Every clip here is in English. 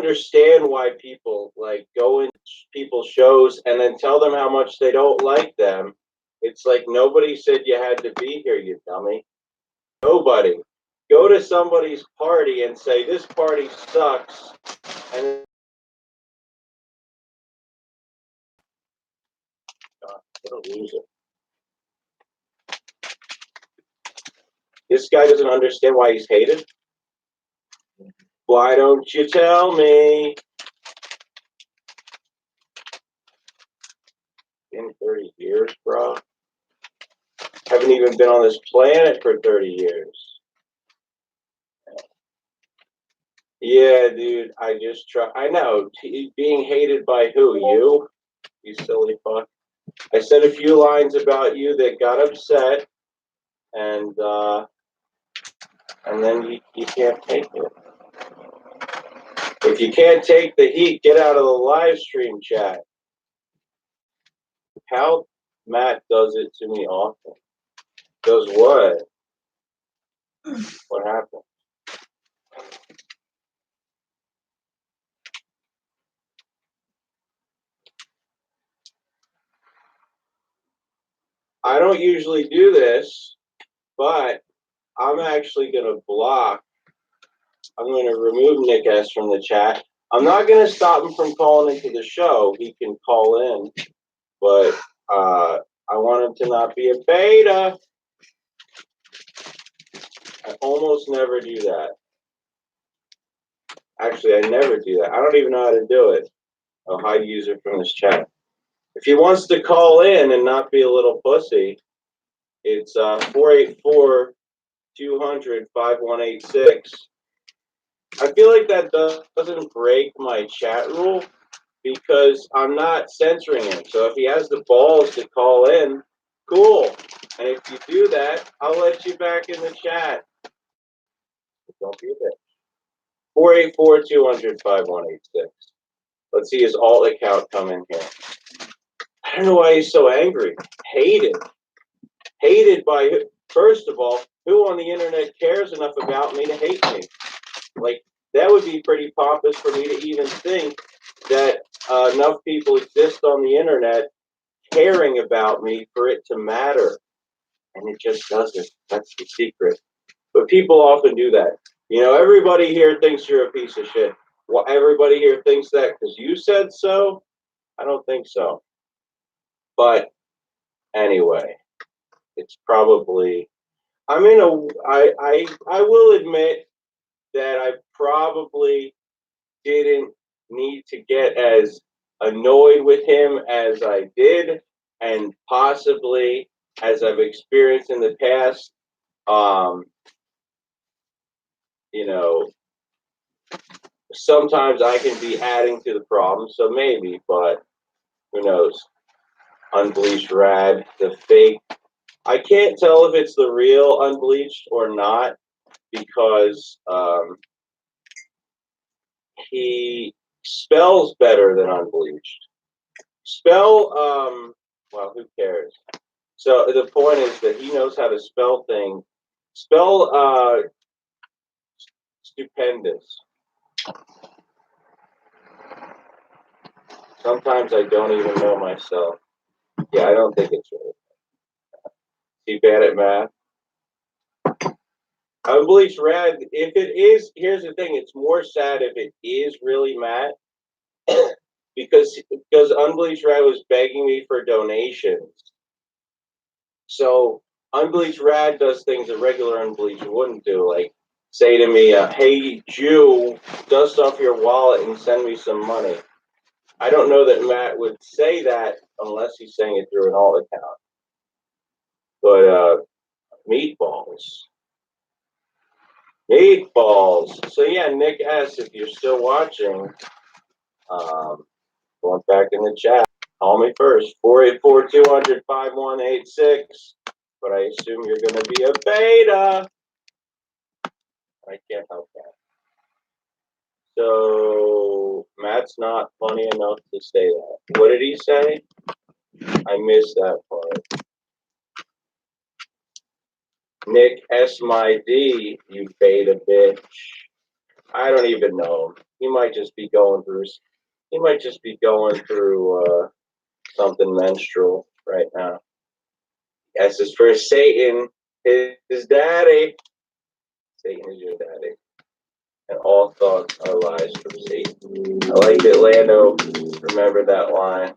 understand why people like go in people's shows and then tell them how much they don't like them. It's like nobody said you had to be here, you dummy. Nobody. Go to somebody's party and say this party sucks, and what a loser. This guy doesn't understand why he's hated. Why don't you tell me? In 30 years, bro. Haven't even been on this planet for 30 years. Yeah, dude, I just try. I know. Being hated by who? You silly fuck. I said a few lines about you that got upset, and then you can't take it. If you can't take the heat, get out of the live stream chat. How Matt does it to me often. Does what? What happened? I don't usually do this, but I'm actually going to block. I'm going to remove Nick S from the chat. I'm not going to stop him from calling into the show. He can call in, but I want him to not be a beta. I almost never do that. Actually, I never do that. I don't even know how to do it. I'll hide user from this chat. If he wants to call in and not be a little pussy, it's 484-200-5186. I feel like that doesn't break my chat rule because I'm not censoring him. So if he has the balls to call in, cool. And if you do that, I'll let you back in the chat. Don't be a bitch. 484-200-5186. Let's see his alt account come in here. I don't know why he's so angry. Hated. Hated by who? First of all, who on the internet cares enough about me to hate me? Like, that would be pretty pompous for me to even think that enough people exist on the internet caring about me for it to matter. And it just doesn't. That's the secret. But people often do that. You know, everybody here thinks you're a piece of shit. Well, everybody here thinks that because you said so? I don't think so. But anyway, it's probably, I will admit that I probably didn't need to get as annoyed with him as I did, and possibly as I've experienced in the past. You know, sometimes I can be adding to the problem, so maybe, but who knows? Unbleached Rad, the fake. I can't tell if it's the real Unbleached or not because he spells better than Unbleached. Well, who cares? So the point is that he knows how to spell things. Spell stupendous. Sometimes I don't even know myself. Yeah, I don't think it's really. Is he bad at math? Unbleached Rad, if it is, here's the thing, it's more sad if it is really Matt. because Unbleached Rad was begging me for donations. So Unbleached Rad does things a regular Unbleached wouldn't do, like say to me, hey Jew, dust off your wallet and send me some money. I don't know that Matt would say that unless he's saying it through an alt account. But meatballs. Meatballs. So yeah, Nick S, if you're still watching, going back in the chat, call me first. 484-200-5186. But I assume you're going to be a beta. I can't help that. So Matt's not funny enough to say that. What did he say? I missed that part. Nick S my D, you beta bitch. I don't even know him. He might just be going through. He might just be going through something menstrual right now. Yes, it's for Satan, his daddy. Satan is your daddy, and all thoughts are lies from Satan. I like that Lando remembered that line.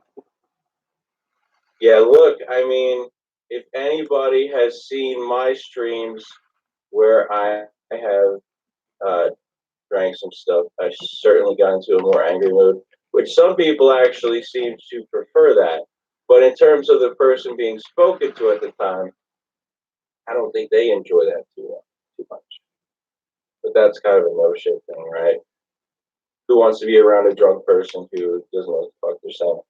Yeah, look, I mean, if anybody has seen my streams where I have drank some stuff, I certainly got into a more angry mood, which some people actually seem to prefer that. But in terms of the person being spoken to at the time, I don't think they enjoy that too much. But that's kind of a no shit thing, right? Who wants to be around a drunk person who doesn't know what the fuck they're saying?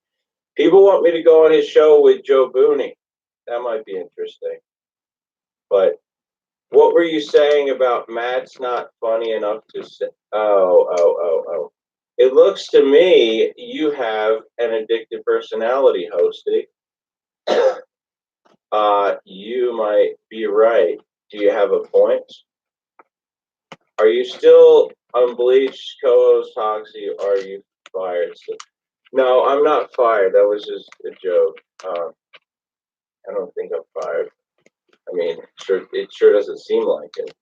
People want me to go on his show with Joe Booney. That might be interesting. But what were you saying about Matt's not funny enough to say? Oh. It looks to me you have an addictive personality, Hosty. You might be right. Do you have a point? Are you still unbleached, co-host Hoxie? Are you fired? No, I'm not fired. That was just a joke. I don't think I'm fired. I mean, it sure doesn't seem like it.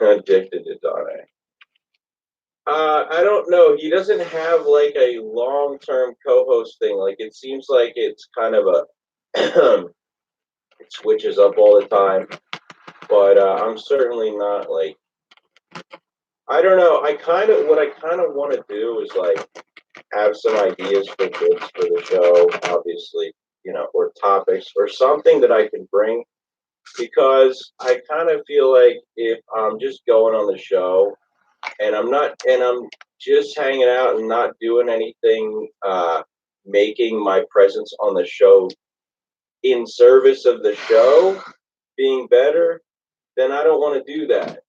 Addicted to Donnie. I don't know. He doesn't have like a long-term co-host thing. Like it seems like it's kind of a it switches up all the time. But I'm certainly not like I don't know. What I kind of want to do is like have some ideas for bits for the show, obviously, or topics or something that I can bring because I kind of feel like if I'm just going on the show and I'm just hanging out and not doing anything, making my presence on the show in service of the show being better, then I don't want to do that,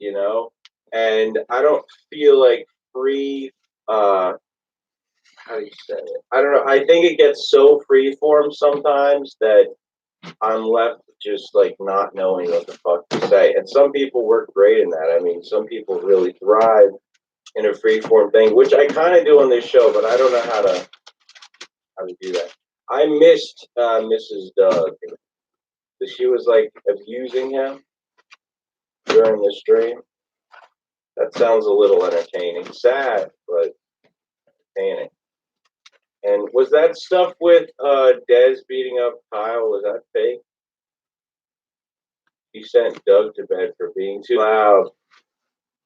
and I don't feel like free, how do you say it? I don't know. I think it gets so freeform sometimes that I'm left just like not knowing what the fuck to say. And some people work great in that. I mean, some people really thrive in a freeform thing, which I kind of do on this show, but I don't know how to do that. I missed Mrs. Doug. She was like abusing him during the stream. That sounds a little entertaining. Sad, but entertaining. And was that stuff with Dez beating up Kyle, was that fake? He sent Doug to bed for being too loud.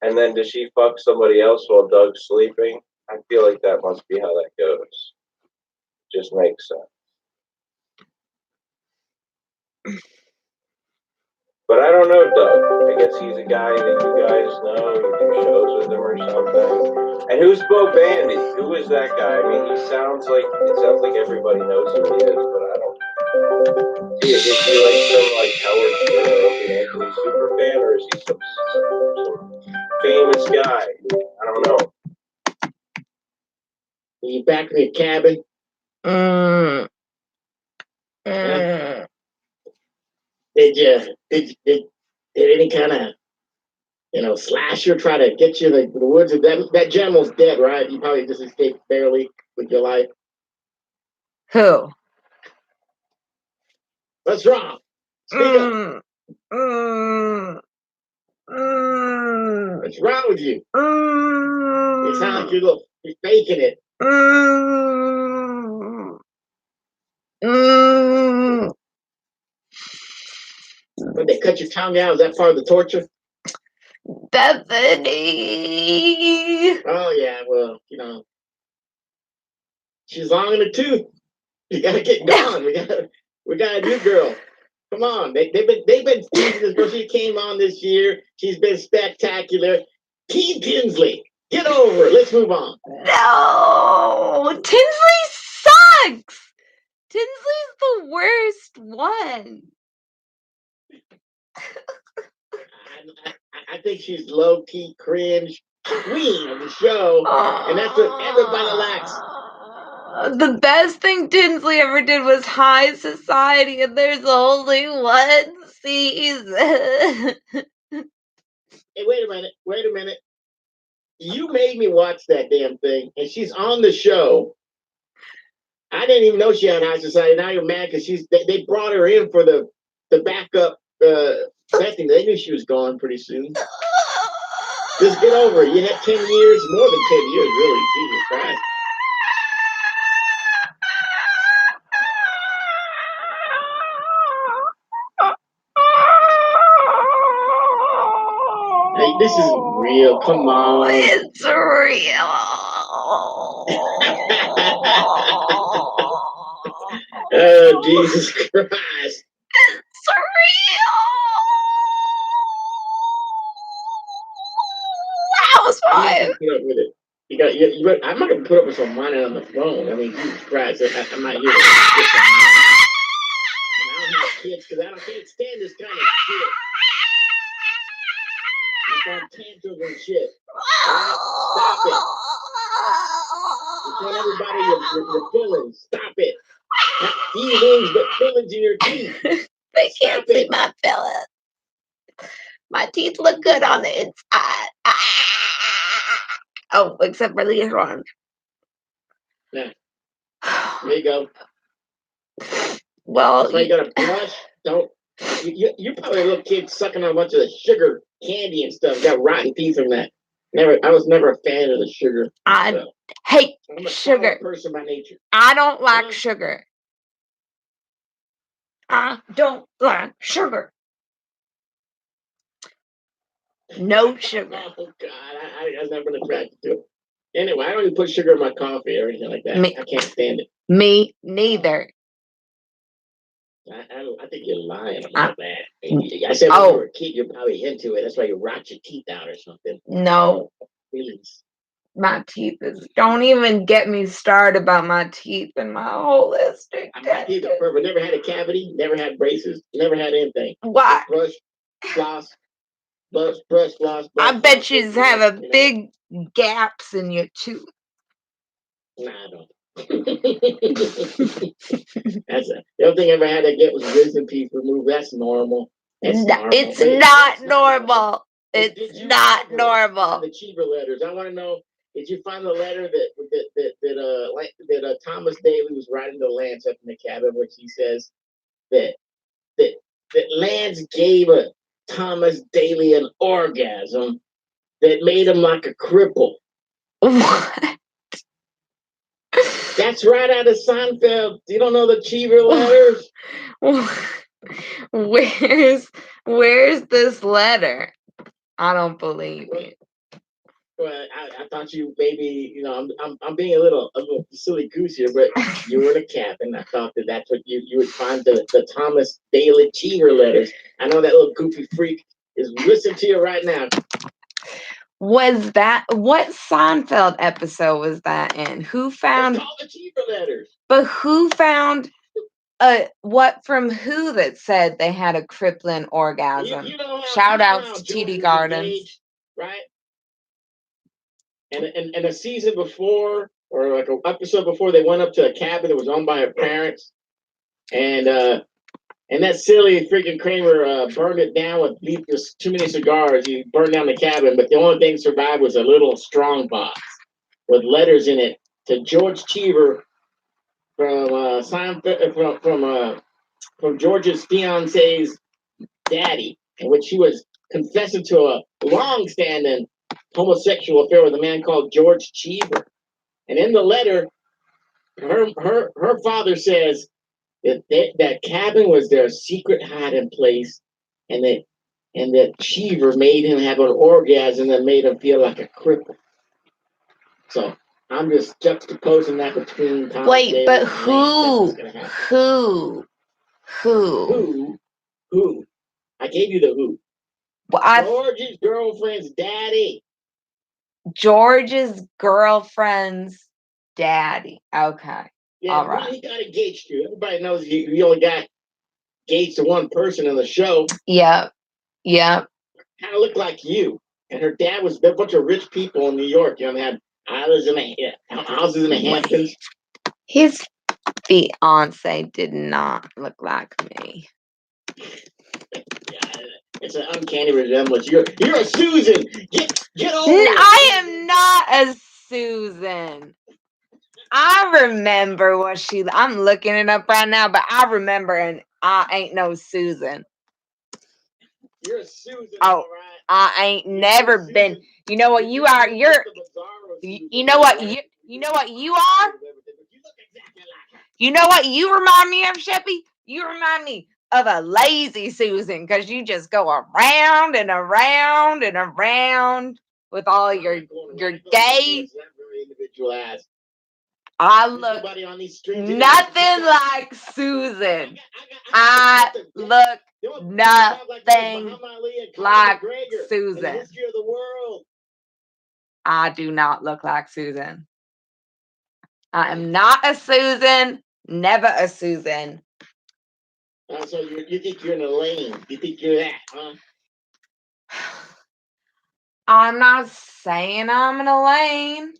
And then does she fuck somebody else while Doug's sleeping? I feel like that must be how that goes. Just makes sense. But I don't know Doug. I guess he's a guy that you guys know. You do shows with him or something. And who's Bo Bandy? Who is that guy? I mean, it sounds like everybody knows who he is, but I don't. Is he like some like Howard Stern or Opie Anthony super fan, or is he some famous guy? I don't know. Are you back in the cabin? Yeah. Did any kind of slasher try to get you the woods? That general's dead, right? You probably just escaped barely with your life. Who? What's wrong? Speak up. What's wrong with you? You sound like you're faking it. When they cut your tongue out, is that part of the torture? Bethenny. Oh yeah, well, she's long in the tooth. You gotta get going. We got a new girl. Come on, they've been teasing this girl. She came on this year. She's been spectacular. Keith Tinsley, get over it. Let's move on. No, Tinsley sucks. Tinsley's the worst one. I think she's low-key cringe queen of the show, and that's what everybody likes. The best thing Tinsley ever did was High Society, and there's only one season. Hey, wait a minute. You made me watch that damn thing, and she's on the show. I didn't even know she had high society. Now you're mad because they brought her in for the backup Bethenny. They knew she was gone pretty soon. Just get over it. You had 10 years, more than 10 years, really. Jesus Christ. Hey, this is real. Come on. It's real. Oh, Jesus Christ. It's real. Housewife. Put up with it. I'm not gonna put up with some whining on the phone. I mean, Jesus Christ, I'm not here to get some whining. I don't have kids because I can't stand this kind of shit. You want tantrums and shit. Right? Stop it. You tell everybody your feelings. Stop it. Not feelings, but feelings in your teeth. They can't see my feelings. My teeth look good on the inside. Oh, except for these ones. Yeah. There you go. Well, so you gotta blush. Don't. You're probably a little kid sucking on a bunch of the sugar candy and stuff. Got rotten teeth from that. I was never a fan of the sugar. I hate I'm a sugar. Person by nature. I don't like sugar. I don't like sugar. No sugar. Oh God, I was never attracted to it. Anyway, I don't even put sugar in my coffee or anything like that. I can't stand it. Me neither. I think you're lying about that. I said when you were a kid, you're probably into it. That's why you rot your teeth out or something. No. Feelings. My teeth don't even get me started about my teeth and my holistic. My teeth are perfect. Never had a cavity, never had braces, never had anything. What? Brush, floss, floss. I bet you have a big gaps in your tooth. Nah, I don't. The only thing I ever had to get was wisdom teeth removed. That's normal. It's not normal. It's not normal. The Charva letters. I want to know. Did you find the letter that Thomas Daly was writing to Lance up in the cabin, which he says that Lance gave Thomas Daly an orgasm that made him like a cripple? What? That's right out of Seinfeld. You don't know the Charva letters? Where's this letter? I don't believe it. Well, I thought you maybe, I'm being a little silly goose here, but you were in a cabin. I thought that's what you would find the Thomas Daly Charva letters. I know that little goofy freak is listening to you right now. What Seinfeld episode was that in? Who found all the Charva letters? But who found what from who that said they had a crippling orgasm? Shout outs to TD Gardens. Engaged, right? And a season before, or like an episode before, they went up to a cabin that was owned by her parents, and that silly freaking Kramer burned it down with just too many cigars. He burned down the cabin, but the only thing survived was a little strong box with letters in it to George Cheever from George's fiance's daddy, in which she was confessing to a long-standing homosexual affair with a man called George Cheever. And in the letter, her father says that cabin was their secret hiding place, and that Cheever made him have an orgasm that made him feel like a cripple. So I'm just juxtaposing that between Thomas Daly. But who? Who? I gave you the who. Well, George's girlfriend's daddy. George's girlfriend's daddy. Okay. Yeah, all right. He got engaged to. Everybody knows he only got engaged to one person in the show. Yep. Kind of looked like you. And her dad was a bunch of rich people in New York. They had houses in the Hamptons. His fiance did not look like me. It's an uncanny resemblance. You're a Susan. Get over it. I am not I remember what she. I'm looking it up right now, but I remember, and I ain't no Susan. You're a Susan, Oh, all right. I ain't never been. You know what you are? You're. You know what you. You know what you are? You know what you remind me of, Sheppy? You remind me of a lazy Susan because you just go around and around and around with all your gay. I look nothing like Susan. I look nothing like Susan. I do not look like Susan. I am not a Susan. Never a Susan. So you think you're in a lane? You think you're that, huh? I'm not saying I'm in a lane.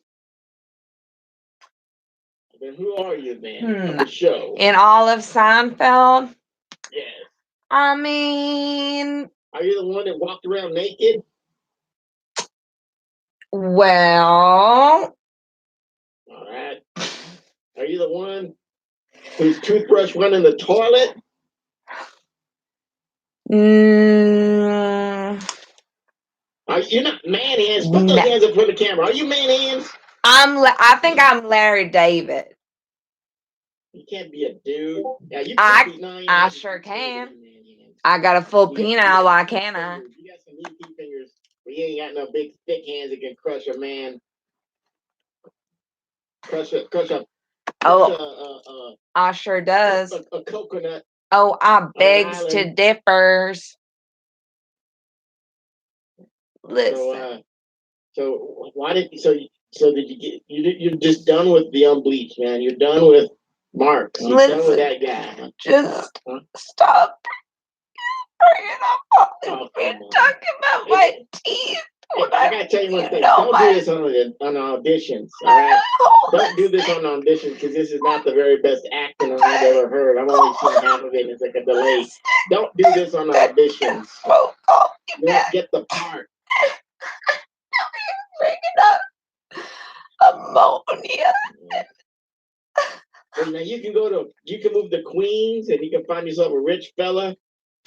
Then who are you, man? On the show. In all of Seinfeld? Yes. I mean... Are you the one that walked around naked? Well... All right. Are you the one whose toothbrush went in the toilet? You're not man hands. Put those hands up for the camera. Are you man hands? I think I'm Larry David. You can't be a dude. Yeah, you can be. No, I sure can. I got a full penile. Why can't I? You got some meaty fingers, but you ain't got no big thick hands that can crush a man. Crush a. I sure does. A coconut. Oh, I begs to differs. Listen. So why did did you get you're just done with the unbleached, man? You're done with Mark. You're done with that guy. Just stop bringing up all this talking about my teeth. I gotta tell you one thing. Don't do this on auditions. All right? Don't do this on auditions because this is not the very best acting I've ever heard. I've only seen half of it. It's like a delay. Don't do this on auditions. You won't get the part. Bringing up ammonia. Well, now you can move to Queens and you can find yourself a rich fella,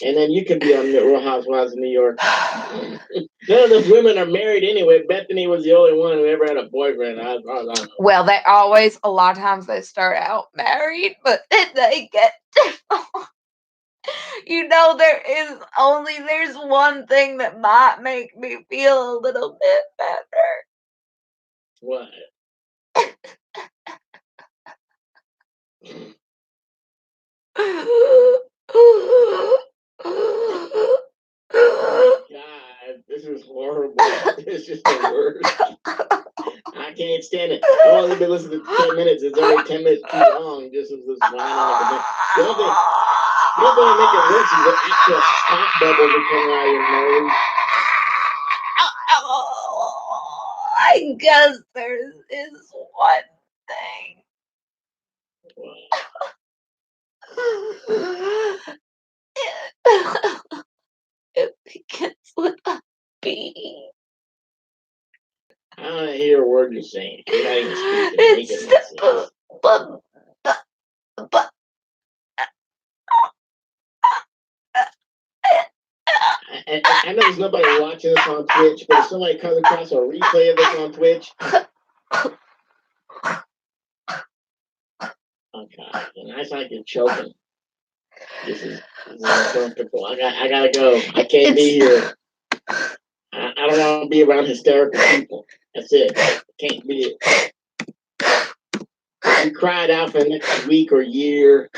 and then you can be on the Real Housewives of New York. None of those women are married anyway. Bethenny was the only one who ever had a boyfriend. Well, they always, a lot of times they start out married, but then they get you know, there's one thing that might make me feel a little bit better. What? God, this is horrible. This is the worst. I can't stand it. I've only been listening to 10 minutes. It's already 10 minutes too long. Just as this whining like a man. The other thing that make it worse is the actual snot bubbles are coming out of your nose. I guess there is one thing. It begins with a B. I don't hear a word you're saying. You're not even speaking. But I know there's nobody watching this on Twitch, but if somebody comes across a replay of this on Twitch, okay, and I sound like you're choking. This is uncomfortable. I gotta go. I can't be here. I don't want to be around hysterical people. That's it. I can't be it. You cried out for the next week or year,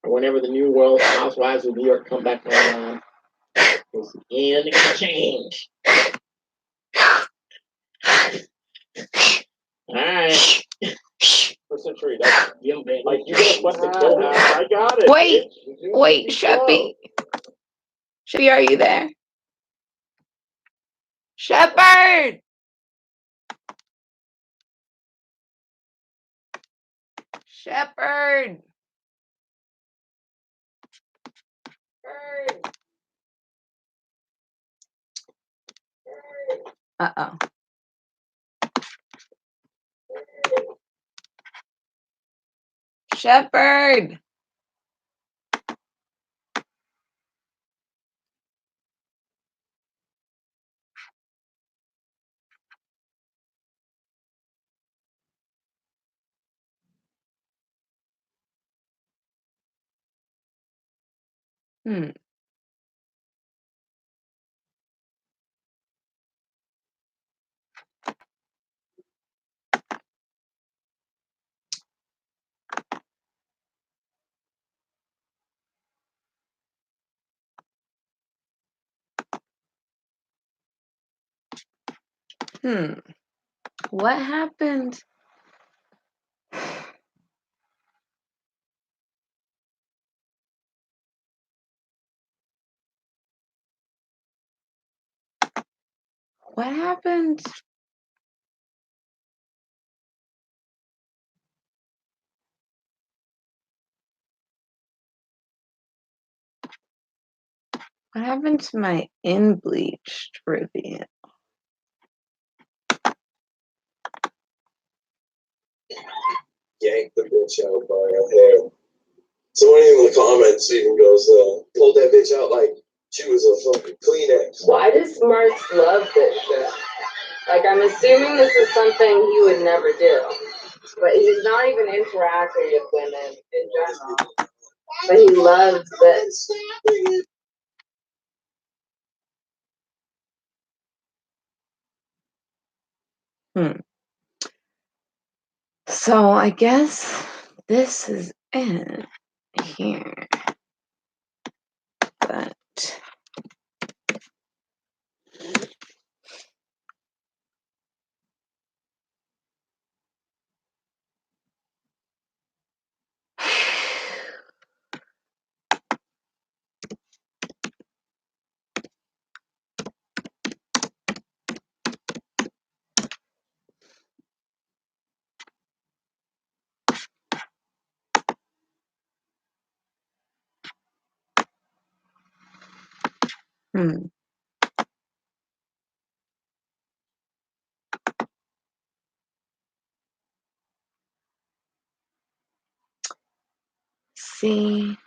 or whenever the new World Housewives of New York come back online. Because anything can change. All right. Tree. That's like you just let the go. I got it. Wait, Sheppy. Sheppy, are you there? Shepherd! Shepherd! Uh-oh. Shepherd. Hmm. What happened? What happened? What happened to my in-bleached reveal? Yank the bitch out by her hair. Somebody in the comments even goes, pulled that bitch out like she was a fucking Kleenex. Why does Smarts love this shit? Like, I'm assuming this is something he would never do. But he's not even interacting with women in general. But he loves this. So I guess this is it here. But see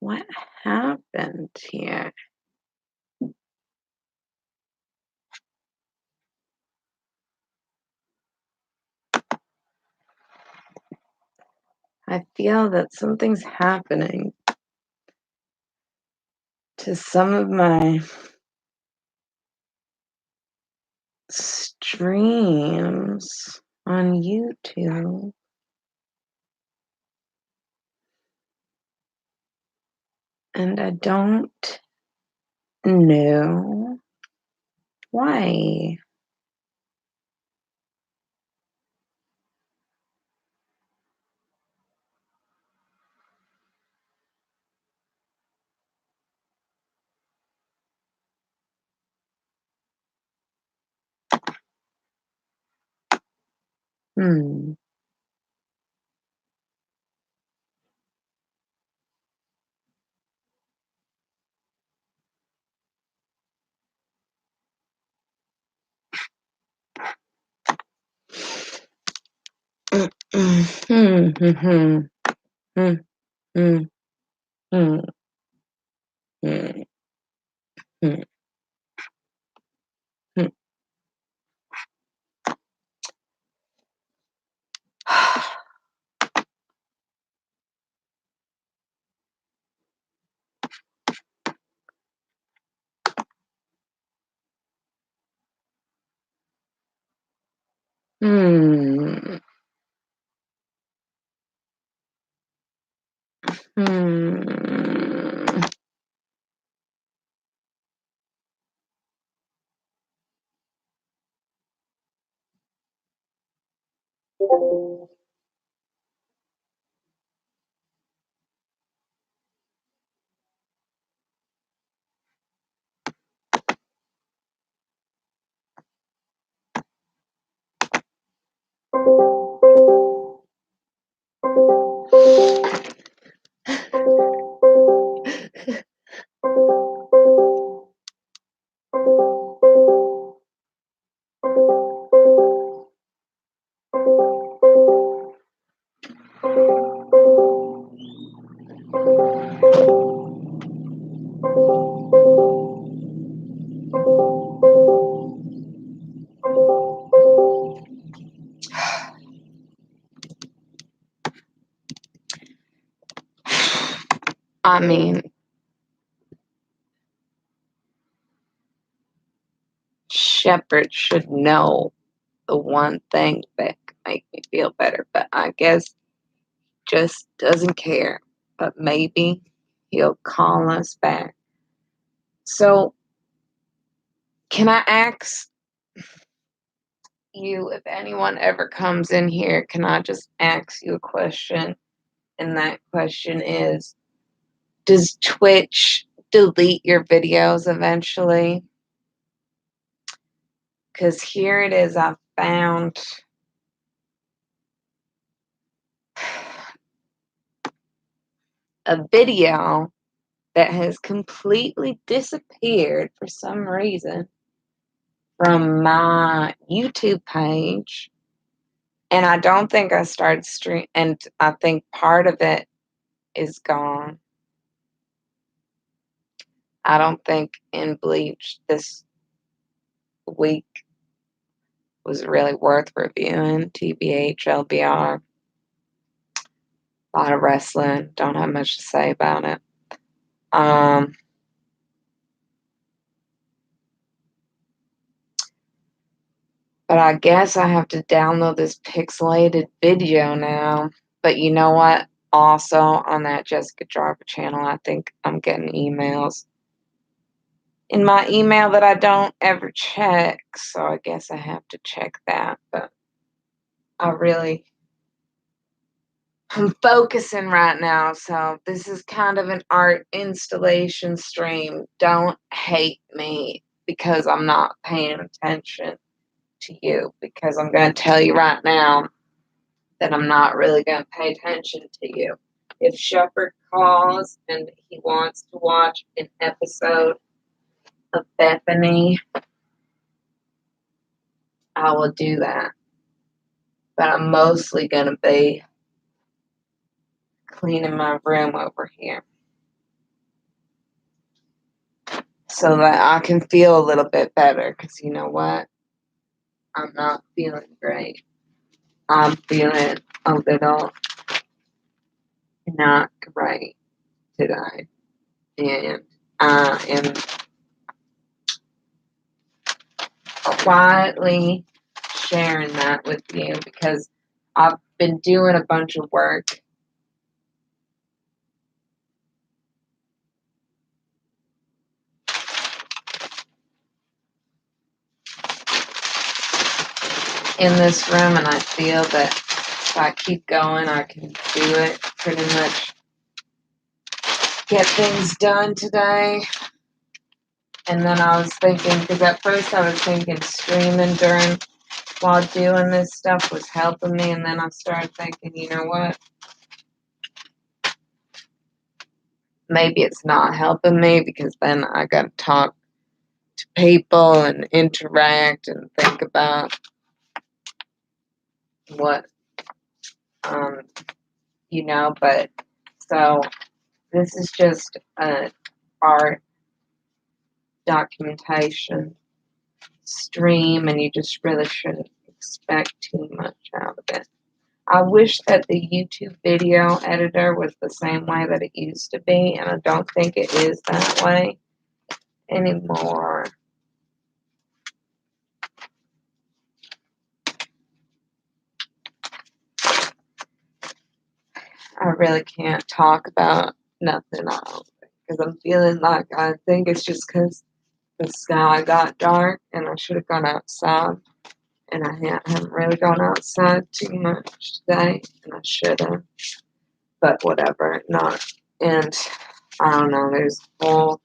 what happened here. I feel that something's happening to some of my streams on YouTube. And I don't know why. I mean, Shepherd should know the one thing that could make me feel better, but I guess just doesn't care. But maybe he'll call us back. So, can I ask you, if anyone ever comes in here, can I just ask you a question? And that question is, does Twitch delete your videos eventually? Because here it is, I found a video that has completely disappeared for some reason from my YouTube page. And I don't think I started stream, and I think part of it is gone. I don't think in Bleach this week was really worth reviewing. TBH, LBR, a lot of wrestling. Don't have much to say about it. But I guess I have to download this pixelated video now. But you know what? Also, on that Jessica Charva channel, I think I'm getting emails in my email that I don't ever check. So I guess I have to check that. But I'm focusing right now. So this is kind of an art installation stream. Don't hate me because I'm not paying attention to you, because I'm going to tell you right now that I'm not really going to pay attention to you. If Shepherd calls and he wants to watch an episode of Bethenny, I will do that. But I'm mostly going to be cleaning my room over here so that I can feel a little bit better, because you know what? I'm not feeling great. I'm feeling a little not great today. And I am quietly sharing that with you because I've been doing a bunch of work in this room, and I feel that if I keep going, I can do it pretty much, get things done today. And then I was thinking, because at first I was thinking streaming while doing this stuff was helping me, and then I started thinking, you know what? Maybe it's not helping me, because then I got to talk to people and interact and think about what, but so this is just an art documentation stream, and you just really shouldn't expect too much out of it. I wish that the YouTube video editor was the same way that it used to be, and I don't think it is that way anymore. I really can't talk about nothing else because I'm feeling like, I think it's just because the sky got dark and I should have gone outside, and I haven't really gone outside too much today, and I should have, but whatever, not. And I don't know, there's a whole,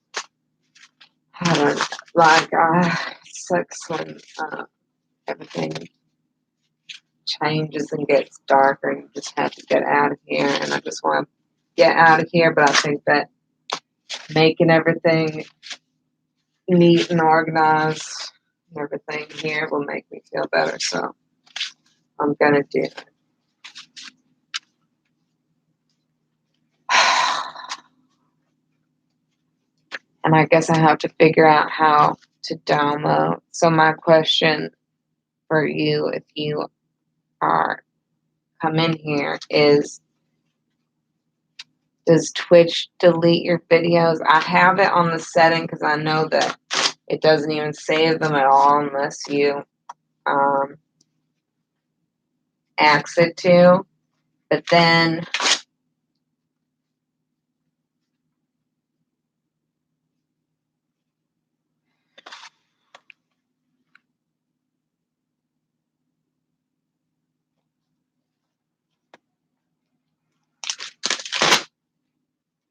I don't like, it sucks when everything changes and gets darker and you just have to get out of here, and I just want to get out of here, but I think that making everything neat and organized and everything here will make me feel better, so I'm gonna do it. And I guess I have to figure out how to download. So my question for you, if you are come in here, is Does Twitch delete your videos? I have it on the setting because I know that it doesn't even save them at all unless you ask it to. But then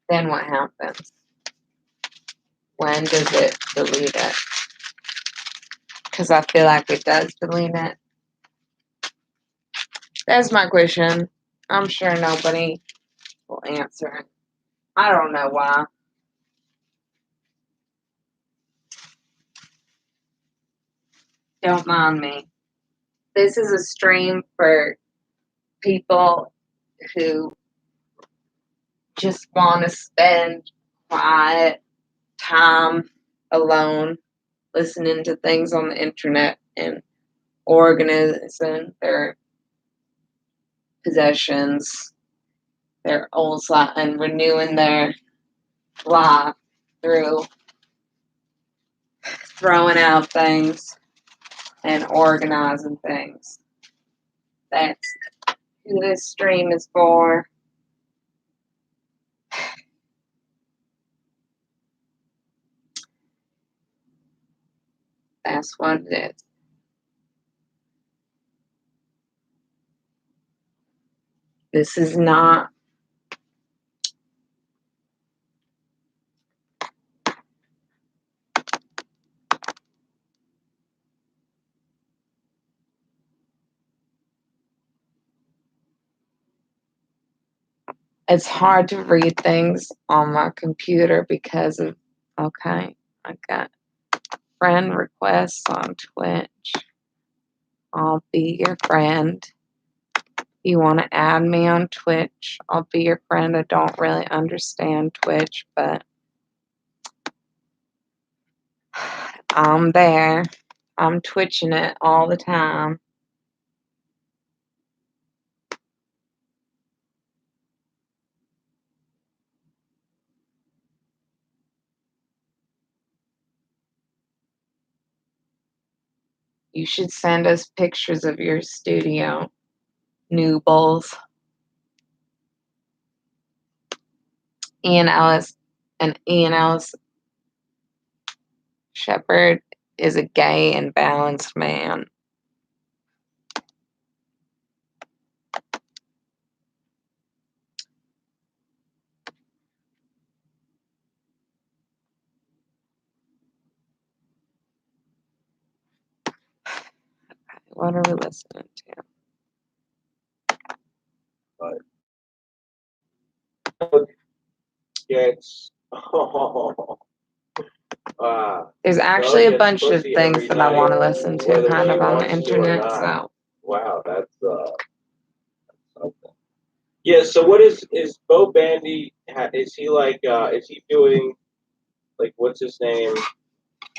what happens? When does it delete it? Because I feel like it does delete it. That's my question. I'm sure nobody will answer it. I don't know why. Don't mind me. This is a stream for people who just want to spend quiet time alone listening to things on the internet and organizing their possessions, their old life, and renewing their life through throwing out things and organizing things. That's who this stream is for. That's what it is. This is not it's hard to read things on my computer because of okay, I got friend requests on Twitch. I'll be your friend. You want to add me on Twitch? I'll be your friend. I don't really understand Twitch, but I'm there. I'm twitching it all the time. You should send us pictures of your studio, Noobles. Ian Ellis Shepherd is a gay and balanced man. What are we listening to? It's There's actually a gets bunch of pussy things every that I night, want to listen to whether kind she of on the wants to or internet, not. so Wow, that's something. Yeah, so what is Bo Bandy? Is he like? Is he doing like what's his name?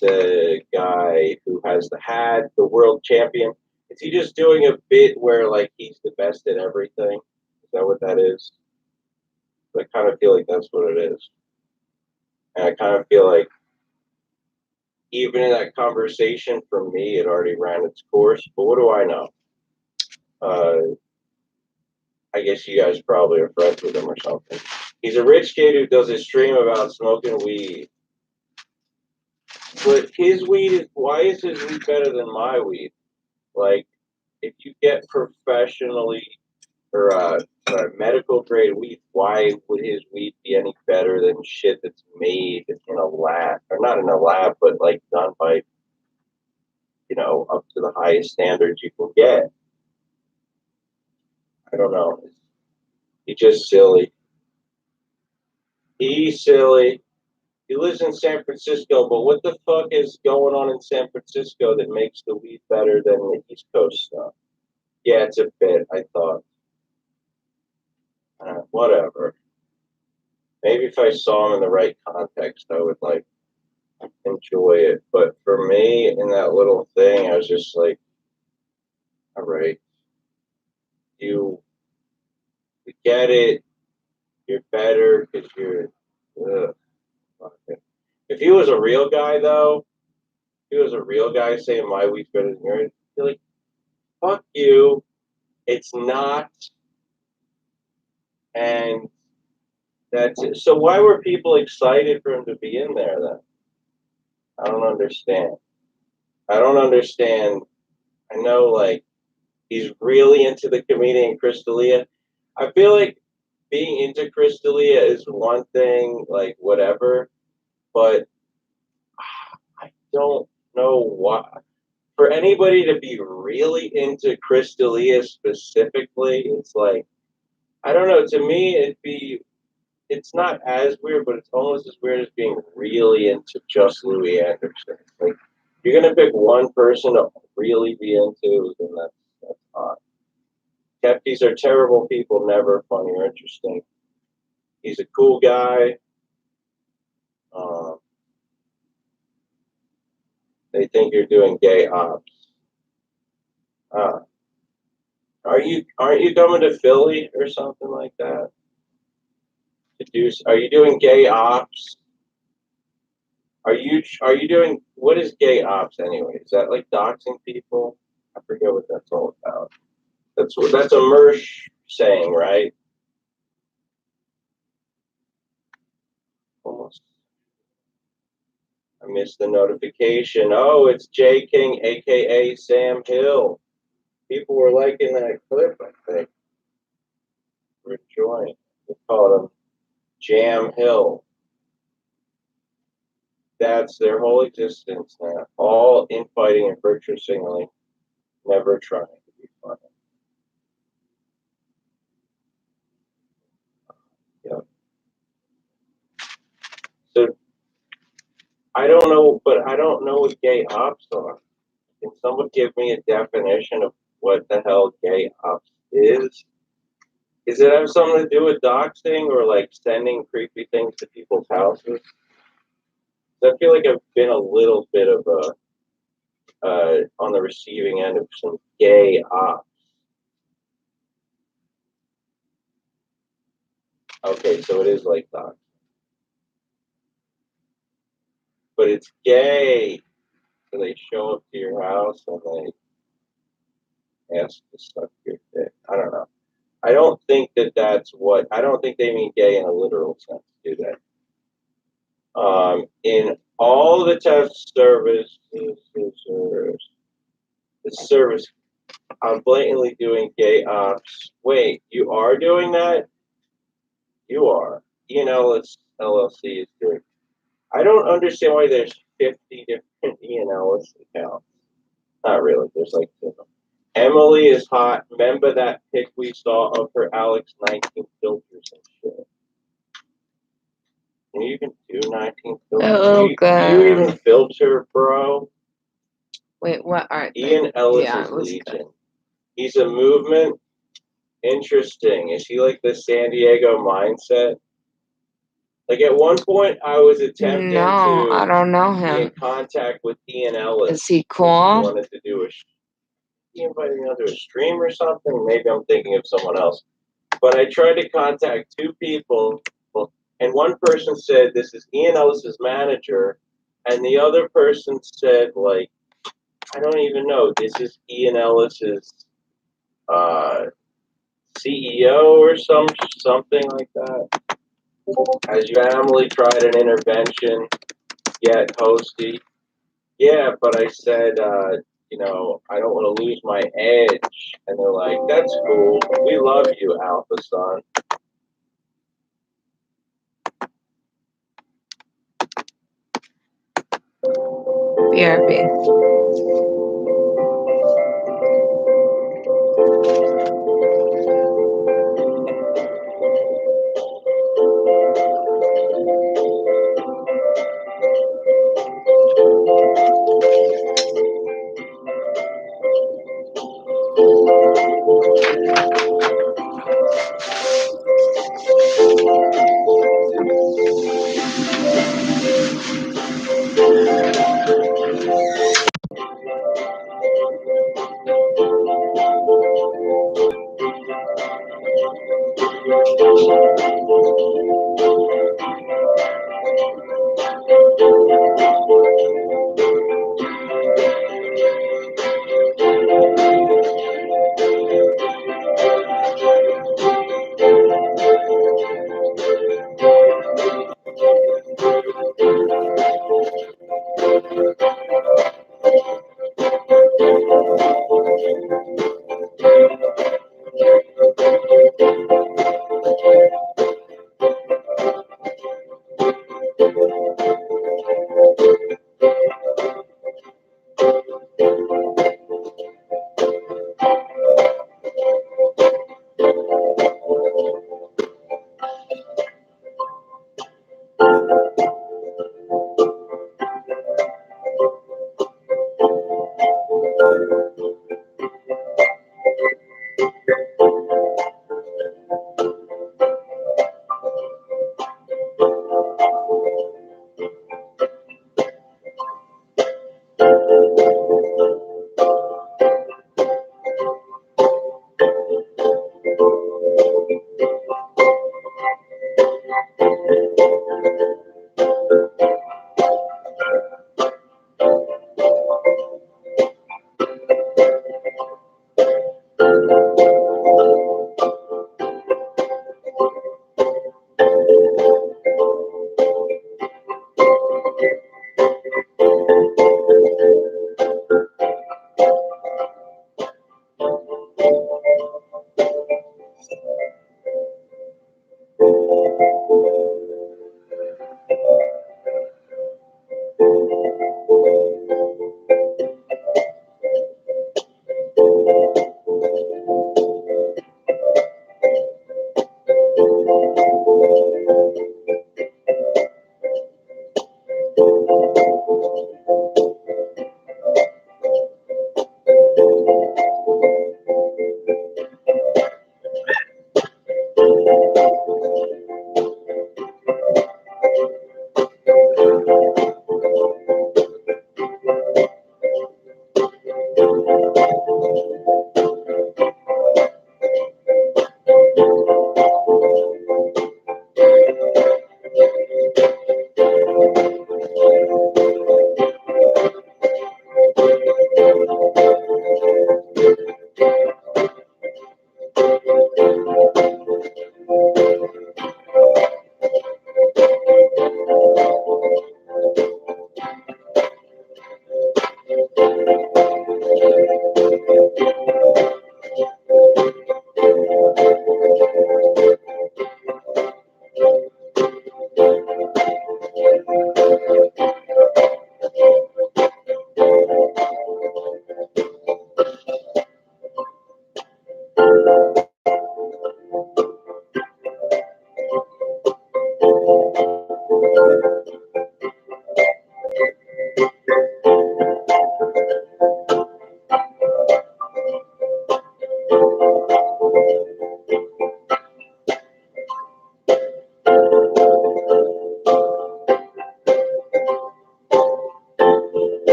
The guy who has the hat, the world champion. Is he just doing a bit where like he's the best at everything? Is that what that is? I kind of feel like that's what it is, and I kind of feel like even in that conversation, for me, it already ran its course. But what do I know? I guess you guys probably are friends with him or something. He's a rich kid who does a stream about smoking weed. But his weed is, why is his weed better than my weed? Like, if you get professionally or medical grade weed, why would his weed be any better than shit that's made in a lab? Or not in a lab, but like done by, up to the highest standards you can get. I don't know. He's just silly. He's silly. He lives in San Francisco, but what the fuck is going on in San Francisco that makes the weed better than the East Coast stuff? Yeah, it's a bit, I thought. Whatever. Maybe if I saw him in the right context, I would, like, enjoy it. But for me, in that little thing, I was just like, all right, you get it. you're better because you're. If he was a real guy, though, if he was a real guy saying my weed's better than yours, I'd be like, fuck you. It's not. And that's it. So why were people excited for him to be in there then? I don't understand. I don't understand. I know, like, he's really into the comedian Crystalia. I feel like being into Crystalia is one thing, like, whatever, but I don't know why. For anybody to be really into Crystalia specifically, it's like, I don't know, to me, it's not as weird, but it's almost as weird as being really into just Louis Anderson. Like, you're gonna pick one person to really be into, then that's odd. Kepkes are terrible people, never funny or interesting. He's a cool guy. They think you're doing gay ops. Aren't you coming to Philly or something like that? Are you doing gay ops? Are you doing, what is gay ops anyway? Is that like doxing people? I forget what that's all about. That's a Mersh saying, right? Almost. I missed the notification. Oh, it's J King, aka Sam Hill. People were liking that clip, I think. We're enjoying. We call him Jam Hill. That's their whole existence now. All infighting and virtue signaling, never trying to be funny. Yeah. So I don't know, but I don't know what gay ops are. Can someone give me a definition of what the hell gay ops is? Does it have something to do with doxing or like sending creepy things to people's houses? I feel like I've been a little bit of on the receiving end of some gay ops. Okay, so it is like doxing. But it's gay. So they show up to your house and they ask to suck your dick. I don't know. I don't think I don't think they mean gay in a literal sense, do they? In all the test services, the service, I'm blatantly doing gay ops. Wait, you are doing that? You are. Ellis LLC is doing. I don't understand why there's 50 different Ian Ellis accounts. Not really. There's like 2. Emily is hot. Remember that pic we saw of her Alex 19 filters and shit? Can you even do 19 filters? Oh, do you even filter, bro? Wait, what are Ian Ellis is Legion. Good. He's a movement. Interesting. Is he like the San Diego mindset? Like at one point, I was attempting to I don't know be him. in contact with Ian Ellis. Is he cool? He wanted to do he invited me onto a stream or something. Maybe I'm thinking of someone else. But I tried to contact 2 people, and one person said this is Ian Ellis's manager, and the other person said, like, I don't even know, this is Ian Ellis's CEO or something like that. Has your family tried an intervention yet, hosty? Yeah, but I said, I don't want to lose my edge. And they're like, that's cool. We love you, Alpha Son. BRB.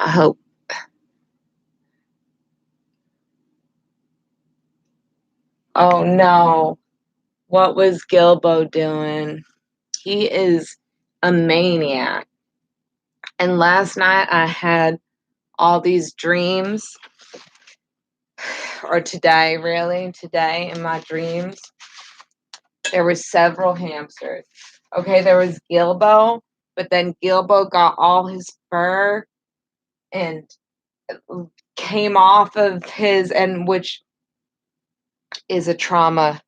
I hope. Oh no. What was Gilbo doing? He is a maniac. And last night I had all these dreams, or today, really, today in my dreams, there were several hamsters. Okay, there was Gilbo, but then Gilbo got all his fur and came off of his, and which is a trauma.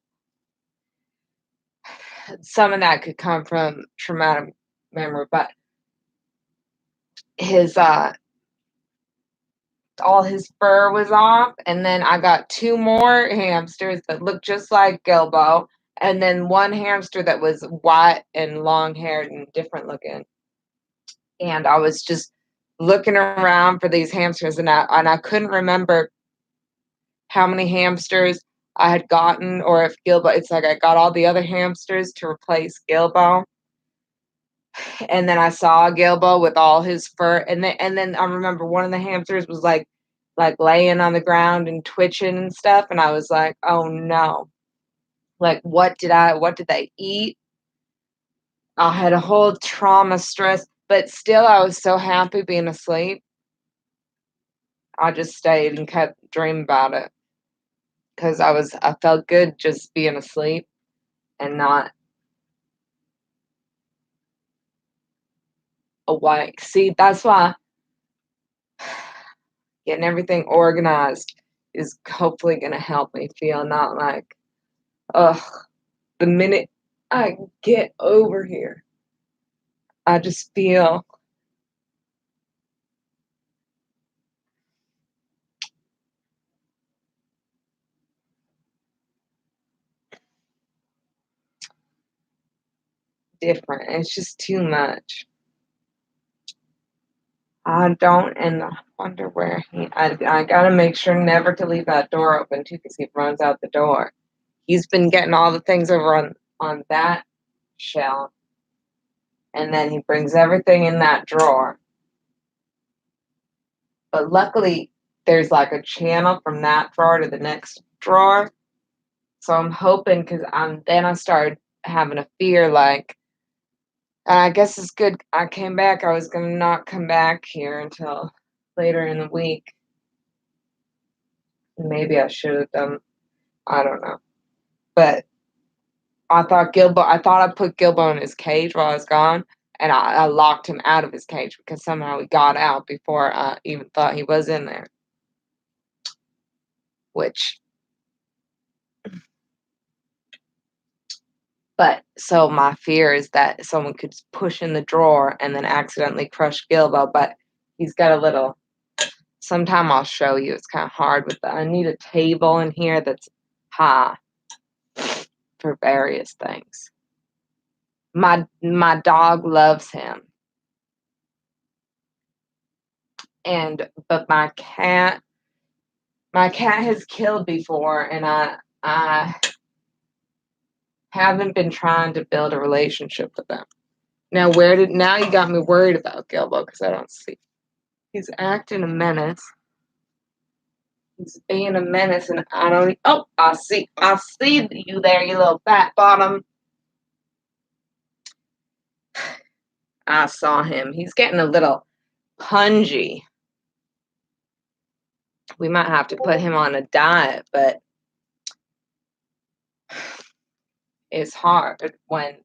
Some of that could come from traumatic memory, but his all his fur was off, and then I got 2 more hamsters that looked just like Gilbo, and then 1 hamster that was white and long haired and different looking. And I was just looking around for these hamsters, and I couldn't remember how many hamsters I had gotten, or if Gilbo. It's like I got all the other hamsters to replace Gilbo, and then I saw Gilbo with all his fur, and then I remember one of the hamsters was like laying on the ground and twitching and stuff, and I was like, oh no, like what did they eat? I had a whole trauma stress, but still I was so happy being asleep. I just stayed and kept dreaming about it because I felt good just being asleep and not awake. See, that's why getting everything organized is hopefully going to help me feel not like, ugh, the minute I get over here, I just feel different. It's just too much. I don't, and I wonder where I gotta make sure never to leave that door open too, because he runs out the door. He's been getting all the things over on that shelf, and then he brings everything in that drawer. But luckily, there's like a channel from that drawer to the next drawer. So I'm hoping, because then I started having a fear, like, and I guess it's good I came back. I was going to not come back here until later in the week. Maybe I should have done, I don't know. But I thought I put Gilbo in his cage while I was gone, and I locked him out of his cage because somehow he got out before I even thought he was in there. But so my fear is that someone could push in the drawer and then accidentally crush Gilbo, but he's got a little, sometime I'll show you. It's kind of hard with I need a table in here that's high for various things. My dog loves him. But my cat has killed before, and I haven't been trying to build a relationship with them. Now you got me worried about Gilbo because I don't see. He's acting a menace. He's being a menace, and I don't. Oh, I see you there, you little fat bottom. I saw him. He's getting a little pungy. We might have to put him on a diet, but it's hard when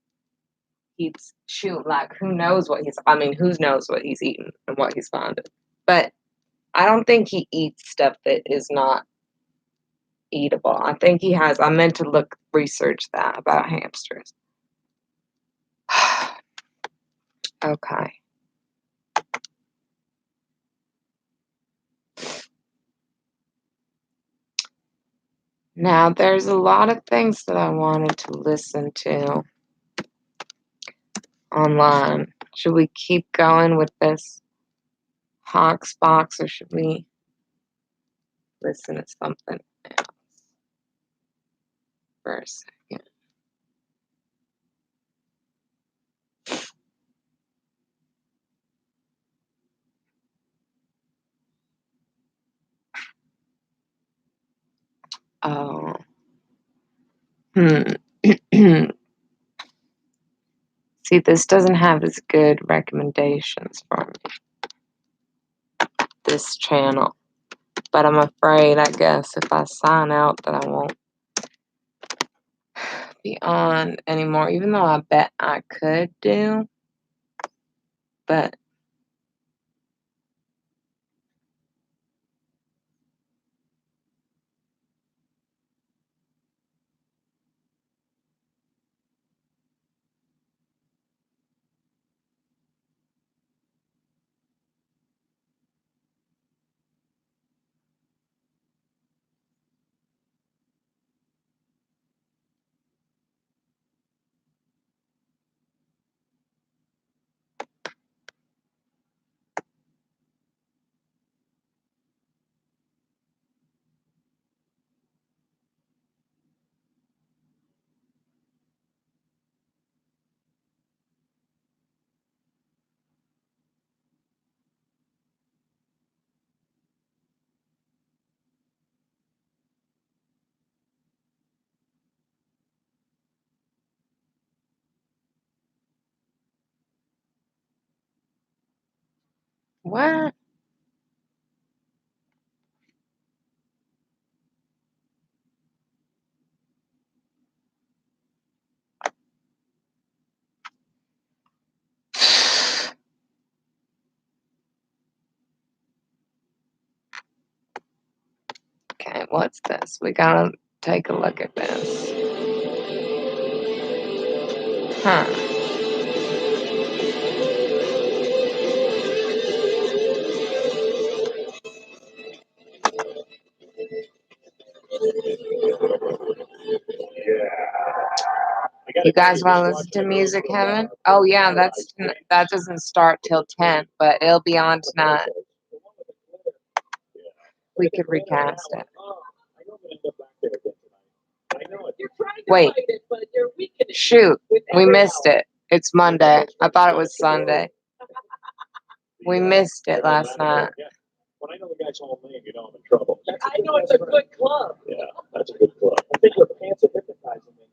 he's chewing. Like, who knows what he's eating and what he's fond of. But I don't think he eats stuff that is not eatable. I think he has. I meant to research that about hamsters. Okay. Now, there's a lot of things that I wanted to listen to online. Should we keep going with this Hawks box, or should we listen to something else for a second? Oh. See, this doesn't have as good recommendations for me, this channel. But I'm afraid, I guess, if I sign out that I won't be on anymore, even though I bet I could do. But what? Okay, what's this? We gotta take a look at this. Huh. You guys want to listen to Music Heaven? Oh yeah, that doesn't start till 10, but it'll be on tonight. We could recast it. Wait. Shoot, we missed it. It's Monday. I thought it was Sunday. We missed it last night. When I know the guy's whole name, you know I'm in trouble. I know it's a good club. Yeah, that's a good club. I think your pants are hypnotizing me.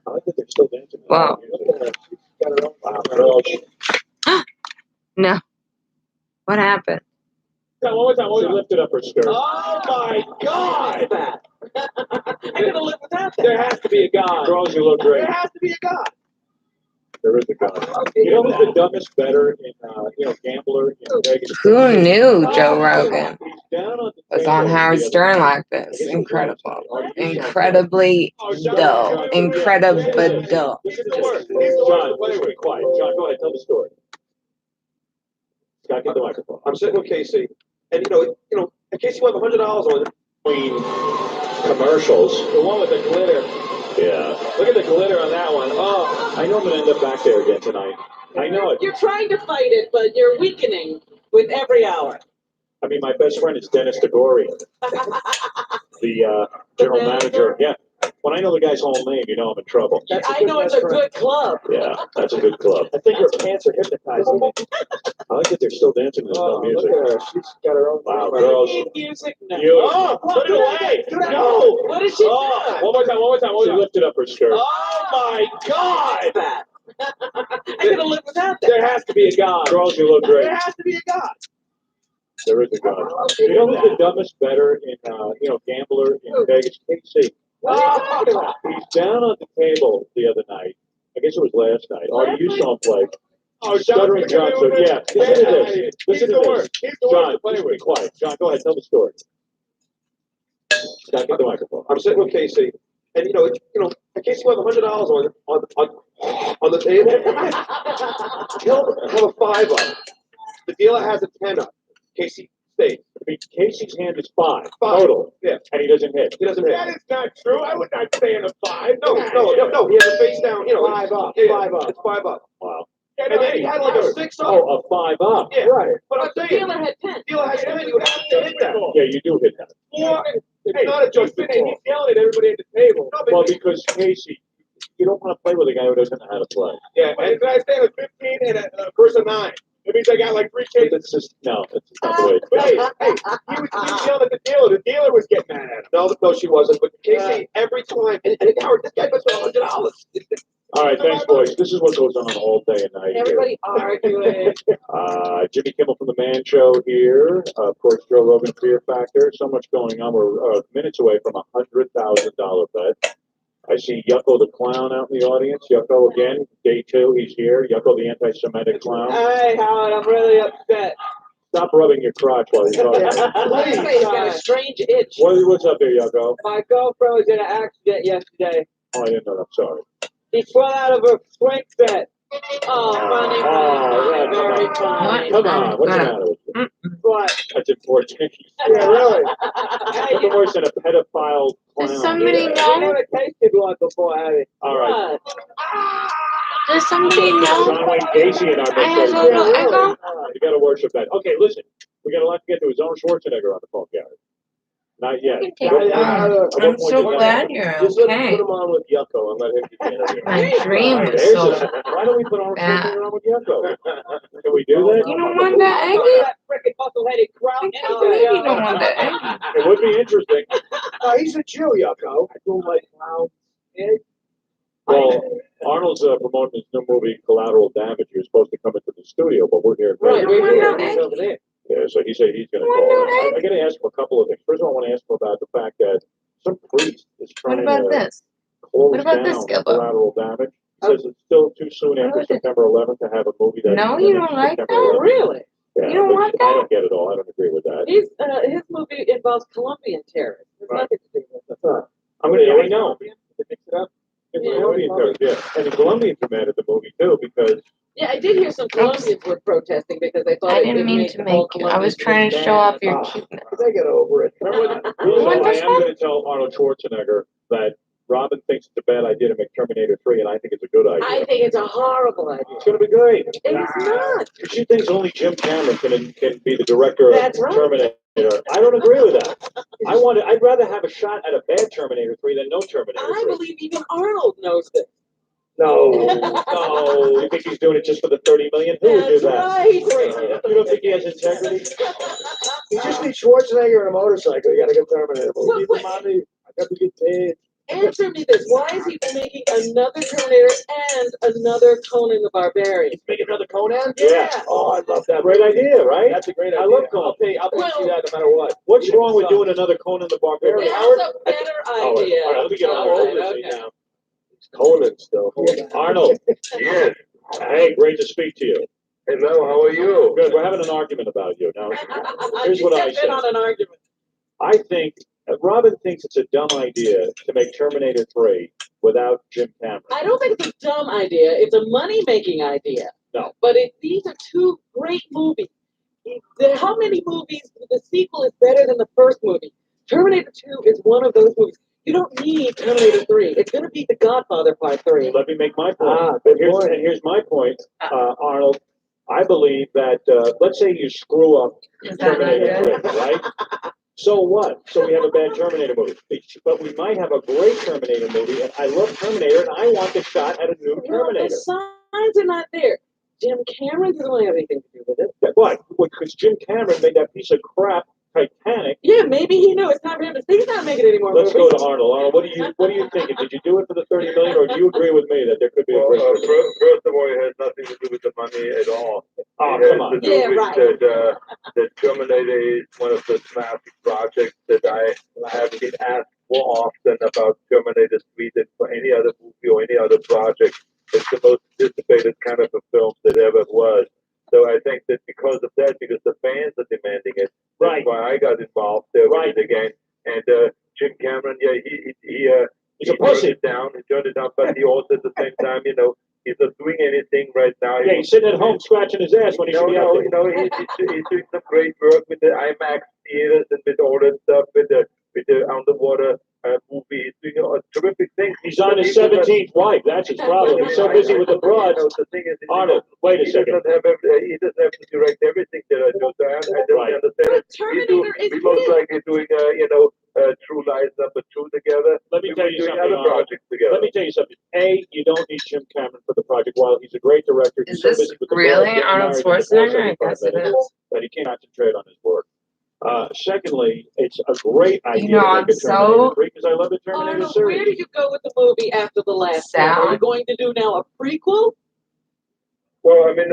I like that they're still dancing. Wow. No. What happened? One more time. She lifted up her skirt. Oh my God! I gotta live without that. There has to be a God. Girls, you look great. There has to be a God. There is a God. You know who's the dumbest better in, gambler in Vegas? Who knew Joe Rogan He's down on the was table on Howard the other Stern night. like this? Incredible. Incredibly dull. Incredible dull. Listen to this. John, wait, quiet. John, go ahead. Tell the story. Scott, get the microphone. I'm sitting with Casey, and and Casey won $100 on between commercials. The one with the glitter. Yeah. Look at the glitter on that one. Oh, I know I'm going to end up back there again tonight. I know it. You're trying to fight it, but you're weakening with every hour. I mean, my best friend is Dennis DeGori, the general manager. Yeah. When I know the guy's whole name, you know I'm in trouble. I know it's a good club. Yeah, that's a good club. I think your pants are hypnotizing me. I like that they're still dancing to the music. Look at her. She's got her own. Wow, girls. Music now. You. Put it away! No! What did she do? One more time. She lifted up her skirt. Oh my God! That. I gotta live without that. There has to be a God. Girls, you look great. There has to be a God. There is a God. You know who's the dumbest better in, gambler in Vegas? Casey. What are you talking about? He's down on the table the other night. I guess it was last night. Artie, you saw him play. Oh, Stuttering John. So, yeah. Listen to this. Listen to this. He's the John, worst. please be quiet. John, go ahead. Tell the story. Scott, get the microphone. I'm sitting with Casey, and Casey won $100 on the table. He'll have a 5 up. The dealer has a 10 up. Casey stays. I mean, Casey's hand is 5 total. Yeah. And he doesn't hit. He doesn't hit. That is not true. I would not stay in a 5. No. He has a face down. 5 up. Yeah, 5 up. It's 5 up. Wow. And And then he had like a 6 up. Oh, a 5 up. Yeah. Right. But I'm But the saying, dealer had 10. dealer has 10. You would have to hit that. Yeah, you do hit that. Four. It's Hey, not a he's judgment sitting, call. he's yelling at everybody at the table. No, but Well, because Casey, you don't want to play with a guy who doesn't know how to play. yeah, and I stand with 15 and a person 9. It means I got like 3 cases. It's just, no, it's just not the way it's Hey, going. hey, he was yelling at the dealer. The dealer was getting mad at him. No, she wasn't. But Casey, every time, and Howard, this guy puts $100. All right, thanks, boys. This is what goes on all day and night here. Everybody arguing. Jimmy Kimmel from The Man Show here. Of course, Joe Rogan, Fear Factor. So much going on. We're minutes away from $100,000 bet. I see Yucko the Clown out in the audience. Yucko again, day 2, he's here. Yucko the anti-Semitic clown. Hey, Howard, I'm really upset. Stop rubbing your crotch while you're talking. He's got a strange itch. What's up there, Yucko? My girlfriend was in an accident yesterday. Oh, I didn't know that. I'm sorry. She fell out of her swing set. Oh, funny. Oh, Very funny. Come on, what's the matter with you? What? That's unfortunate. Yeah, really. Nothing worse than a pedophile clown. Does somebody You know? never tasted one before, have you? All right. What? Does somebody know? John Wayne Gacy in our I have midst. a little echo. You got to worship that. Okay, listen. We got a lot to get to. His own Schwarzenegger on the phone, Gary. Not yet. You can take it. I'm so glad you're Just let okay. put him on with Yucko and let him do the interview. My dream was There's so why don't we put Arnold bad. Schwarzenegger on with Yucko? Can we do that? You don't want that Oh, eggy? that frickin' muscle-headed crowd. I can't believe you don't want that eggy. It would be interesting. He's a Jew, Yucko. I don't like clowns. Well, Arnold's promoting his new movie, Collateral Damage. He was supposed to come into the studio, but we're here. Right, we're we're here. here. He's over there. Yeah, so he said he's going to call. I got to ask him a couple of things. First of all, I want to ask him about the fact that some priest is What trying about to this? close What about down this, Gilbo? Collateral Damage. He says it's still too soon after about this? September 11th to have a movie that. No, you don't like September that? 11th. Really? Yeah, You don't but want I that? don't get it all. I don't agree with that. His movie involves Colombian terrorists. There's Right. nothing to do with it. I'm going to. I know. Mix it up. It's Yeah. Colombian terrorists, yeah, and the Colombians are mad at the movie too because Yeah, I did hear some Colombians were protesting because they thought I it didn't mean made to the make whole you. I was Colombians trying to look show off bad. your Ah. cuteness. They get over it. What I is am that? going to tell Arnold Schwarzenegger that Robin thinks it's a bad idea to make Terminator 3, and I think it's a good idea. I think it's a horrible idea. It's going to be great. It is not. She thinks only Jim Cameron can be the director of That's right. Terminator. I don't agree with that. I'd rather have a shot at a bad Terminator 3 than no Terminator 3. I believe even Arnold knows this. No, no. You think he's doing it just for the $30 million? Who would do That's that? right. You don't think he has integrity? You just need Schwarzenegger and a motorcycle. You got to get Terminator. What- Need the money. I got to get paid. Answer me this. Why is he making another Terminator and another Conan the Barbarian? Make another Conan? Yeah. Oh, I love that. Great idea, right? That's a great idea. I love Conan. I'll pay you that no matter what. What's wrong with doing another Conan the Barbarian? That's a better Oh, idea. all right, let me get All over right, this okay. now. Conan still. Arnold. Yes. Hey, great to speak to you. Hello, how are you? Good. We're having an argument about you now. Here's what I Step in say. on an argument. I think Robin thinks it's a dumb idea to make Terminator 3 without Jim Cameron. I don't think it's a dumb idea. It's a money-making idea. No. But these are two great movies. How many movies, the sequel is better than the first movie? Terminator 2 is one of those movies. You don't need Terminator 3. It's going to be The Godfather Part 3. Let me make my point. good And here's my point, Arnold. I believe that, let's say you screw up Is that not Terminator good? 3, right? So what? So we have a bad Terminator movie. But we might have a great Terminator movie, and I love Terminator, and I want the shot at a new Well, Terminator. the signs are not there. Jim Cameron doesn't have anything to do with it. What? Because Jim Cameron made that piece of crap Titanic. Yeah, maybe he knew it's time for him to he's not making any more Let's go movies. to Arnold. Arnold, what are you thinking? Did you do it for the $30 million, or do you agree with me that there could be a great movie? First of all, it has nothing to do with the money at all. Oh, It come has on. to do Yeah, with right. that Terminator is one of the classic projects that I have been asked more often about Terminator 3 than for any other movie or any other project. It's the most anticipated kind of a film that ever was. So I think that because of that, because the fans are demanding it, Right. that's why I got involved with it again. And Jim Cameron, yeah, He's a pussy. He turned it down, but he also at the same time, he's not doing anything right now. Yeah, he's sitting at home scratching his ass when he should be out there. He's doing some great work with the IMAX theaters and with all that stuff, with the underwater movie. He's doing terrific things. He's on his 17th wife. That's his problem. He's so busy with the broads. The thing is, Arnold, wait a second. he doesn't have to direct everything that I do. So I don't Right. understand it. Terminator is We most real. likely doing, True Lies #2 together. Let me We tell were you doing something, other Arnold. projects together. Let me tell you something. A, you don't need Jim Cameron for the project. While he's a great director, he's Is so this busy with the really world, getting Arnold married in the Schwarzenegger? I 475 guess it minutes, is. that he can't concentrate on his work. Secondly, it's a great idea know, to I'm make a Terminator so- 3 because I love the Terminator Arnold, series. where do you go with the movie after the last one? Are you Sound. going to do now a prequel? Well, I mean,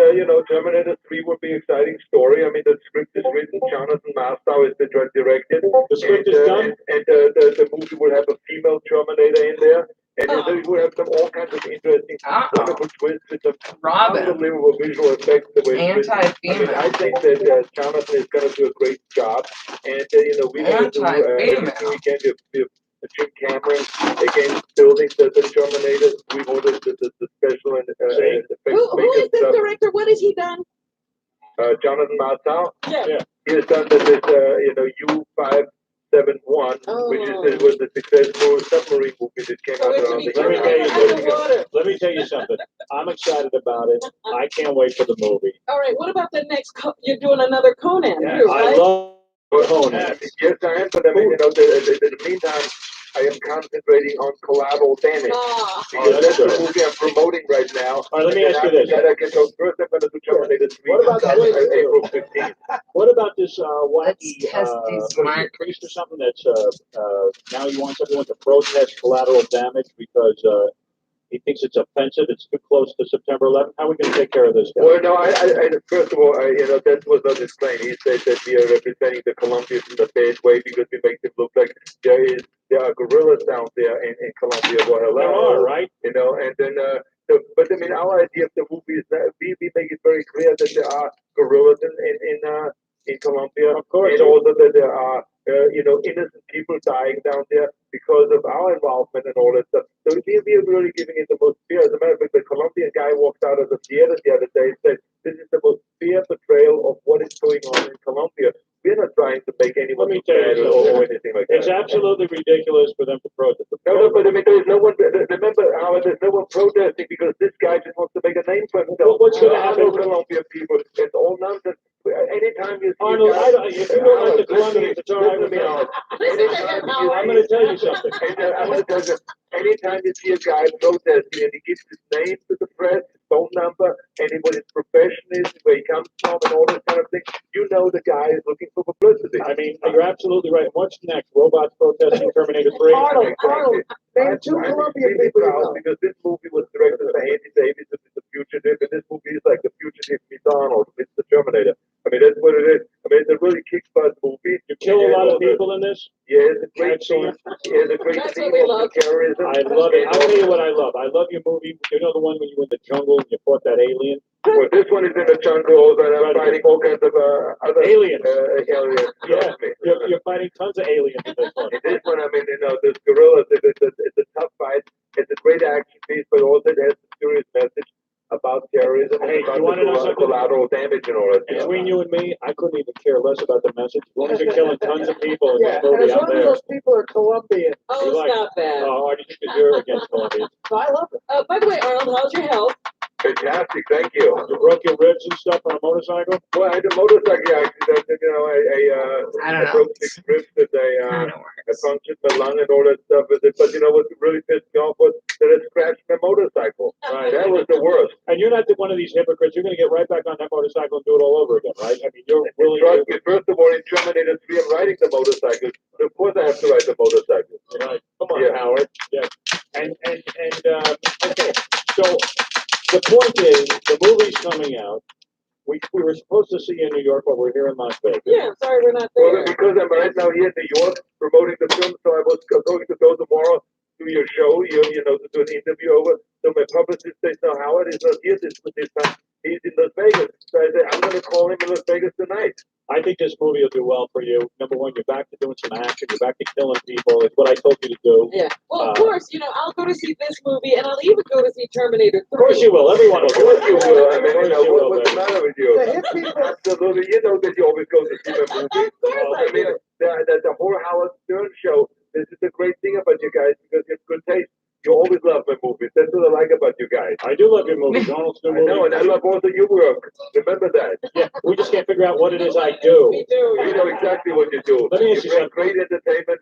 Terminator 3 would be an exciting story. I mean, the script is written. Jonathan Mastow is the directed. The script is done. And the movie will have a female Terminator in there. And it will have all kinds of interesting, wonderful twists with some Robin. unbelievable visual effects. The way it's written. I mean, I think that Jonathan is going to do a great job. And, we're going to do everything we can to Jim Cameron, again, building the Terminators. We ordered the special and Who is this director? What has he done? Jonathan Mastow. Yeah. He has done this, U-571, which was the successful submarine movie that came out around the year. Let me tell you something. I'm excited about it. I can't wait for the movie. All right, what about the next? You're doing another Conan, Yeah, too, right? I love Conan. Yes, I am, but I mean, in the meantime, I am concentrating on Collateral Damage. Because that's the movie I'm promoting right now. All right, let me ask you this. That I can go first. I'm going to do Terminator 3. What about that? April 15th. What about this wacky test these priest or something that's now he wants everyone to protest collateral damage because he thinks it's offensive. It's too close to September 11th. How are we going to take care of this guy? Well, no, first of all, that was not his claim. He said that we are representing the Colombians in the bad way because we make them look like there are gorillas down there in Colombia. Well, hello. There are, right? And then, but I mean, our idea of the movie is that we make it very clear that there are gorillas in Colombia. Of course. And also that there are, innocent people dying down there because of our involvement and all that stuff. So we are really giving it the most fair. As a matter of fact, the Colombian guy walked out of the theater the other day and said, this is the most fair portrayal of what is going on in Colombia. We're not trying to make anyone look bad or anything like that. It's absolutely ridiculous for them to protest. No, but I mean, there's no one, remember, Howard, there's no one protesting because this guy just wants to make a name for himself. What's going to happen? Colombian people, it's all nonsense. Anytime you see Arnold, if you don't like the Colombians, it's all right with me. I'm going to tell you something. I'm going to tell you, anytime you see a guy protesting and he gives his name to the press, his phone number, and what his profession is, where he comes from, and all this kind of thing, you know the guy is looking for publicity. I mean, you're absolutely right. What's next? Robots protesting Terminator 3? Arnold, I'm two Colombian people proud because this movie was directed by Andy Davis, who is the fugitive, and this movie is like the fugitive meets Arnold, it's the Terminator. I mean, that's what it is. I mean, it's a really kick-butt movie. You kill a lot of people in this? Yeah, it's a great scene. Excellent. It's a great That's scene what we of love. terrorism. I love it. I'll tell you what I love. I love your movie. You know the one when you were in the jungle and you fought that alien? Well, this one is in the jungle and I'm fighting all kinds of other Aliens. aliens. Yeah, you're fighting tons of aliens in this one. In this one, I mean, there's gorillas. It's a tough fight. It's a great action piece, but also it has a serious message about terrorism Hey, and about you want to know something? collateral damage and all that. Between you and me, I couldn't even care less about the message. As long as you're killing tons of people in Yeah, this movie, and as I'm long as there. those people are Colombian, Oh, You like- stop that. Oh, I just because you're against Colombians. I love it. By the way, Arnold, how's your health? Fantastic, thank you. You broke your ribs and stuff on a motorcycle? Well, I had a motorcycle accident, I don't I know. broke 6 ribs and Kind of I works. punctured my lung and all that stuff. But what really pissed me off was that I scratched my motorcycle. Right. That was the worst. And you're not one of these hypocrites. You're going to get right back on that motorcycle and do it all over again, right? I mean, you're really. Trust me, first of all, in Terminator 3, I'm riding the motorcycle. So of course I have to ride the motorcycle. Right. Come on, Yeah. Howard. Yeah. And okay. So the point is, the movie's coming out. We were supposed to see you in New York, but we're here in Las Vegas. Yeah, I'm sorry we're not Well, there. because I'm right now here in New York promoting the film, so I was going to go tomorrow to your show, to do an interview over. So my publicist says, no, Howard is not here this time. He's in Las Vegas. So I said, I'm going to call him in Las Vegas tonight. I think this movie will do well for you. Number one, you're back to doing some action. You're back to killing people. It's what I told you to do. Yeah. Well, of course, I'll go to see this movie, and I'll even go to see Terminator 3. Of course you will. Everyone will. Of course you will. I mean, Of course you will, what's the baby. matter with you? The hip people. Absolutely. You know that you always go to see the movie. Of course I mean, do. the whole Howard Stern show, this is the great thing about you guys because you have good taste. You always love my movies. That's what I like about you guys. I I do love your movies. Arnold's new I know, movie. and I love also your work. Remember that. Yeah, we just can't figure out what it is I do. Me too. You know exactly what you do. Let me ask you bring something. great entertainment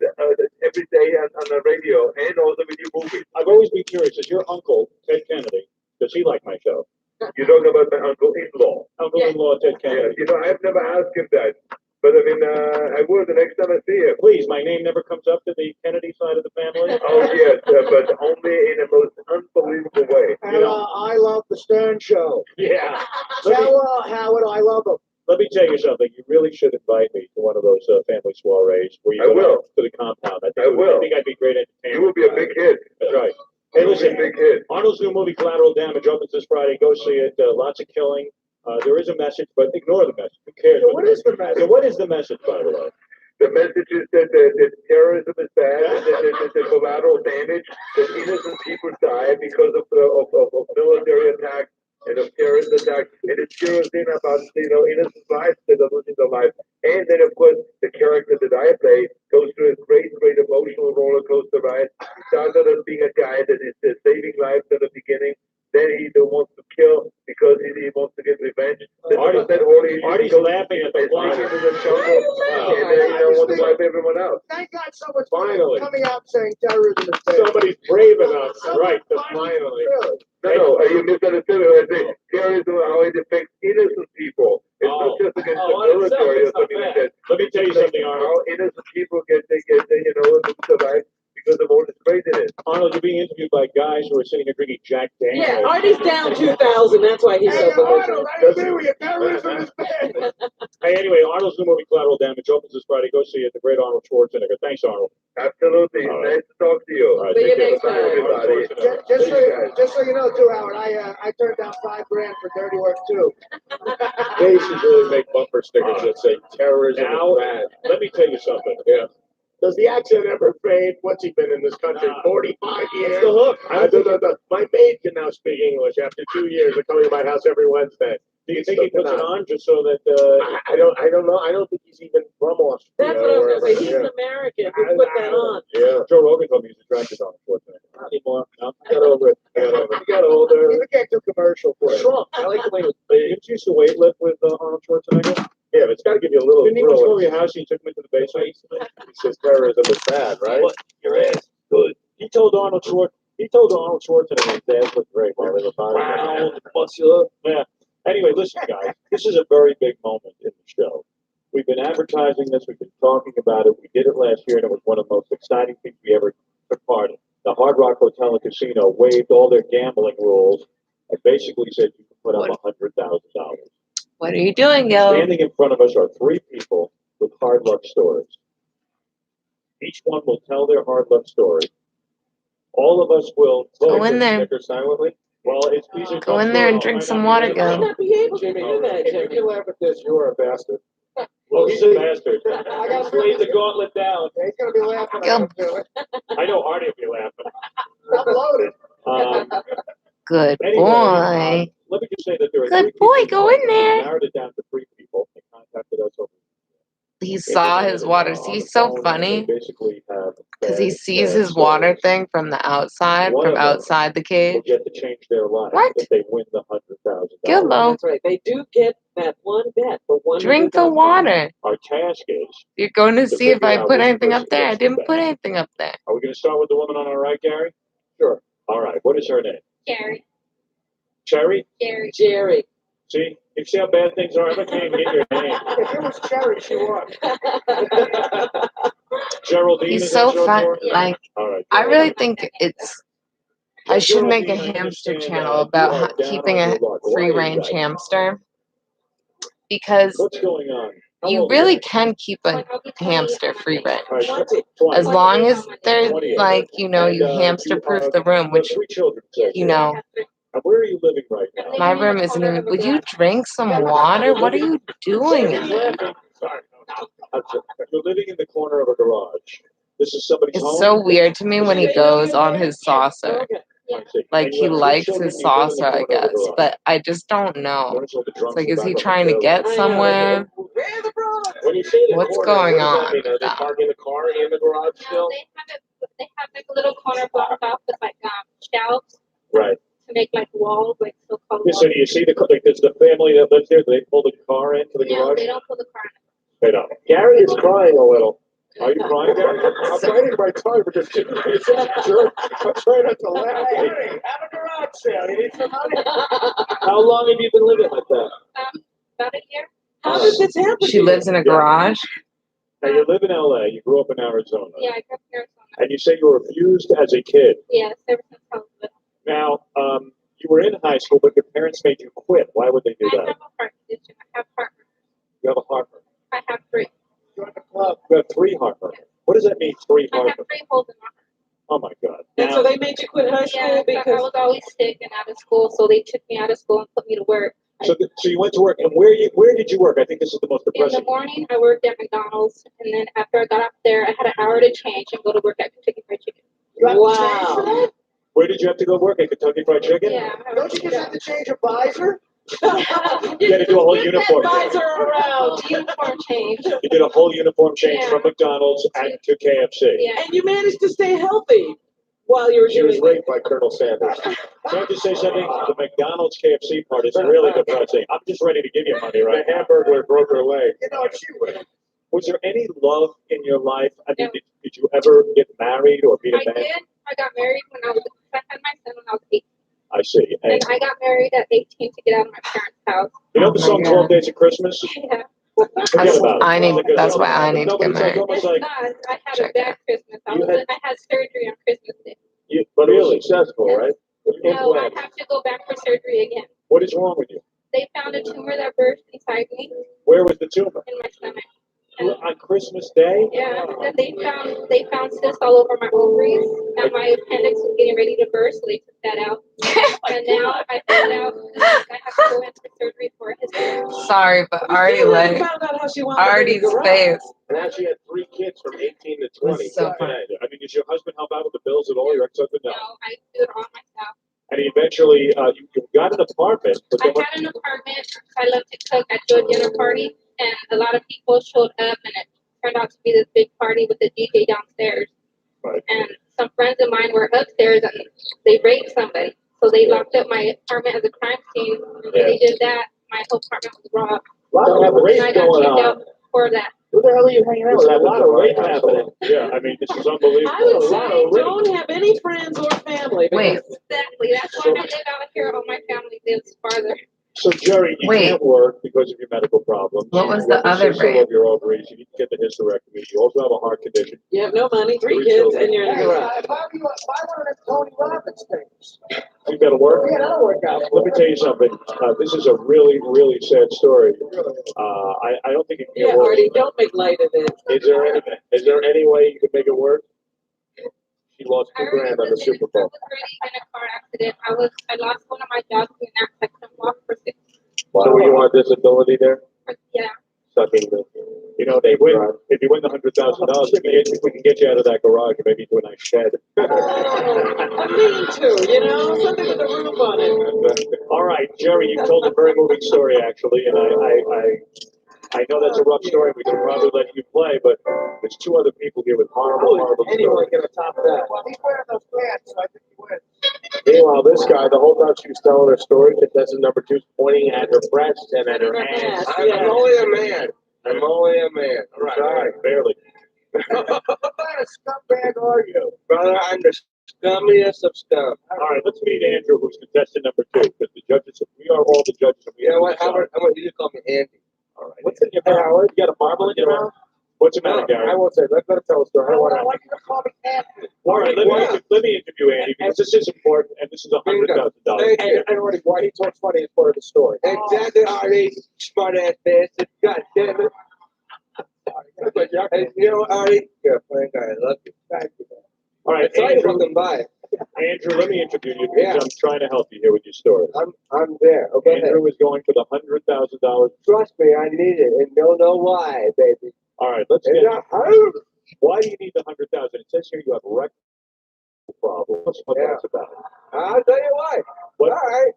every day on the radio and also with your movies. I've always been curious. Does your uncle, Ted Kennedy, does he like my show? You're talking about my uncle-in-law. Uncle-in-law Ted Yeah, Kennedy. you know, I've never asked him that. But I mean, I will the next time I see him. Please, my name never comes up to the Kennedy side of the family. Oh, yes, but only in the most unbelievable way. And I love the Stern Show. Yeah. Tell Howard I love him. Let me tell you something. You really should invite me to one of those family soirees where you I go will. to the compound. I will. think I'd be great entertainment. You will be a big hit. That's right. You Hey, will be a listen, big hit. Arnold's new movie, Collateral Damage, opens this Friday. Go see it. Lots of killing. There is a message, but ignore the message. Who cares? So what is the message? So what is the message, by the way? The message is that terrorism is bad, and that the collateral damage, that innocent people die because of military attacks and of terrorist attacks, and it zeroes in about innocent lives that are losing their lives. And then of course the character that I play goes through a great emotional roller coaster ride. He starts out as being a guy that is saving lives at the beginning. Then he wants to kill because he wants to get revenge. Then Artie's laughing at the line. into the jungle, and then wants to wipe everyone out. Thank God someone's Finally. coming out saying terrorism is bad. Somebody's brave enough, right, to finally. Really? No, you misunderstood it. I say terrorism, how it affects innocent people. It's not just against the military or something like that. Let me tell you something, Arnold. How innocent people get lose their lives because of all this craziness. Arnold, you're being interviewed by guys who are sitting here drinking Jack Daniels. Yeah, Artie's down 2,000. That's why he's so Hey, Arnold, belligerent. I agree with you. Terrorism is bad. Hey, anyway, Arnold's new movie, Collateral Damage, opens this Friday. Go see it. The great Arnold Schwarzenegger. Thanks, Arnold. Absolutely. All right. Nice to talk to you. All right, See you take care. next time. Everybody. Just so you know, too, Howard, I turned down $5,000 for dirty work too. They should really make bumper stickers that say terrorism is bad. Let me tell you something. Yeah. Does the accent ever fade? What's he been in this country? 45 years. That's the hook. My maid can now speak English after 2 years of coming to my house every Wednesday. Do you think he puts it on just so that? I don't know. I don't think he's even from Austria. That's what I was going to say. He's Yeah. an American. He put that on. Yeah. Joe Rogan told me he's attracted to Arnold Schwarzenegger. Not anymore. No. Got over it. He got older. We can't do commercial for it. Trump. I like the way he was. Didn't you used to weight lift with Arnold Schwarzenegger? Yeah, but it's got to give you a little Didn't he once thrill. go to your house and you took him into the basement? He says terrorism is bad, right? Your ass. Good. He told Arnold Schwarzenegger his dad looked great while they were buying. Wow, muscular. Yeah. Anyway, listen, guys. This is a very big moment in the show. We've been advertising this. We've been talking about it. We did it last year, and it was one of the most exciting things we ever took part in. The Hard Rock Hotel and Casino waived all their gambling rules and basically said you can put up $100,000. What are you doing, Gil? Standing in front of us are 3 people with hard luck stories. Each one will tell their hard luck story. All of us will Go in there. silently. Well, these are Go in there and drink some water, You might Gil. not be able to do that, If Jimmy. you laugh at this, you are a bastard. Oh, he's a bastard. I got Laid the gauntlet down. He's gonna be laughing. Go. At it. I know Artie will be laughing. I'm loaded. Good Anyway, boy. let me just say that there are Good 3 boy, people go in involved. there. We narrowed it down to 3 people. They contacted us over. He saw his water. He's so funny Basically, because he sees his water thing from the outside, from outside the will cage. get to change their life What? if they win the $100,000. Gilbo, That's right. They do get that one bet for one. drink the water. Our task is, You're going to see if figure I out put which anything up person there. I gets the didn't bet. put anything up there. are we going to start with the woman on our right, Gary? Sure. All right. What is her name? Cherry. Cherry? Jerry. See? You see how bad things are? I can't even get your name. If it was Cherry, she won. Geraldine He's is so that short fun. for? Like, All right. I really think I should make a Geraldine, I hamster understand channel that about you are down keeping on a your luck. Why free is range that? hamster because What's going on? How you old are really you? can keep a hamster free range. All right, 20. As long as they're 28. like, you And, hamster proof you, the room, have which, 3 children. So where are you living right now? my room isn't even. Would you drink some water? What are you doing in there? Sorry. You're living in the corner of a garage. This is somebody's It's home? so weird to me when he goes on his saucer. I see. Like, And you he have 3 likes children, his you live in the saucer, I corner of a guess, garage. but I just don't know. Notice all the drums It's like, in is the he back of trying the to trailer. get somewhere? When you say the What's corner, going what does that on mean? Are with they that? parking the car in the garage No, still? they have like a little corner blocked off with shelves Right. to make like walls, like so-called Yeah, walls. so do you see does the family that lives there, do they pull the car into the No, garage? they don't pull the car. They don't. Gary is crying a little. Are you crying, Gary? I'm biting my tongue because you're such a jerk. I'm trying not to laugh. Gary, have a garage sale. You need some money. How long have you been living like that? About a year. How did this happen? She lives in a garage. Now, you live in LA, you grew up in Arizona. Yeah, I grew up in Arizona. And you say you were abused as a kid. Yes, ever since I was little. Now, you were in high school, but your parents made you quit. Why would they do I that? have a heart condition. I have heart murmur. You have a heart murmur. I have 3. You're in the club. You have 3 heart murmurs. What does that mean, 3 I heart have murmurs? 3 holes in my heart. Oh my God. And so they made you quit high school Yeah, but I because was always sick and out of school, so they took me out of school and put me to work. So you went to work, and where did you work? I think this is the most In depressing. the morning, I worked at McDonald's, and then after I got off there, I had an hour to change and go to work at Kentucky Fried Chicken. wow. Where did you have to go work? At Kentucky Fried Chicken? Yeah. Don't you just have to change your visor? You had to do a whole uniform change. Visor around. Uniform change. You did a whole uniform change Yeah. from McDonald's and to KFC. Yeah. And you managed to stay healthy while you were She was doing raped by Colonel Sanders. Can I just say something? The McDonald's KFC part is really depressing. I'm just ready to give you money, right? The Hamburglar broke her leg. You know what? She would. Was there any love in your life? I mean, No. did you ever get married or meet a I man? did. I got married when I had my son when I was 18. I see. And I got married at 18 to get out of my parents' house. You know the Oh song my 12 God. Days of Christmas? Yeah. Forget about it. I need. Because That's why I need to get it's married. almost It's like, not. I had Check a bad Christmas. I had surgery on Christmas Day. but But it was really, successful, Yes. right? No, I have to go back for surgery again. what is wrong with you? They found a tumor that burst inside me Where was the tumor? in my stomach. On Christmas Day? Yeah, and they found cysts all over my ovaries, and my appendix was getting ready to burst, so they took that out. And now I found out that I have to go in for surgery for a hysterectomy. Sorry, but Artie You like found out how she wanted to be Artie's the garage. face. And now she had 3 kids from 18 to 20. was so funny. I mean, does your husband help out with the bills at all? Your ex-husband? No, No. I do it all myself. And eventually, you got an apartment. But I then what, had an apartment. I love to cook. I threw a dinner party, and a lot of people showed up, and it turned out to be this big party with the DJ downstairs. Right. And some friends of mine were upstairs, and they raped somebody. So they locked up my apartment as a crime scene. And when they did that, my whole apartment was robbed. Lot of And rape I got going kicked on. out for that. Who the hell are you hanging out with? A lot of rape happening. yeah, I mean, this is unbelievable. I would A lot say of rape. don't have any friends or family. Wait. because Exactly. That's why I live out here. All my family lives farther. So, Jerry, you Wait. can't work because of your medical problems. What was You have the other cyst all rape? over your ovaries. You need to get the hysterectomy. You also have a heart condition. You have no money, 3 Three kids, children. and you're in the garage. If I wanted to Tony Robbins things. You got to work. Yeah, that'll work out. Let me tell you something. This is a really, really sad story. I don't think it can Yeah, get worse. Artie, don't make light of it. Is there any way you can make it work? She lost I $2 grand on the was Super Bowl. already in a car accident. I lost one of my jobs in an accident. I couldn't walk for 6 So were you on disability there? months. Yeah. Sucking the, you know, if you win the $100,000, we can get you out of that garage and maybe to a nice shed. A lean-to, something with a roof on it. All right, Jerry, you told a very moving story actually, and I know that's a rough story. We should probably let you play, but there's 2 other people here with horrible Anyone stories. can top that. Well, he's wearing those pants, so I think he wins. Meanwhile, this guy, the whole time she was telling her story, contestant number 2 is pointing at her breasts and at her ass. I'm only a man. I'm only a man. All right, barely. What kind of scumbag are you? Brother, I'm the scummiest of scum. All right, let's meet Andrew, who's contestant number 2, because the judges, we are all the judges. And we You know have what? to How decide. about you just call me Andy? All right. What's in your mouth? You got a marble in your mouth? What's the matter, Gary? I won't say. Let her tell a story. I want you to call me Andy. All right, let me interview Andy, because this is important, and this is $100,000. And already, why he talks funny is part of the story. Exactly, Artie. Smart ass bastard. God damn it. Hey, you know, Artie, you're a fine guy. I love you. Thank you. All right, Sorry Andrew, for them by. Andrew, let me interview you, because Yeah. I'm trying to help you here with your story. I'm there. Okay. Andrew is going for the $100,000. Trust me, I need it, and you'll know why, baby. All right, let's It's get. not hurt. Why do you need the $100,000? It says here you have rectal problems. What Yeah. that's about? I'll tell you why. What? All right.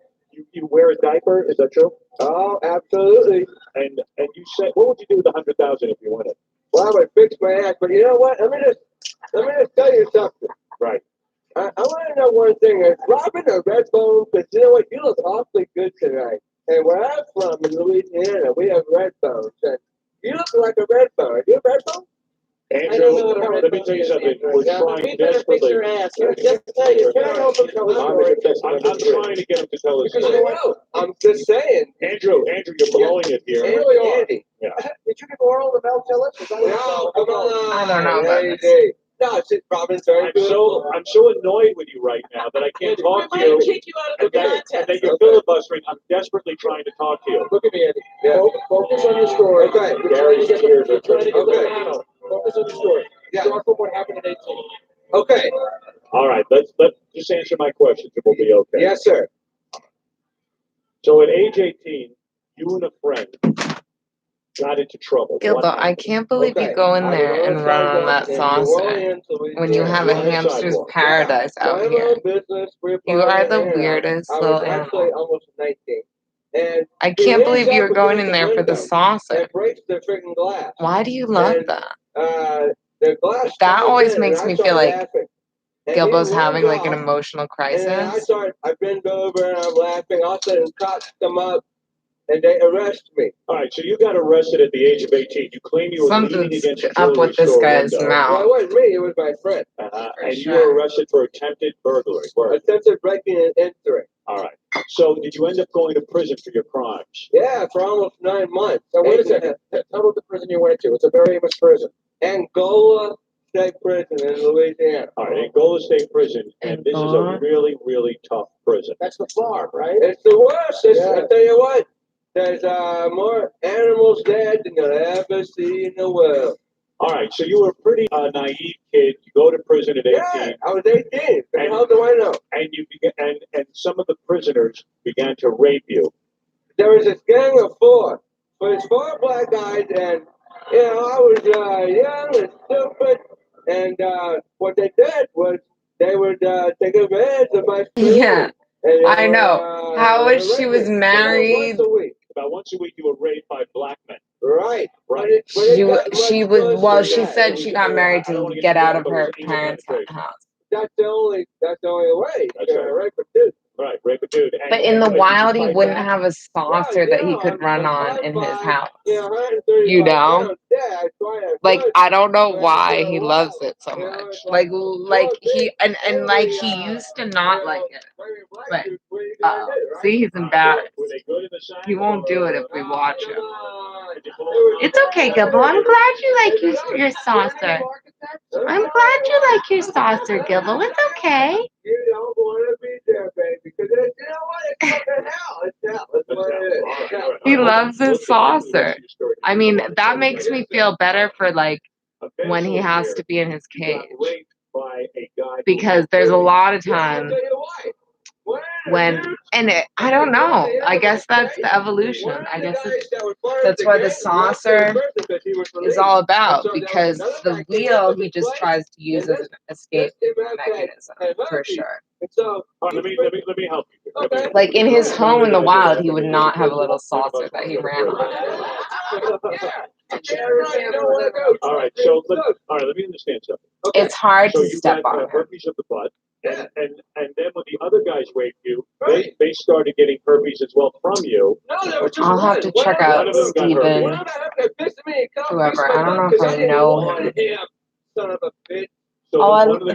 You wear a diaper? Is that true? Oh, absolutely. And you said, what would you do with the $100,000 if you won it? Well, I would fix my ass, but you know what? Let me just tell you something. Right. I want to know one thing. Is Robin a Redbone? Because you know what? You look awfully good tonight. And where I'm from in Louisiana, we have Redbones. And you look like a Redbone. Are you a Redbone? Andrew, let me tell you something. We're trying desperately. I'm trying to get him to tell us. I'm just saying. Andrew, you're blowing it here. Andy. Yeah. Did you get oral the Bell Tillage? No, come on. I don't know about this. No, it's Robin's very good. I'm so annoyed with you right now that I can't talk to you. Kick you out of the contest. And then you're filibustering. I'm desperately trying to talk to you. Look at me, Andy. Yeah. Focus on your story. Okay. Gary's here. Okay. Focus on your story. Yeah. Start from what happened at 18. Okay. All right. Let's just answer my questions and we'll be okay. Yes, sir. So at age 18, you and a friend got into trouble. Gilbo, I can't believe you go in there and run on that saucer when you have a hamster's paradise out here. You are the weirdest little animal. Almost 19. And I can't believe you're going in there for the saucer. it breaks the freaking glass. Why do you love that? The glass That comes always in, makes and I me start feel like laughing. And he Gilbo's runs having like an off, emotional and then crisis. I bend over and I'm laughing. All of a sudden, cops come up and they arrest me. All right, so you got arrested at the age of 18. You claim you were leaning Something's against a up jewelry with this store guy's window. mouth. Well, it wasn't me. It was my friend. And sure. you were arrested for attempted burglary. Attempted breaking and entering. All right. So did you end up going to prison for your crimes? Yeah, for almost 9 months. So wait a second. Tell me the prison you went to. It's a very famous prison. Angola State Prison in Louisiana. All right, Angola State Prison, and this is a really, really tough prison. That's the farm, right? It's the worst. I tell you what. There's more animals dead than you'll ever see in the world. All right, so you were a pretty naive kid. You go to prison at 18. Yeah, I was 18. And how do I know? And you began, and some of the prisoners began to rape you. There was this gang of 4. But it's 4 black guys, and you know I was young and stupid. And what they did was they would take advantage of my spirit. Yeah, And, I know. How is she was married? About once a week, you were raped by black men. Right. She was. She said she got married to get out of her parents' house. That's the only way. That's right. Rape a dude. Right, rape a dude. But in the wild, he wouldn't have a saucer that he could run on in his house. You know? Like, I don't know why he loves it so much. Like he and like he used to not like it. But see, he's embarrassed. He won't do it if we watch him. It's okay, Gilbo. I'm glad you like your saucer. I'm glad you like your saucer, Gilbo. It's okay. You don't want to be there, baby, because you know what? It's fucking hell. It's hell. That's what it is. He loves his saucer. I mean, that makes me feel better for like when he has to be in his cage. Because there's a lot of times when, I don't know. I guess that's the evolution. I guess that's what the saucer is all about. Because the wheel he just tries to use as an escape mechanism for sure. Let me help you. Like in his home in the wild, he would not have a little saucer that he ran on. All right, let me understand something. It's hard So to step on him. herpes of the butt, and then when the other guys raped you, they started getting herpes as well from you. I'll have to check out Steven, whoever. I don't know if I know him. Son of a bitch. So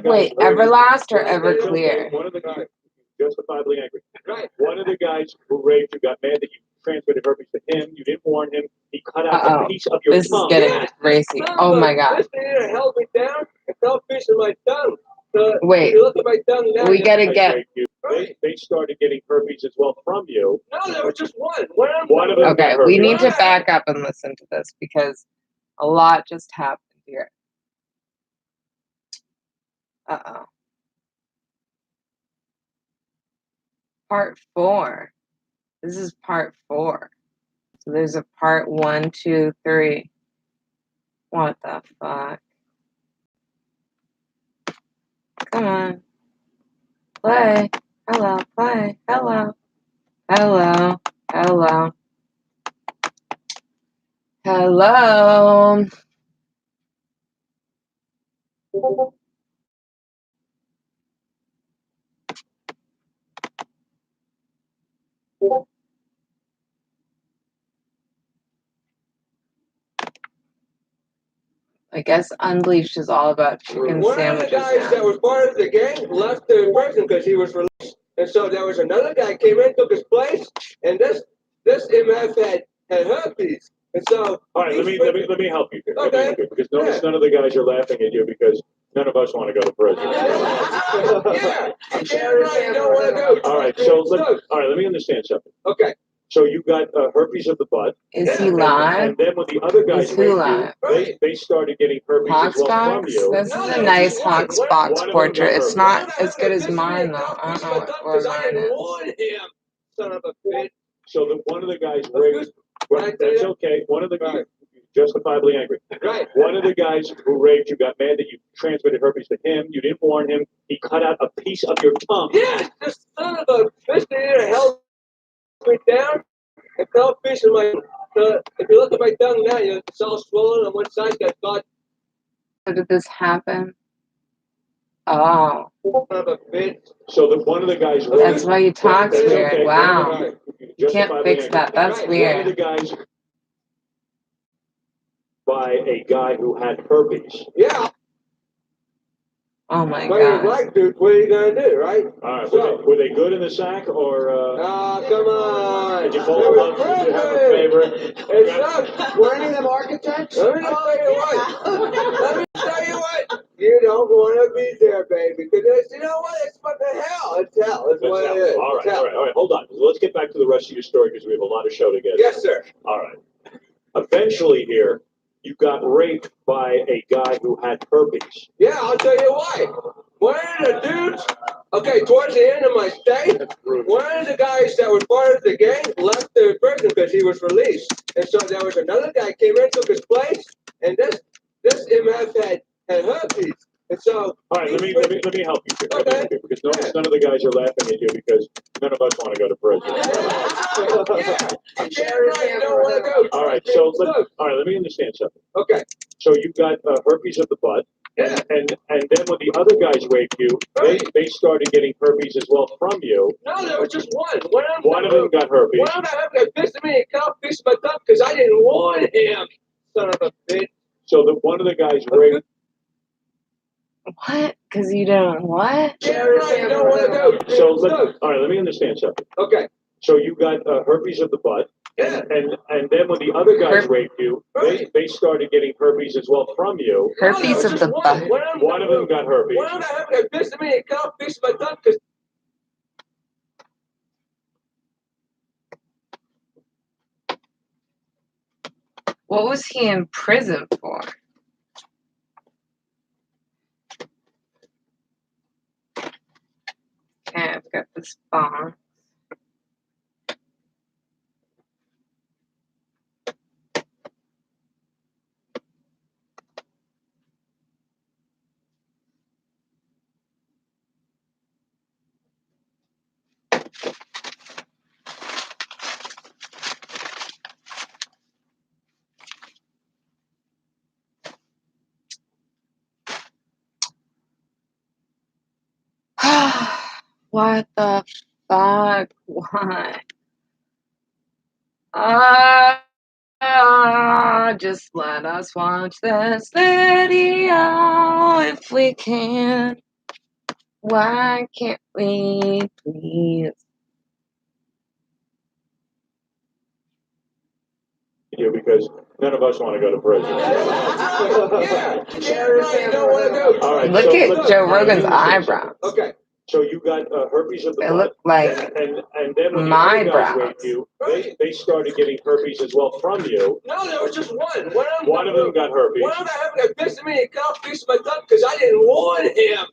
wait, Everlast or Everclear? One of the guys, justifiably angry. Right. One of the guys who raped you got mad that you transmitted herpes to him. You didn't warn him. He cut out a piece of your tongue. This is getting racy. Oh my god. This thing held me down and fell fish in my tongue. So wait, you look at my tongue now, we gotta get. They started getting herpes as well from you. No, there was just one. One of them. Okay, we need to back up and listen to this because a lot just happened here. Uh-oh. Part 4. This is part 4. So there's a part 1, 2, 3. What the fuck? Come on. Play. Hello. Play. Hello. Hello. Hello. Hello. I guess Unleashed is all about chicken One sandwiches. of the guys that was part of the gang left the prison because he was released, and so there was another guy came in, took his place, and this MF had herpes, and so. All right, let me help you here. Let me Okay. help you, because notice none of the guys are laughing at you because none of us want to go to prison. Yeah, damn right, you don't want to go. All right, let me understand something. Okay. So you got herpes of the butt. Is he and live? then when the other guys Is who raped you, they started getting herpes as well from Hawksbox? you. This is No, a they were nice just one. Hawksbox One of portrait. them got It's not as good as mine though. I don't know where I mine didn't is. warn him, son of a bitch. So that one of the guys raped. Right, That's okay. One of the guys justifiably angry. Right. One of the guys who raped you got mad that you transmitted herpes to him. You didn't warn him. He cut out a piece of your tongue. Yes, this son of a bitch that held me down and fell a piece of my. If you look at my tongue now, it's all swollen on one side. Got God, How did this happen? Oh, son of a bitch. So that one of the guys that's raped. why you talk's That's weird. okay. Wow. One of the guys Can't justifiably fix angry. that. That's Right. One of the weird. guys by a guy who had herpes. Yeah, Oh my but you're god. right, dude. What are you gonna do, right? All right. So- Were they good in the sack or? Come on. Did you fall in love? Did you have a favorite? It's not. Were any of them architects? Let me tell you what. Let me tell you what. You don't want to be there, baby. Because you know what? It's fucking hell. It's hell. It's what it is. All It's right, hell. all right. Hold on. Let's get back to the rest of your story because we have a lot of show to get. Yes, sir. All right. Eventually, here you got raped by a guy who had herpes. Yeah, I'll tell you why. One of the dudes, okay, towards the end of my stay, one of the guys that was part of the gang left the prison because he was released. And so there was another guy came in, took his place, and this MF had herpes. And so All right, let me help you here. Let me help you, because notice none of the guys are laughing at you because none of us want to go to prison. yeah, damn right, you don't want to go. All right, let me understand something. Okay. So you got herpes of the butt. Yeah. And then when the other guys raped you, they started getting herpes as well from you. No, there was just one. One of them got herpes. One of them got pissed at me and cut a piece of my tongue because I didn't warn him, son of a bitch. So that one of the guys raped. What? Because you don't what? Yeah, right, you don't want to go. So all right, let me understand something. Okay. So you got herpes of the butt. Yeah. And then when the other guys raped you, they started getting herpes as well from you. Herpes of the butt. One of them got herpes. One of them got pissed at me and cut a piece of my tongue because. What was he in prison for? Okay, I've got this box. What the fuck? Why? Just let us watch this video if we can. Why can't we, please? You because none of us want to go to prison. Yeah, you don't want to go. All right. Look at Joe Rogan's eyebrows. Okay. So you got herpes of the They butt. look like and then when my the other guys brows. raped you, they started getting herpes as well from you. No, there was just one. One of them got herpes. One of them got pissed at me and cut a piece of my tongue because I didn't warn him,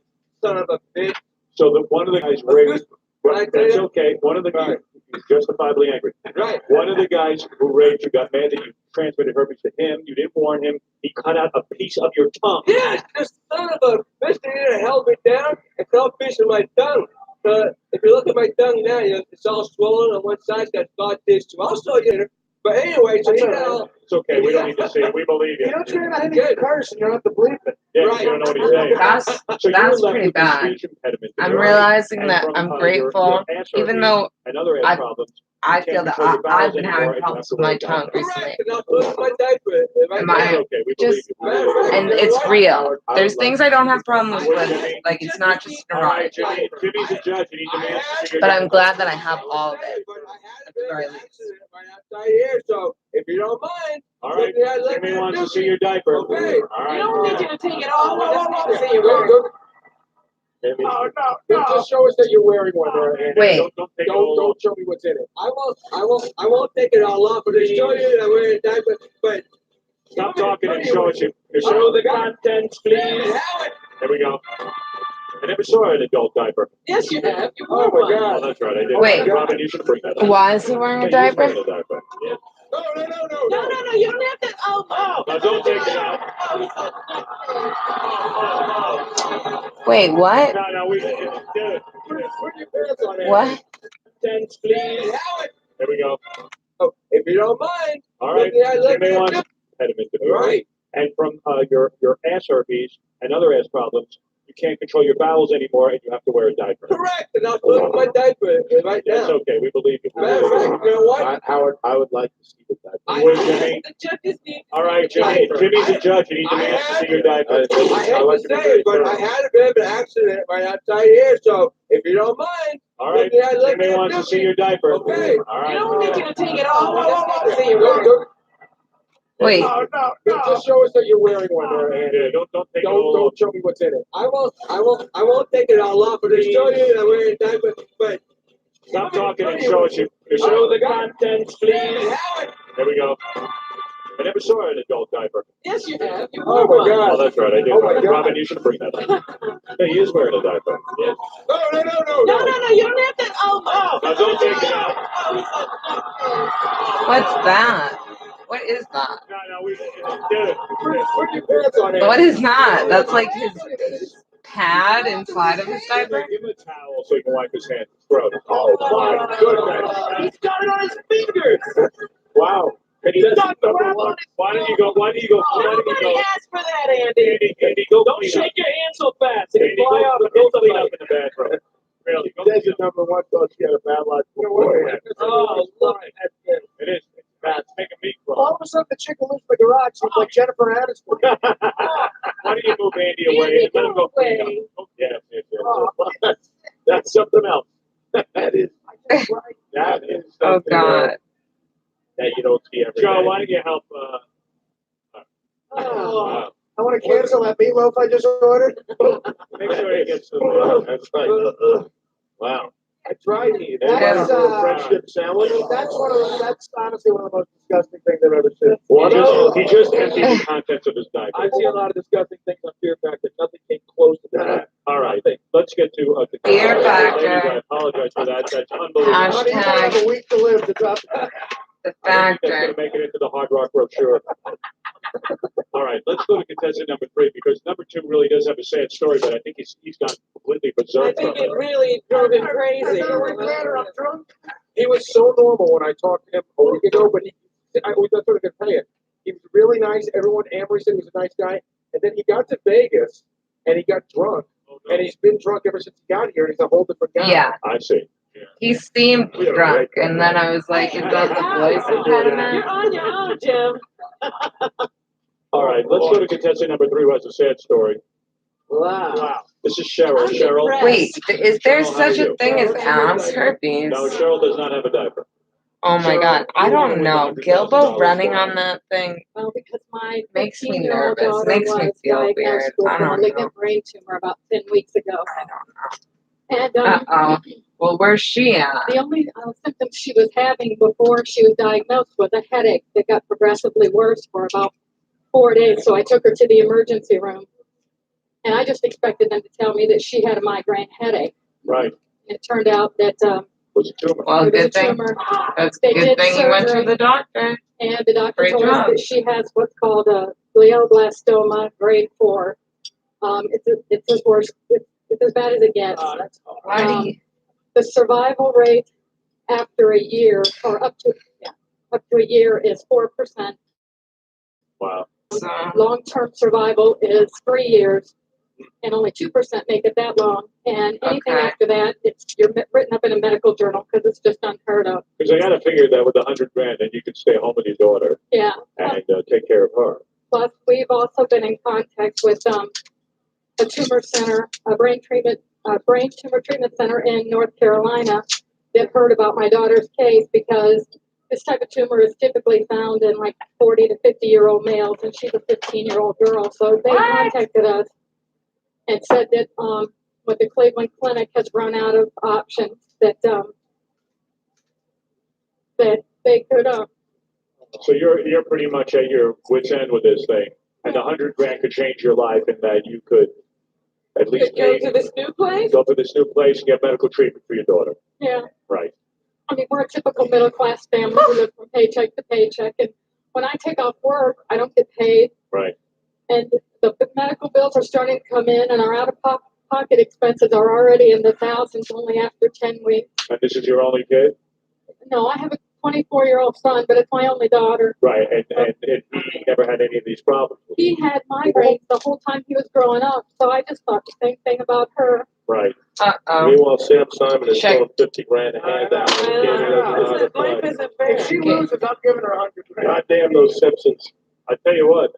son of a bitch. So that one of the guys raped. Right, That's okay. One of the guys justifiably angry. Right. One of the guys who raped you got mad that you transmitted herpes to him. You didn't warn him. He cut out a piece of your tongue. Yes, this son of a bitch that held me down and cut a piece of my tongue. If you look at my tongue now, it's all swollen on one side. It's got scar tissue. I'll show you. But anyway, so It's okay. We don't need to see it. We believe you. You don't care about any curse and you don't have to bleep it. Yeah, Right. you don't know what he's saying. That's pretty bad. I'm realizing that I'm grateful, even though another I- problems. I feel that I've been having problems with my tongue recently. Am I? Okay, we believe Just, you. and it's real. There's things I don't have problems with. Like, it's not just All right, neurology. Jimmy's a judge, and he demands to see your But I'm diaper. glad that I have all of it. At the very least. So if you don't mind, All right, Jimmy wants to see your diaper. Okay. All right. You don't need you to take it off. I just need to see you wearing it. Jimmy. No. Just show us that you're wearing one there, Andy. Wait. Don't take it all off. Don't show me what's in it. I won't take it all off, but I show you that I'm wearing a diaper. But Stop talking and show us. Show the contents, please. There we go. I never saw an adult diaper. Yes, you have. You Oh wore my one. Oh, God. that's right. I did. Wait. Robin, you should bring that up. Why is he wearing a Hey, he's diaper? wearing a diaper. Yeah. no. No, you don't have to. Oh, Now, don't take it out. Wait, what? No, we did it. Put your pants on, Andy. What? Contents, please. There we go. Oh, if you don't mind. All right. Jimmy wants impediment to be Right. And from your ass herpes and other ass problems, you can't control your bowels anymore, and you have to wear a diaper. Correct, and I'll put on my diaper right That's now. okay. We believe you. Matter of fact, you know what? Howard, I would like to see the diaper. Wait, Jimmy. the judges need. All right, Jimmy. Jimmy's a judge, and he demands to see your diaper. I hate to say it, but I had a bit of an accident right outside here, so if you don't mind. All right. Jimmy wants to see your diaper. Okay. All You don't right. need you to take it off. I just need to see you wearing it. Wait. No. Just show us that you're wearing one there, Andy. Yeah, don't take it all off. Don't show me what's in it. I won't take it all off, but I show you that I'm wearing a diaper, but. Stop talking and show us. Show the contents, please. There we go. I never saw an adult diaper. Yes, you have. You Oh wore my one. Oh, God. that's right. I did. Oh my God. Robin, you should bring that up. Hey, he is wearing a diaper. Yeah. No. No, you don't have to. Oh. Now, don't take it out. What's that? What is that? No, we did it. Put your pants on, Andy. What is that? That's like his pad inside of his diaper? Give him a towel so he can wipe his hands. Gross. Oh my goodness. He's got it on his fingers. Wow. Can you Stop the rap on it. Why don't you go? Nobody asked for that, Andy. Andy, go Don't clean shake up. your hand so fast. Andy, It'll fly out. go clean up in the bathroom. Really, go That's clean the up. number one thought she had a bad life. Oh, look at that. It is. It's bad. It's making me cry. All of a sudden, the chick who lives in the garage seems like Jennifer Aniston. Why don't you move Andy away and let him go clean up? Oh, yes. Oh, that's something else. That is. That is Oh something God. that you don't see every Joe, day. why don't you help? Oh, I want to cancel that meatloaf I just ordered. Make sure he gets some. That's right. Wow. I tried it. That's French dip sandwich. That's honestly one of the most disgusting things I've ever seen. He just emptied the contents of his diaper. I see a lot of disgusting things on Fear Factor. Nothing came close to that. All right, let's get to Fear Factor. Ladies, I apologize for that. That's unbelievable. Honey, you have a week to live to drop that. The I don't think that's going factor. to make it into the Hard Rock brochure. All right, let's go to contestant number 3 because number 2 really does have a sad story, but I think he's gone completely I berserk think from it really drove him crazy. He was so normal when I talked to him a week ago, but that's what I could tell you. He was really nice. Everyone, Amory said he was a nice guy. And then he got to Vegas and he got drunk. And he's been drunk ever since he got here, and he's a whole different guy. Yeah. I see. He seemed drunk, and then I was like, is that the voice impediment? You're on your own, Jim. All right, let's go to contestant number 3 who has a sad story. Wow. This is Cheryl. I'm Cheryl. impressed. Wait, is there Cheryl, how such are a you? thing as ass herpes? No, Cheryl does not have a diaper. Oh my Cheryl, God, I you don't win know. $100,000 Gilbo running for on it. that thing Well, because my makes me 15-year-old nervous, daughter makes me was feel weird. diagnosed with I a don't know. malignant brain tumor about 10 weeks ago. And Uh-oh. Well, where's she at? the only symptoms she was having before she was diagnosed was a headache that got progressively worse for about 4 days. So I took her to the emergency room. And I just expected them to tell me that she had a migraine headache. Right. It turned out that Was a tumor. Well, it was a good thing. tumor. That's They good did thing you went to surgery. the doctor. And the doctor Great told us job. that she has what's called a glioblastoma grade 4. It's as worse. It's as bad as it gets. Why do you? The survival rate after a year, or up to a year, is 4%. Wow. So, Long-term survival is 3 years, and only 2% make it that long. And anything Okay. after that, you're written up in a medical journal because it's just unheard of. Because I got to figure that with $100,000, then you can stay home with your daughter Yeah. and take care of her. Plus, we've also been in contact with a tumor center, a brain tumor treatment center in North Carolina that heard about my daughter's case because this type of tumor is typically found in like 40 to 50-year-old males, and she's a 15-year-old girl. So they contacted us and said that with the Cleveland Clinic has run out of options that that they could. So you're pretty much at your wit's end with this thing, and $100,000 could change your life in that you could at least Go to this new place? go to this new place and get medical treatment for your daughter. Yeah. Right. I mean, we're a typical middle-class family who live from paycheck to paycheck, and when I take off work, I don't get paid. Right. And the medical bills are starting to come in, and our out-of-pocket expenses are already in the thousands only after 10 weeks. And this is your only kid? No, I have a 24-year-old son, but it's my only daughter. Right. And he never had any of these problems. He had migraines the whole time he was growing up, so I just thought the same thing about her. Right. Uh-oh. Meanwhile, Sam Simon is Check. throwing $50,000 a hand out. Life isn't fair. If she Okay. loses, I'm giving her $100,000. Goddamn those Simpsons. I tell you what,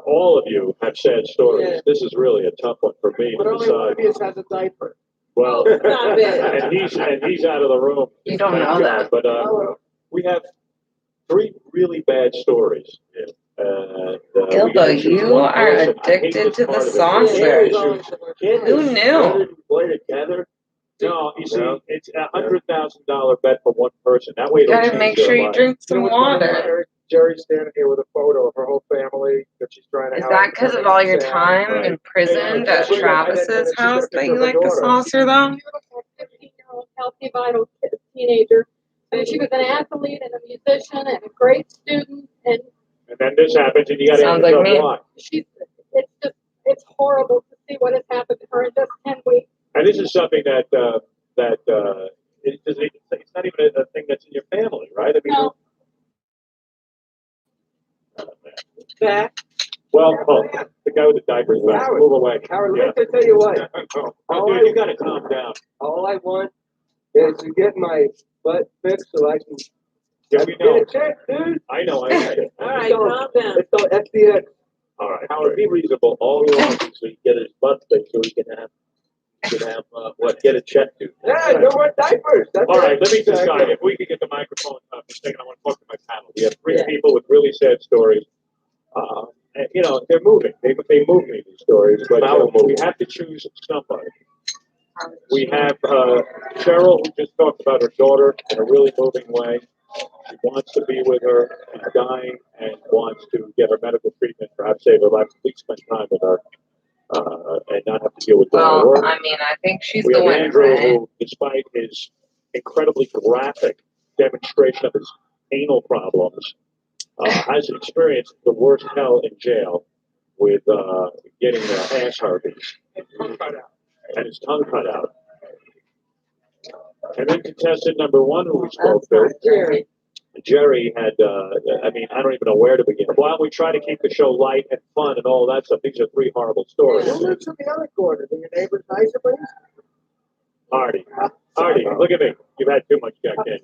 all of you have sad stories. Yeah. This is really a tough one for me. But to only one decide. of you has a diaper. Well, Stop it. and he's out of the room. You don't Thank know God. that. But we have 3 really bad stories. Gilbo, we gotta choose you one are person. I hate addicted this to the part of it. saucer. Who knew? Better to play together. No, you see, No. it's $100,000 bet for one person. That way, You it'll gotta change make their sure you life. drink You know some what's funny? water. Jerry's standing here with a photo of her whole family that she's trying to Is help. that because of all your Sam. time Right. imprisoned at Hey, Travis's she's got a house that picture you of her like the daughter. saucer though? Beautiful 15-year-old healthy, vital teenager. And she was an athlete and a musician and a great student. And And then this happens, and you got to Sounds ask like yourself me. why. it's horrible to see what has happened to her in just 10 weeks. And this is something that it's not even a thing that's in your family, right? I mean, No. Back. well, the guy with the diapers back. Howard. Move away. Howard, Yeah. let me tell you what. Oh, dude, you got to calm down. All I want is to get my butt fixed so I can Yeah, we get know. a check, dude. I know. I understand. All right, calm down. It's called FDX. All right. Howard, be reasonable. All he wants is to get his butt fixed so he can have get a check to. Yeah, no more diapers. That's All right, it. let me decide if we could get the microphone for a second. I want to talk to my panel. We have 3 people with really sad stories. And, you know, they're moving. They move me, these stories, but we have to choose somebody. We have Cheryl, who just talked about her daughter in a really moving way. She wants to be with her. She's dying and wants to get her medical treatment, perhaps save her life, at least spend time with her, and not have to deal with Well, work. I mean, I think she's We the have winner, Andrew, right? who, despite his incredibly graphic demonstration of his anal problems, has experienced the worst hell in jail with getting ass herpes and his tongue cut out. And then contestant number 1, who we spoke to, Jerry had, I mean, I don't even know where to begin. Why don't we try to keep the show light and fun and all that stuff? These are 3 horrible stories. Who lives in the other corner? Do your neighbors nicer, please? Artie, look at me. You've had too much Jack Daniels.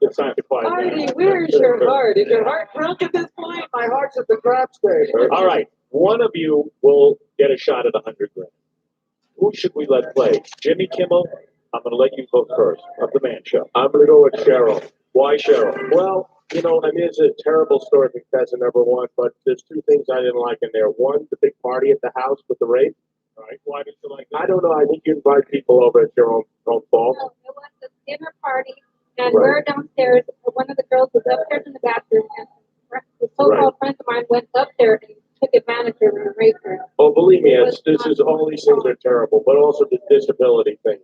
It's time to quiet down. Artie, where's your heart? Is your heart drunk at this point? My heart's at the crap station. All right, one of you will get a shot at $100,000. Who should we let play? Jimmy Kimmel? I'm going to let you vote first of the Man Show. I'm going to go with Cheryl. Why Cheryl? Well, you know, I mean, it's a terrible story from contestant number 1, but there's 2 things I didn't like in there. One, the big party at the house with the rape. All right, why did you like that? I don't know. I think you invite people over at your own fault. No, it was a dinner party, and Right. we're downstairs. One of the girls was upstairs in the bathroom, and the so-called friends of mine went up there and took advantage of her and raped her. Oh, believe me, all these things are terrible, but also the disability thing.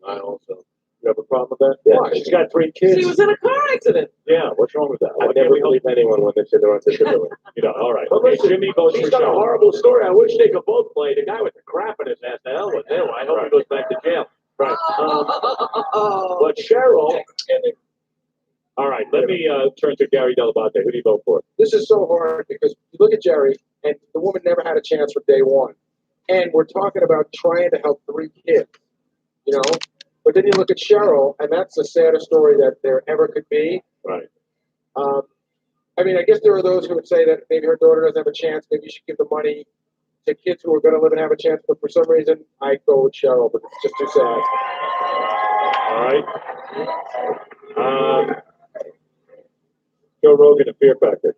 You have a problem with that? Yeah. Why? She's got 3 kids. She was in a car accident. Yeah, what's wrong with that? I Why never can't we help believe anyone when they say they're on disability. you know, all right. But Okay, listen, Jimmy votes she's for got a Cheryl. horrible story. I wish they could both play. The guy with the crap in his ass, the hell with him. I hope he goes back to jail. Right. But Cheryl, All right, let me turn to Gary Delabate. Who do you vote for? This is so hard because you look at Jerry. and the woman never had a chance from day one. And we're talking about trying to help 3 kids, you know. But then you look at Cheryl, and that's the saddest story that there ever could be. Right. I mean, I guess there are those who would say that maybe her daughter doesn't have a chance. Maybe you should give the money to kids who are going to live and have a chance. But for some reason, I go with Cheryl. But it's just too sad. All right. Joe Rogan and Fear Factor.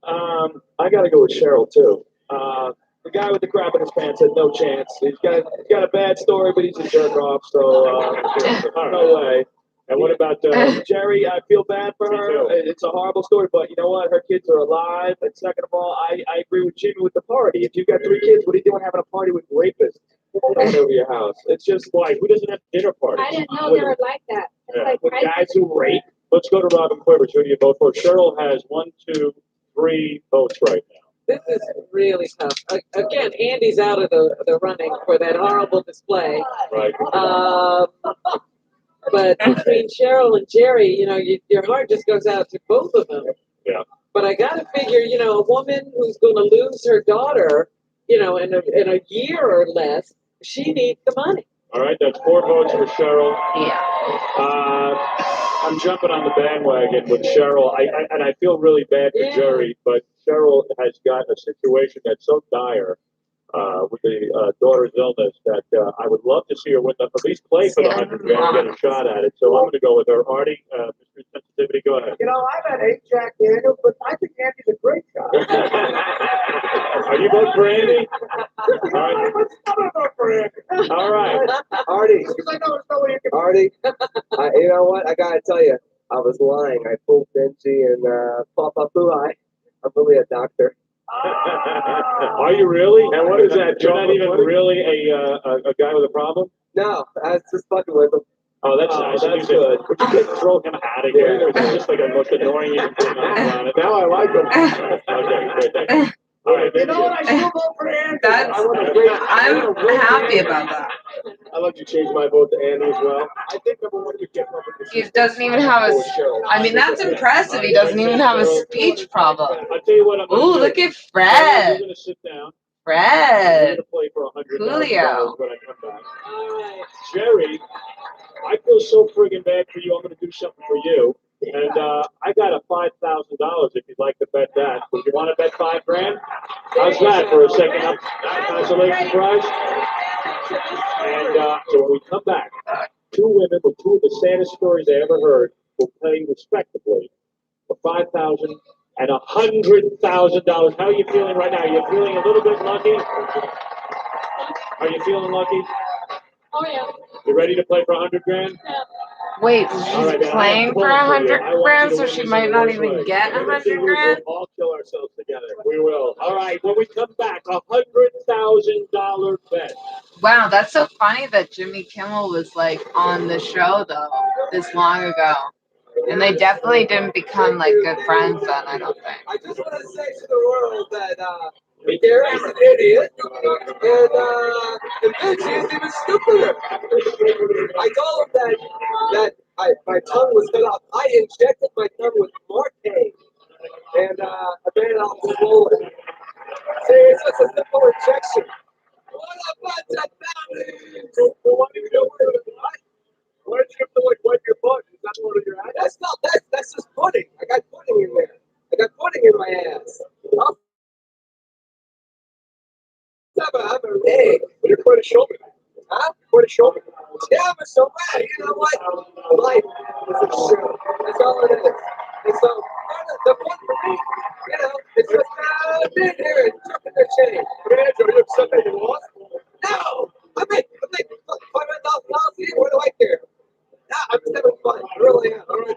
I got to go with Cheryl too. The guy with the crap in his pants had no chance. He's got a bad story, but he's a jerk off. So no way. And what about Jerry? I feel bad for her. It's a horrible story, but you know what? Her kids are alive. And second of all, I agree with Jimmy with the party. If you've got 3 kids, what are you doing having a party with rapists over your house? It's just like, who doesn't have dinner parties? I didn't know they were like that. It's like With guys who rape. Let's go to Robin Quivers. Who do you vote for? Cheryl has 1, 2, 3 votes right now. This is really tough. Again, Andy's out of the running for that horrible display. Right. But between Cheryl and Jerry, you know, your heart just goes out to both of them. Yeah. But I got to figure, you know, a woman who's going to lose her daughter, you know, in a year or less, she needs the money. All right, that's 4 votes for Cheryl. Yeah. I'm jumping on the bandwagon with Cheryl. I feel really bad for Jerry, but Cheryl has got a situation that's so dire with the daughter's illness that I would love to see her win, at least play for the 100 grand and get a shot at it. So I'm going to go with her. Artie, Mr. Sensitivity, go ahead. You know, I've had 8 Jack Daniels, but I think Andy's a great guy. Are you voting for Andy? All right. All right. Artie. Artie, you know what? I gotta tell you, I was lying. I pulled Benji and Papa Puhai. I'm really a doctor. Are you really? And what is that? You're not even really a guy with a problem? No, I was just fucking with him. Oh, that's nice. That's good. Would you just throw him out of here? It's just like a most annoying thing on the planet. Now I like him. Okay, great. Thank you. All right, you know what? I still vote for Andy. I'm happy about that. I'd like to change my vote to Andy as well. I think number one, you get up with He doesn't even have a. I mean, that's impressive. He doesn't even have a speech problem. I'll tell you what I'm Ooh, look at Fred. You're going to sit down. Fred. Play for Julio. when I come back. Jerry, I feel so friggin' bad for you. I'm going to do something for you. And I got a $5,000 if you'd like to bet that. Would you want to bet $5 grand? How's that for a second up consolation prize? And so when we come back, 2 women with 2 of the saddest stories I ever heard will play respectively for $5,000 and $100,000. How are you feeling right now? Are you feeling a little bit lucky? Are you feeling lucky? Oh, yeah. You ready to play for 100 grand? Yeah. Wait, she's playing for 100 grand, so she might not even get 100 grand? We'll all kill ourselves together. We will. All right, when we come back, $100,000 bet. Wow, that's so funny that Jimmy Kimmel was like on the show though this long ago, and they definitely didn't become like good friends then. I don't think. I just want to say to the world that Gary's an idiot, and Benji is even stupider. I told him that my tongue was cut off. I injected my tongue with Marcaine, and I made it all swollen. See, it's just a simple injection. What a bunch of families! What do you do with it? Why did you have to wipe your butt? Is that one of your ass? That's just pudding. I got pudding in there. I got pudding in my ass. I'm a egg. You're quite a showman. Huh? Quite a showman. Yeah, but so bad. You know what? Life is a show. That's all it is. And so, the fun for me, you know, it's just being here and jumping the chain. Are you upset that you lost? No! I make $500,000 a year. What do I care? Yeah, I'm just having fun. I really am. All right,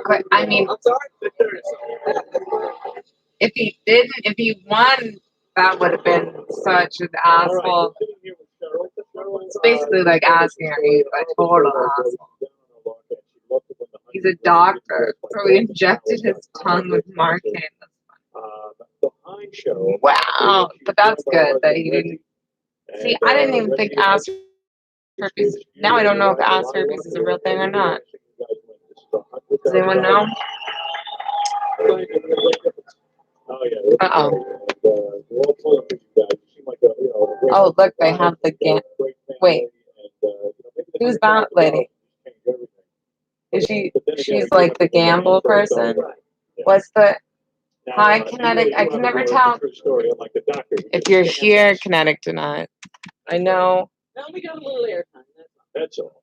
Okay, I mean, I'm sorry? Take care of yourself. if he won, that would have been such an asshole. It's basically like asking her, he's a total asshole. He's a doctor, so he injected his tongue with Marcaine. Wow, but that's good that he didn't. See, I didn't even think ass herpes. Now I don't know if ass herpes is a real thing or not. Does anyone know? Oh yeah. Uh-oh. We're all pulling for you guys. You seem like a, you know, a great Oh, look, they have the great game. family, Wait. and, maybe the Who's $100,000 that lady? change everything. Is she? But then again, She's we do like have the to remember gamble that's person. Yeah. What's the? Now, Hi, you Kinetic. really I do can have a never more tell true story, unlike the doctor. who if just you're scans here, us. Kinetic, tonight. I know. Now we got a little airtime. That's all.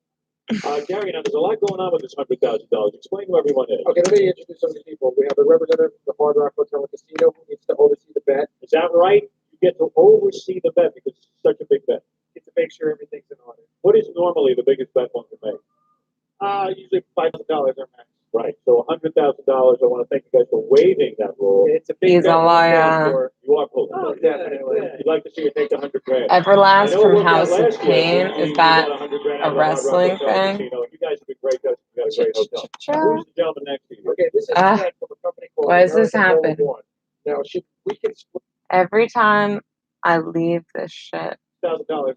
Gary, now there's a lot going on with this $100,000. Explain who everyone is. Okay, let me introduce some of the people. We have the representative of the Hard Rock Hotel and Casino who needs to oversee the bet. Is that right? You get to oversee the bet because it's such a big bet. Get to make sure everything's in order. What is normally the biggest bet one can make? Usually $5,000 or max. Right. So $100,000. I want to thank you guys for waiving that rule. It's a big He's bet. a liar. You are pulling. Oh, for it. definitely. You'd like to see it take the $100,000. Everlast I know it from worked out House of last year. Pain. We Is that got $100,000 a out of the Hard Rock wrestling Hotel and thing? Casino. You guys have been great. You got a great hotel. Who's the gentleman next to you? Okay, this is Ah, Fred from a company called why does this American happen? Home One. Now, we can split Every time I leave this shit. $1,000.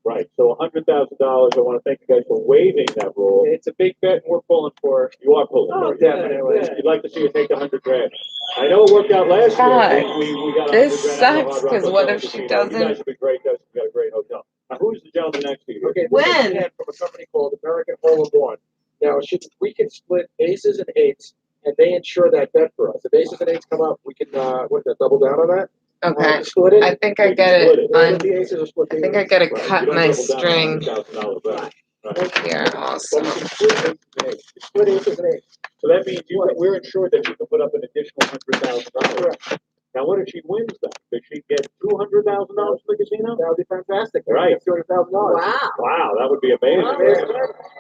Right. So $100,000. I want to thank you guys for waiving that rule. It's a big bet, and we're pulling for it. You are pulling. Oh, for it. definitely. You'd like to see it take the $100,000. I know it worked out last God, year. We got this $100,000 out of the sucks, Hard Rock 'cause what Hotel if and she Casino. You doesn't- guys have been great. You got a great hotel. Now, who's the gentleman next to you? Okay, this When? is Ken from a company called American Home One. Now, we can split aces and eights, and they insure that bet for us. If aces and eights come up, we can double down on that. Okay. Split it. I think I You get split it. it. Split the aces or split I the think I eights. gotta Right. cut You don't my double down on string $100,000 bet. Right. here also. But we can split aces and eights. Split aces and eights. So that means we're insured that you can put up an additional $100,000. Now, what if she wins that? Does she get $200,000 from the casino? That would be fantastic. Right. $200,000. Wow. Wow, that would be amazing. Amazing.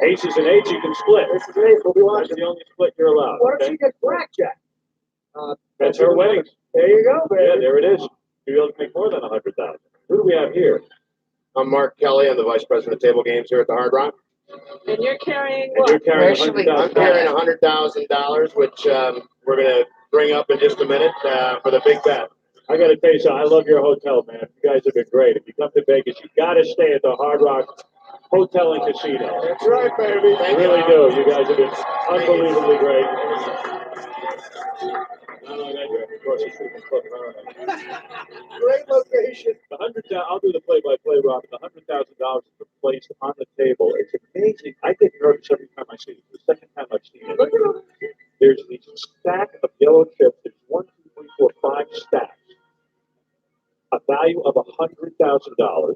Aces and eights you can split. Aces and eights, we'll be That's watching. the only split you're allowed. What if Okay? she gets blackjack? That's her winnings. There you go, baby. Yeah, there it is. You'll be able to make more than $100,000. Who do we have here? I'm Mark Kelly. I'm the vice president of table games here at the Hard Rock. And you're carrying And you're what? carrying Where should we $100,000. I'm carrying $100,000, which we're going to bring up in just a minute for the big bet. I got to tell you something. I love your hotel, man. You guys have been great. If you come to Vegas, you got to stay at the Hard Rock Hotel and Casino. That's right, baby. I really do. You guys have been unbelievably great. Not only that, you're across the street from Club Paradise. Great location. I'll do the play-by-play, Robin. The $100,000 is placed on the table. It's amazing. I get nervous every time I see it. It's the second time I've seen it. There's these stack of yellow chips. There's 1, 2, 3, 4, 5 stacks. A value of $100,000.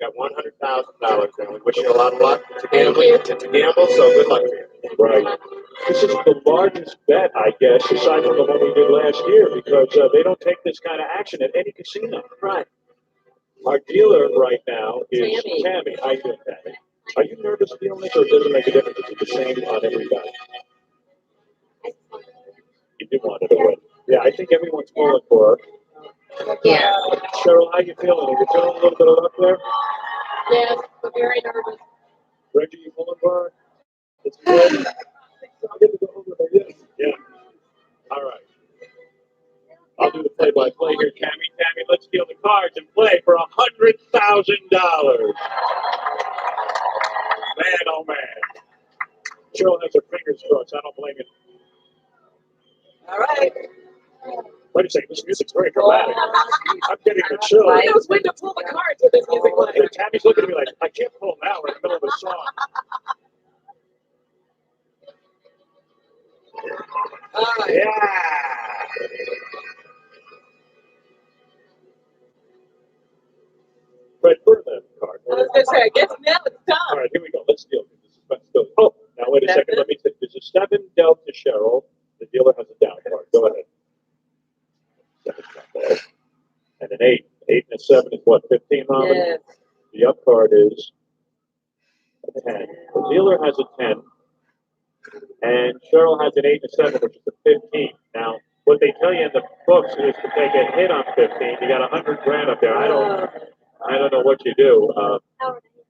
Got $100,000, and we wish you a lot of luck. It's a gamble, so good luck to you. Right. This is the largest bet, I guess, aside from the one we did last year, because they don't take this kind of action at any casino. Right. Our dealer right now is Tammy. Tammy. How you doing, Tammy? Are you nervous dealing this, or does it make a difference? Is it the same on every bet? You do want it to win. Yeah, I think everyone's pulling for her. Yeah. Cheryl, how you feeling? Are you feeling a little bit of luck there? Yes, I'm very nervous. Reggie, you pulling for her? It's good. I'll get to go over there. Yeah. All right. I'll do the play-by-play here, Tammy. Tammy, let's deal the cards and play for $100,000. Man, oh man. Cheryl has her fingers crossed. I don't blame you. All right. Wait a second. This music's very dramatic. I'm getting the chill. Who knows when to pull the cards with this music playing? Tammy's looking at me like, I can't pull now. We're in the middle of a song. All right. Yeah. Fred, put that card. I was gonna say, I guess now it's All time. right, here we go. Let's deal with this. Let's go. Oh, now wait a second. Let me think. There's a 7 dealt to Cheryl. The dealer has a down card. Go ahead. 7 down. And an 8. 8 and a 7 is what? 15, Robin? Yes. The up card is a 10. The dealer has a 10. And Cheryl has an 8 and a 7, which is a 15. Now, what they tell you in the books is to take a hit on 15. You got $100,000 up there. I don't know what you do.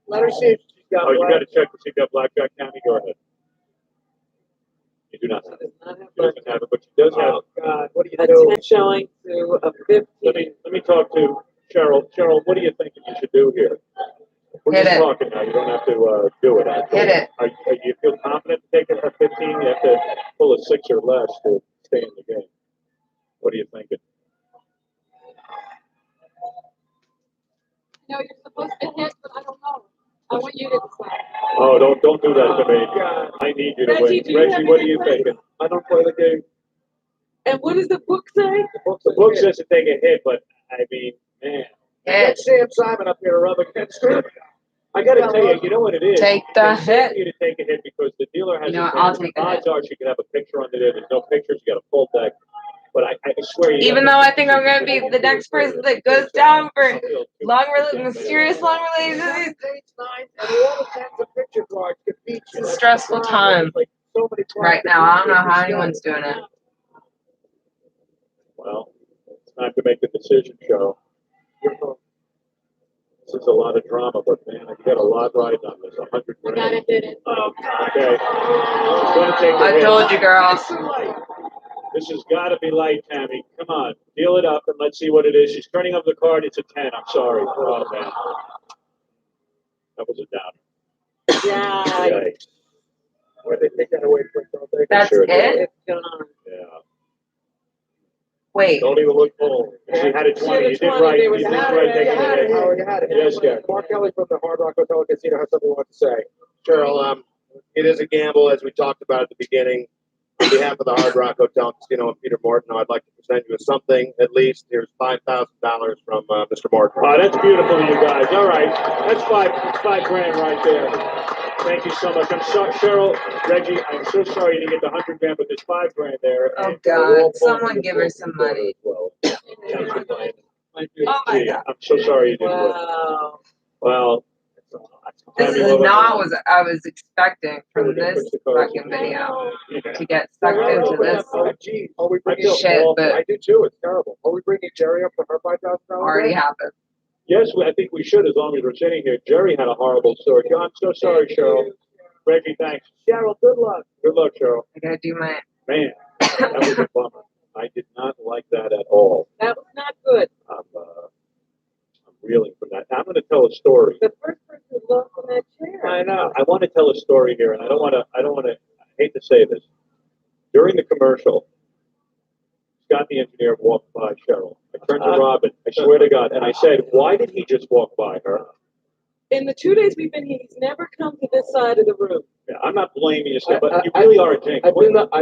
Let her see if she's got You got to check to see if you got blackjack, County. Go ahead. You do not have it. She doesn't have it, but she does have. Oh, God, what do you A do? 10 showing to a 15. Let me talk to Cheryl. Cheryl, what do you think you should do here? We're Hit just it. talking now. You don't have to do it. Hit it. Are you feel confident taking a 15? You have to pull a 6 or less to stay in the game. What are you thinking? No, you're supposed to hit, but I don't know. I want you to decide. Oh, don't do that to me. I need you to Reggie, win. do you Reggie, have what are any you plans? thinking? I don't play the game. And what does the book say? The book says to take a hit, but I mean, man. Hit. Sam Simon up here to rub against her. I gotta tell you, you know what it is? Take the It's safe hit. for you to take a hit because the dealer has You know his what, I'll hands. take the Odds are she can have a picture under there. There's no pictures. You got a full deck. But I swear you. Even though I think I'm gonna be the next person that goes down for mysterious long relationships. It's a stressful time right now. I don't know how anyone's doing it. Well, it's time to make the decision, Cheryl. This is a lot of drama, but man, you got a lot riding on this. 100 I grand. gotta hit it. Okay. Gonna take the I hit. told you, girl. This has got to be light, Tammy. Come on, deal it up and let's see what it is. She's turning up the card. It's a 10. I'm sorry. Oh man, that was a downer. Yeah. Yikes. Where they take that away from? That's Sure it? It's gone. Yeah. Wait. Don't even look full. She had a 20. You did right. You did right. Taking the hit. had it. Yes, Jack. Mark Kelly from the Hard Rock Hotel and Casino has something he wants to say. Cheryl, it is a gamble, as we talked about at the beginning. On behalf of the Hard Rock Hotel and Casino and Peter Morton, I'd like to present you with something, at least. Here's $5,000 from Mr. Morton. Oh, that's beautiful of you guys. All right. That's five grand right there. Thank you so much. I'm sorry, Cheryl, Reggie, I'm so sorry you didn't get the 100 grand, but there's 5 grand there. Oh, and, God. we're all Someone pulling give for her you some for it money. as well. Oh my God. I'm so sorry you didn't win. Wow. Well, This Tammy, is what not was what I was expecting We're from gonna this push the cards. fucking video Yeah. to get sucked into this Gee, are we bringing shit that I do too. It's terrible. Are we bringing Jerry up for her $5,000? already happened. Yes, I think we should, as long as we're sitting here. Jerry had a horrible story. I'm so sorry, Cheryl. Reggie, thanks. Cheryl, good luck. Good luck, Cheryl. I gotta do my. Man, that was a bummer. I did not like that at all. That was not good. I'm reeling from that. I'm going to tell a story. The first person who lost in that chair. I know. I want to tell a story here, and I don't want to. I hate to say this. During the commercial, Scott the engineer walked by Cheryl. I turned to Robin. I swear to God, and I said, "Why did he just walk by her?" In the 2 days we've been here, he's never come to this side of the room. Yeah, I'm not blaming you, Scott, but you really are a jinx. I've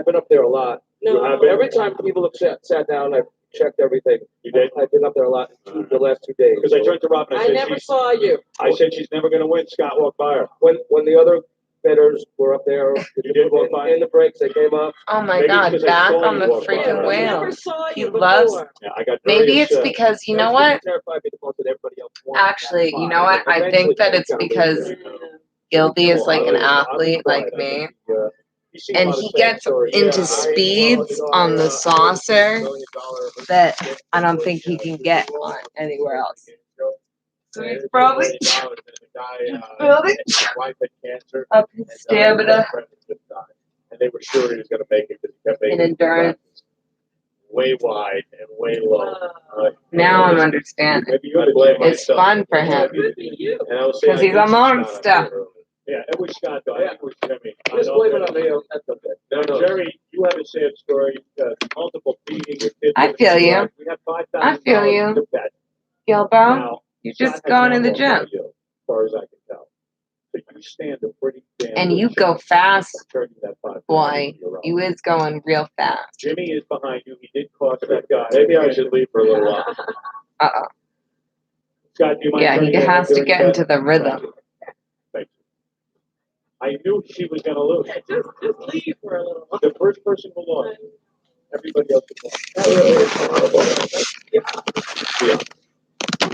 been up there a lot. No. Every time people have sat down, I've checked everything. You did? I've been up there a lot the last 2 days. Because I turned to Robin. I never saw you. I said she's never going to win. Scott walked by her. When the other bidders were up there You did walk by? in the breaks, they came up. Oh my Maybe it's God! 'cause I Back saw on you the walk by. freaking I wheel. never saw He you loves. before. Yeah, I got very Maybe it's upset. because you know what? Terrified me the most that everybody else won. Actually, you know what? I think that it's because Gilby is like an athlete like me, and he gets into speeds on the saucer that I don't think he can get on anywhere else. So he's probably building up his stamina And they were sure he was going to make it because he kept making and endurance. way wide and way low. Now I'm understanding. Maybe you gotta blame It's myself. fun for him Could be you. And I was because saying, he's a monster. Yeah, it was Scott though. I think it was Jimmy. Just blame it on me. That's okay. No, Jerry, you have a sad story. Multiple beating your kids. I feel you. We have $5,000 I feel you. to bet. Gilbo, Now, you're Scott just has going not in the walked gym. by you, as far as I can tell. So you stand a pretty damn And good you go chance fast, of turning that $5,000 boy. into your own. You is going real fast. Jimmy is behind you. He did cost that guy. Maybe I should leave for a little while. Uh-oh. Scott, do you mind Yeah, turning he it has to during get that? into the rhythm. Thank you. I knew she was going to lose. Just leave for a little while. The first person who lost. Everybody else won. That really is horrible. Yeah.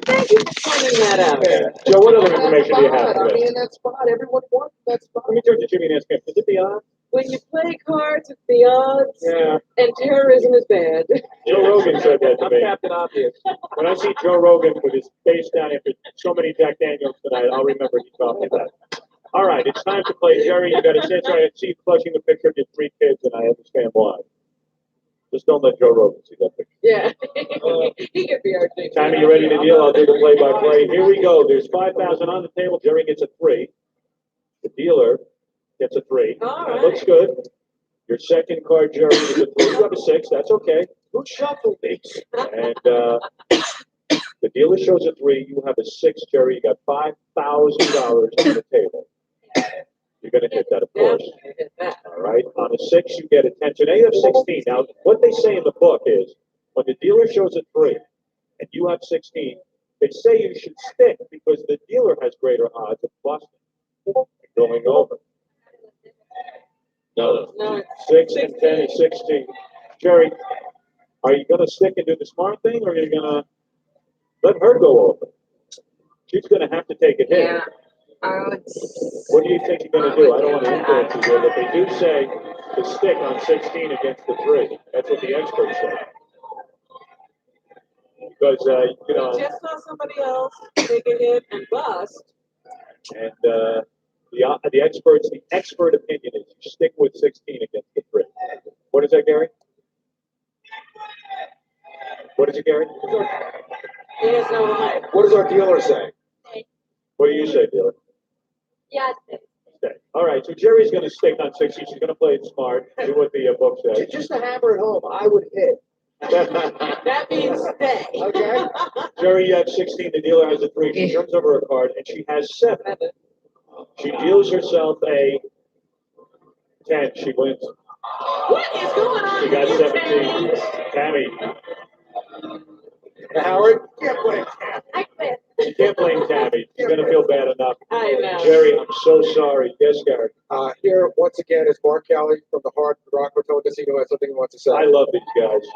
Thank you for pointing that out. Joe, what other information do you have I today? mean, that spot, everyone won that spot. Let me turn to Jimmy and ask him, is it the odds? When you play cards, it's the odds, Yeah. and terrorism is bad. Joe Rogan said that to I'm me. Captain Obvious. When I see Joe Rogan with his face down after so many Jack Daniels tonight, I'll remember he told me that. All right, it's time to play. Jerry, you got a sense. I see you flushing a picture of your 3 kids, and I understand why. Just don't let Joe Rogan see that picture. Yeah. He could be our thing. Tammy, you ready to deal? I'll do the play-by-play. Here we go. There's 5,000 on the table. Jerry gets a 3. The dealer gets a 3. All right. Looks good. Your second card, Jerry, is a 3. You have a 6. That's okay. Who shuffled these? And the dealer shows a 3. You have a 6, Jerry. You got $5,000 on the table. You're going to hit that, of course. All right. On a 6, you get a 10. Today you have 16. Now, what they say in the book is when the dealer shows a 3 and you have 16, they say you should stick because the dealer has greater odds of busting and going over. No. 6 and 10 is 16. Jerry, are you going to stick and do the smart thing, or are you going to let her go over? She's going to have to take a hit. Yeah. What do you think you're going to do? I don't want to influence you here, but they do say to stick on 16 against the 3. That's what the experts say. Because, you know. We just saw somebody else take a hit and bust. And the expert opinion is you stick with 16 against the 3. What is that, Gary? What is it, Gary? He has no line. What does our dealer say? What do you say, dealer? Yeah. Stay. All right, so Jerry's going to stick on 16. She's going to play it smart, do what the book says. Just to hammer it home, I would hit. That means stay. Okay. Jerry, you have 16. The dealer has a 3. She turns over a card, and she has 7. She deals herself a 10. She wins. What is going on? She got 17. Tammy. Howard, you can't blame I quit. You can't blame Tammy. She's going to feel bad enough. I know. Jerry, I'm so sorry. Yes, Gary. Here, once again, is Mark Kelly from the Hard Rock Hotel Casino. Has something he wants to say. I love these guys.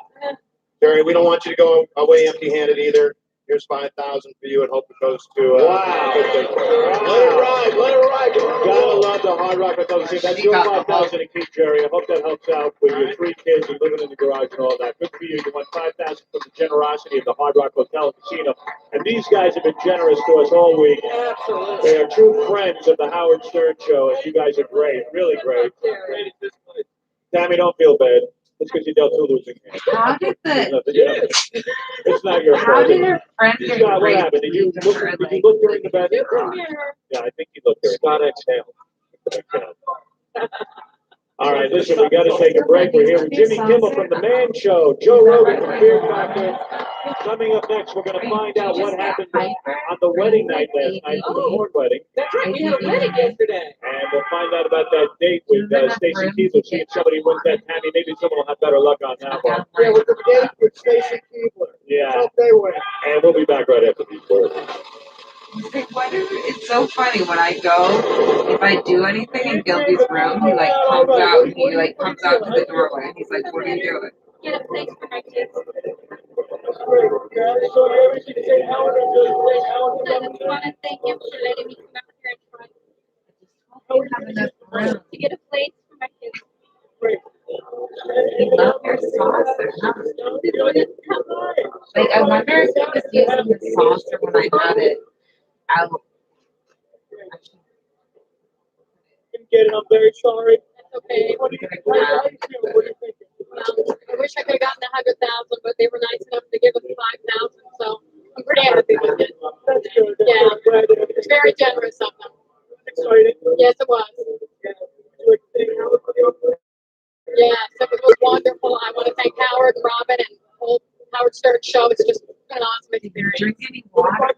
Jerry, we don't want you to go away empty-handed either. Here's 5,000 for you, and hope it goes to. Wow. Let it ride. Let it ride. Gotta love the Hard Rock Hotel. That's your 5,000 to keep, Jerry. I hope that helps out with your 3 kids and living in the garage and all that. Good for you. You won 5,000 from the generosity of the Hard Rock Hotel and Casino. And these guys have been generous to us all week. Absolutely. They are true friends of the Howard Stern Show, and you guys are great. Really great. Tammy, don't feel bad. It's because you dealt 2 losing hands. How did It's not your fault. how did her friend get Scott, what raped happened? Did you look during the bet? Yeah, I think you looked during. Scott exhaled. All right, listen, we got to take a break. We're here with Jimmy Kimmel from The Man Show, Joe Rogan from Fear Factor. Coming up next, we're going to find out what happened on the wedding night last night, the Ford wedding. That's right. We had a wedding yesterday. And we'll find out about that date with Stacy Keebler. See if somebody wins that Tammy. Maybe someone will have better luck on that one. Yeah, with the date with Stacy Keebler. Yeah. Hope they win. And we'll be back right after these words. It's so funny when I go, if I do anything in Gilby's room, he comes out to the doorway and he's like, "What are you doing?" Get a place for my kids. I just want to thank him for letting me come out here and try. You have enough room. To get a place for my kids. You love your saucer. Like, I wonder if he was using the saucer when I had it out. Get it. I'm very sorry. That's okay. What do you think? I wish I could have gotten 100,000, but they were nice enough to give us 5,000, so I'm pretty happy with it. That's good. Yeah, it's very generous of them. Exciting. Yes, it was. Yes, it was wonderful. I want to thank Howard and Robin and the whole Howard Stern Show. It's just been an awesome Did you experience. drink any water?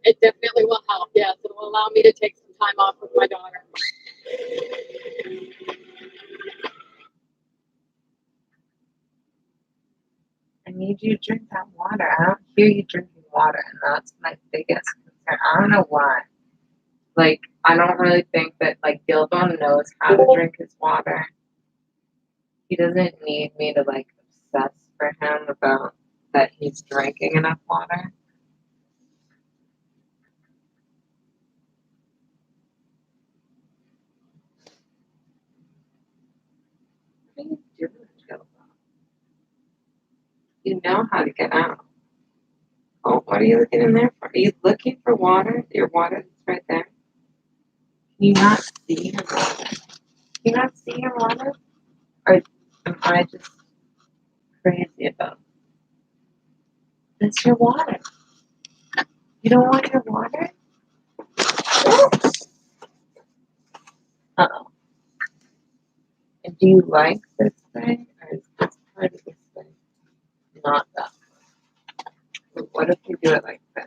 It definitely will help. Yes, it will allow me to take some time off with my daughter. I need you to drink that water. I don't hear you drinking water, and that's my biggest concern. I don't know why. Like, I don't really think that, like, Gilbone knows how to drink his water. He doesn't need me to, like, obsess for him about that he's drinking enough water. What are you doing, Gilbone? You know how to get out. Oh, what are you looking in there for? Are you looking for water? Your water is right there. Can you not see your water? Can you not see your water? Or am I just crazy about it? That's your water. You don't want your water? Uh-oh. And Do you like this thing, or is this part of this thing not that? What if you do it like this?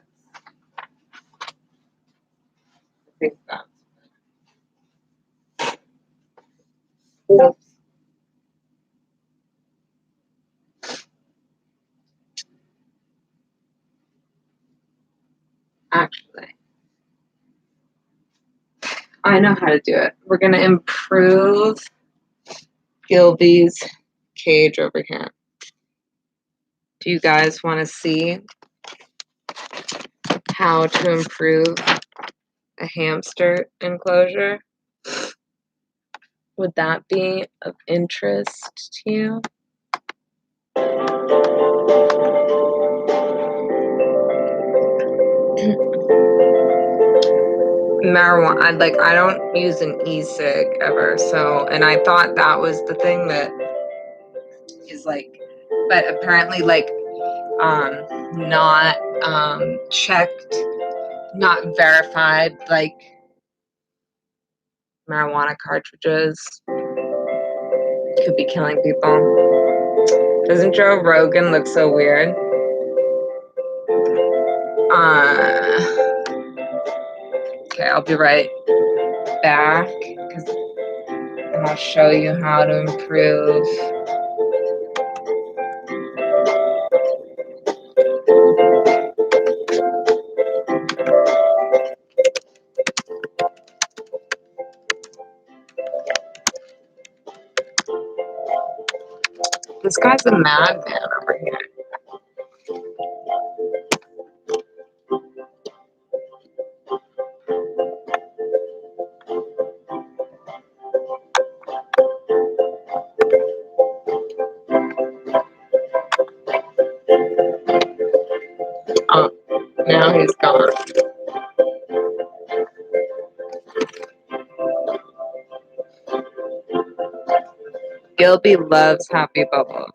I think that's oops. Actually, I know how to do it. We're gonna improve Gilby's cage over here. Do you guys want to see how to improve a hamster enclosure? Would that be of interest to you? Marijuana, I don't use an e-cig ever, so, and I thought that was the thing that is but apparently not checked, not verified, marijuana cartridges could be killing people. Doesn't Joe Rogan look so weird? Okay, I'll be right back, and I'll show you how to improve. This guy's a madman over here. Oh, now he's gone. Gilby loves Happy Bubbles.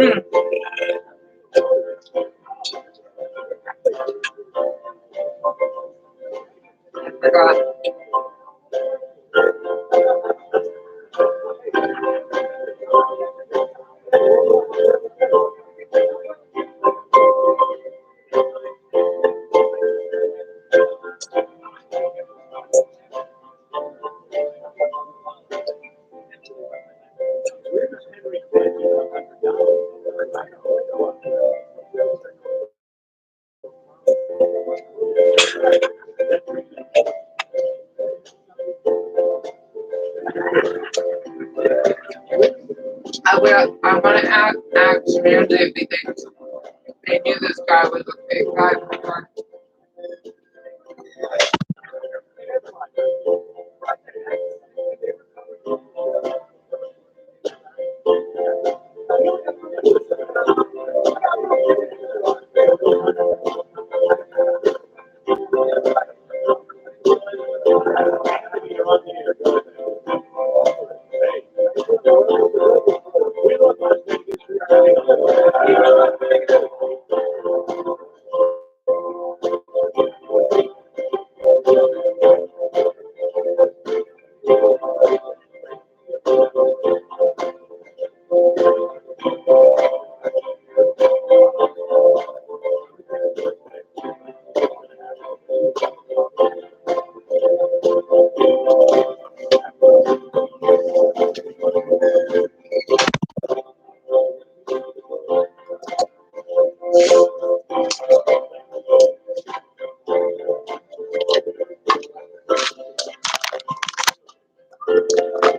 I forgot. I want to ask Ramsey if he thinks they knew this guy was a big guy before.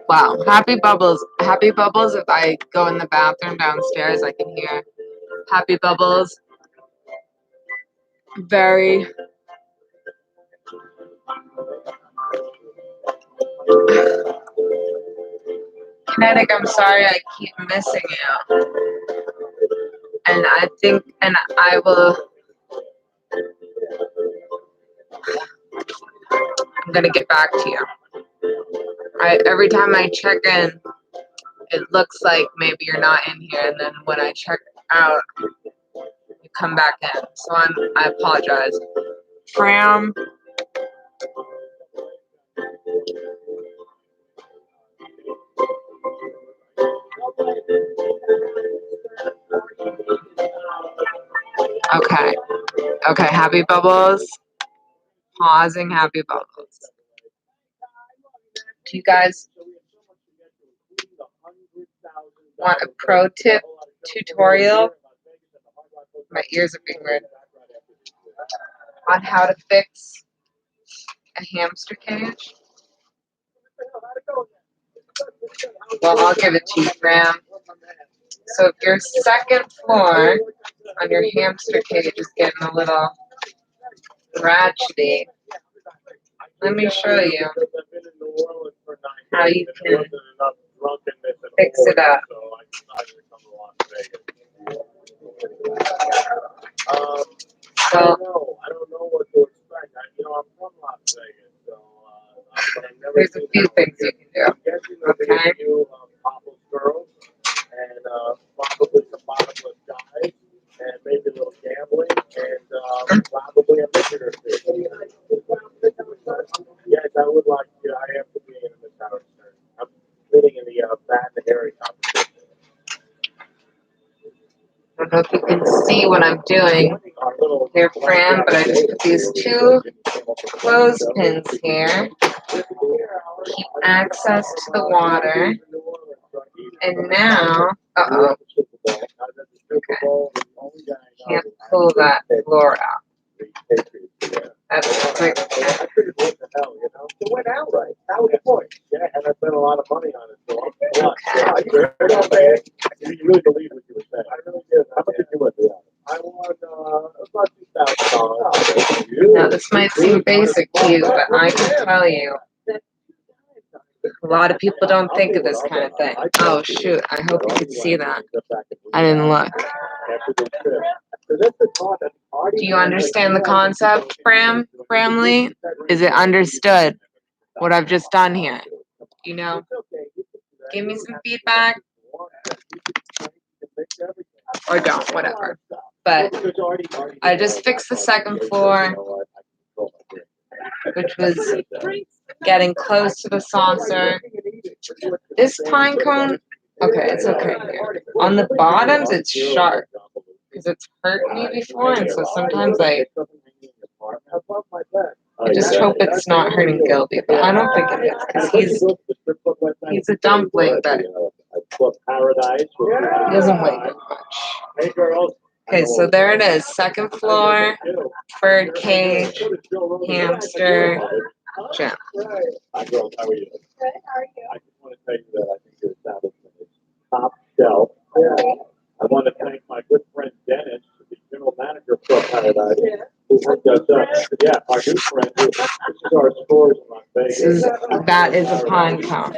Wow, Happy Bubbles. Happy Bubbles, if I go in the bathroom downstairs, I can hear Happy Bubbles. Very. Kinetic, I'm sorry I keep missing you. And I think, and I will. I'm gonna get back to you. Every time I check in, it looks like maybe you're not in here, and then when I check out, you come back in. So I apologize. Fram. Okay. Okay, Happy Bubbles. Pausing Happy Bubbles. Do you guys want a pro tip tutorial? My ears are being weird. On how to fix a hamster cage? Well, I'll give it to you, Graham. So if your second floor on your hamster cage is getting a little ratchety, let me show you how you can fix it up. Well, I don't know what to expect. I'm from Las Vegas, so there's a few things you can do. Okay. Topless girls and probably some bottomless guys and maybe a little gambling and probably a visitor fee. Yes, I would like to. I have to be in the tower. I'm sitting in the Fat and Hairy competition. I don't know if you can see what I'm doing here, Fran, but I just put these two clothespins here. Keep access to the water. And now, uh-oh. Okay. Can't pull that floor out. That's quick. It went out right. That was the point. Yeah, and I spent a lot of money on it. So Okay. you really believe what you were saying. I really did. How much did you win? I won about $2,000. Now, this might seem basic to you, but I can tell you, a lot of people don't think of this kind of thing. Oh, shoot. I hope you could see that. I didn't look. Do you understand the concept, Bramley? Is it understood what I've just done here? You know? Give me some feedback. or don't, whatever. But I just fixed the second floor, which was getting close to the saucer. This pine cone, okay, it's okay here. On the bottoms, it's sharp because it's hurt me before, and so sometimes I just hope it's not hurting Gilby, but I don't think it is because he's a dumpling, but he doesn't weigh that much. Okay, so there it is. Second floor, bird cage, hamster, gym. Hi, girls. How are you? Good. How are you? I just want to tell you that I think your establishment is top shelf. I want to thank my good friend Dennis, the general manager of Club Paradise, who hooked us up. Yeah, our new friend. This is our stores in Las Vegas. That is a pine cone.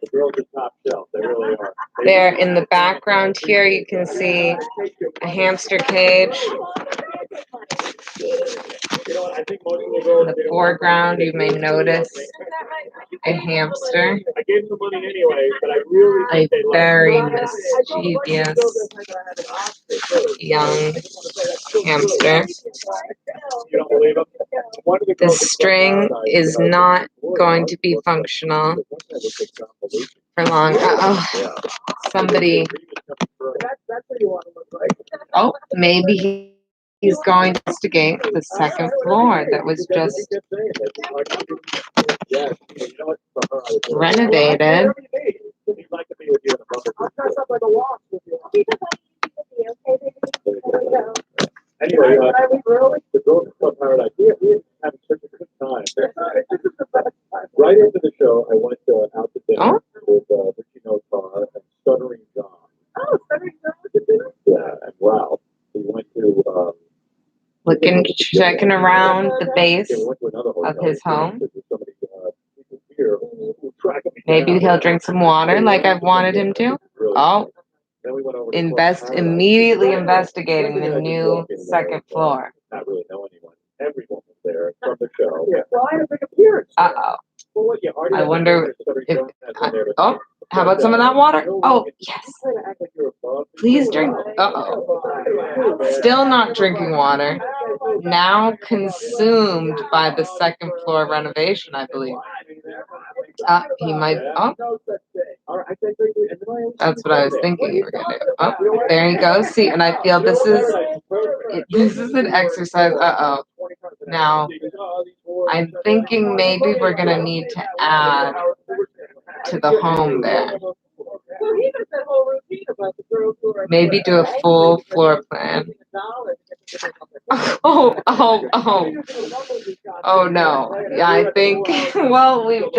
The girls are top shelf. They really are. There in the background here, you can see a hamster cage. In the foreground, you may notice a hamster, a very mischievous young hamster. The string is not going to be functional for long. Somebody. Oh, maybe he's going to investigate the second floor that was just renovated. Anyway, the girls of Club Paradise, we have such a good time. Right after the show, I went out to dinner with Richie Notar and Stuttering John. Oh, Stuttering John? Yeah, and Ralph. We went to checking around the base of his home. Maybe he'll drink some water like I've wanted him to. Oh, immediately investigating the new second floor. Not really know anyone. Everyone was there from the show. I wonder if. Oh, how about some of that water? Oh, yes. Please drink. Still not drinking water. Now consumed by the second floor renovation, I believe. He might. Oh, that's what I was thinking you were gonna do. Oh, there you go. See, and I feel this is an exercise. Now, I'm thinking maybe we're gonna need to add to the home there. Maybe do a full floor plan. Oh no. Yeah, I think, well, we've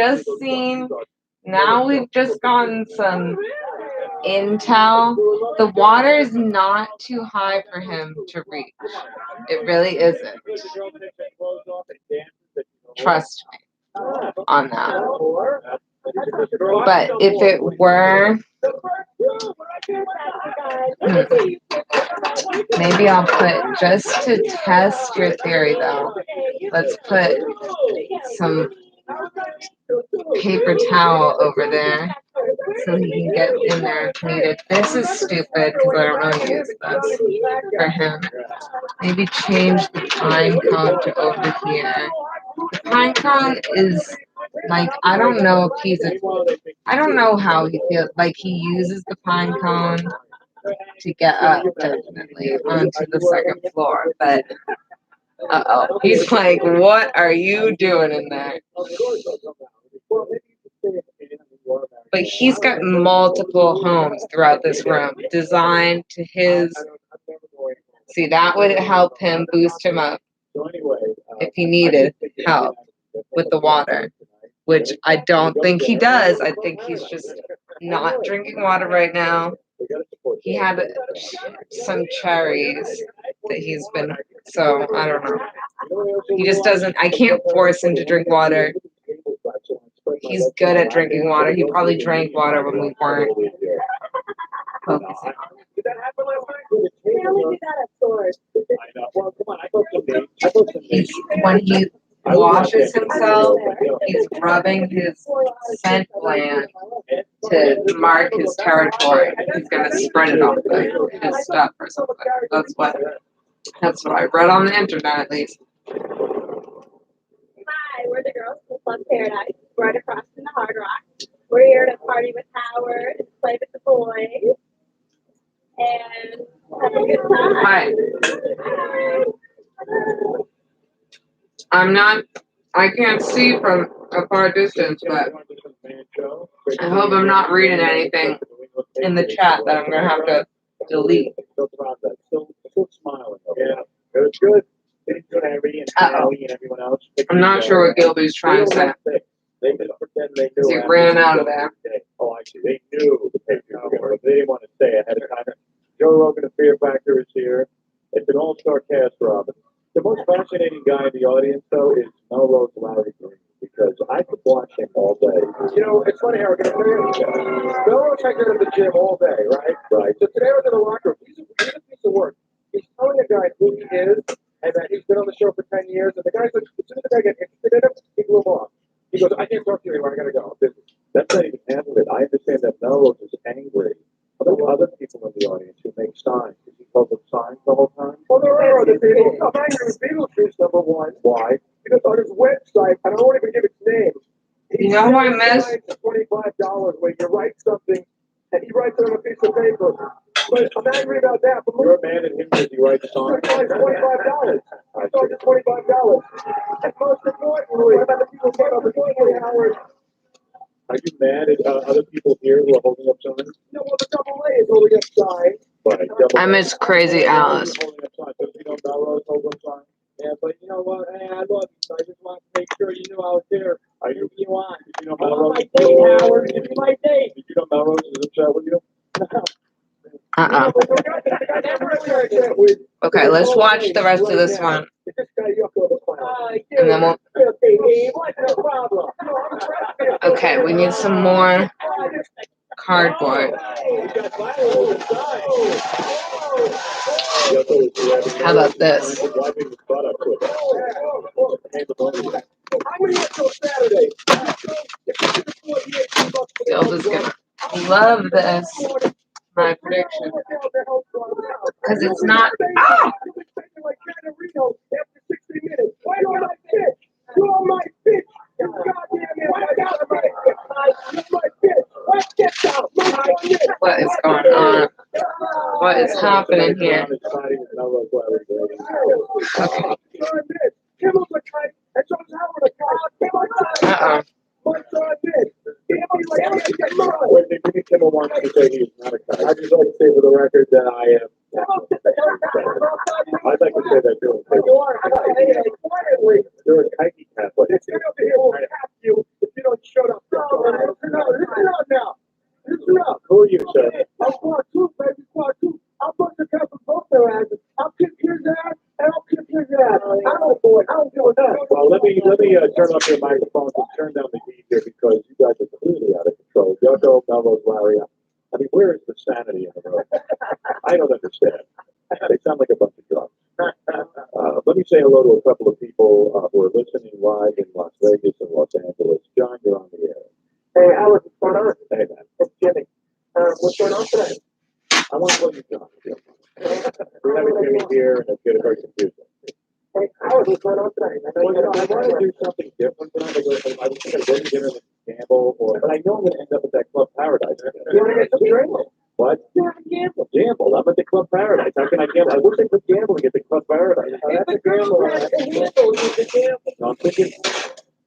just gotten some intel. The water is not too high for him to reach. It really isn't. Trust me on that. But if it were, maybe I'll put, just to test your theory though, let's put some paper towel over there so he can get in there if needed. This is stupid because I don't know how to use this for him. Maybe change the pine cone to over here. The pine cone is like, I don't know if I don't know how he feels. Like he uses the pine cone to get up definitely onto the second floor, but he's like, what are you doing in there? But he's got multiple homes throughout this room designed to his. See, that would help him, boost him up if he needed help with the water, which I don't think he does. I think he's just not drinking water right now. He had some cherries that he's been, so I don't know. He just doesn't, I can't force him to drink water. He's good at drinking water. He probably drank water when we weren't focusing. When he washes himself, he's rubbing his scent gland to mark his territory. He's gonna spread it on his stuff or something. That's what I read on the internet, at least. Hi, we're the girls from Club Paradise, right across from the Hard Rock. We're here to party with Howard, play with the boys, and have a good time. Hi. I can't see from a far distance, but I hope I'm not reading anything in the chat that I'm gonna have to delete. Still smiling. Yeah, it was good. Uh-oh. And everyone else. I'm not sure what Gilby's trying to say. They just pretend they knew. He ran out of there. Oh, I see. They knew the picture was going to. They didn't want to say ahead of time. Joe Rogan, the Fear Factor, is here. It's an all-star cast, Robin. The most fascinating guy in the audience, though, is Melrose Larry Green, because I could watch him all day. You know, it's funny how we're going to Melrose hangs out at the gym all day, right? Right. So today I was in the locker room. He's a piece of work. He's telling a guy who he is and that he's been on the show for 10 years. And the guy's like, as soon as the guy gets interested in him, he blew him off. He goes, I can't talk to you anymore. I got to go. I'm busy. That's not even half of it. I understand that Melrose is angry about other people in the audience who make signs. Is he told them signs the whole time? Well, there are other people. I'm angry with Beetlejuice, number one. Why? Because on his website, I don't want to even give its name. You know who I miss? $25 when you write something and he writes it on a piece of paper. But I'm angry about that. But You're mad at him because he writes songs? $25. I charge him $25. And most importantly, what about the people who get over 20 hours? Are you mad at other people here who are holding up signs? No, well, the double A is holding up signs. Right. I miss Crazy Alice. Holding up signs. Don't you know Melrose holds up signs? Yeah, but you know what? Hey, I love you. So I just want to make sure you knew I was there. Are you? You on? Did you know I'm on Melrose? my date, Howard. It's my date. Did you know Melrose is upset with you? Uh-uh. Okay, let's watch the rest of this one. And then we'll... Okay, we need some more cardboard. How about this? Gilda's gonna love this. My prediction. Because it's not. Ah! What is going on? What is happening here? Okay. Uh-oh. Kimmel wants to say he's not a kite. I'd just like to say for the record that I am. I'd like to say that too. You're a kitey Catholic. If you don't shut up. Listen up. Who are you, sir? I'm part two, baby, part two. I'm supposed to come from both their asses. I'll kick his ass and I'll kick his ass. I don't do it. I don't do that. Well, let me turn off your microphones and turn down the heat here because you guys are clearly out of control. Yoko, Melrose, Larry. I mean, where is the sanity in the room? I don't understand. They sound like a bunch of drums. Let me say hello to a couple of people who are listening live in Las Vegas and Los Angeles. John, you're on the air. Hey, Alex, what's going on? Hey, man. It's Jimmy. What's going on today? I want to play you, John. We're having Jimmy here, and it's getting very confusing. Hey, Alex, what's going on today? I want to do something different tonight. I was going to go to dinner and gamble, but I know I'm going to end up at that Club Paradise. You want to get some drinks? What? Gamble. Gamble. I'm at the Club Paradise. How can I gamble? I wish I could gamble and get the Club Paradise. That's a gamble. No,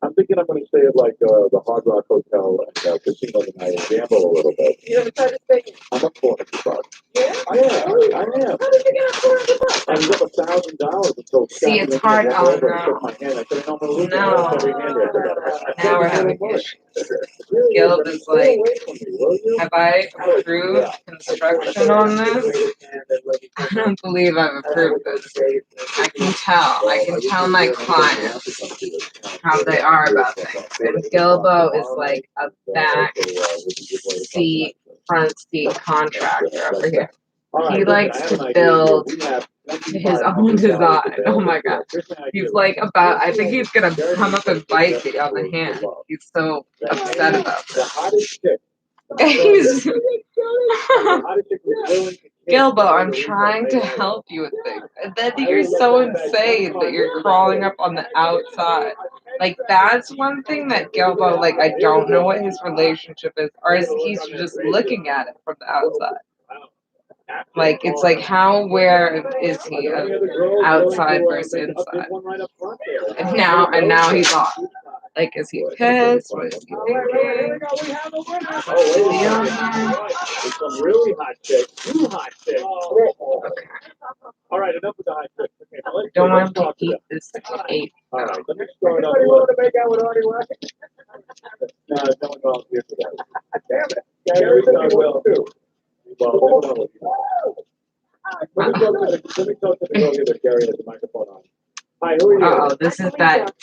I'm thinking I'm going to stay at like the Hard Rock Hotel and casino tonight and gamble a little bit. You ever tried to stay? I'm up $400. Yeah? I am. How did you get $400? I was up $1,000 until See, it's hard. Oh, no. my hand. I said, no, I'm going to lose No. every hand after that. Now we're having issues. Gilb is like, have I approved construction on this? I don't believe I've approved this. I can tell my clients how they are about things. And Gilbo is like a back seat, front seat contractor over here. He likes to build his own design. Oh my god. He's like about, I think he's gonna come up and bite me on the hand. He's so upset about The this. hottest chick Guys, Gilbo, I'm trying to help you with things. And then you're so insane that you're crawling up on the outside. Like, that's one thing that Gilbo, like, I don't know what his relationship is, or is he's just looking at it from the outside. Like, it's like, how aware is he of outside versus inside? And now he's off. Like, is he pissed? What is he thinking? Some really hot chicks. Two hot chicks. Okay. All right, enough with the hot chicks. Okay, now let's Don't want him to talk to eat them. this cake. All right, let me start off. Anybody want to make out with Artie Rocket? No, no one volunteered for that. Damn it. Gary said he will too. Well, everyone will. Let me talk to the girl here that Gary has the microphone on. Hi, who are you? Oh, this is that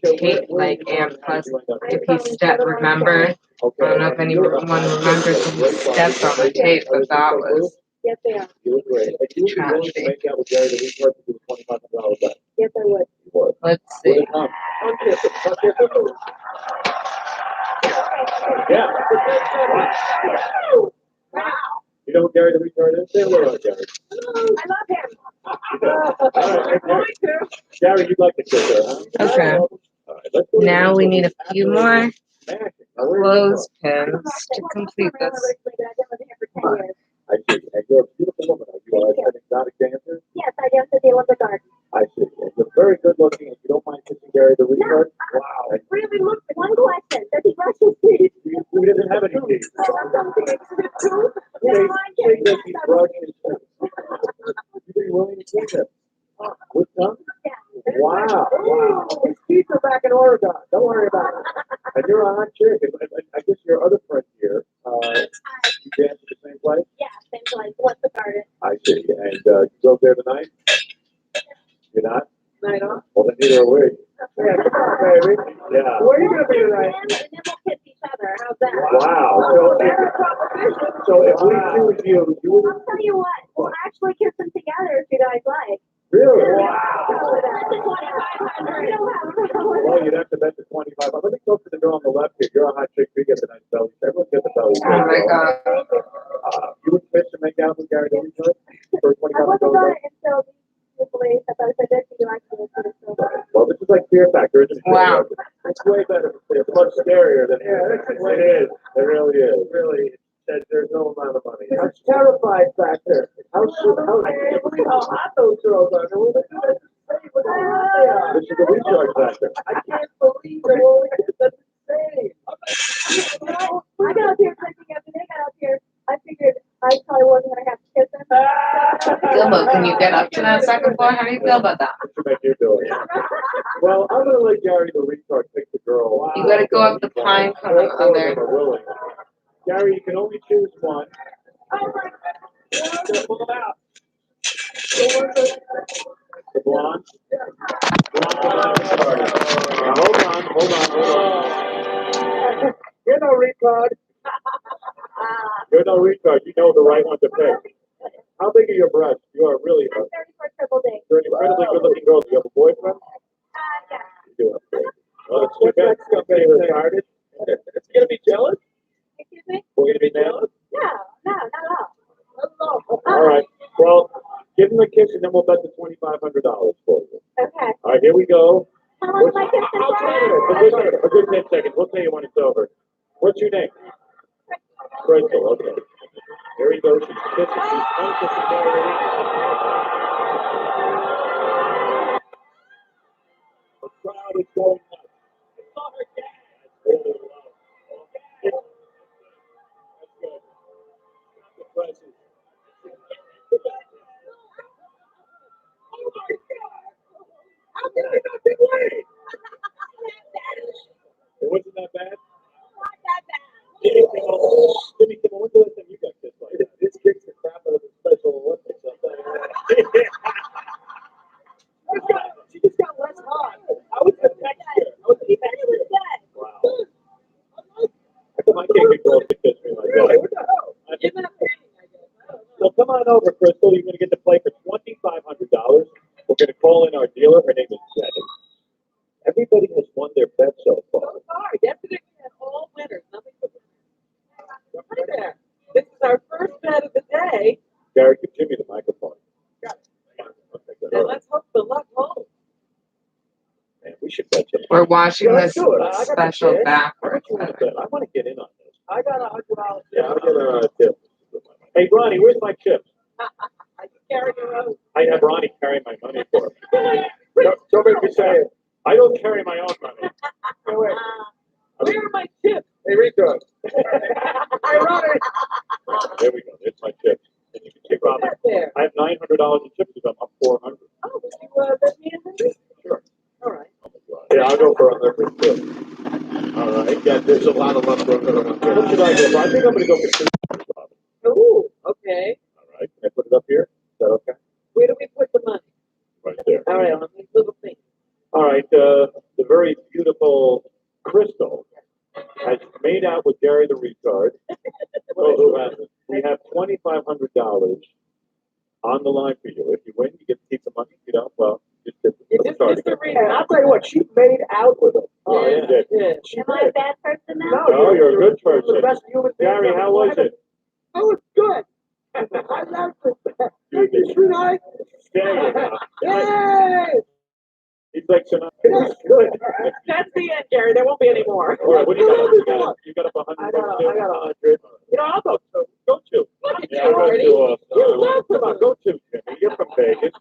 tape, like, and plus, if he stepped, remember? I don't know if anyone remembers when he stepped on the tape, but that was Yes, they are. You look great. If you would be willing to make out with Gary, that we've worked to do $2,500 back. Yes, I would. You would. Let's see. Yeah. Wow. You know who Gary the retard is? Say hello to Gary. I love him. All right, Gary, you'd like to kiss her, huh? Okay. All right, let's go Now we to need a few more close. clothespins to complete this. I see. And you're a beautiful woman. Are you an exotic dancer? Yes, I guess at the Olympic Garden. I see. And you're very good looking, and you don't mind kissing Gary the retard? No, Wow. really, look, one question. Does he brush his teeth? We didn't have any teeth. True? Say that he's brushing his teeth. You'd be willing to kiss him? With tongue? Wow. Wow. His teeth are back in Oregon. Don't worry about it. And you're a hot chick. I guess your other friend here, you dance at the same place? Yeah, same place. What's the garden? I see. And you go there tonight? You're not? Night off. Well, then neither are we. Yeah, come on, baby. Yeah. Where are you going to be tonight? And then we'll kiss each other. How's that? Wow. So if we choose you, you would. I'll tell you what. We'll actually kiss them together if you guys like. Really? Wow. Well, you'd have to bet the 25. Let me go to the girl on the left here. You're a hot chick. You get the nice belly. Everyone gets the belly. Oh my god. You would fish and make out with Gary Daly for I wasn't $25? on it until these police. I thought if I did to you, I could have done it. Well, this is like Fear Factor, isn't it? Wow. It's way better. It's much scarier than it is. It really is. Really, That there's no amount of money. that's terrified factor. I can't believe how hot those girls are. They're really good. This is the recharge factor. I can't believe they're only that's insane. I got up here thinking after they got up here, I figured I probably wasn't going to have to kiss them. Gilbo, can you get up to that second floor? How do you feel about that? What you make you do it? Well, I'm gonna let Gary the retard pick the girl. You gotta go up the pine cone on the All of other. them are willing. Gary, you can only choose one. Pull them out. The blonde. Now, hold on. You're no retard. You're no retard. You know the right one to pick. How big are your breasts? You are really. I'm 34 triple D. You're an incredibly good-looking girl. Do you have a boyfriend? Yeah. You do. Well, that's too bad. You're getting retarded. It's gonna be jealous. Excuse me? We're gonna be jealous. No, not at all. All right. Well, give him a kiss, and then we'll bet the $2,500 for you. Okay. All right, here we go. How long am I kissing for? A good 10 seconds. We'll tell you when it's over. What's your name? Crystal. Okay. Here he goes. She's kissing. She's unkissing already. The crowd is going nuts. It's on her dad. That's really low. Okay. That's good. Not the presses. Oh my God! How did I not get away? It wasn't that bad? Jimmy Kimmel, when's the last time you got kissed like that? This kicks the crap out of the Special Olympics. I'll tell you that. She just got less hot. I was the next year. I was the next year. Wow. How come I can't get girls to kiss me like Really? that? What the hell? You're not paying, I guess. I don't know. So come on over, Crystal. You're going to get to play for $2,500. We're going to call in our dealer. Her name is Bethenny. Everybody has won their bet so far. So far, yesterday we had all winners. Nothing but winners. We're watching Yeah, this let's do it. I got the special bid. backwards. I want to get in on this. I got $100. Yeah, I'll get a tip. Hey, Ronnie, where's my chips? I can carry your own. I have Ronnie carry my money for me. Don't make me say it. I don't carry my own money. No, wait. Where are my chips? Hey, Rico. Hey, Ronnie. There we go. There's my chips. And you can take off. That there. I have $900 in chips. I'm up 400. Oh, would you bet me $100? Sure. All right. Yeah, I'll go for 100 too. All right. Yeah, there's a lot of left over. What should I go for? I think I'm going to go for 200. Ooh, okay. All right. Can I put it up here? Is that okay? Where do we put the money? Right there. All right, on these little things. All right. The very beautiful Crystal has made out with Gary the retard. Oh, who hasn't? We have $2,500 on the line for you. If you win, you get to keep the money. If you don't, well, just get You the just card missed the again. reason. And I'll tell you what, she made out with him. Oh, yeah. Yeah, yeah. She Am I a did. bad person now? No, you're a good You're person. the best human being. Gary, how was it? It was good. I liked it. Thank you, sweetheart. There you go. Yay! He's like, so now, It was good. That's the end, Gary. There won't be any more. all right, what do you got? You got up 100 I bucks got too? 100. You know, I'll go too. Go to. Look at Yeah, you go already. to. You love Come on, go to, Jimmy. You're from Vegas.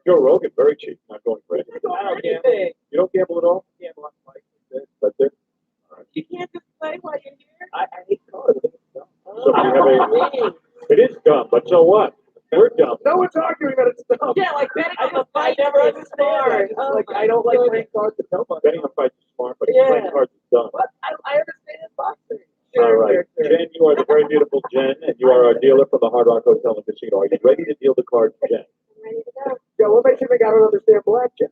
Joe Rogan, very cheap. Not going for it. I don't anything. You don't gamble at all? Gamble on Mike. That's it. You can't just play while you're here. I hate cards. So we have it is dumb, but so what? We're dumb. No one's arguing that it's dumb. Yeah, like betting on the I fight. never is understand smart. that. Oh Like, my I don't like goodness. playing cards with nobody. Betting on fights is smart, but Yeah. playing cards is dumb. What? I understand boxing. All right. Jen, you are the very beautiful Jen, and you are our dealer from the Hard Rock Hotel and Casino. Are you ready to deal the cards, Jen? I'm ready to go. Joe, what makes you think I don't understand blackjack?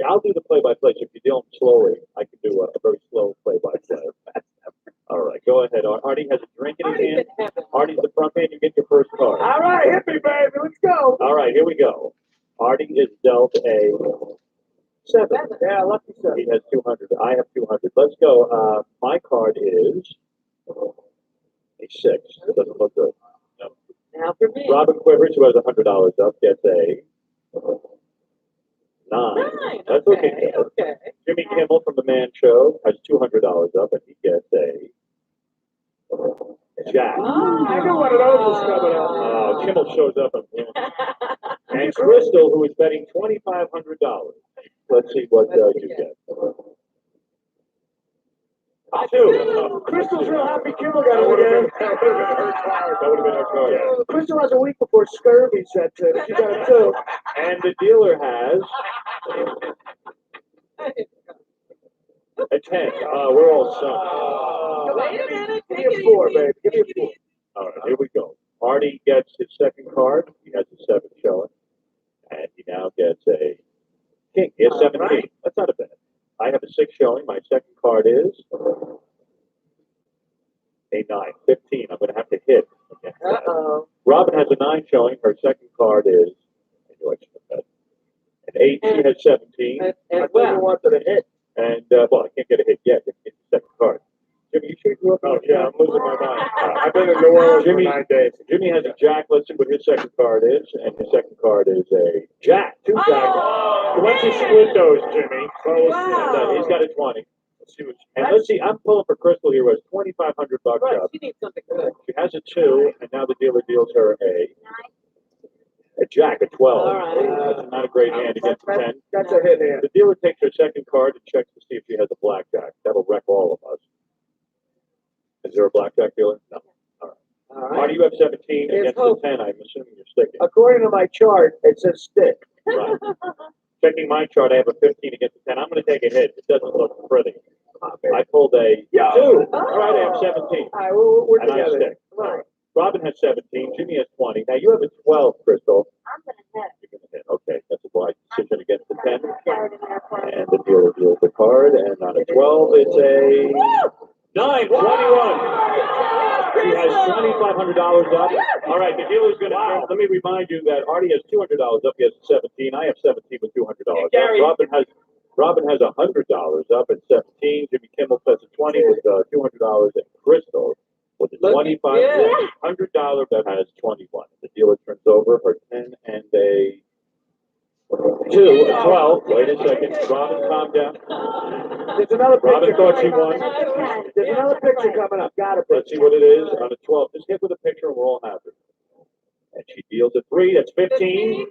I'll do the play-by-play. If you deal them slowly, I can do a very slow play-by-play. All right, go ahead. Artie has a drink in his hand. Artie's the front man. You get your first card. All right, hit me, baby. Let's go. All right, here we go. Artie is dealt a 7. Yeah, lucky seven. He has 200. I have 200. Let's go. My card is a 6. It doesn't look good. No. Now for me. Robin Quivers, who has $100 up, gets a 9. That's okay. Okay. Jimmy Kimmel from The Man Show has $200 up, and he gets a Jack. Oh, I knew one of those was coming up. Oh, Kimmel shows up and Crystal, who is betting $2,500. Let's see what you get. 2. Crystal's real happy Kimmel got it again. That would have been her card. That would have been her card. Crystal has a week before scurvy sets in. She got it too. And the dealer has a 10. We're all sunk. Wait a minute. Give me a 4, baby. Give me a 4. All right, here we go. Artie gets his second card. He has a 7 showing. And he now gets a king. He has 17. Right. That's not a bad. I have a 6 showing. My second card is a 9. 15. I'm going to have to hit against that. Uh-oh. Robin has a 9 showing. Her second card is an 8. She has 17. And I well, wanted to hit. And, well, I can't get a hit yet. It's the second card. Jimmy, you sure you up? Oh, yeah, I'm losing my mind. I've been in New Orleans Jimmy, for 9 days. Jimmy has a jack. Let's see what his second card is. And his second card is a jack. 2 jacks. Oh, Why don't you split those, Jimmy? Wow. He's got a 20. Let's see what. And let's see. I'm pulling for Crystal here. Was $2,500 right. up. She needs something good. She has a 2, and now the dealer deals her a jack, a 12. All right. That's not a great hand against a 10. That's a hit hand. The dealer takes her second card and checks to see if she has a blackjack. That'll wreck all of us. Is there a blackjack dealer? No. All right. All right. Marty, you have 17 Here's against hope. the 10. I'm assuming you're sticking. According to my chart, it says stick. Right. Checking my chart, I have a 15 against the 10. I'm going to take a hit. It doesn't look pretty. I pulled a 2. All right, I have 17. All right, we're And I together. stick. All right. Robin has 17. Jimmy has 20. Now you have a 12, Crystal. I'm gonna hit. You're going to hit. Okay, that's a wise decision against the 10. Start in there for me. And the dealer deals the card. And on a 12, it's a 9, 21. He has $2,500 up. All right, the dealer's going to. Let me remind you that Artie has $200 up. He has 17. I have 17 with $200 up. Gary. Robin has $100 up at 17. Jimmy Kimmel has a 20 with $200, and Crystal with a $2,500 that has 21. The dealer turns over her 10 and a 2 of 12. Wait a second. Robin, calm down. There's another Robin picture. thought she won. There's another picture coming up. Got it. Let's see what it is on a 12. Just hit with a picture and we're all happy. And she deals a 3. That's 15.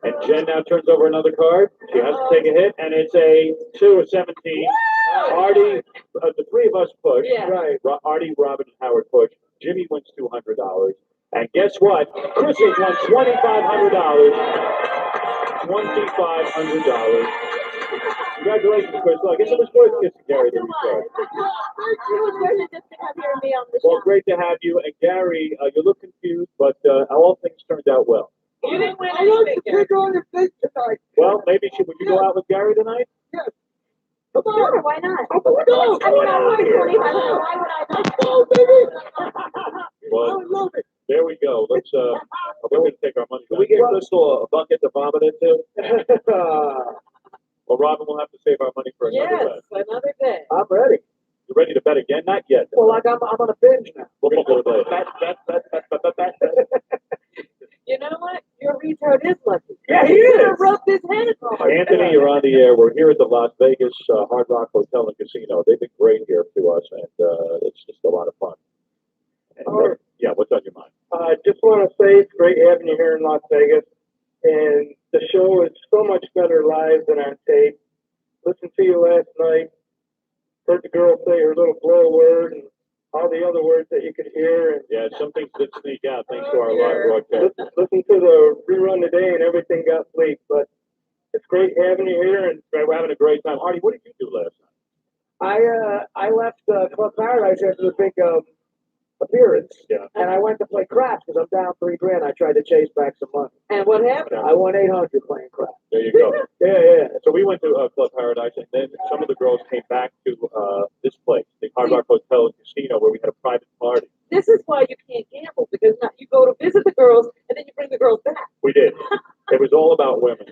And Jen now turns over another card. She has to take a hit, and it's a 2 of 17. Artie, the 3 of us push. Yeah. Right. Artie, Robin, and Howard push. Jimmy wins $200. And guess what? Chris has won $2,500. $2,500. Congratulations, Chris. Well, I guess it was worth kissing Gary the retard. It was worth it just to have you and me on the Well, show. great to have you. And Gary, you look confused, but all things turned out well. You didn't win I like anything, the Gary. picture on your face tonight. Well, maybe would you go out with Gary tonight? Yes. Come on. Sure, why not? Go. I mean, I won $2,500. Why would I not? Go, baby. Well, I love it. there we go. Let's we're gonna take our money. Can we get Crystal a bucket to vomit into? Well, Robin will have to save our money for another Yes, bet. another day. I'm ready. You ready to bet again? Not yet. Well, I'm on a binge now. We're gonna go with bet. You know what? Your retard is lucky. Yeah, he He is. could have rubbed his head off. Anthony, you're on the air. We're here at the Las Vegas Hard Rock Hotel and Casino. They've been great here to us, and it's just a lot of fun. And, yeah, what's on your mind? I just want to say it's great having you here in Las Vegas, and the show is so much better live than on tape. Listened to you last night, heard the girl say her little blow word and all the other words that you could hear, and Yeah, some things did sneak out thanks to our live broadcast. listen to the rerun today, and everything got bleeped. But it's great having you here, and We're having a great time. Artie, what did you do last night? I left Club Paradise after the big appearance, Yeah. and I went to play craps because I'm down $3,000. I tried to chase back some money. And what happened? I won 800 playing craps. There you go. Yeah. So we went to Club Paradise, and then some of the girls came back to this place, the Hard Rock Hotel and Casino, where we had a private party. This is why you can't gamble, because now you go to visit the girls and then you bring the girls back. We did. It was all about women.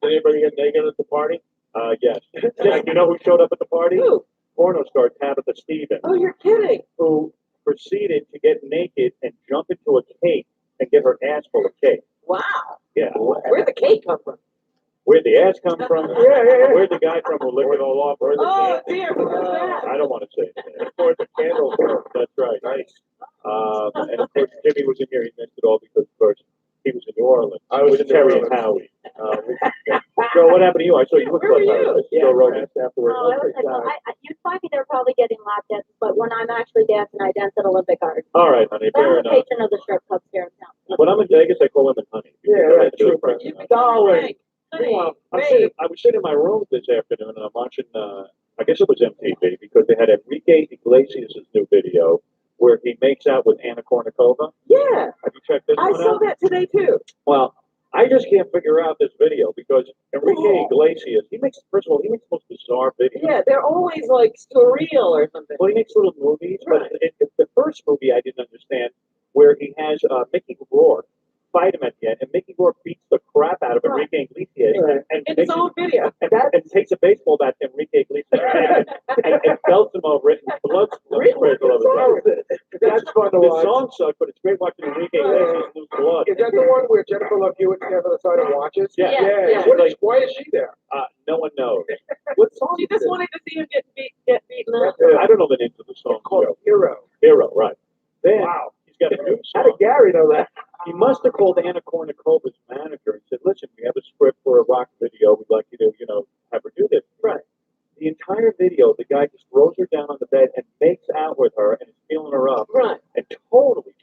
Did anybody get naked at the party? Yes. Yeah, you know who showed up at the party? Who? Porno star Tabitha Stevens, Oh, you're kidding. who proceeded to get naked and jump into a cake and get her ass full of cake. Wow. Yeah. Where'd the cake come from? Where'd the ass come from? Yeah. Where'd the guy from who licked it all off? Where's the Oh, dear, what was that? I don't want to say it. Where's the candle? That's right. Nice. And of course, Jimmy was in here. He missed it all because, of course, he was in New Orleans. I was with in New Terry Orleans. and Howie. So what happened to you? I saw you with Where were Club you? Paradise. Yeah, Joe Rogan afterwards. No, you'd find me there probably getting lap dances, but when I'm actually dancing, I dance at Olympic Art. All right, honey. But I'm Fair a enough. patron of the strip clubs here in town. When I'm in Vegas, I call women honey. Yeah, right, true. You Darling. I was sitting in my room this afternoon and I'm watching, I guess it was MTV, because they had Enrique Iglesias' new video where he makes out with Anna Kournikova. Yeah, Have you checked this I one saw out? that today too. Well, I just can't figure out this video because Enrique Oh. Iglesias, first of all, he makes the most bizarre videos. Yeah, they're always like surreal or something. Well, he makes little movies, but the first movie I didn't understand, where he has Mickey Rourke fight him at the end, and Mickey Rourke beats the crap out of Enrique Iglesias and In his own video. and takes a baseball bat to Enrique Iglesias and belts him over it, and blood sprays all over his face. That's fun to The watch. song sucked, but it's great watching Enrique Iglesias lose blood. Is that the one where Jennifer Love Hewitt stands on the side and watches? Yeah. Yeah. Why is she there? No one knows. What song She is just it? wanted to see him get beaten up. I don't know the names of the songs. Called Hero. Hero, right. Then Wow. he's got a new How song. did Gary know that? He must have called Anna Kournikova's manager and said, listen, we have a script for a rock video. We'd like you to, have her do this. Right. The entire video, the guy just throws her down on the bed and makes out with her and is feeling her up. Right. And totally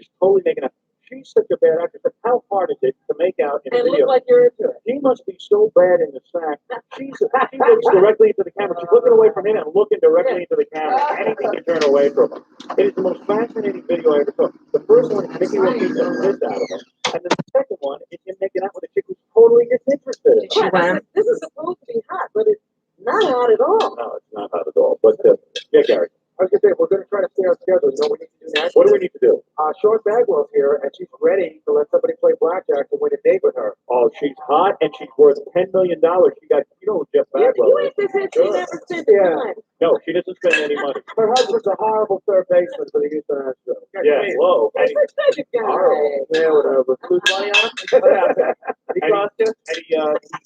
making out. She's such a bad actress, but how hard is it to make out in a And video? look like you're into it. She must be so bad in the sack. She looks directly into the camera. She's looking away from him and looking directly into the camera. Anything to turn away from him. It is the most fascinating video I ever saw. The first one is Mickey Rourke beats the piss out of him. And then the second one is him making out with a chick who's totally disinterested in him. Right, this is supposed to be hot, but it's not hot at all. No, it's not hot at all. But, yeah, Gary, I was going to say, we're going to try to stay on schedule. You know what we need to do next? what do we need to do? Sean Bagwell's here, and she's ready to let somebody play blackjack to win a date with her. Oh, she's hot and she's worth $10 million. She got, who Jeff You Bagwell ain't is. this head, she never spent the time. No, she doesn't spend any money. Her husband's a horrible third baseman for the Houston Astros. Yeah, whoa. That's such a guy. Horrible. Yeah, whatever. Lose money on him? And And he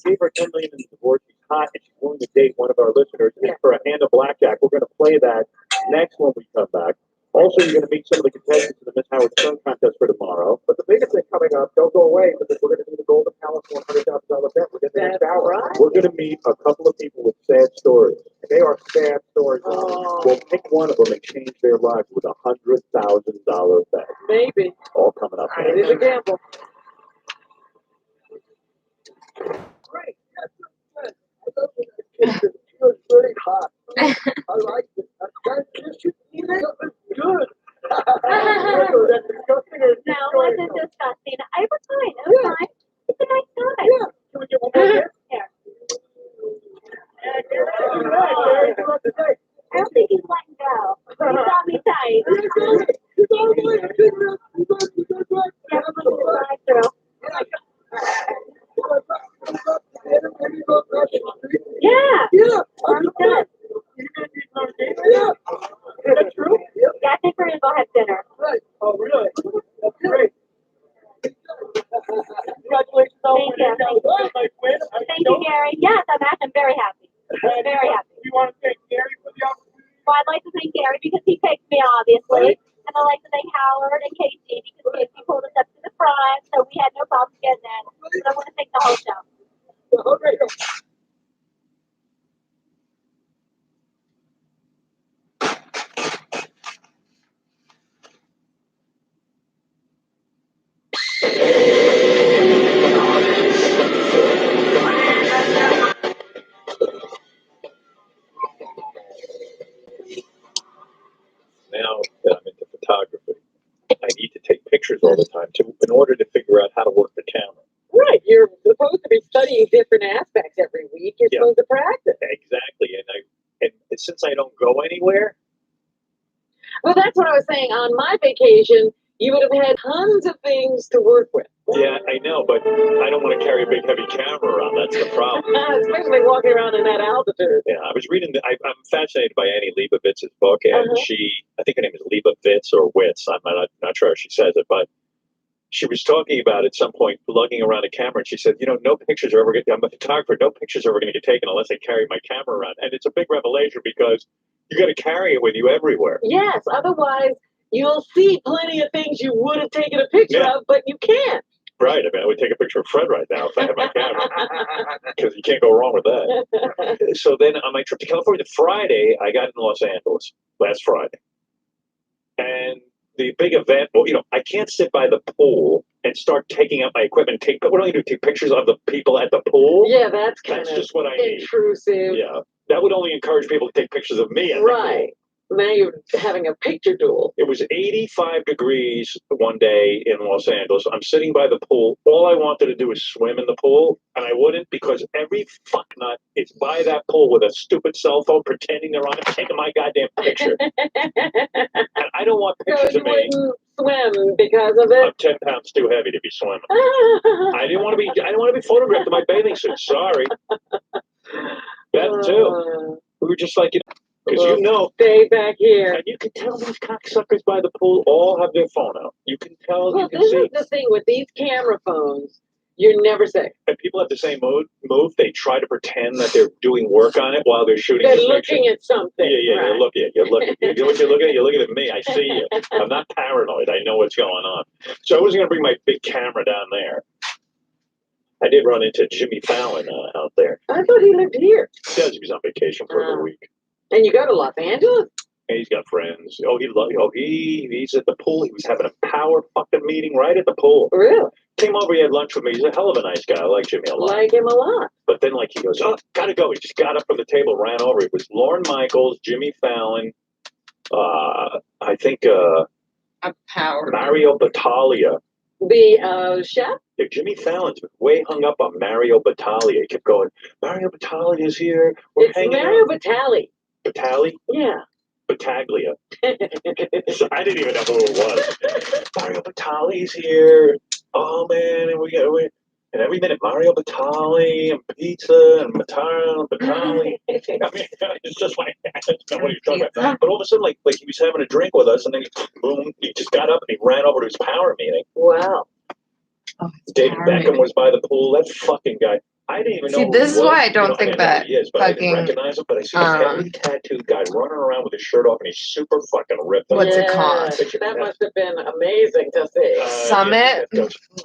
gave her $10 million in the divorce. She's hot, and she's willing to date one of our listeners. And for a hand of blackjack, we're going to play that next when we come back. Also, you're going to meet some of the contestants in the Miss Howard Stern contest for tomorrow. But the biggest thing coming up, don't go away, because we're going to do the Golden Palace $100,000 bet within the next hour. We're going to meet a couple of people with sad stories. They are sad stories. We'll pick one of them and change their lives with a $100,000 bet. Maybe. All coming up. It is a gamble. Great. It was very hot. I like it. Good. No, it wasn't disgusting. I was fine. It was fine. It's a nice time. Yeah. Can we get one more here? Here. Hey, I don't think he's letting go. He's got me tight. Yeah, we're going to drive through. Yeah. Yeah. I'm done. Yeah. Is that true? Yeah, I think we're going to go have dinner. Right. Oh, really? That's great. Congratulations on winning. Nice win. Thank you, Gary. Yes, I'm very happy. Very happy. We want to thank Gary for the opportunity. Well, I'd like to thank Gary because he picked me, obviously. And I'd like to thank Howard and Casey because Casey pulled us up to the front, so we had no problem getting in. But I want to thank the whole show. Okay. Now that I'm into photography, I need to take pictures all the time in order to figure out how to work the camera. Right. You're supposed to be studying different aspects every week. You're supposed to practice. Exactly. And since I don't go anywhere. Well, that's what I was saying. On my vacation, you would have had tons of things to work with. Yeah, I know, but I don't want to carry a big, heavy camera around. That's the problem. Especially walking around in that altitude. Yeah, I was reading. I'm fascinated by Annie Leibovitz's book, and I think her name is Leibovitz or Witz. I'm not sure how she says it, but she was talking about at some point lugging around a camera, and she said, no pictures are ever going to, I'm a photographer, no pictures are ever going to get taken unless I carry my camera around. And it's a big revelation because you got to carry it with you everywhere. Yes, otherwise you'll see plenty of things you would have taken a picture of, but you can't. Right. I mean, I would take a picture of Fred right now if I had my camera, because you can't go wrong with that. So then on my trip to California, Friday, I got in Los Angeles last Friday. And the big event, I can't sit by the pool and start taking out my equipment. What do I do? Take pictures of the people at the pool? Yeah, that's just what I need. Intrusive. Yeah. That would only encourage people to take pictures of me at the pool. Now you're having a picture duel. It was 85 degrees one day in Los Angeles. I'm sitting by the pool. All I wanted to do is swim in the pool, and I wouldn't because every fucknut is by that pool with a stupid cell phone pretending they're on it, taking my goddamn picture. And I don't want pictures of me. Wouldn't swim because of it? I'm 10 pounds too heavy to be swimming. I didn't want to be photographed in my bathing suit. Sorry. That too. We were just like, because stay back here. And you can tell these cocksuckers by the pool all have their phone out. You can tell. Well, this is the thing with these camera phones. You're never safe. And people have the same move. They try to pretend that they're doing work on it while they're shooting. They're looking at something. Yeah, right. You're looking at. You're looking at me. I see you. I'm not paranoid. I know what's going on. So I wasn't going to bring my big camera down there. I did run into Jimmy Fallon out there. I thought he lived here. He does. He was on vacation for a week. And you go to Los Angeles? And he's got friends. He's at the pool. He was having a power fucking meeting right at the pool. Really? Came over, he had lunch with me. He's a hell of a nice guy. I like Jimmy a lot. Like him a lot. But then he goes, gotta go. He just got up from the table, ran over. It was Lorne Michaels, Jimmy Fallon, I think Mario Battaglia. The chef? Yeah, Jimmy Fallon's way hung up on Mario Battaglia. He kept going, Mario Battaglia's here. We're hanging Mario out. Battaglia. Battaglia? Yeah. Battaglia. So I didn't even know who it was. Mario Battaglia's here. Oh man, and every minute Mario Battaglia and pizza and Mataro and Battaglia. I mean, it's just like I don't know what you're talking about. But all of a sudden, like he was having a drink with us, and then boom, he just got up and he ran over to his power meeting. Wow. Oh, it's David power Beckham moving. was by the pool. That fucking guy. I didn't even know See, who this he is was. why I don't think I know that who he is, but I didn't fucking recognize him. But I see this heavy tattooed guy running around with his shirt off, and he's super fucking ripped. what's it called? That must have been amazing to see. Summit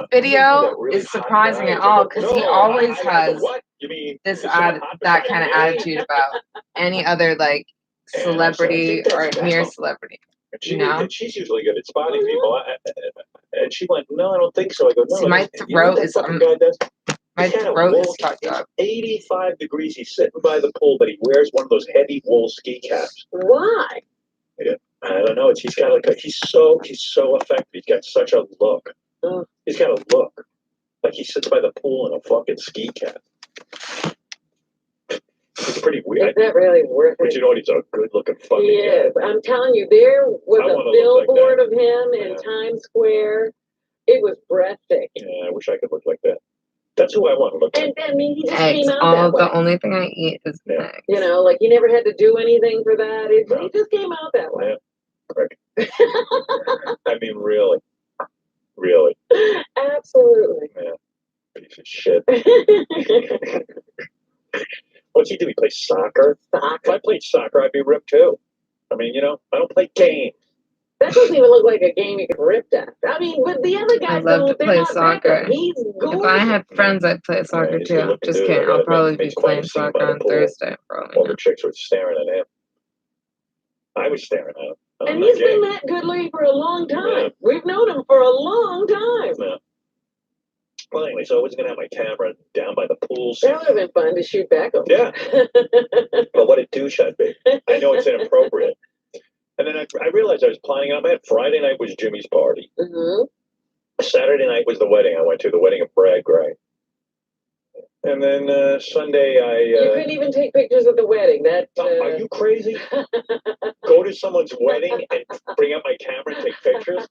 video is surprising at all because he always has this that kind of attitude about any other like celebrity or near celebrity. You know? She's usually good at spotting people. And she went, no, I don't think so. I go, no. See, my throat is my throat is fucked up. 85 degrees. He's sitting by the pool, but he wears one of those heavy wool ski caps. Why? Yeah, I don't know. He's got like he's so effective. He's got such a look. He's got a look like he sits by the pool in a fucking ski cap. It's pretty weird. Is that really worth it? But you know what? He's a good-looking fucking Yes, guy. I'm telling you, there was I a wanna look like billboard that. of him in Times Square. It was breathtaking. Yeah, I wish I could look like that. That's who I want to look like. And I mean, he just Eggs. came out All that way. the only thing I eat is eggs. You know, like he never had to do anything for that. He just came out that way. Yeah. I mean, really. Really. Absolutely. Yeah. Piece of shit. What's he do? He plays soccer? If I played soccer, I'd be ripped too. I mean, you know, I don't play games. That doesn't even look like a game you could rip at. I mean, but the other I guys love to they're play not soccer. ripping. He's gorgeous. If I had friends, I'd play soccer he's too. good-looking Just dude. kidding. I'll probably be Makes quite a playing scene by soccer the on pool. Thursday. Probably. All the chicks were staring at him. I was staring at him. And he's been that good looking for a long time. Yeah. We've known him for a long time. Yeah. Well, anyway, so I wasn't going to have my camera down by the pools. That would have been fun to shoot back on. Yeah. But what a douche I'd be. I know it's inappropriate. And then I realized I was planning on that. Friday night was Jimmy's party. Mm-hmm. Saturday night was the wedding I went to, the wedding of Brad Gray. And then Sunday you couldn't even take pictures of the wedding. Are you crazy? Go to someone's wedding and bring out my camera and take pictures?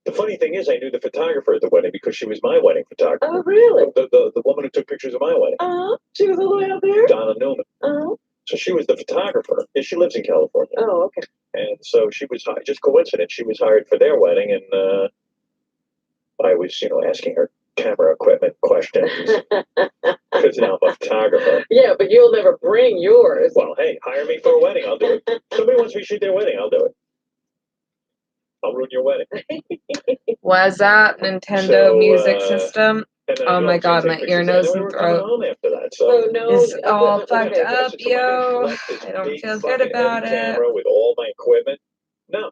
The funny thing is, I knew the photographer at the wedding because she was my wedding photographer. Oh, really? The woman who took pictures of my wedding. She was all the way out there? Donna Newman. So she was the photographer. And she lives in California. Oh, okay. And so she was just coincidence. She was hired for their wedding, and I was, asking her camera equipment questions because now I'm a photographer. Yeah, but you'll never bring yours. Well, hey, hire me for a wedding. I'll do it. Somebody wants me to shoot their wedding. I'll do it. I'll ruin your wedding. Was that Nintendo Music System? Oh my god, my ear, nose, and throat is all fucked up, yo. I don't feel good about it. Camera with all my equipment. No.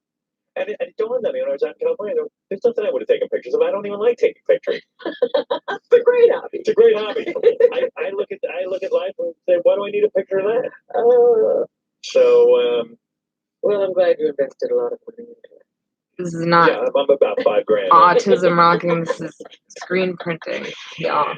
And it dawned on me when I was out in California, there's nothing I would have taken pictures of. I don't even like taking pictures. It's a great hobby. It's a great hobby for me. I look at life and say, why do I need a picture of that? Well, I'm glad you invested a lot of money into it. This is not I'm about $5,000. autism rocking. This is screen printing. Yeah.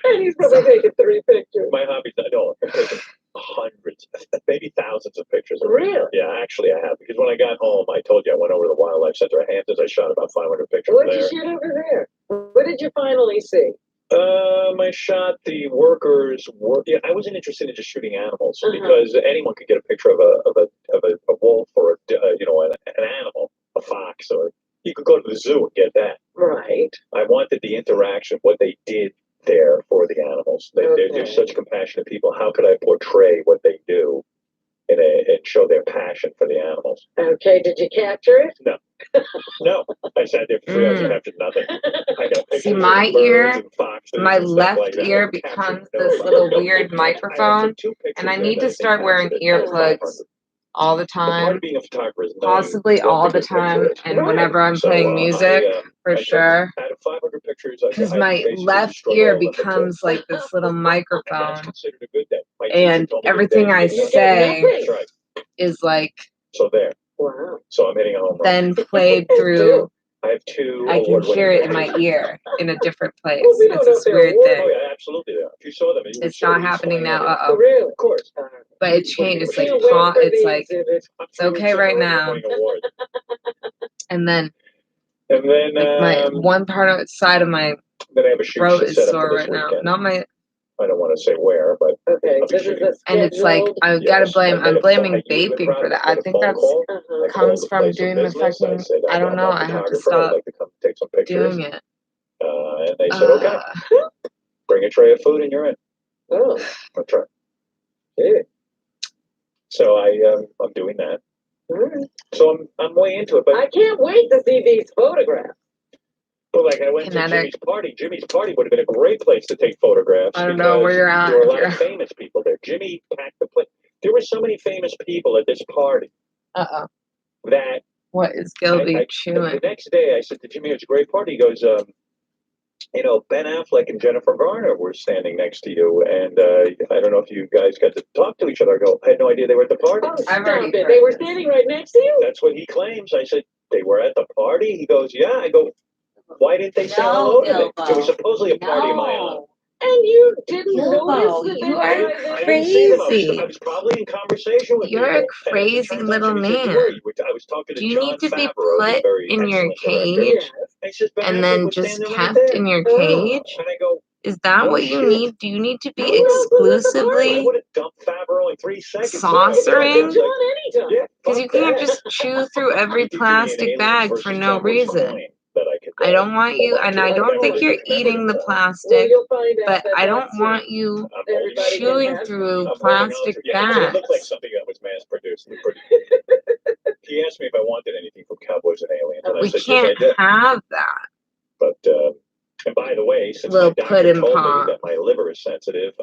And he's probably taking 3 pictures. My hobby's I'm taking hundreds, maybe thousands of pictures. Really? Yeah, actually I have. Because when I got home, I told you I went over to the Wildlife Center of Hamptons. I shot about 500 pictures What did there. you shoot over there? What did you finally see? I shot the workers' work. Yeah, I wasn't interested in just shooting animals because anyone could get a picture of a wolf or an animal, a fox, or you could go to the zoo and get that. Right. I wanted the interaction, what they did there for the animals. They're such compassionate people. How could I portray what they do and show their passion for the animals? Okay, did you capture it? No. No. I sat there for 3 hours and captured nothing. I got pictures See, my of birds ear, and foxes my and stuff left like that. ear becomes this little weird microphone, and I need to start wearing earplugs all the time, Being a photographer is possibly all the time, and whenever I'm playing music, for sure. Out of 500 pictures, Because my left ear becomes like this little microphone, and everything I say is like so there. Wow. So I'm hitting a home run. then played through. I have 2. I can hear it in my ear in a different place. Well, we don't It's know this if they're weird awarded. thing. Oh yeah, absolutely. Yeah. If you saw them, It's not happening now. Really? Of course. But it changed. It's like Can't wait for it's the like exhibit. it's okay right now. And then like my one part of side of my then I have a shoot throat is set up sore for this right now. weekend. Not my. I don't want to say where, but Okay, this is a And it's like scheduled. I'm blaming vaping for that. I think that's comes from doing the fucking. I don't know. I have to stop doing it. And they said, okay, bring a tray of food and you're in. Oh, I'll try. yeah. So I'm doing that. All right. So I'm way into it, but I can't wait to see these photographs. but like I went to Jimmy's party. Jimmy's party would have been a great place to take photographs. I don't know where you're at. There were a lot of famous people there. Jimmy packed the place. There were so many famous people at this party that What is Gilby the chewing? next day I said to Jimmy, "It's a great party." He goes, you know, Ben Affleck and Jennifer Garner were standing next to you, and I don't know if you guys got to talk to each other. I go, I had no idea they were at the party. Oh, stop it. They were standing right next to you? That's what he claims. I said, they were at the party? He goes, yeah. I go, why didn't they say hello to me? It was supposedly a party of my own. And you didn't notice that you they are were there? I didn't see them. crazy. I was probably in conversation with You're people. a crazy little man. I was talking to Do you John need to be Favreau, the put very in your excellent director. cage He says, Ben and Affleck then was just standing right kept there. in your cage? And I go, Is that no what you shit. need? Do you need to be I exclusively would have dumped Favreau in 3 seconds. saucering? John anytime. Yeah, Because you can't just chew through every plastic bag for no reason. I don't want you, and I don't think you're eating the Well, plastic, you'll find out but that I don't that's want you everybody can chewing have through I'm plastic it looked like bags. something that was mass produced. He asked me if I wanted anything from Cowboys and Aliens, and I We said, can't yes, I did. have that. But, and by the way, since Little my doctor pudding told me pop. that my liver is sensitive,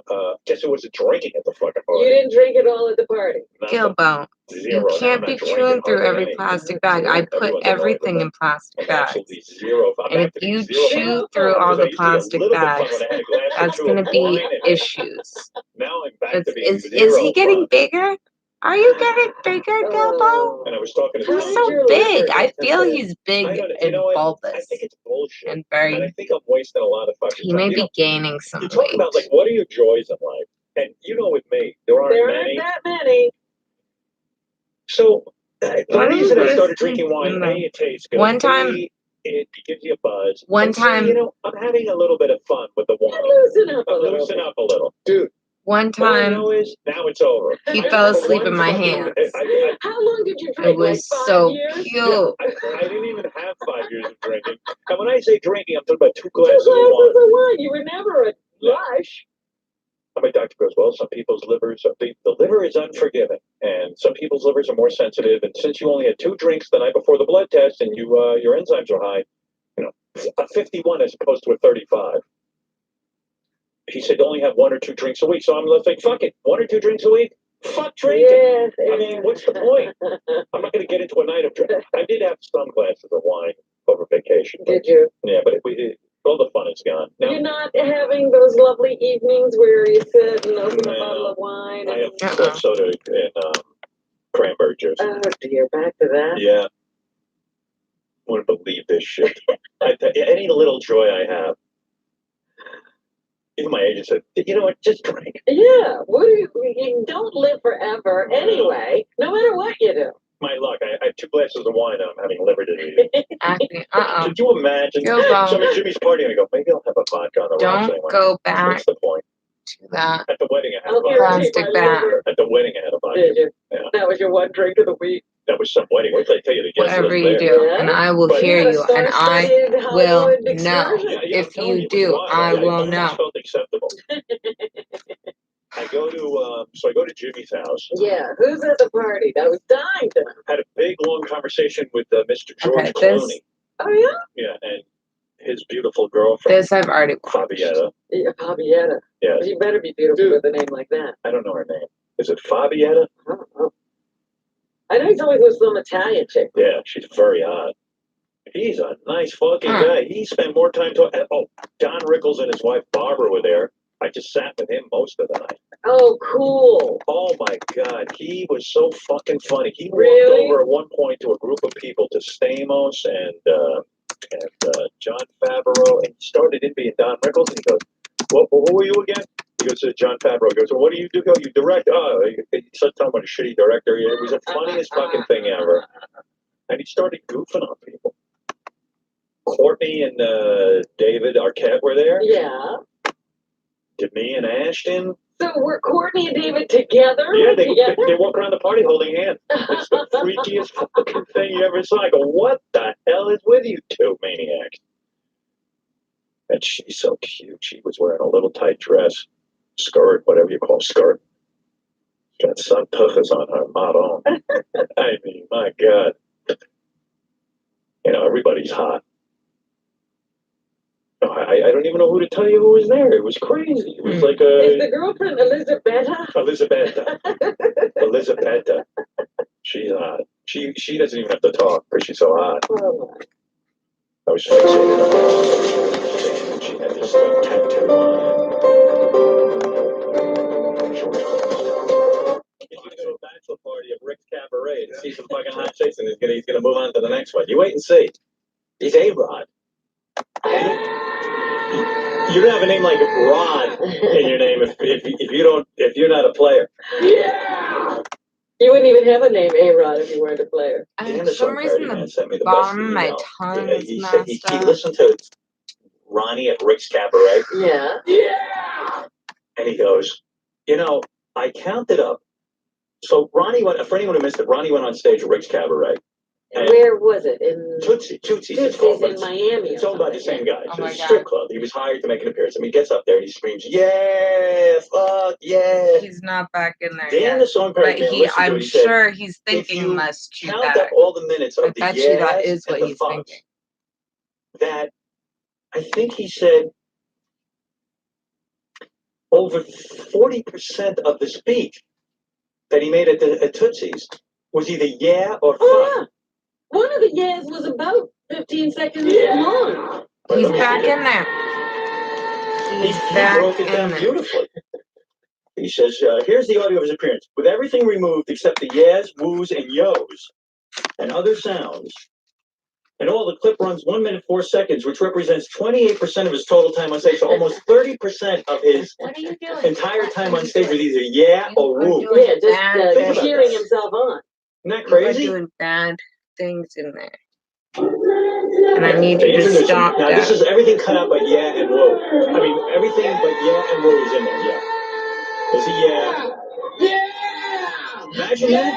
guess who wasn't drinking at the fucking party? You didn't drink it all at the party. Gilbo, you Zero. can't I'm be not drinking chewing through hardly every any. plastic bag. I put Everyone's annoyed with everything that. in plastic I'm bags. absolutely zero. I'm And back if to be you zero. chew through all Because I the used to be a plastic little bit fun bags, when I had a glass or that's two going of to be wine in it. issues. Now I'm back to being Is zero he getting fun. bigger? Are you getting bigger, Gilbo? And I was talking to He's John. so big. I feel he's big I don't, you and know what? I bulbous think it's bullshit. and And I very. think I'm wasting a lot of fucking He time. may You be know, gaining some you talk about, like, weight. what are your joys in life? And you know with me, there aren't many. that many. So, the What reason I is started this drinking wine, thing, A, though? it tastes good. One time- B, it gives you a buzz. One And C, time- you know, I'm having a little bit of fun with the wine. Loosen up a I'm little. loosen up a little. Dude, One all I time, know is, now it's over. he I- fell for asleep one in my fucking- hands. How long did you drink? It was like 5 so years? cute. Yeah, I didn't even have 5 years of drinking. And when I say drinking, I'm talking about 2 2 glasses glasses of wine. of wine. You were never a lush. And my doctor goes, well, some people's livers, the liver is unforgiving, and some people's livers are more sensitive. And since you only had 2 drinks the night before the blood test, and your enzymes are high, you know, a 51 as opposed to a 35. He said, only have 1 or 2 drinks a week. So I'm like, fuck it, 1 or 2 drinks a week. Fuck drinking. Yes, I mean, what's the point? I'm not going to get into a night of drinking. I did have some glasses of wine over vacation. But, Did you? yeah, but all the fun is gone. Now, You're not having those lovely evenings where you sit and open a No. bottle of wine. I And, have club soda and cranberry juice. oh dear, back to that. Yeah. I wouldn't believe this shit. Any little joy I have. Even my agent said, you know what, just drink. Yeah. What do you don't live forever anyway, no matter what you do. My luck, I have 2 glasses of wine and I'm having liver disease. Acting. Could you imagine? Gilbo. So I'm at Jimmy's party and I go, maybe I'll have a vodka on the rocks Don't anyway. go back What's the point? to that At the wedding, I had a I'll vodka. guarantee plastic my bag. liver. At the wedding, I had a vodka. Did you? Yeah. That was your one drink of the week. That was some wedding. What did I tell you? The guest Whatever was you there. do, Yeah. and I will But- hear You had a you, and I star-studded will Hollywood know. excursion. Yeah, I'm If telling you it was do, wild. I will almost know. felt acceptable. I go to Jimmy's house. Yeah, who's at the party? That was dying to know. Had a big long conversation with Mr. George Okay, Clooney. this- Oh yeah? Yeah, and his beautiful girlfriend, This I've already watched. Fabietta. Yeah, Fabietta. Yes, You better be beautiful with a name like that. I don't know her name. Is it Fabietta? I don't know. I know he's always with some Italian chick. Yeah, she's very odd. He's a nice fucking Huh. guy. He spent more time talking. Oh, Don Rickles and his wife Barbara were there. I just sat with him most of the night. Oh, cool. Oh my God, he was so fucking funny. He walked Really? over at one point to a group of people, to Stamos and John Favreau, and he started in being Don Rickles, and he goes, "What were you again?" He goes to John Favreau. He goes, "Well, what do you do? You direct?" Oh, he started talking about a shitty director. It was the funniest fucking thing ever. And he started goofing on people. Courtney and David Arquette were there. Yeah. Demi and Ashton. So were Courtney and David together? Yeah, they together? walk around the party holding hands. It's the freakiest fucking thing you ever saw. I go, what the hell is with you 2 maniacs? And she's so cute. She was wearing a little tight dress, skirt, whatever you call skirt. Got some tuchas on her, not on. I mean, my God. You know, everybody's hot. No, I don't even know who to tell you who was there. It was crazy. It was like Is the girlfriend Elizabeth? Elizabeth. She's hot. She doesn't even have to talk because she's so hot. Oh, I was fixated on her. She had this tattoo on it. He's going to go to a bachelor party at Rick's Cabaret to see some fucking hot chicks, and he's gonna move on to the next one. You wait and see. He's A-Rod. You don't have a name like Rod in your name if you're not a player. yeah. You wouldn't even have a name A-Rod if you weren't a player. For some reason, the bottom of my tongue is messed He up. listened to Ronnie at Rick's Cabaret. Yeah. And he goes, I counted up. So Ronnie went, for anyone who missed it, Ronnie went on stage at Rick's Cabaret. And Where was it? In Tootsie's it's called, in Miami. It's owned by the same guy. Oh It's my a strip God. club. He was hired to make an appearance. I mean, he gets up there and he screams, yeah, fuck, yeah. He's not back in there Dan, yet. the song But man, listened to I'm it, he said, sure he's if thinking you must be count back. up all the minutes of I the bet you that yes is what and the he's fucks, thinking. that I think he said over 40% of the speech that he made at Tootsie's was either yeah or fuck. Oh, yeah. One of the years was about 15 seconds long. He's back in there. He broke it down beautifully. He says, here's the audio of his appearance. With everything removed except the yes, woos, and yos, and other sounds, and all the clip runs 1 minute 4 seconds, which represents 28% of his total time on stage. So almost 30% of his entire time on stage was either yeah or woo. Yeah, just cheering himself on. Isn't that crazy? You're doing bad things in there. And I need you to stop Now, that. this is everything cut out but yeah and woo. I mean, everything but yeah and woo is in there, yeah. Is he yeah? Yeah! Imagine that.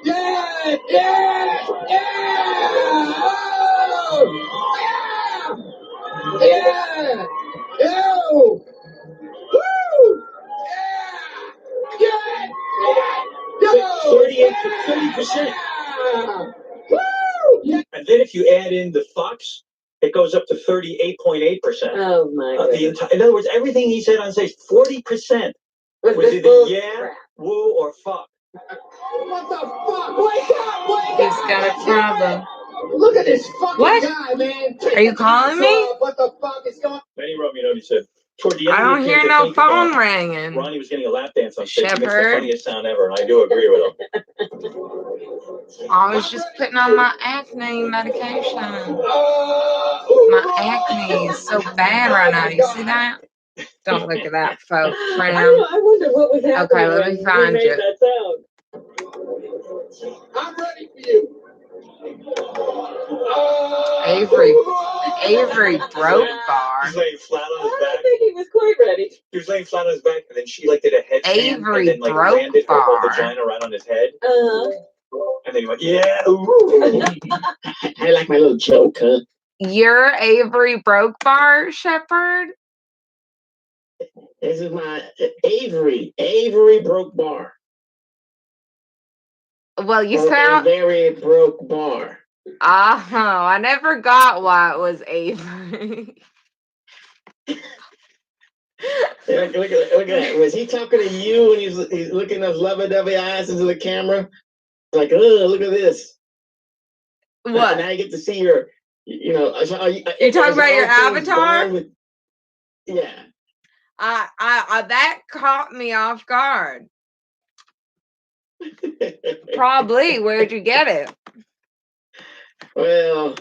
Yeah! Yeah! Yeah! Oh! Yeah! Yeah! Yo! Woo! Yeah! Yeah! 30%. Woo! And then if you add in the fucks, it goes up to 38.8%. Oh my God. In other words, everything he said on stage, 40% was either yeah, woo, or fuck. What the fuck? Wake up! Wake He's up! got a problem. Look at this fucking What? guy, man. Are you calling me? What the fuck is going on? Then he wrote me a note. He said, toward the end I of the don't hear appearance, no I think about phone ringing. Ronnie was getting a lap dance on stage. He makes the Shepherd. funniest sound ever, and I do agree with him. I was just putting on my acne medication. My acne is so bad right now. You see that? Don't look at that, folks. I wonder what was happening. Okay, let me find when he made you. that sound. I'm ready for you. Avery broke bar. He's laying flat on his I back. don't think he was quite ready. He was laying flat on his back, and then she did a headstand, Avery and then broke landed her whole bar. vagina right on his head. And then he went, yeah, ooh. I like my little joke, huh? You're Avery broke bar, Shepherd? This is my Avery broke bar. Well, you A sound... very broke bar. Oh, I never got why it was Avery. Look at that. Was he talking to you when he's looking those lovey-dovey eyes into the camera? Like, oh, look at this. What? Now you get to see your, You're talking about your avatar? Yeah. That caught me off guard. Probably. Where'd you get it? Well,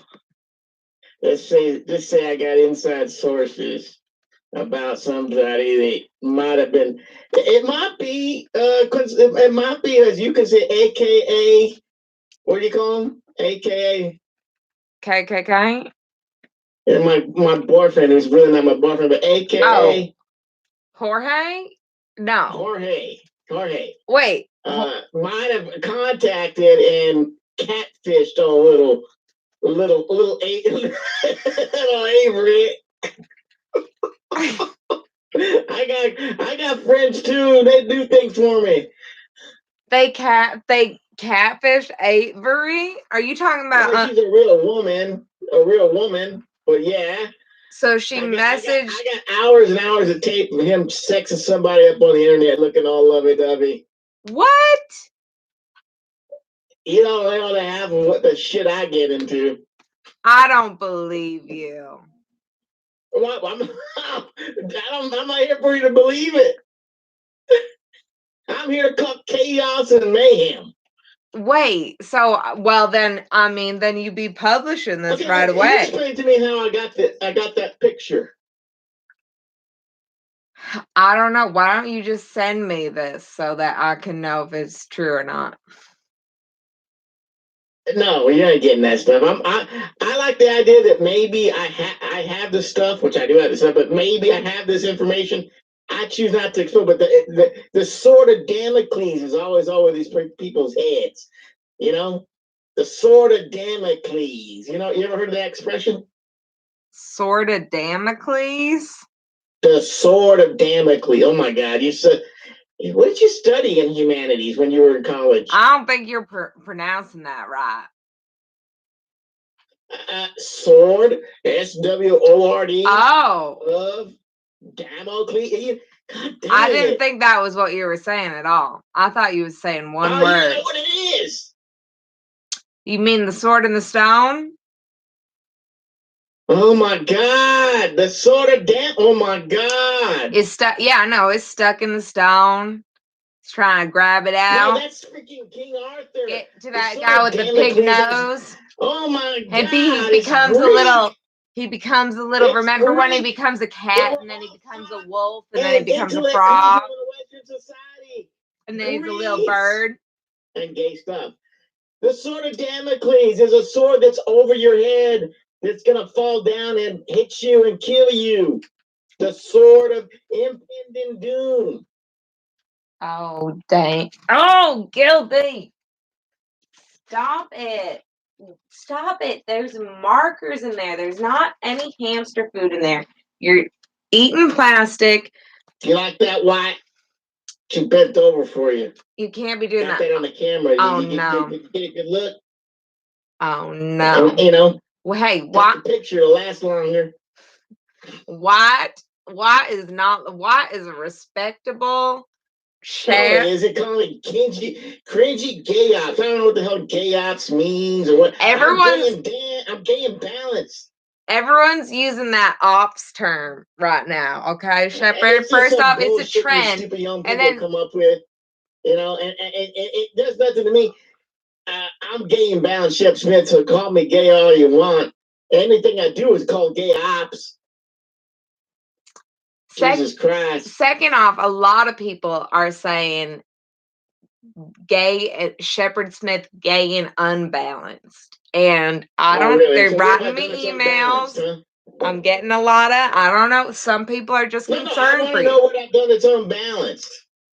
let's say I got inside sources about somebody that might have been. It might be. It might be, as you can say, AKA. What do you call them? AKA. KKK. Yeah, my boyfriend, who's really not my boyfriend, but AKA. Oh. Jorge? No. Jorge. Wait. Might have contacted and catfished a little Avery. I got friends too. They do things for me. They catfish Avery? Are you talking about? Well, she's a real woman. But yeah. So she messaged. I got hours and hours of tape of him sexing somebody up on the internet, looking all lovey-dovey. What? You don't know half of what the shit I get into. I don't believe you. I'm not here for you to believe it. I'm here to cause chaos and mayhem. Wait, so then you'd be publishing this right away. Explain to me how I got that picture. I don't know. Why don't you just send me this so that I can know if it's true or not? No, you're not getting that stuff. I like the idea that maybe I have the stuff, which I do have the stuff, but maybe I have this information. I choose not to explore. But the sword of Damocles is always over these people's heads. You know, the sword of Damocles. You know, you ever heard of that expression? Sword of Damocles. The sword of Damocles. Oh my God! You said. What did you study in humanities when you were in college? I don't think you're pronouncing that right. Sword, SWORD. Oh. Of Damocles. God damn I didn't think that was what you were saying at all. I thought you were saying one word. You know what it is. You mean the sword and the stone? Oh my God! The sword of Oh my God! It's stuck. Yeah, I know. It's stuck in the stone. It's trying to grab it out. No, that's freaking King Arthur. Get to that guy with the pig nose. Oh my God! And he becomes a little. He becomes a little. Remember when he becomes a cat, and then he becomes a wolf, and then he becomes a frog, and then he's a little bird. And gay stuff. The sword of Damocles is a sword that's over your head. That's gonna fall down and hit you and kill you. The sword of impending doom. Oh dang! Oh, Gilby! Stop it! Stop it! There's markers in there. There's not any hamster food in there. You're eating plastic. You like that, White? She bent over for you. You can't be doing that on the camera. Oh no! Get a good look. Oh no! And, you know. Well, hey, what? The picture to last longer. Why is a respectable share? No, is it called cringy gay ops? I don't know what the hell gay ops means or what. I'm gay and balanced. Everyone's using that ops term right now. Okay, Shepherd. First off, it's a trend, stupid young and people then come up with, you know, and it does nothing to me. I'm gay and balanced, Shep Smith. So call me gay all you want. Anything I do is called gay ops. Jesus Christ. Second off, a lot of people are saying gay, Shepherd Smith, gay and unbalanced. And I don't, really? they're So writing me emails. Huh? I'm getting a lot of, I don't know, some people are just concerned for you. I know what I've done that's unbalanced.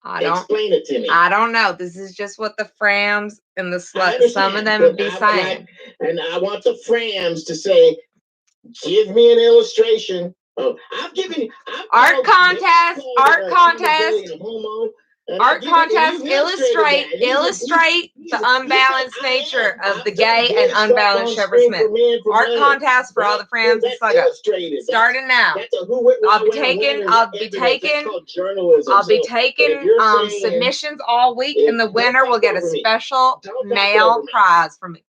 Explain it to me. I don't know. This is just what the Frams and the sluts, some of them be saying. And I want the Frams to say, give me an illustration. Oh, I've given you art contest, illustrate the unbalanced nature of the gay and unbalanced Shepherd Smith. Art contest for all the friends and suckers. Starting now. I'll be taking submissions all week, and the winner will get a special mail prize from me.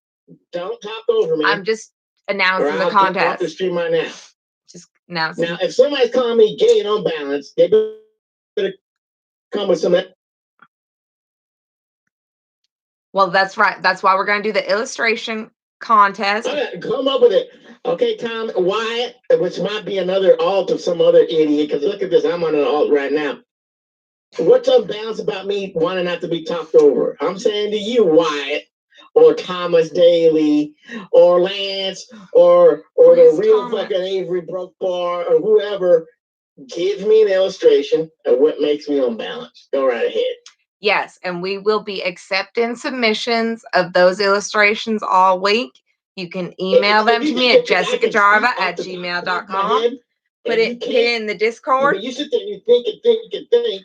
Don't talk over me. I'm just announcing the contest. Off the stream right now. Just announcing. Now, if somebody's calling me gay and unbalanced, they better come with some. Well, that's right. That's why we're going to do the illustration contest. Come up with it. Okay, Tom, Wyatt, which might be another alt of some other idiot, because look at this. I'm on an alt right now. What's unbalanced about me wanting not to be talked over? I'm saying to you, Wyatt, or Thomas Daly, or Lance, or the real fucking Avery Brokebar, or whoever, give me an illustration of what makes me unbalanced. Go right ahead. Yes, and we will be accepting submissions of those illustrations all week. You can email them to me at jessicacharva@gmail.com. Put it in the Discord. You sit there and you think and think,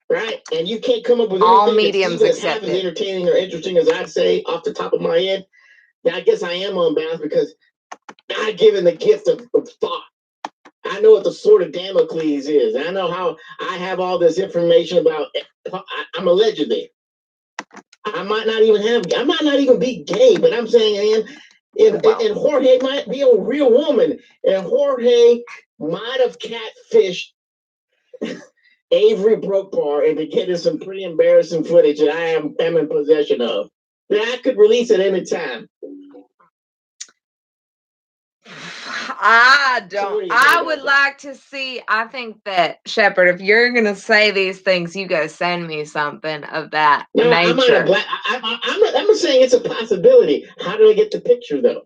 right? And you can't come up with All anything mediums that's even half as accepted. entertaining or interesting as I say off the top of my head. Now, I guess I am on balance because God given the gift of thought. I know what the sword of Damocles is. I know how I have all this information about. I'm allegedly. I might not even be gay, but I'm saying, and Jorge might be a real woman, and Jorge might have catfished Avery Brokbar into getting some pretty embarrassing footage that I am in possession of that I could release at any time. I would like to see. I think that Shepard, if you're gonna say these things, you gotta send me something of that nature. I'm saying it's a possibility. How do I get the picture though?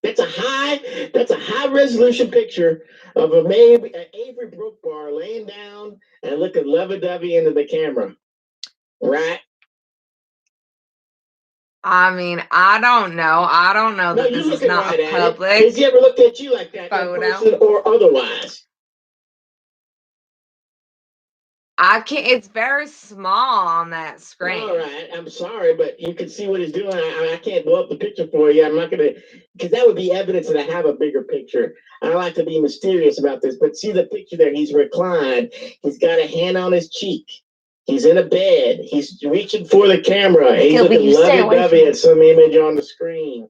That's a high resolution picture of an Avery Brokbar laying down and looking lovey-dovey into the camera, right? I mean, I don't know. I don't know that this is not a public. Has he ever looked at you like that, in person or otherwise? I can't. It's very small on that screen. All right, I'm sorry, but you can see what he's doing. I can't blow up the picture for you. I'm not gonna, because that would be evidence that I have a bigger picture. I like to be mysterious about this, but see the picture there. He's reclined. He's got a hand on his cheek. He's in a bed. He's reaching for the camera. He's looking lovey-dovey at some image on the screen.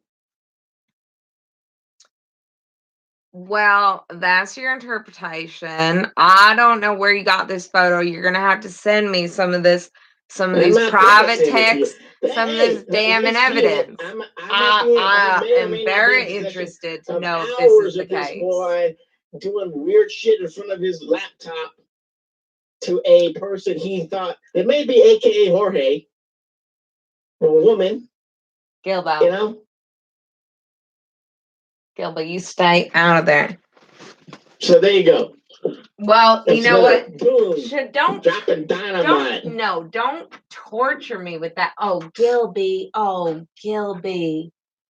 Well, that's your interpretation. I don't know where you got this photo. You're gonna have to send me some of these private texts, some of this damning evidence. I am very interested to know if this is the case. Boy doing weird shit in front of his laptop to a person he thought it may be, AKA Jorge, or a woman. Gilbo. You know? Gilbo, you stay out of there. So there you go. Well, you know what? Boom. Don't dropping dynamite. Don't torture me with that. Oh, Gilby.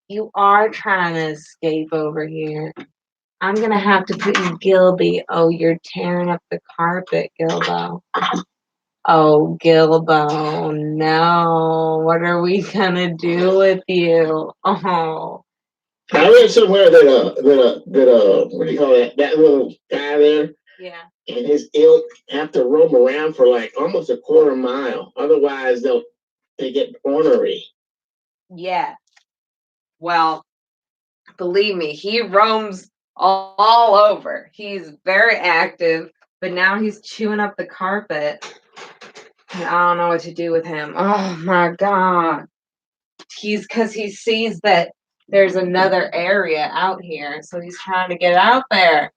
You are trying to escape over here. I'm gonna have to put you, Gilby. Oh, you're tearing up the carpet, Gilbo. Oh, Gilbo, no. What are we gonna do with you? Oh. I read somewhere that what do you call that? That little guy there. Yeah. And his ilk have to roam around for like almost a quarter mile. Otherwise, they get ornery. Yeah. Well, believe me, he roams all over. He's very active, but now he's chewing up the carpet. And I don't know what to do with him. Oh my God. Because he sees that there's another area out here, so he's trying to get out there.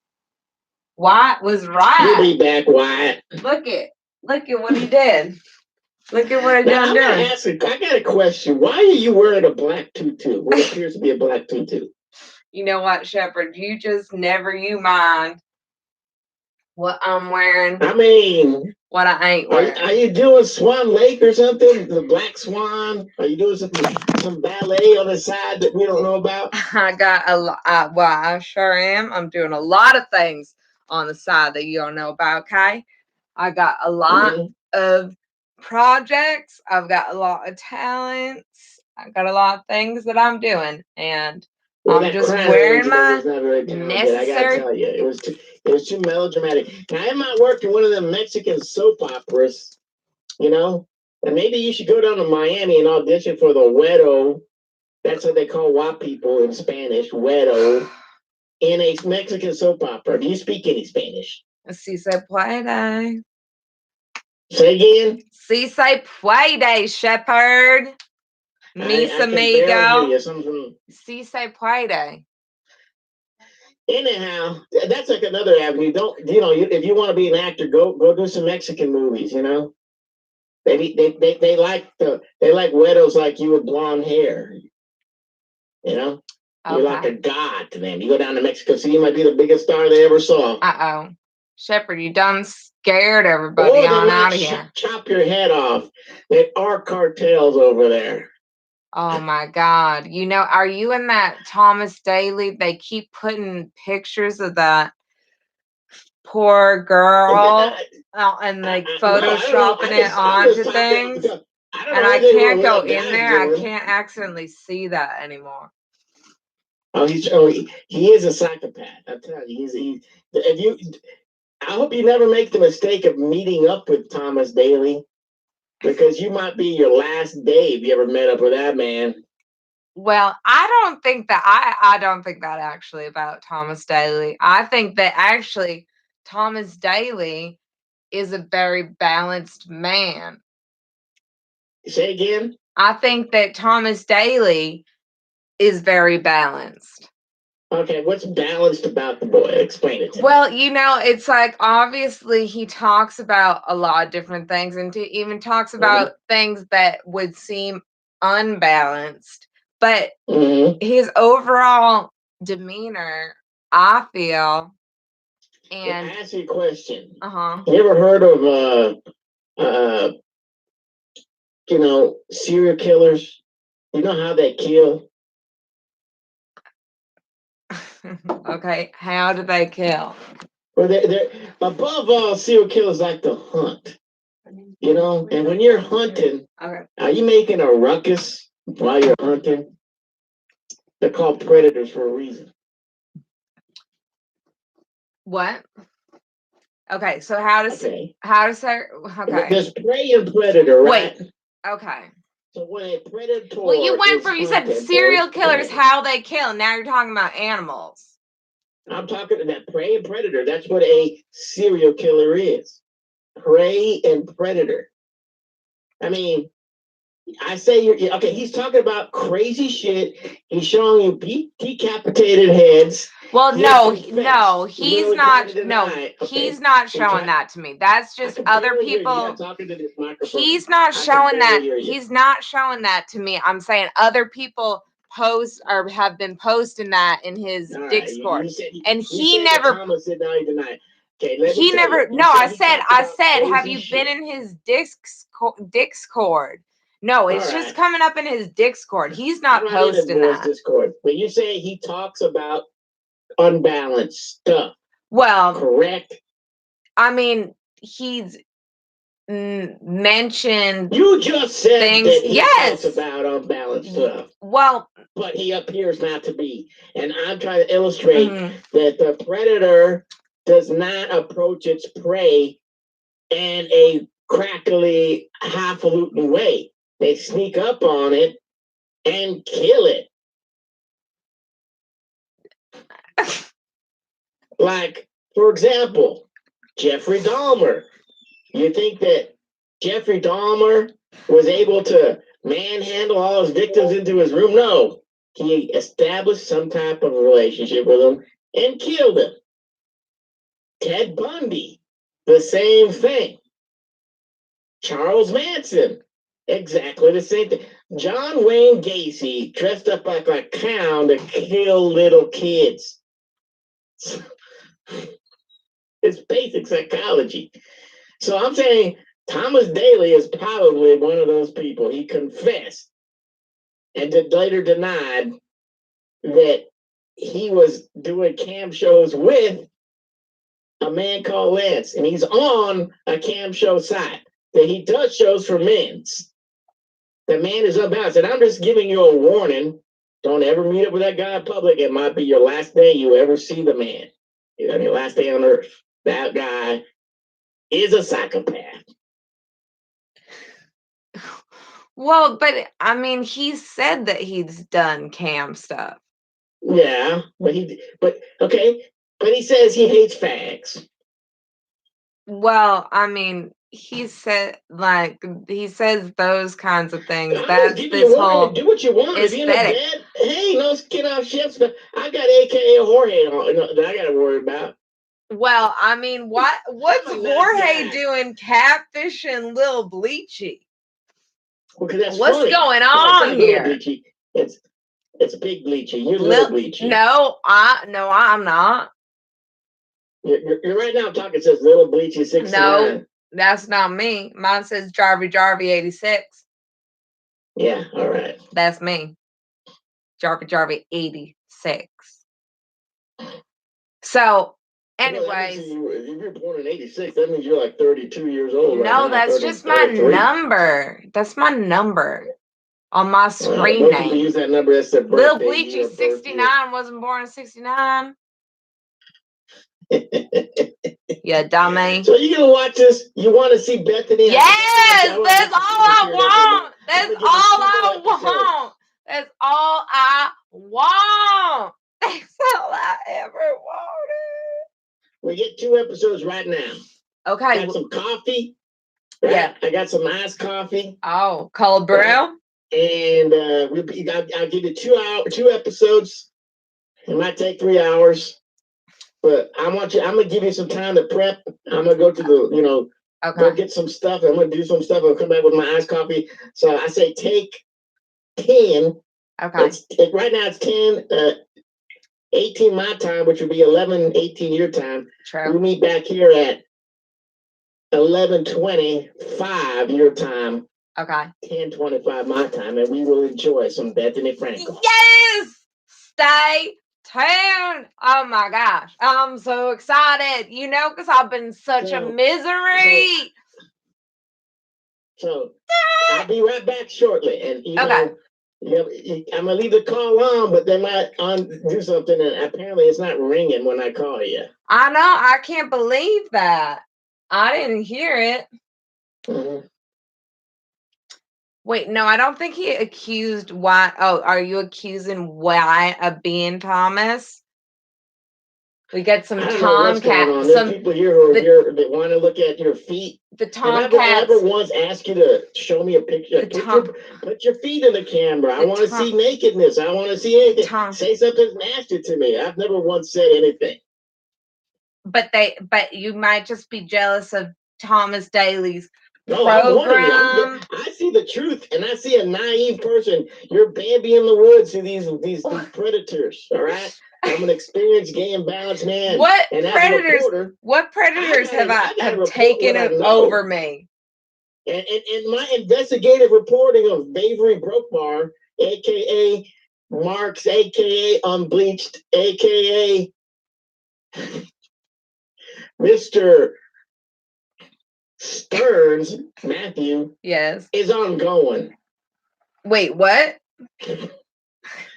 Wyatt was right. He'll be back, Wyatt. Look at what he did. Look at what I done doing. I got a question. Why are you wearing a black tutu? What appears to be a black tutu? You know what, Shepard? You just never mind what I'm wearing. I mean, what I ain't wearing. Are you doing Swan Lake or something? The Black Swan? Are you doing some ballet on the side that we don't know about? I got a lot. Well, I sure am. I'm doing a lot of things on the side that you don't know about. Okay, I got a lot of projects. I've got a lot of talents. I've got a lot of things that I'm doing, and I'm just wearing my necessary. I gotta tell you, it was too melodramatic. Now, I might work in one of them Mexican soap operas, you know, and maybe you should go down to Miami and audition for the Güero. That's what they call white people in Spanish, Güero, in a Mexican soap opera. Do you speak any Spanish? Si se puede. Say again? Si se puede, Shepard. Mis amigo. Si se puede. Anyhow, that's like another avenue. If you want to be an actor, go do some Mexican movies. You know, they like widows like you with blonde hair. You know, you're like a god to them. You go down to Mexico City, you might be the biggest star they ever saw. Shepard, you done scared everybody on out of here. Chop your head off. There are cartels over there. Oh my God. You know, are you in that Thomas Daly? They keep putting pictures of that poor girl and like photoshopping it onto things. And I can't go in there. I can't accidentally see that anymore. He is a psychopath. I'm telling you, I hope you never make the mistake of meeting up with Thomas Daly, because you might be your last day if you ever met up with that man. Well, I don't think that actually about Thomas Daly. I think that actually Thomas Daly is a very balanced man. Say again? I think that Thomas Daly is very balanced. Okay, what's balanced about the boy? Explain it to me. Well, you know, it's like obviously he talks about a lot of different things, and even talks about things that would seem unbalanced. But his overall demeanor, I feel, and I ask you a question. Uh-huh. You ever heard of serial killers? You know how they kill? Okay, how do they kill? Well, they're above all, serial killers like to hunt. You know, and when you're hunting, are you making a ruckus while you're hunting? They're called predators for a reason. What? Okay, so how to say okay. There's prey and predator, right? Wait. Okay. So when a predator, well, you went from you said serial killers, how they kill. Now you're talking about animals. I'm talking to that prey and predator. That's what a serial killer is. Prey and predator. I mean, I say you're okay. He's talking about crazy shit. He's showing you decapitated heads. Well, no, he's not. No, he's not showing that to me. That's just other people. He's not showing that. He's not showing that to me. I'm saying other people post or have been posting that in his Discord, and he never. He never. No, I said, have you been in his Discord? No, it's just coming up in his Discord. He's not posting that. Discord. But you say he talks about unbalanced stuff. Well, correct. I mean, he's mentioned. You just said things. that he Yes. talks about unbalanced stuff. Well, but he appears not to be. And I'm trying to illustrate that the predator does not approach its prey in a crackly, highfalutin way. They sneak up on it and kill it. Like, for example, Jeffrey Dahmer. You think that Jeffrey Dahmer was able to manhandle all his victims into his room? No. He established some type of relationship with them and killed them. Ted Bundy, the same thing. Charles Manson, exactly the same thing. John Wayne Gacy dressed up like a clown to kill little kids. It's basic psychology. So I'm saying Thomas Daly is probably one of those people. He confessed and later denied that he was doing cam shows with a man called Lance, and he's on a cam show site that he does shows for men's. The man is unbalanced, and I'm just giving you a warning. Don't ever meet up with that guy in public. It might be your last day you ever see the man. You know, your last day on earth. That guy is a psychopath. Well, but I mean, he said that he's done cam stuff. Yeah, but he says he hates fags. Well, I mean, he says those kinds of things. That's this whole do what you want. If you're in a bed, hey, no skin off Shep's. I got AKA Jorge that I got to worry about. Well, I mean, what's Jorge doing catfishing Lil Bleachy? What's funny. Going on here? It's Big Bleachy. You're Little Bleachy. No, I'm not. You're right now talking. It says Little Bleachy 69. No, that's not me. Mine says Jarvie 86. Yeah, all right. That's me. Jarva 86. So, anyways. If you're born in 86, that means you're like 32 years old right No, now. that's just my number. That's my number on my screen most people name. use that number as their Lil birthday. Bleachy 69 wasn't born in 69. Yeah, dummy. So you gonna watch this? You want to see Bethenny? Yes, that's all I want. That's all I want. That's all I want. That's all I ever wanted. We get 2 episodes right now. Okay. Got some coffee. Right? Yeah. I got some iced coffee. Oh, cold brew. Right? And I'll give you 2 episodes. It might take 3 hours, but I'm gonna give you some time to prep. I'm gonna go to the, go get some stuff. I'm gonna do some stuff. I'll come back with my iced coffee. So I say take 10. Okay. Right now it's 10, 18 my time, which would be 11, 18 your time. True. We'll meet back here at 11:25 your time. Okay. 10:25 my time, and we will enjoy some Bethenny Frankel. Yes! Stay tuned. Oh my gosh. I'm so excited. Because I've been such a misery. So I'll be right back shortly. And Okay. I'm gonna leave the call on, but they might do something, and apparently it's not ringing when I call you. I know. I can't believe that. I didn't hear it. Mm-hmm. Wait, no, I don't think he accused Wyatt. Oh, are you accusing Wyatt of being Thomas? We get some Tomcat. Some people here who are here that want to look at your feet. The Tomcats. Have I ever once asked you to show me a picture? Put your feet in the camera. I want to see nakedness. I want to see anything. Say something nasty to me. I've never once said anything. But you might just be jealous of Thomas Daly's program. I see the truth, and I see a naive person. You're Bambi in the woods to these predators. All right. I'm an experienced gay and balanced man. What predators have taken over me? And my investigative reporting of Bavery Brokmar, aka Marks, aka Unbleached, aka Mr. Stearns, Matthew, yes, is ongoing. Wait, what?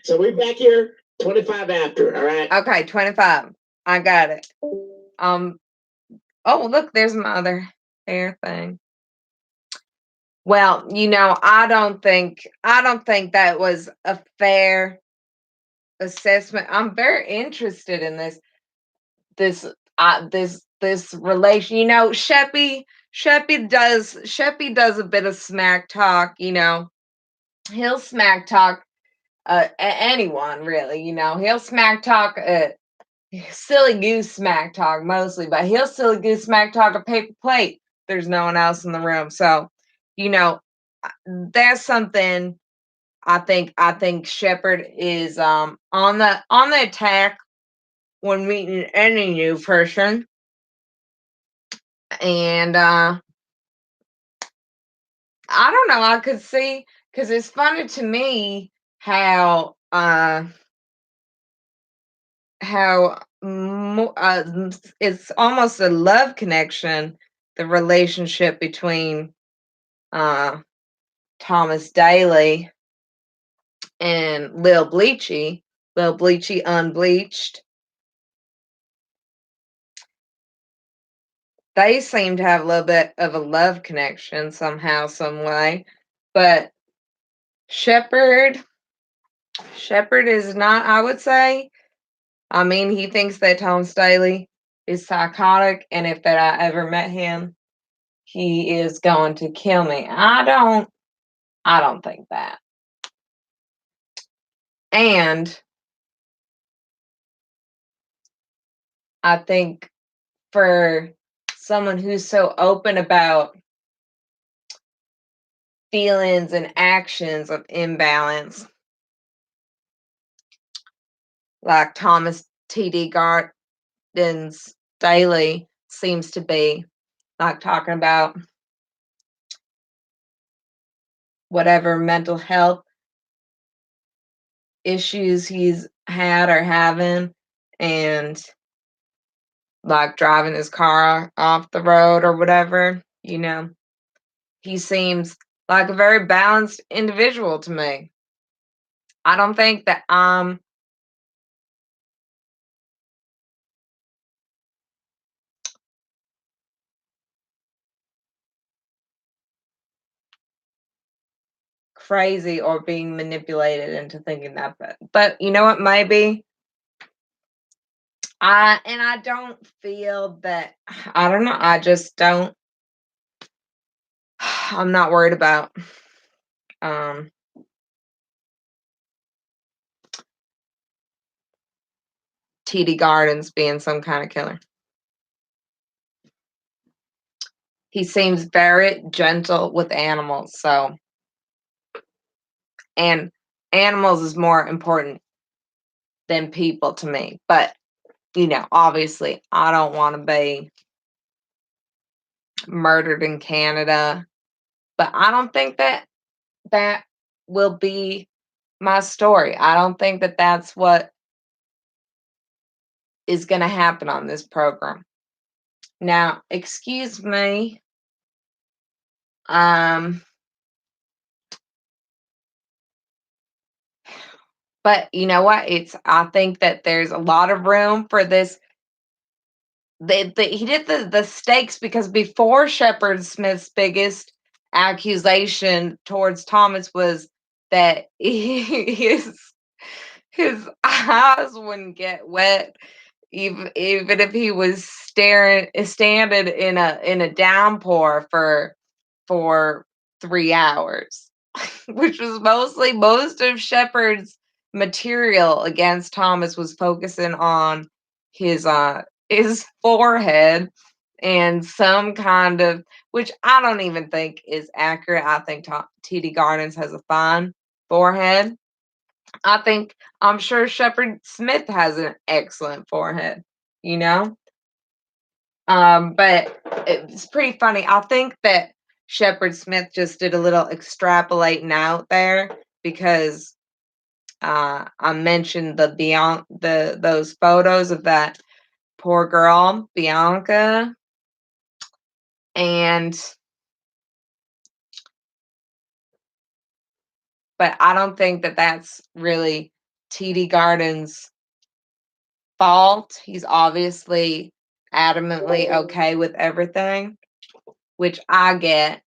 So we're back here 25 after, all right? Okay, 25. I got it. Oh, look, there's my other hair thing. Well, I don't think that was a fair assessment. I'm very interested in this relation. Sheppy does a bit of smack talk. He'll smack talk anyone really. He'll smack talk silly goose smack talk mostly, but he'll silly goose smack talk a paper plate. There's no one else in the room, so that's something. I think Shepard is on the attack when meeting any new person, and I don't know. I could see, because it's funny to me how it's almost a love connection, the relationship between Thomas Daly and Lil Bleachy Unbleached. They seem to have a little bit of a love connection somehow, some way. But Shepard is not, I would say. I mean, he thinks that Thomas Daly is psychotic, and if that I ever met him, he is going to kill me. I don't think that. And I think for someone who's so open about feelings and actions of imbalance, like Thomas T.D. Garden's Daly seems to be, like talking about whatever mental health issues he's had or having, and like driving his car off the road or whatever, he seems like a very balanced individual to me. I don't think that I'm crazy or being manipulated into thinking that. But you know what? Maybe I don't feel that. I don't know. I just don't. I'm not worried about um TD Gardens being some kind of killer. He seems very gentle with animals, and animals is more important than people to me. But obviously, I don't want to be murdered in Canada. But I don't think that will be my story. I don't think that that's what is going to happen on this program. Now, excuse me. But you know what? I think that there's a lot of room for this. He did the stakes because before Shepard Smith's biggest accusation towards Thomas was that his eyes wouldn't get wet even if he was standing in a downpour for 3 hours, which was most of Shepard's material against Thomas was focusing on his forehead and some kind of, which I don't even think is accurate. I think TD Gardens has a fine forehead. I'm sure Shepard Smith has an excellent forehead, you know? But it's pretty funny. I think that Shepard Smith just did a little extrapolating out there because I mentioned those photos of that poor girl, Bianca, but I don't think that that's really TD Garden's fault. He's obviously adamantly okay with everything, which I get.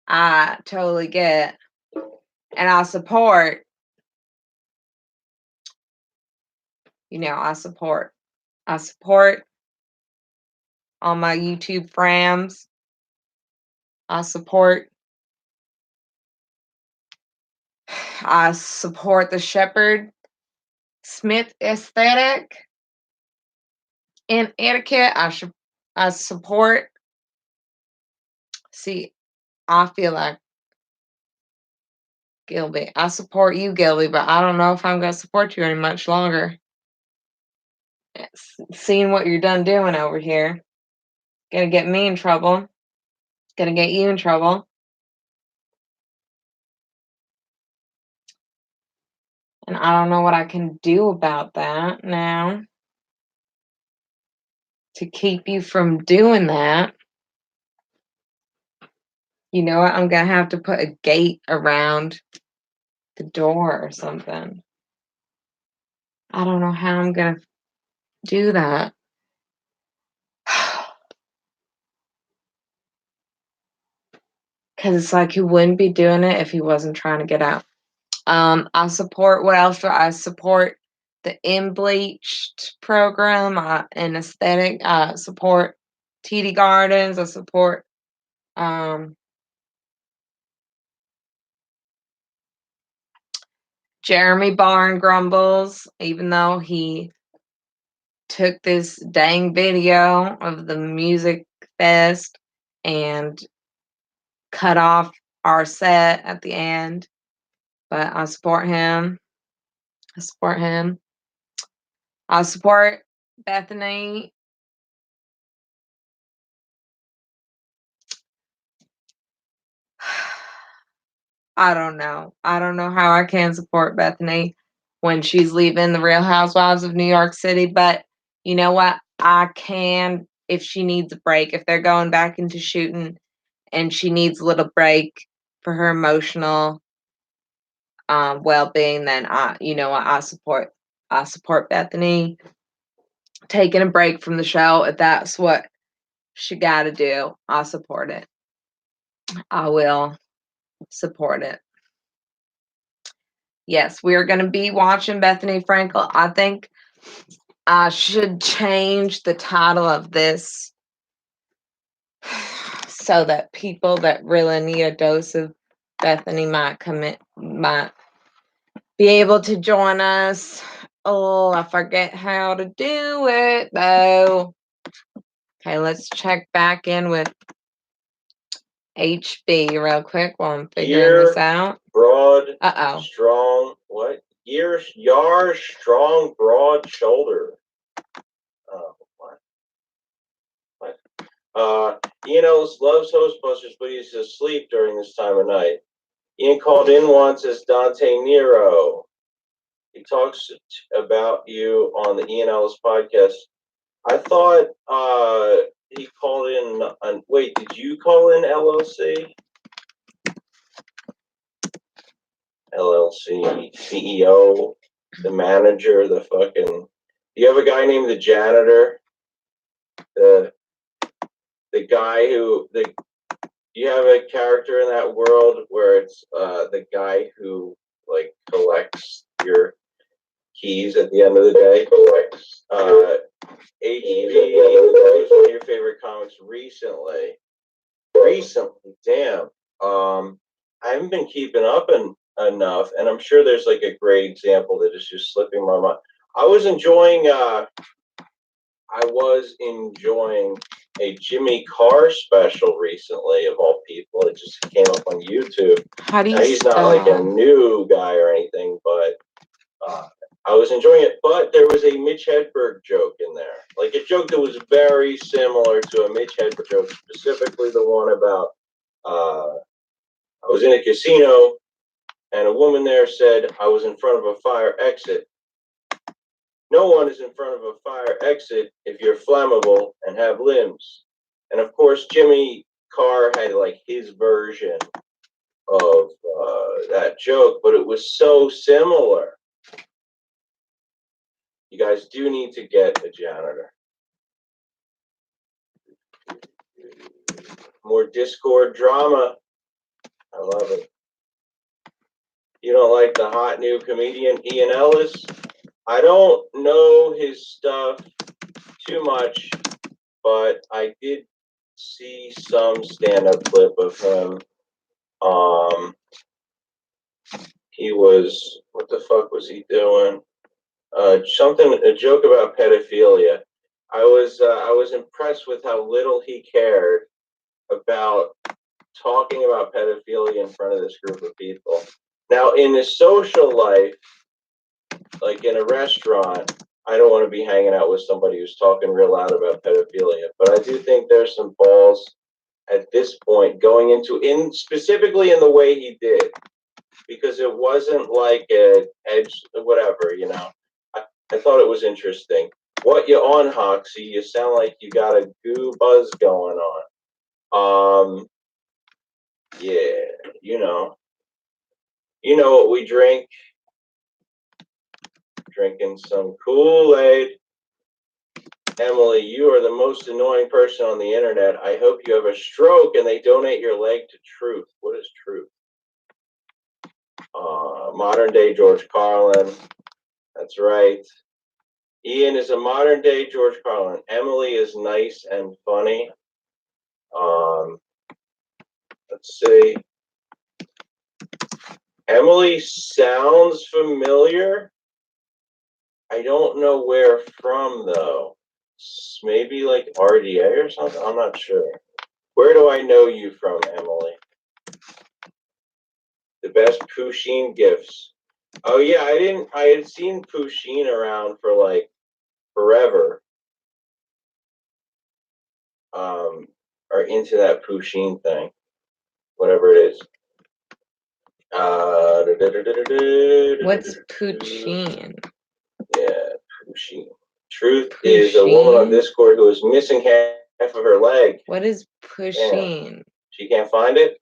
I totally get. And I support, I support all my YouTube friends. I support the Shepard Smith aesthetic and etiquette. I support. See, I feel like Gilby. I support you, Gilby, but I don't know if I'm gonna support you any much longer. Seeing what you're done doing over here, gonna get me in trouble. Gonna get you in trouble. And I don't know what I can do about that now to keep you from doing that. You know what? I'm gonna have to put a gate around the door or something. I don't know how I'm gonna do that. Because it's like he wouldn't be doing it if he wasn't trying to get out. I support, what else do I support? The In Bleached program and aesthetic. I support TD Gardens. I support Jeremy Barn Grumbles, even though he took this dang video of the music fest and cut off our set at the end. But I support him. I support him. I support Bethenny. I don't know. I don't know how I can support Bethenny when she's leaving the Real Housewives of New York City, but you know what? I can if she needs a break. If they're going back into shooting and she needs a little break for her emotional well-being, then I support Bethenny taking a break from the show. If that's what she got to do, I support it. I will support it. Yes, we are going to be watching Bethenny Frankel. I think I should change the title of this so that people that really need a dose of Bethenny might be able to join us. Oh, I forget how to do it though. Okay, let's check back in with HB real quick while I'm figuring this out. Broad, Uh-oh. strong, what? Yar, strong, broad shoulder. Ian Ellis loves Hostbusters, but he's asleep during this time of night. Ian called in once as Dante Nero. He talks about you on the Ian Ellis podcast. I thought he called in. Wait, did you call in LLC? LLC, CEO, the manager, the fucking. You have a guy named the janitor, the guy who you have a character in that world where it's the guy who like collects your keys at the end of the day. HB was one of your favorite comics recently. Damn. I haven't been keeping up enough, and I'm sure there's like a great example that is just slipping my mind. I was enjoying a Jimmy Carr special recently, of all people. It just came up on YouTube. How do you He's not like a new guy or anything, but I was enjoying it. But there was a Mitch Hedberg joke in there, like a joke that was very similar to a Mitch Hedberg joke, specifically the one about I was in a casino and a woman there said I was in front of a fire exit. No one is in front of a fire exit if you're flammable and have limbs. And of course, Jimmy Carr had like his version of that joke, but it was so similar. You guys do need to get a janitor. More Discord drama. I love it. You don't like the hot new comedian Ian Ellis? I don't know his stuff too much, but I did see some stand-up clip of him. He was, what the fuck was he doing? A joke about pedophilia. I was impressed with how little he cared about talking about pedophilia in front of this group of people. Now, in his social life, like in a restaurant, I don't want to be hanging out with somebody who's talking real loud about pedophilia, but I do think there's some balls at this point going into specifically in the way he did, because it wasn't like a edge, whatever, you know. I thought it was interesting. What you on, Hoxie? You sound like you got a goo buzz going on. Yeah, you know what we drink. Drinking some Kool-Aid. Emily, you are the most annoying person on the internet. I hope you have a stroke and they donate your leg to Truth. What is Truth? Modern day George Carlin. That's right. Ian is a modern day George Carlin. Emily is nice and funny. Let's see. Emily sounds familiar. I don't know where from though. Maybe like RDA or something. I'm not sure. Where do I know you from, Emily? The best Pusheen gifts. Oh yeah, I had seen Pusheen around for like forever. Or into that Pusheen thing. Whatever it is. What's poutine? Yeah, poutine. Truth is a woman on Discord who is missing half of her leg. What is poutine? She can't find it?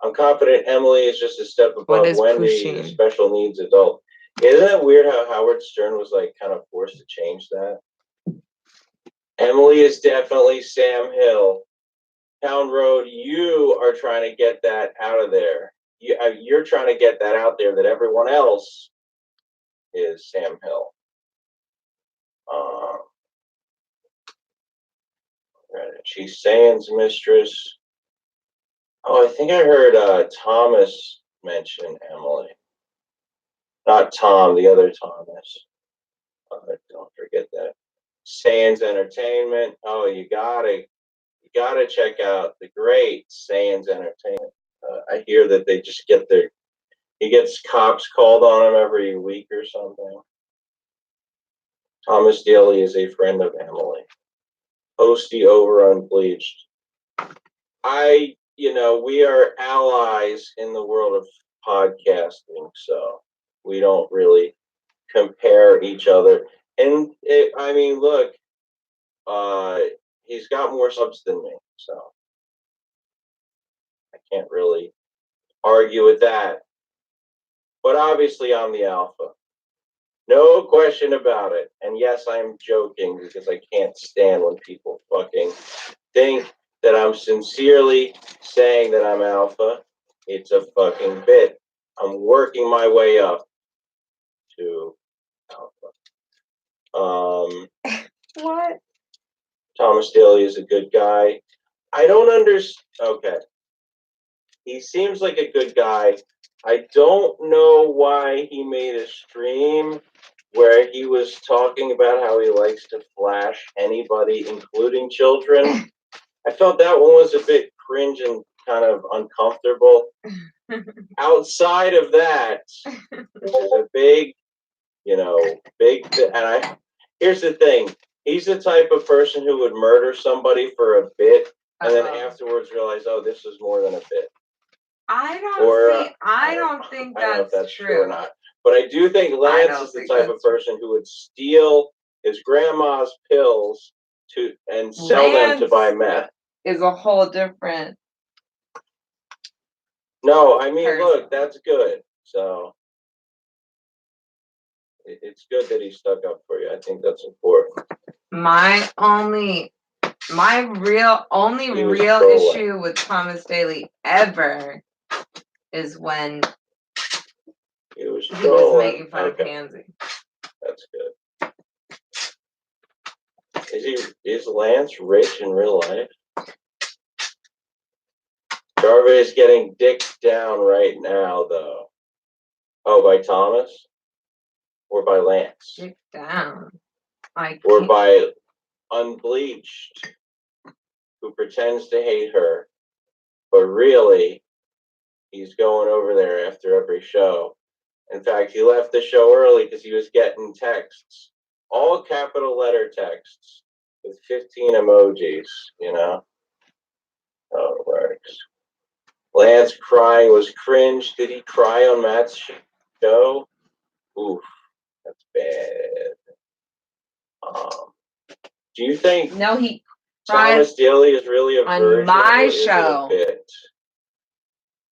I'm confident Emily is just a step above Wendy, the special needs adult. Isn't that weird how Howard Stern was like kind of forced to change that? Emily is definitely Sam Hill. Town Road, you are trying to get that out of there. You're trying to get that out there that everyone else is Sam Hill. She's Sayan's mistress. Oh, I think I heard Thomas mention Emily. Not Tom, the other Thomas. Don't forget that. Sayan's Entertainment. Oh, you gotta check out the great Sayan's Entertainment. I hear that they just he gets cops called on him every week or something. Thomas Daly is a friend of Emily. Posty over Unbleached. We are allies in the world of podcasting, so we don't really compare each other. And look, he's got more subs than me, so I can't really argue with that. But obviously, I'm the alpha. No question about it. And yes, I'm joking because I can't stand when people fucking think that I'm sincerely saying that I'm alpha. It's a fucking bit. I'm working my way up to alpha. What? Thomas Daly is a good guy. I don't understand. Okay. He seems like a good guy. I don't know why he made a stream where he was talking about how he likes to flash anybody, including children. I felt that one was a bit cringe and kind of uncomfortable. Outside of that, there's a big, here's the thing. He's the type of person who would murder somebody for a bit and then afterwards realize, oh, this was more than a bit. I don't think I don't know if that's true. true or not. But I do think Lance is the type of person who would steal his grandma's pills and sell them to buy meth. Is a whole different. No, I mean, look, that's good. So it's good that he stuck up for you. I think that's important. My real issue with Thomas Daly ever is when he was making fun of Pansy. That's good. Is Lance rich in real life? Charva is getting dicked down right now, though. Oh, by Thomas? Or by Lance? Dicked down. Or by Unbleached, who pretends to hate her, but really, he's going over there after every show. In fact, he left the show early because he was getting texts, all capital letter texts with 15 emojis, How it works. Lance crying was cringe. Did he cry on Matt's show? Oof, that's bad. Do you think Thomas Daly is really a virgin? On my show.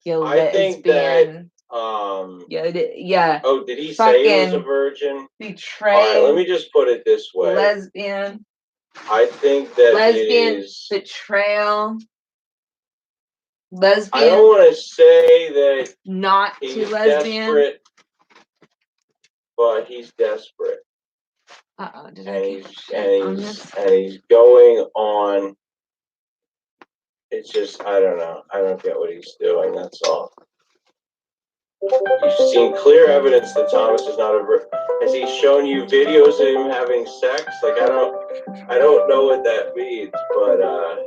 I think that. Yeah. Oh, did he say he was a virgin? Betrayal. All right, let me just put it this way. Lesbian. I think that lesbian it is betrayal. Lesbian. I don't want to say that not he's too lesbian. Desperate, but he's desperate. Did he's going on. It's just I don't know. I don't get what he's doing. That's all. You've seen clear evidence that Thomas is not a virgin. Has he shown you videos of him having sex? Like I don't know what that means, but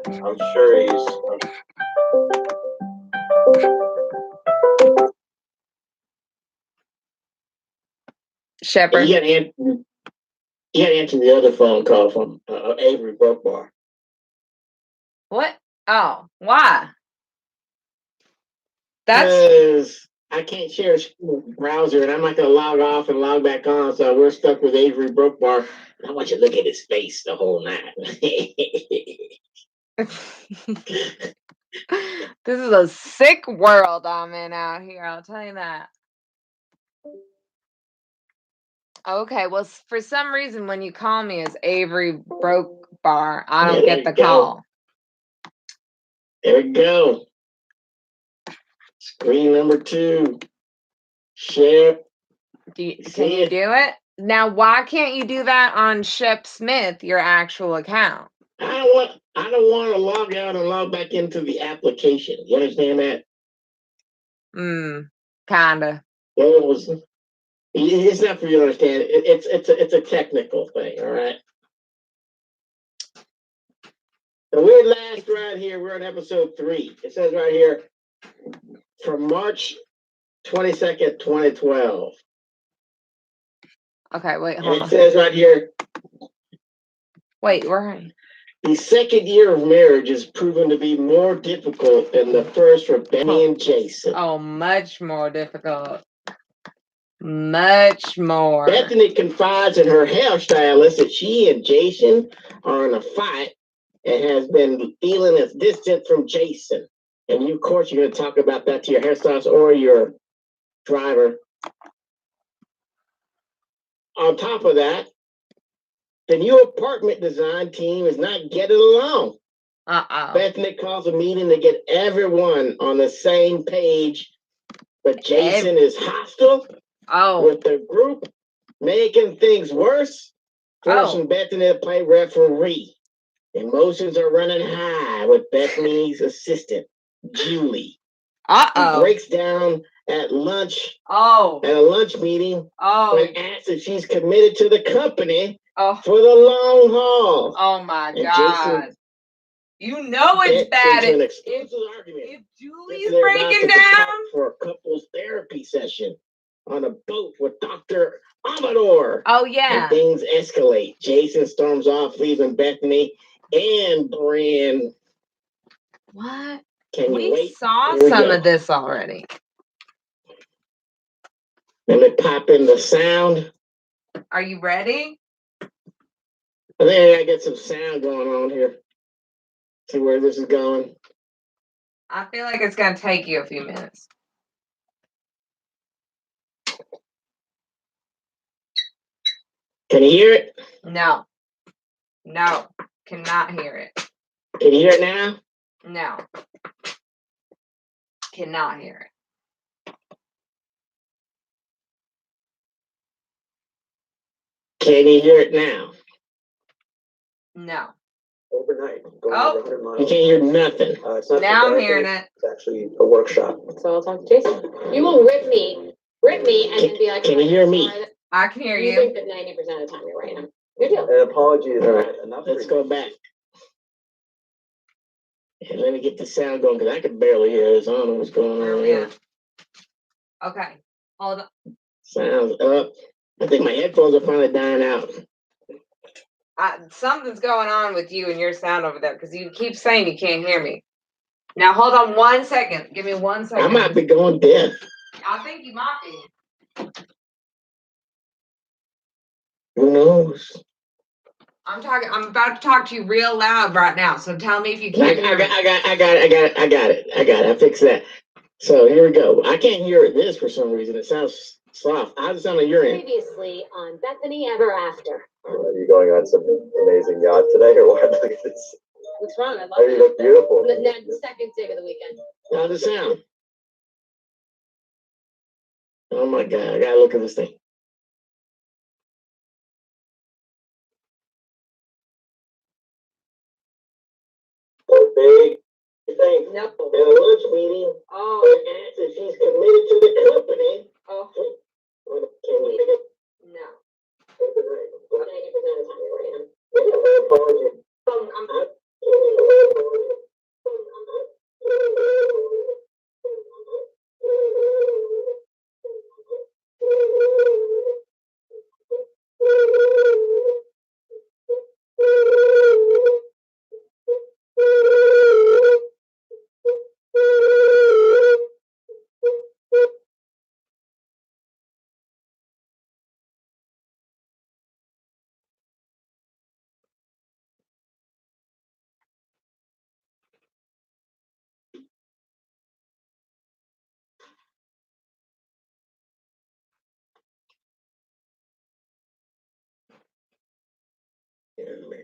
I'm sure he's. Shepard. You gotta answer the other phone call from Avery Brokebar. What? Oh, why? That's I can't share a browser, and I'm not going to log off and log back on, so we're stuck with Avery Brokebar. I want you to look at his face the whole night. This is a sick world I'm in out here, I'll tell you that. Okay, well, for some reason, when you call me as Avery Brokebar, I don't get the call. There we go. Screen number 2. Shep. Can you do it? Now, why can't you do that on Shep Smith, your actual account? I don't want to log out and log back into the application. You understand that? Kinda. Well, it's not for you to understand. It's a technical thing, all right? So we're last right here. We're on episode 3. It says right here, from March 22nd, 2012. Okay, wait, hold on. It says right here. Wait, where? The second year of marriage is proven to be more difficult than the first for Bethenny and Jason. Oh, much more difficult. Much more. Bethenny confides in her hairstylist that she and Jason are in a fight and has been feeling as distant from Jason. And you, of course, you're going to talk about that to your hairstylist or your driver. On top of that, the new apartment design team is not getting along. Bethenny calls a meeting to get everyone on the same page, but Jason is hostile with the group, making things worse, forcing Bethenny to play referee. Emotions are running high with Bethenny's assistant, Julie. He breaks down at lunch. At a lunch meeting. When asked if she's committed to the company for the long haul. Oh my And God. Jason you know it's bad if Julie's breaking down for a couples therapy session on a boat with Dr. Amador. Oh yeah. And things escalate. Jason storms off, leaving Bethenny and Brand. What? We saw some of this already. Let me pop in the sound. Are you ready? I think I get some sound going on here. See where this is going. I feel like it's going to take you a few minutes. Can you hear it? No. No. Cannot hear it. Can you hear it now? No. Cannot hear it. Can you hear it now? No. Overnight. Going Oh. 100 miles. You can't hear nothing. It's not Now I'm therapy, hearing it. It's actually a workshop. So I'll talk to Jason. You will rip me, and then be like, Can you hear me? I can hear you. think that 90% of the time you're right now. Good deal. An apology is All right, enough. let's go back. And let me get the sound going because I can barely hear this. I don't know what's going on here. Okay. Hold on. Sounds up. I think my headphones are finally dying out. Something's going on with you and your sound over there because you keep saying you can't hear me. Now hold on 1 second. Give me 1 second. I might be going deaf. I think you might be. Who knows? I'm about to talk to you real loud right now. So tell me if you can't hear me. I got it. I fixed that. So here we go. I can't hear this for some reason. It sounds soft. How's it sound on your end? Previously on Bethenny Ever After. Are you going on some amazing yacht today or what? Look at this. What's wrong? I love Oh, you look beautiful. The second day of the weekend. How's it sound? Oh my God, I gotta look at this thing. Big thing. No. At a lunch meeting, and asked if she's committed to the company. Can we make it? No. 90% of the time you're right.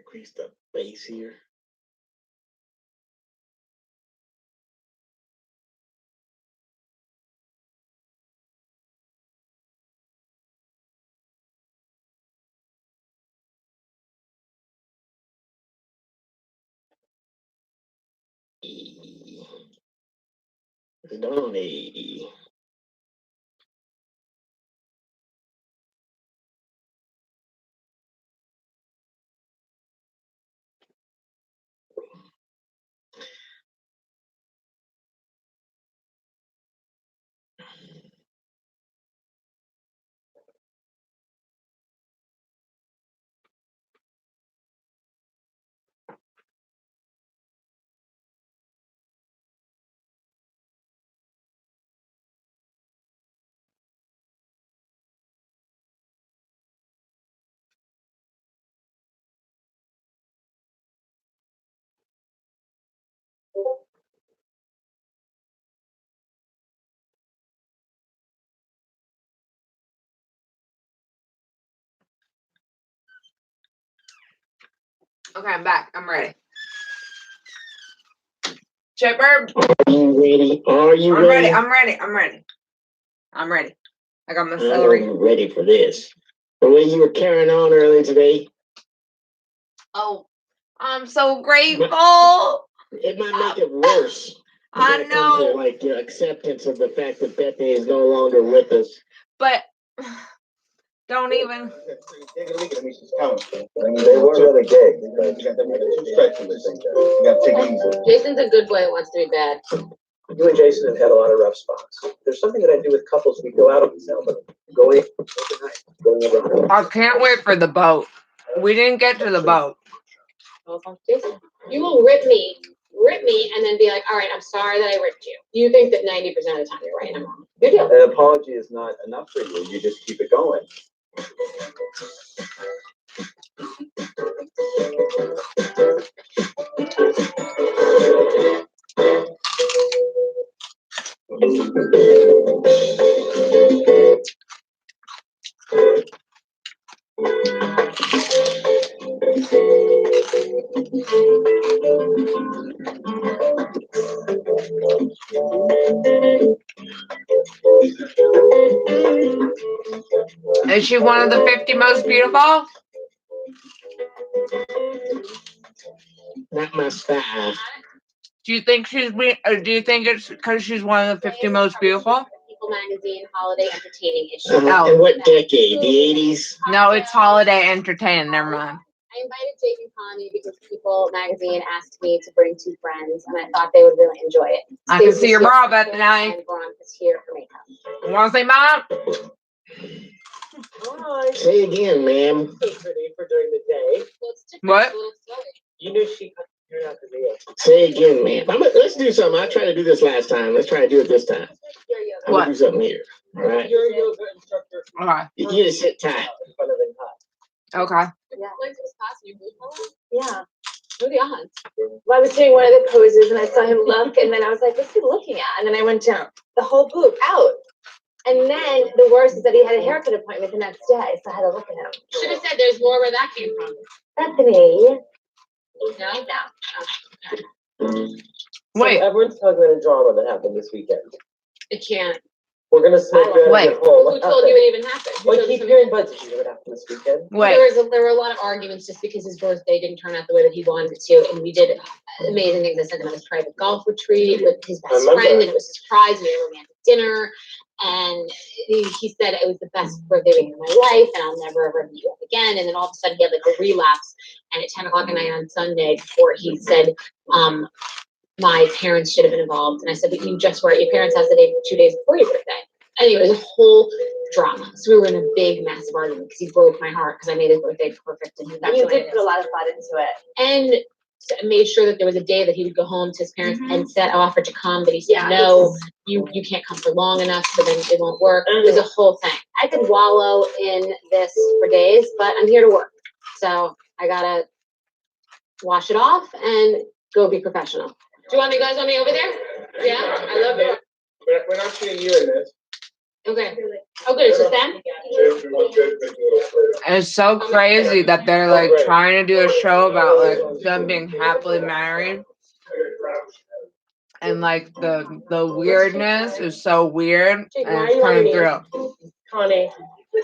Increase the bass here. Donnie. Okay, I'm back. I'm ready. Shepard. Are you ready? Are you I'm ready? ready? I'm ready. I'm ready. I'm ready. I got my I'm celery. ready for this. The way you were carrying on earlier today. Oh, I'm so grateful. It might make it worse. I know. Like your acceptance of the fact that Bethenny is no longer with us. But don't even. Take a look at me, she's coming. They were the other gig. You got two strikes from this thing. You got to take it easy. Jason's a good boy that wants to be bad. You and Jason have had a lot of rough spots. There's something that I do with couples. We go out on these albums. Going overnight. I can't wait for the boat. We didn't get to the boat. Jason, you will rip me, and then be like, all right, I'm sorry that I ripped you. You think that 90% of the time you're right and I'm wrong. Good deal. An apology is not enough for you. You just keep it going. Is she one of the 50 most beautiful? Not my style. Do you think or do you think it's because she's one of the 50 most beautiful? People Magazine Holiday Entertaining issue. Oh. And what decade? The 80s? No, it's Holiday Entertaining. Never mind. I invited Jake and Connie because People Magazine asked me to bring 2 friends, and I thought they would really enjoy it. I can see your bra, Bethenny. And Veronica is here for makeup. You want to say mom? Hi. Say again, ma'am. Pretty for during the day. Well, it's different. What? It's a little silly. You knew she cut her out the video. Say again, ma'am. Let's do something. I tried to do this last time. Let's try to do it this time. I'm What? gonna do something here. All right. You're a yoga instructor. Okay. You just sit tight. Okay. Yeah. Like this class, you blue color? Yeah. What are the odds? Well, I was doing one of the poses and I saw him look, and then I was like, what's he looking at? And then I went down the whole poop out. And then the worst is that he had a haircut appointment the next day, so I had to look at him. Should have said there's more where that came from. Bethenny. No. Wait. So everyone's talking about a drama that happened this weekend. It can't. We're gonna smoke that Wait. at home. Who told you it even happened? Well, I keep hearing buzz. Did you hear what happened this weekend? Wait. There were a lot of arguments just because his birthday didn't turn out the way that he wanted it to, and we did amazing things. I sent him on his private golf retreat with his best friend, and it was a surprise. We had a romantic dinner, and he said it was the best birthday week of my life, and I'll never ever meet you up again. And then all of a sudden he had like a relapse, and at 10 o'clock at night on Sunday, before he said, my parents should have been involved, and I said, but you just were at your parents' house the day 2 days before your birthday. Anyway, it was a whole drama. So we were in a big, massive argument because he broke my heart because I made his birthday perfect. And You did put a lot of thought into it. And made sure that there was a day that he would go home to his parents and said, I offered to come, but he said, no, you can't come for long enough, so then it won't work. It was a whole thing. I could wallow in this for days, but I'm here to work. So I gotta wash it off and go be professional. Do you guys want me over there? Yeah, I love it. We're not seeing you in this. Okay. Okay, so then? It's so crazy that they're like trying to do a show about like them being happily married. And like the weirdness is so weird and it's coming through. Connie.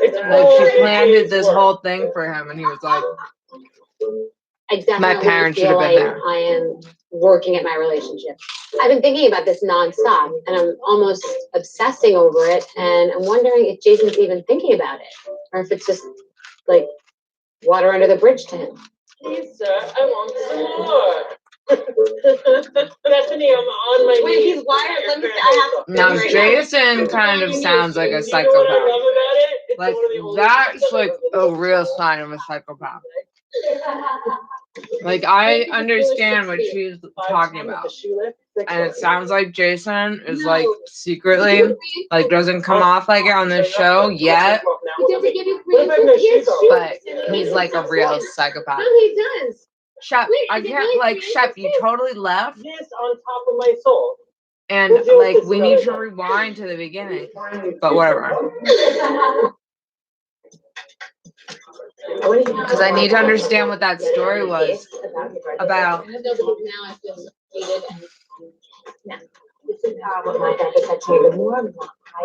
Like she planned this whole thing for him and he was like, I definitely my parents should feel have been like there. I am working at my relationship. I've been thinking about this nonstop, and I'm almost obsessing over it. And I'm wondering if Jason's even thinking about it, or if it's just like water under the bridge to him. Please, sir, I want some more. Bethenny, I'm on my Wait, knees. he's wired. Let me see. I have to Now right Jason kind of sounds like a You know what I psychopath. love about it? It's Like one of the only that's things like I've ever a real sign of a psychopath. Like I understand what she's talking about. And it sounds like Jason is like secretly like doesn't come off like it on this show yet. But he's like a real psychopath. No, he does. Shep, I can't like Shep, you totally left. Yes, on top of my soul. And like we need to rewind to the beginning. But whatever. Because I need to understand what that story was about. Now I feel defeated and now. This is what my therapist said to me. The more I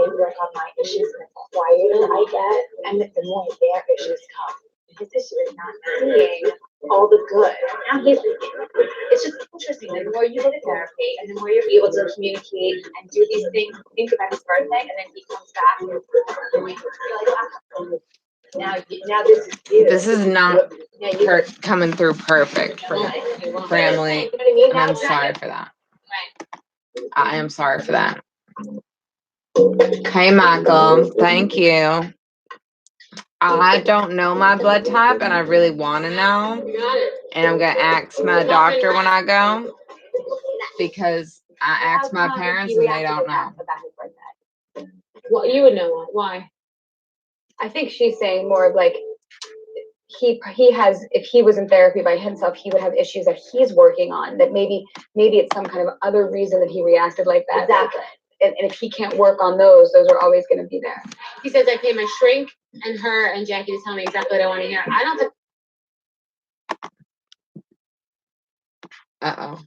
work on my issues, the quieter I get, and the more their issues come. His issue is not seeing all the good. Now he's it's just interesting. The more you go to therapy, and the more you're able to communicate and do these things, think about his birthday, and then he comes back and you're like, wow. Now this is you. This is not coming through perfect for family. And I'm sorry for that. I am sorry for that. Hey, Michael. Thank you. I don't know my blood type, and I really want to know. And I'm going to ask my doctor when I go, because I asked my parents, and they don't know. Well, you would know why. I think she's saying more of like, he has, if he was in therapy by himself, he would have issues that he's working on, that maybe it's some kind of other reason that he reacted like that. Exactly. And if he can't work on those are always going to be there. He says I pay my shrink and her and Jackie to tell me exactly what I want to hear. I don't think. Uh-oh.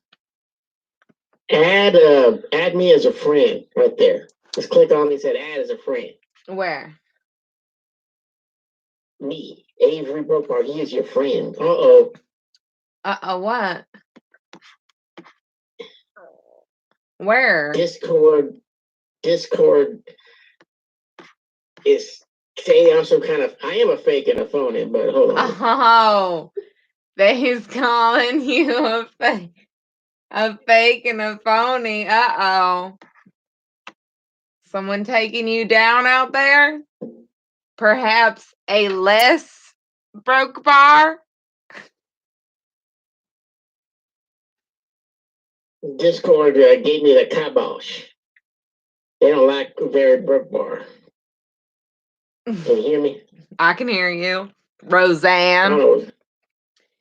Add me as a friend right there. Just click on it and said add as a friend. Where? Me, Avery Brookhart, he is your friend. Uh-oh. Uh-oh, what? Where? Discord is saying I'm some kind of, I am a fake and a phony, but hold on. Oh, he's calling you a fake and a phony. Uh-oh. Someone taking you down out there? Perhaps a less broke bar? Discord gave me the kibosh. They don't like very broke bar. Can you hear me? I can hear you. Roseanne. Oh.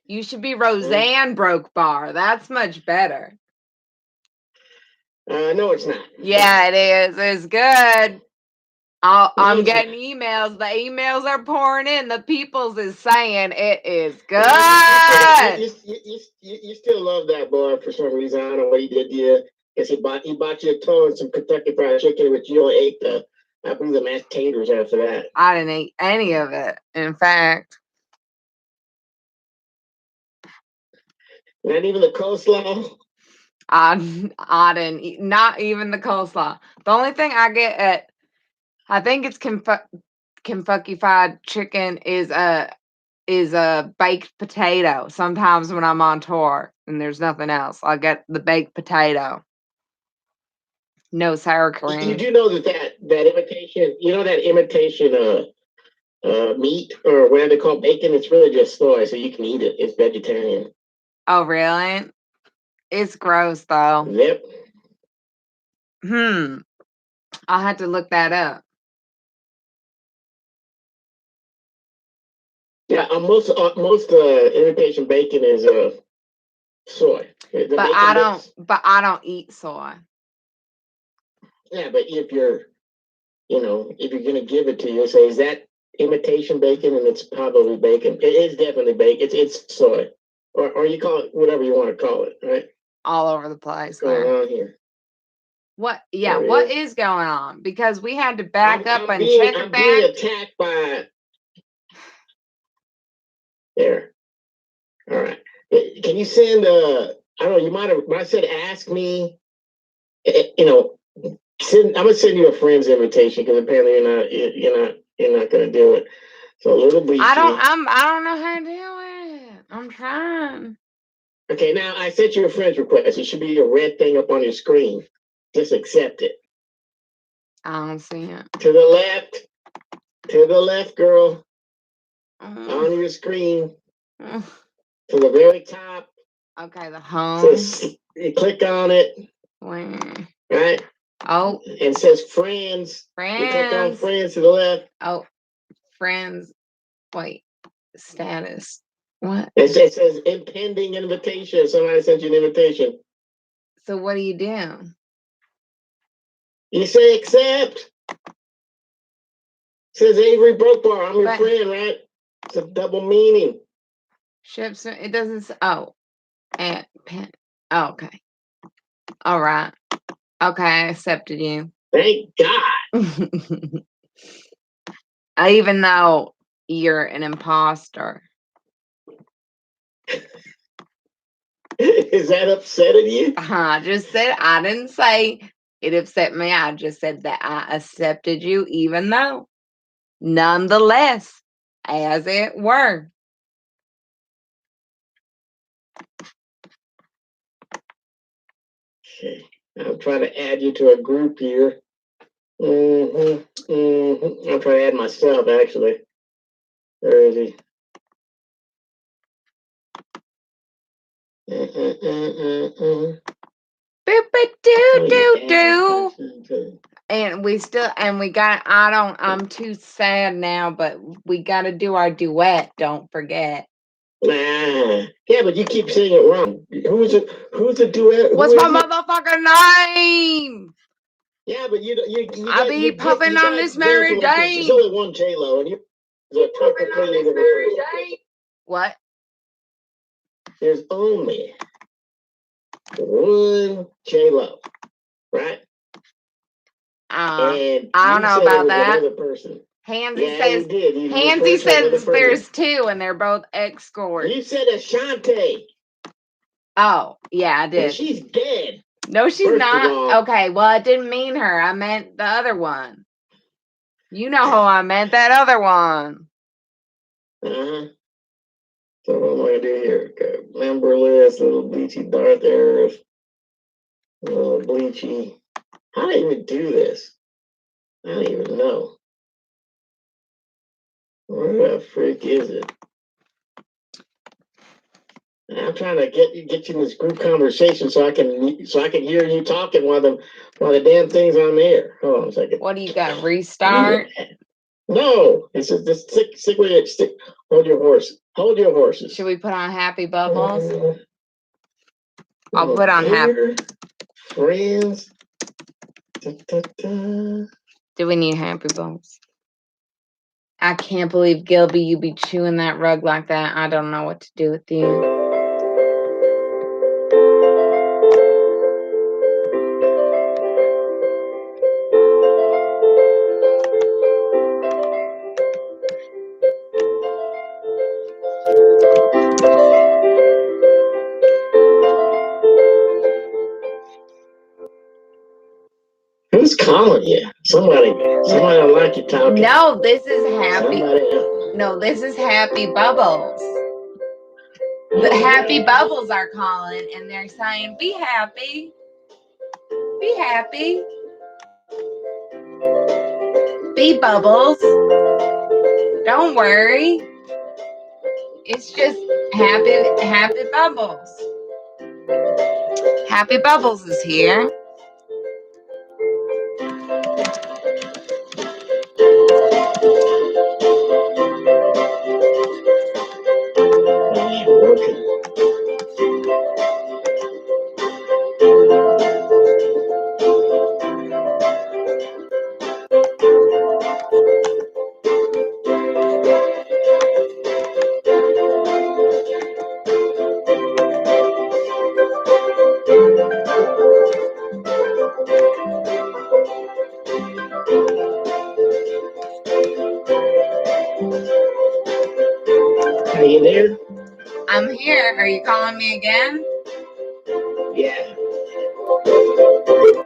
You should be Roseanne broke bar. That's much better. No, it's not. Yeah, it is. It's good. I'm getting emails. The emails are pouring in. The people's is saying it is good. You still love that boy for some reason. I don't know what he did to you. Guess he bought you a toe and some Kentucky Fried Chicken, which you only ate I believe the mashed taters after that. I didn't eat any of it. In fact, not even the coleslaw. I didn't eat, not even the coleslaw. The only thing I get at, I think it's Kentucky Fried Chicken is a baked potato. Sometimes when I'm on tour and there's nothing else, I'll get the baked potato. No sour cream. You do know that imitation, that imitation meat or whatever they call bacon, it's really just soy, so you can eat it. It's vegetarian. Oh, really? It's gross, though. Yep. I'll have to look that up. Yeah, most imitation bacon is soy. But I don't eat soy. Yeah, but if you're if you're gonna give it to you, say, is that imitation bacon? And it's probably bacon. It is definitely bacon. It's soy, or you call it whatever you want to call it, right? All over the place. What's going on here? What? Yeah. There it What is. is going on? Because we had to back up and being, check I'm it being back. attacked by. There. All right. Can you send? I don't know. You might have. When I said ask me, I'm gonna send you a friend's invitation because apparently you're not gonna do it. So a little bleachy. I don't know how to do it. I'm trying. Okay, now I sent you a friend's request. It should be a red thing up on your screen. Just accept it. I don't see it. To the left, girl. On your screen. To the very top. Okay, the home. You click on it. Where? Right? Oh. It says friends. Friends. You click on friends to the left. Oh, friends. Wait. Status. What? It says impending invitation. Somebody sent you an invitation. So what do you do? You say accept. It says Avery Brokebar. I'm your friend, right? It's a double meaning. Shep, it doesn't say, oh. And pen. Oh, okay. All right. Okay, I accepted you. Thank God. Even though you're an imposter. Is that upsetting you? I just said, I didn't say it upset me. I just said that I accepted you, even though, nonetheless, as it were. Okay. I'm trying to add you to a group here. I'm trying to add myself, actually. Where is he? Do. And I'm too sad now, but we got to do our duet. Don't forget. Nah. Yeah, but you keep saying it wrong. Who's the duet? What's my motherfucking name? Yeah, but you I be pumping on this Mary Jane. There's only one J-Lo, and you're completely different. What? There's only one J-Lo, right? I don't know about that. Hansy says Hansy says there's two, and they're both escorts. You said Ashante. Oh, yeah, I did. And she's dead. No, she's not. Okay, well, I didn't mean her. I meant the other one. You know who I meant, that other one. Uh-huh. So what am I going to do here? Okay. Member list, little bleachy Darth Harris. Little bleachy. How do I even do this? I don't even know. Where the freak is it? I'm trying to get you in this group conversation so I can hear you talking while the damn thing's on there. Hold on a second. What do you got? Restart? No, it's just stick with it. Stick. Hold your horse. Hold your horses. Should we put on Happy Bubbles? I'll put on Happy Friends. Da, da, da. Do we need Happy Bubbles? I can't believe, Gilby, you be chewing that rug like that. I don't know what to do with you. Who's calling you? Somebody don't like you talking. No, this is Happy. No, this is Happy Bubbles. The Happy Bubbles are calling, and they're saying, "Be happy, be happy, be Bubbles. Don't worry. It's just Happy Bubbles. Happy Bubbles is here." Are you there? I'm here. Are you calling me again? Yeah. Hold on.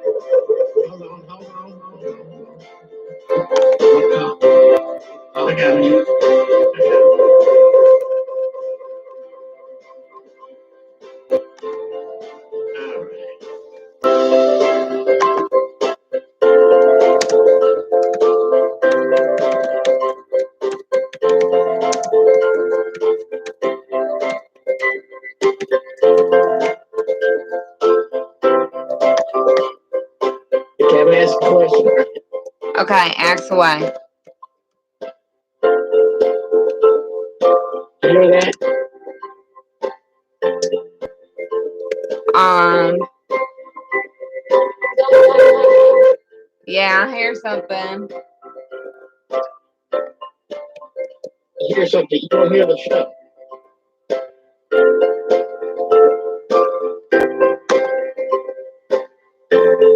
I got you. Can I ask a question? Okay, ask away. You hear that? Yeah, I hear something. You hear something? You don't hear the show.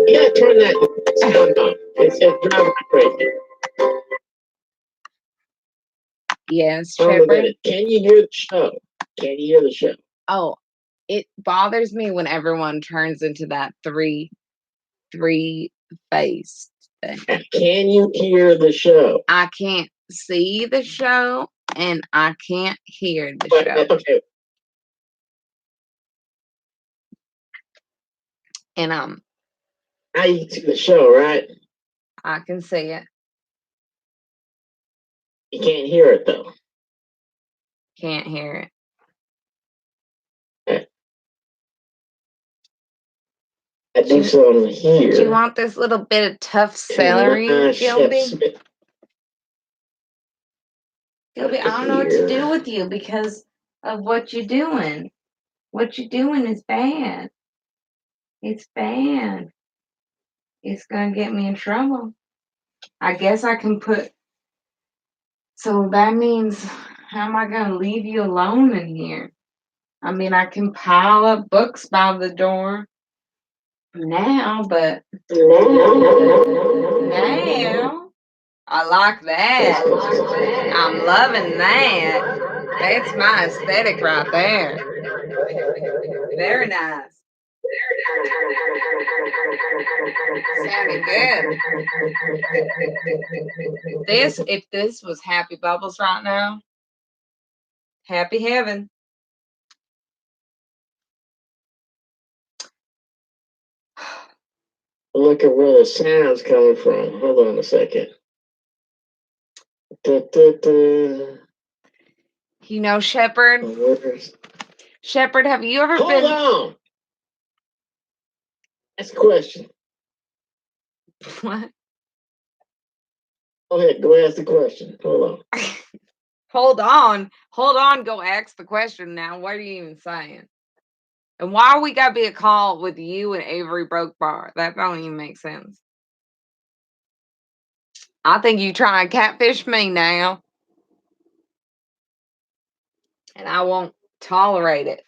You gotta turn that sound on. It's driving me crazy. Yes, Shepard. Can you hear the show? Can you hear the show? Oh, it bothers me when everyone turns into that three-faced thing. Can you hear the show? I can't see the show and I can't hear the show. Okay. And I see the show, right? I can see it. You can't hear it though. Can't hear it. I do something here. Do you want this little bit of tough celery, Gilby? Gilby, I don't know what to do with you because of what you're doing. What you're doing is bad. It's bad. It's gonna get me in trouble. I guess I can put. So that means, how am I gonna leave you alone in here? I mean, I can pile up books by the door now, but now I like that. I'm loving that. That's my aesthetic right there. Very nice. Sounded good. If this was Happy Bubbles right now, happy heaven. Look at where the sound's coming from. Hold on a second. You know, Shepard. Shepard, have you ever been? Hold on. That's a question. What? Go ahead. Go ask the question. Hold on. Hold on. Go ask the question now. What are you even saying? And why we gotta be a call with you and Avery Brokebar? That don't even make sense. I think you try and catfish me now. And I won't tolerate it.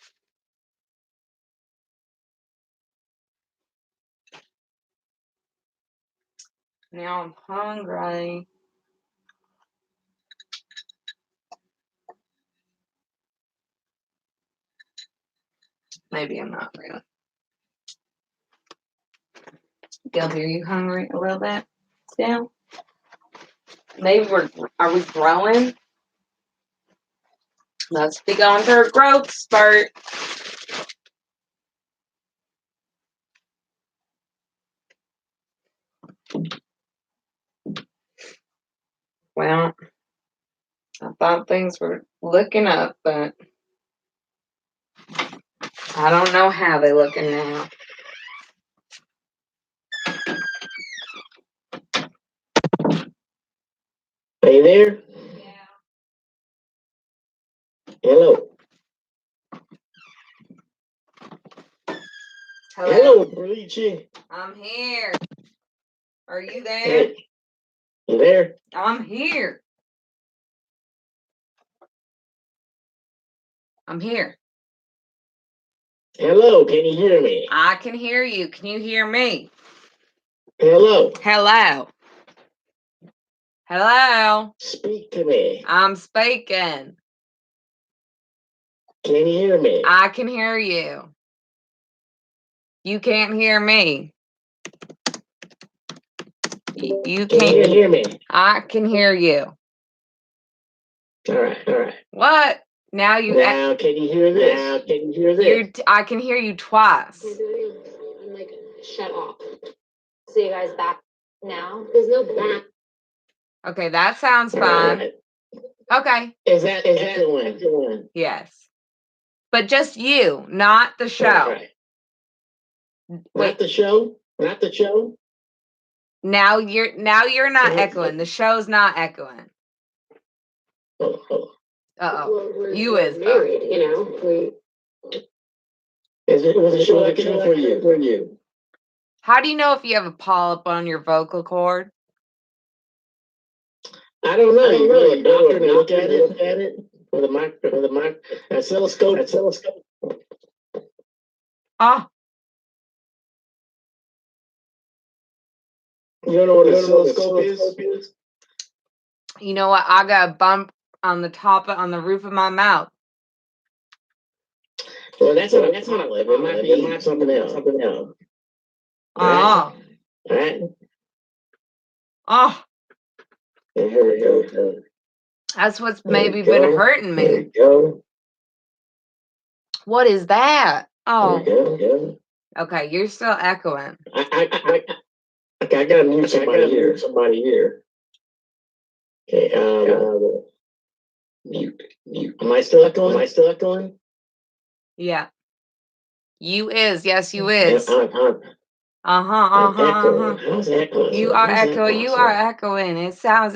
Now I'm hungry. Maybe I'm not really. Gilby, are you hungry a little bit still? Maybe are we growing? Let's be going through a growth spurt. Well, I thought things were looking up, but I don't know how they're looking now. Are you there? Yeah. Hello. Hello, Brigitte. I'm here. Are you there? Hey. You there? I'm here. I'm here. Hello, can you hear me? I can hear you. Can you hear me? Hello. Hello. Hello. Speak to me. I'm speaking. Can you hear me? I can hear you. You can't hear me. You Can can't you hear me? I can hear you. All right. What? Now you. Now can you hear this? Now can you hear this? I can hear you twice. I'm like, shut up. So you guys back now? There's no back. Okay, that sounds fine. Right. Okay. Is that the one? Yes. But just you, not the show. Right. Not the show? Not the show? Now you're not echoing. The show's not echoing. Oh. Well, You we're is married, you know. Was the show echoing for you? How do you know if you have a polyp on your vocal cord? I don't know. You go to a doctor and look at it with a oscilloscope. Ah. You don't know what an oscilloscope is? You know what? I got a bump on the roof of my mouth. Well, that's not a lip. It might be something else. Oh. All right. Oh. Here we go. That's what's maybe been hurting me. There we go. What is that? Oh. There we go. Okay, you're still echoing. I gotta mute somebody here. Okay, mute. Am I still echoing? Yeah. You is. Yes, you is. I'm echoing. How's echoing? You are echoing. You are echoing. It sounds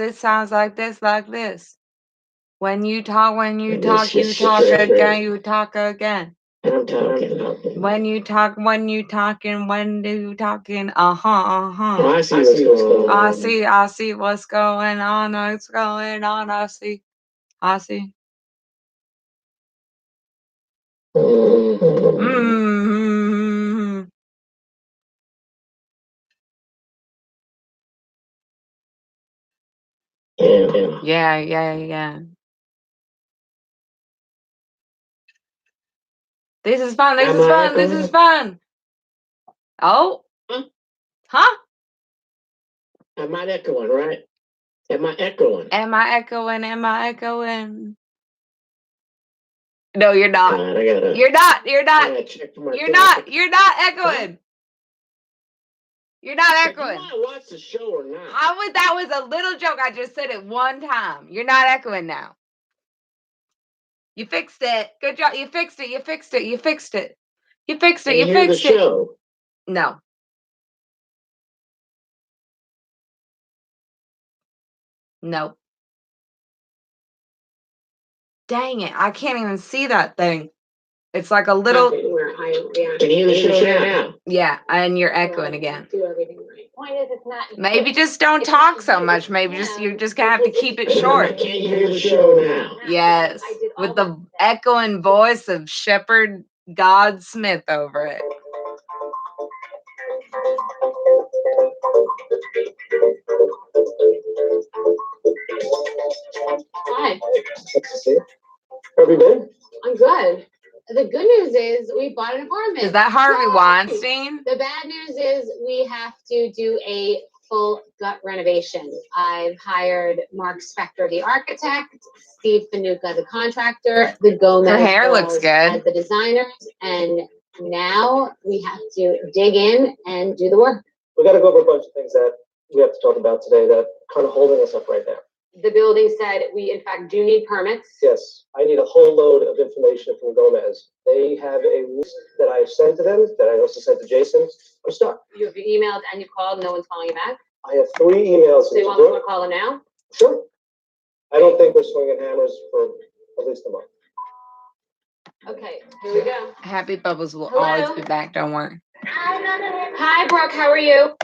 like this, When you talk, you talk again, you talk again. I'm talking. When you talking. I see what's going on. I see what's going on. I see. Mm-hmm. Yeah. This is fun. Oh. Huh? Am I echoing, right? Am I echoing? Am I echoing? No, you're not. You're not. You're not echoing. You're not echoing. Do you want to watch the show or not? That was a little joke. I just said it one time. You're not echoing now. You fixed it. Good job. You fixed it. Can you hear the show? No. Nope. Dang it. I can't even see that thing. It's like a little. Can you hear the show now? Yeah, and you're echoing again. Do everything right. Point is, it's not. Maybe just don't talk so much. Maybe you're just gonna have to keep it short. Can you hear the show now? Yes, with the echoing voice of Shepherd God Smith over it. Hi. How have you been? I'm good. The good news is we bought an apartment. Is that Harvey Weinstein? The bad news is we have to do a full gut renovation. I've hired Mark Spector, the architect, Steve Fanuca, the contractor, the Gomez Her hair looks girls good. as the designers, and now we have to dig in and do the work. We got to go over a bunch of things that we have to talk about today that kind of holding us up right now. The building said we, in fact, do need permits. Yes, I need a whole load of information from Gomez. They have a list that I've sent to them, that I also sent to Jason. I'm stuck. You've emailed and you've called, no one's calling you back? I have 3 emails. So you want me to call them now? Sure. I don't think we're swinging hammers for at least a month. Okay, here we go. Happy Bubbles will Hello? always be back, don't worry. Hi, Brooke, how are you?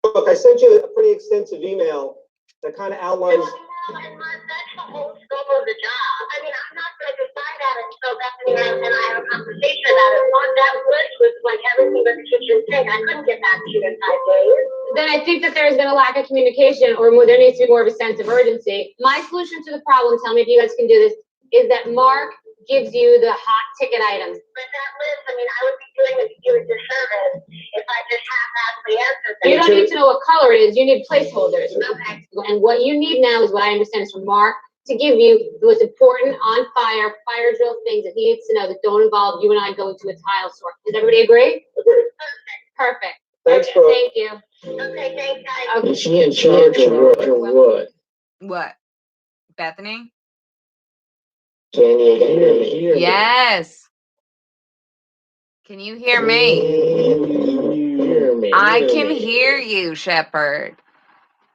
Look, I sent you a pretty extensive email that kind of outlines. That's the whole scope of the job. I mean, I'm not going to decide that until Bethenny and I have a conversation about it. On that list was like everything but the kitchen sink. I couldn't get back to you in 5 days. Then I think that there's been a lack of communication, or there needs to be more of a sense of urgency. My solution to the problem, tell me if you guys can do this, is that Mark gives you the hot ticket items. But that list, I mean, I would be doing you a disservice if I just haphazardly answered them. You don't need to know what color it is. You need placeholders. Okay. And what you need now is what I understand is from Mark to give you the most important fire drill things that he needs to know that don't involve you and I going to a tile store. Does everybody agree? Agreed. Perfect. Thanks, Okay, bro. thank you. Okay, thanks, guys. Okay. Is she in charge of what? What? Bethenny? Can you hear me? Yes. Can you hear me? I can hear you, Shepherd.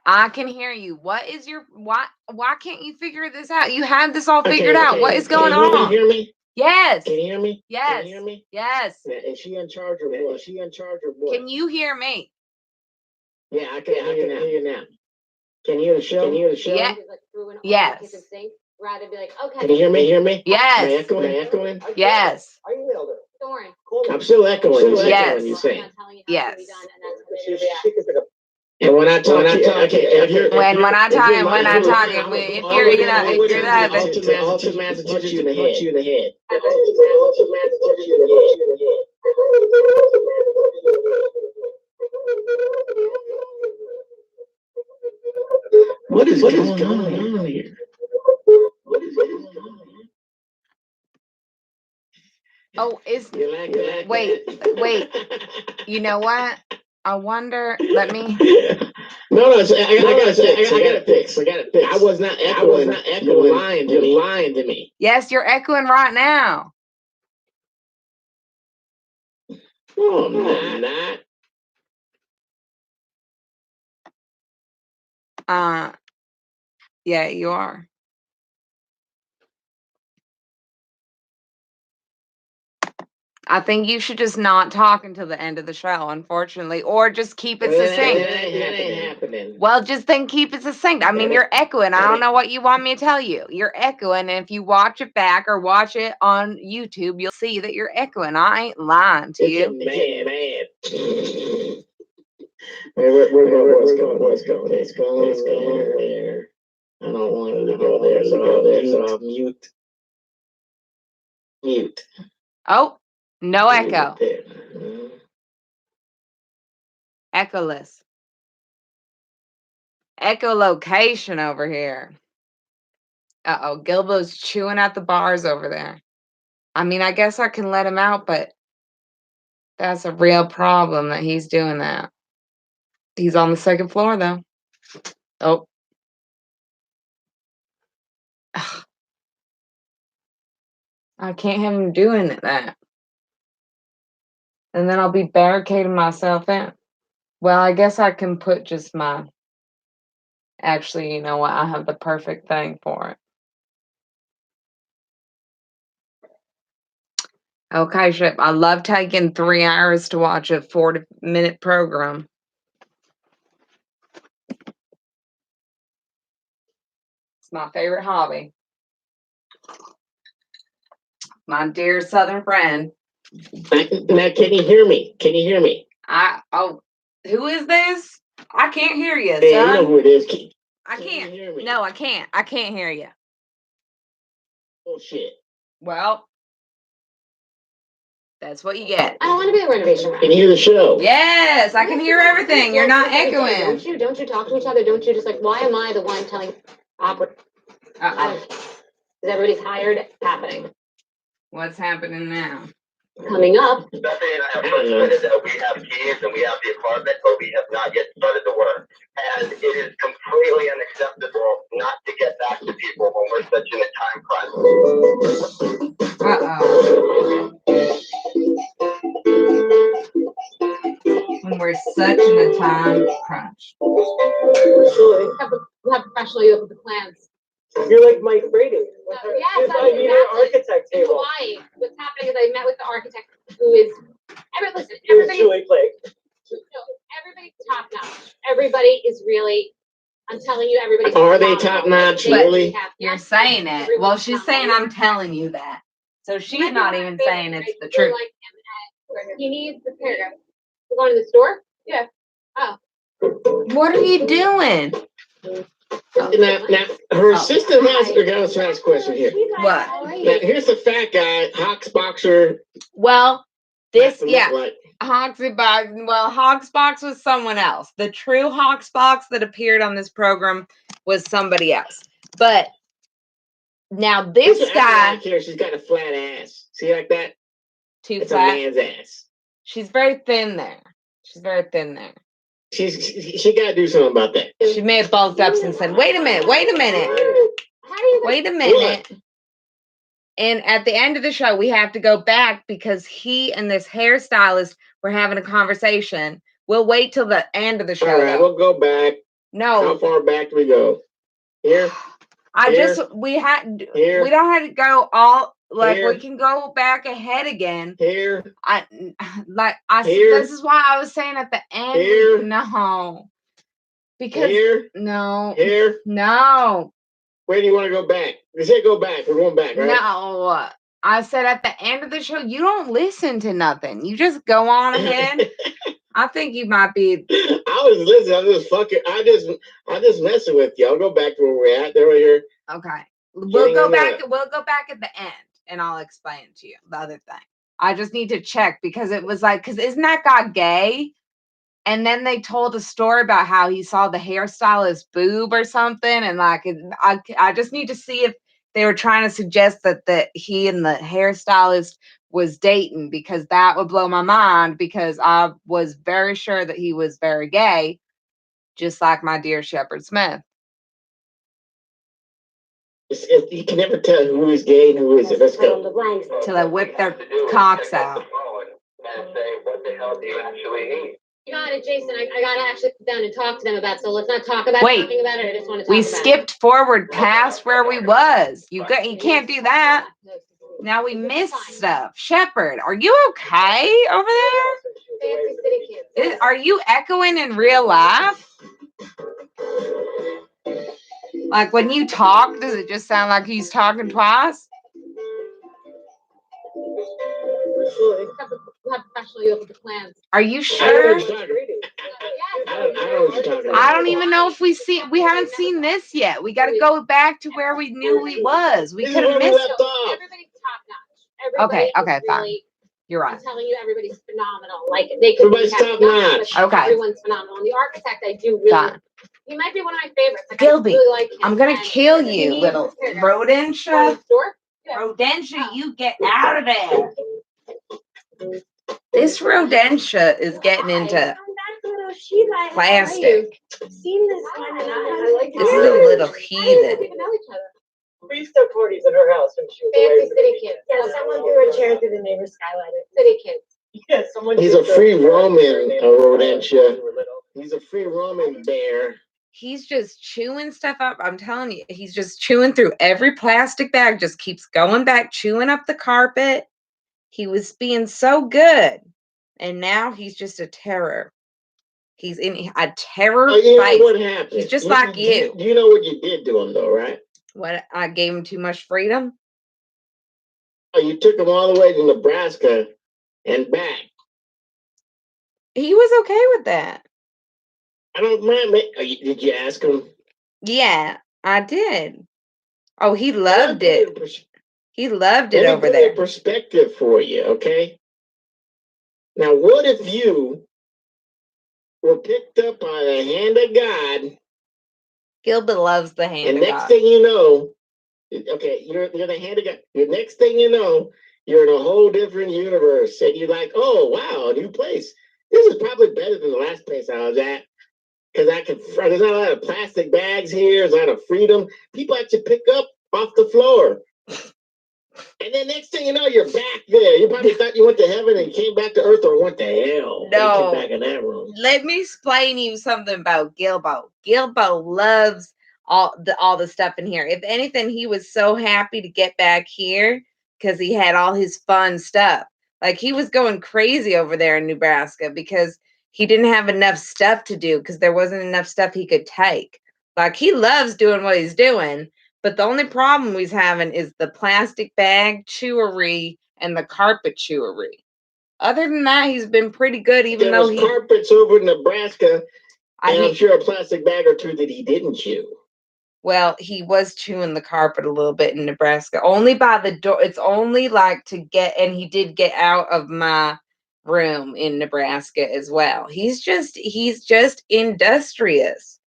I can hear you. What is your why can't you figure this out? You had this all figured out. What is going on? Can you hear me? Yes. Can you hear me? Yes. Can you hear me? Yes. Is she in charge of what? Is she in charge of what? Can you hear me? Yeah, I can hear you now. Can you hear the show? Can you hear the show? Yeah. Yes. Rather be like, okay. Can you hear me? Hear me? Yes. Am I echoing? Yes. I nailed it. Thorn. I'm still echoing. Yes. You saying? Yes. And when I talk, when I talk, if you're, you know, if you're that, Alton Master punch you in the head. What is going on here? oh, is You like that? wait. You know what? I wonder. Let me. No, I gotta fix. I was not echoing. You're lying to me. Yes, you're echoing right now. No, I'm not. Yeah, you are. I think you should just not talk until the end of the show, unfortunately, or just keep it succinct. That ain't happening. Well, just then keep it succinct. I mean, you're echoing. I don't know what you want me to tell you. You're echoing, and if you watch it back or watch it on YouTube, you'll see that you're echoing. I ain't lying to you. Mad. What's going there? I don't want to go there, so I'll mute. Oh, no echo. Echoless. Echolocation over here. Uh-oh, Gilbo's chewing at the bars over there. I mean, I guess I can let him out, but that's a real problem that he's doing that. He's on the second floor, though. Oh. Ugh. I can't have him doing that. And then I'll be barricading myself in. Well, I guess I can put just my... Actually, you know what? I have the perfect thing for it. Okay, Shep. I love taking 3 hours to watch a 40-minute program. It's my favorite hobby. My dear Southern friend. Now, can you hear me? Who is this? I can't hear you, son. Yeah, you know who it is. I can't. No, I can't. I can't hear you. Oh, shit. Well, that's what you get. I don't want to be the renovation room. Can you hear the show? Yes, I can hear everything. You're not echoing. Don't you talk to each other? Don't you just like, why am I the one telling opera? Because everybody's tired. It's happening. What's happening now? Coming up. Bethany and I have transmitted that we have keys and we have the apartment, but we have not yet started the work. And it is completely unacceptable not to get back to people when we're such in a time crunch. When we're such in a time crunch. We'll have professionally look at the plans. You're like Mike Brady. Yes, I mean, an architect in table. Hawaii. What's happening is I met with the architect who is everybody's Shui Plague. Everybody's top notch. Everybody is really. I'm telling you, everybody's. Are they top notch? Really? You're saying it. Well, she's saying I'm telling you that. So she's not even saying it's the truth. He needs the paragraph. We're going to the store? Yeah. Oh. What are you doing? Now, her assistant has. I got a last question here. What? Now, here's the fat guy, Hawks boxer. Well, this, yeah. Like. Hoxbox. Well, Hoxbox was someone else. The true Hoxbox that appeared on this program was somebody else. But now this guy here, she's got a flat ass. See like that? Too it's flat. A man's ass. She's very thin there. She's very thin there. She got to do something about that. She may have bulked up and said, "Wait a minute. Wait a minute. Wait a minute." What? And at the end of the show, we have to go back because he and this hairstylist were having a conversation. We'll wait till the end of the show. All right, we'll go back. No. How far back do we go? Here? We don't have to go all, like, here. We can go back ahead again. Here. This is why I was saying at the end. Here. No. Because. Here. No. Here. No. Where do you want to go back? You said go back. We're going back, right? No. I said at the end of the show, you don't listen to nothing. You just go on ahead. I think you might be. I was listening. I just messing with you. I'll go back to where we're at. They're right here. Okay. We'll go back at the end and I'll explain to you the other thing. I just need to check because it was like, because isn't that guy gay? And then they told a story about how he saw the hairstylist boob or something. And like, I just need to see if they were trying to suggest that he and the hairstylist was dating, because that would blow my mind, because I was very sure that he was very gay, just like my dear Shepard Smith. You can never tell who is gay and who isn't. Let's go. Till they whip their cocks out. And say, what the hell do you actually eat? You got it, Jason. I gotta actually sit down and talk to them about. So let's not talk about talking about it. I just want to talk we about skipped forward past where we was. You can't do that. Now we missed stuff. Shepard, are you okay over there? Fancy City Kids. Are you echoing in real life? Like when you talk, does it just sound like he's talking twice? Are you sure? I don't even know if we haven't seen this yet. We got to go back to where we knew he was. We could have missed. Everybody's top notch. Okay, fine. You're right. I'm telling you, everybody's phenomenal. Like they could be top notch. Okay. Everyone's phenomenal. And the architect, I do really. Fine. He might be one of my favorites. Like, Gilby, really like him. I'm gonna kill you, little Rodentia. Rodentia, you get out of there. This Rodentia is getting into plastic. Seen this one and I like This is a little heathen. We used to have parties at her house when she was away. Fancy City Kids. Yeah, someone threw a chair through the neighbor's skylight. City Kids. Yeah, someone. He's a free roaming Rodentia. He's a free roaming bear. He's just chewing stuff up. I'm telling you, he's just chewing through every plastic bag, just keeps going back, chewing up the carpet. He was being so good. And now he's just a terror. He's in a terror fight. What happened? He's just like you. You know what you did to him, though, right? What? I gave him too much freedom? Oh, you took him all the way to Nebraska and back. He was okay with that. I don't mind. Did you ask him? Yeah, I did. Oh, he loved it. He loved it over there. there. Perspective for you, okay? Now, what if you were picked up by the hand of God? Gilbert loves the hand of God. And next thing you know, okay, you're the hand of God. The next thing you know, you're in a whole different universe. And you're like, oh, wow, a new place. This is probably better than the last place I was at. Because there's not a lot of plastic bags here. There's a lot of freedom. People actually pick up off the floor. And then next thing you know, you're back there. You probably thought you went to heaven and came back to earth, or went to hell. No. Back in that room. Let me explain to you something about Gilbo. Gilbo loves all the stuff in here. If anything, he was so happy to get back here because he had all his fun stuff. Like he was going crazy over there in Nebraska because he didn't have enough stuff to do because there wasn't enough stuff he could take. Like he loves doing what he's doing, but the only problem he's having is the plastic bag chewery and the carpet chewery. Other than that, he's been pretty good, even though carpets over in Nebraska, and I'm sure a plastic bag or two that he didn't chew. Well, he was chewing the carpet a little bit in Nebraska. Only by the door. It's only like to get, and he did get out of my room in Nebraska as well. He's just industrious.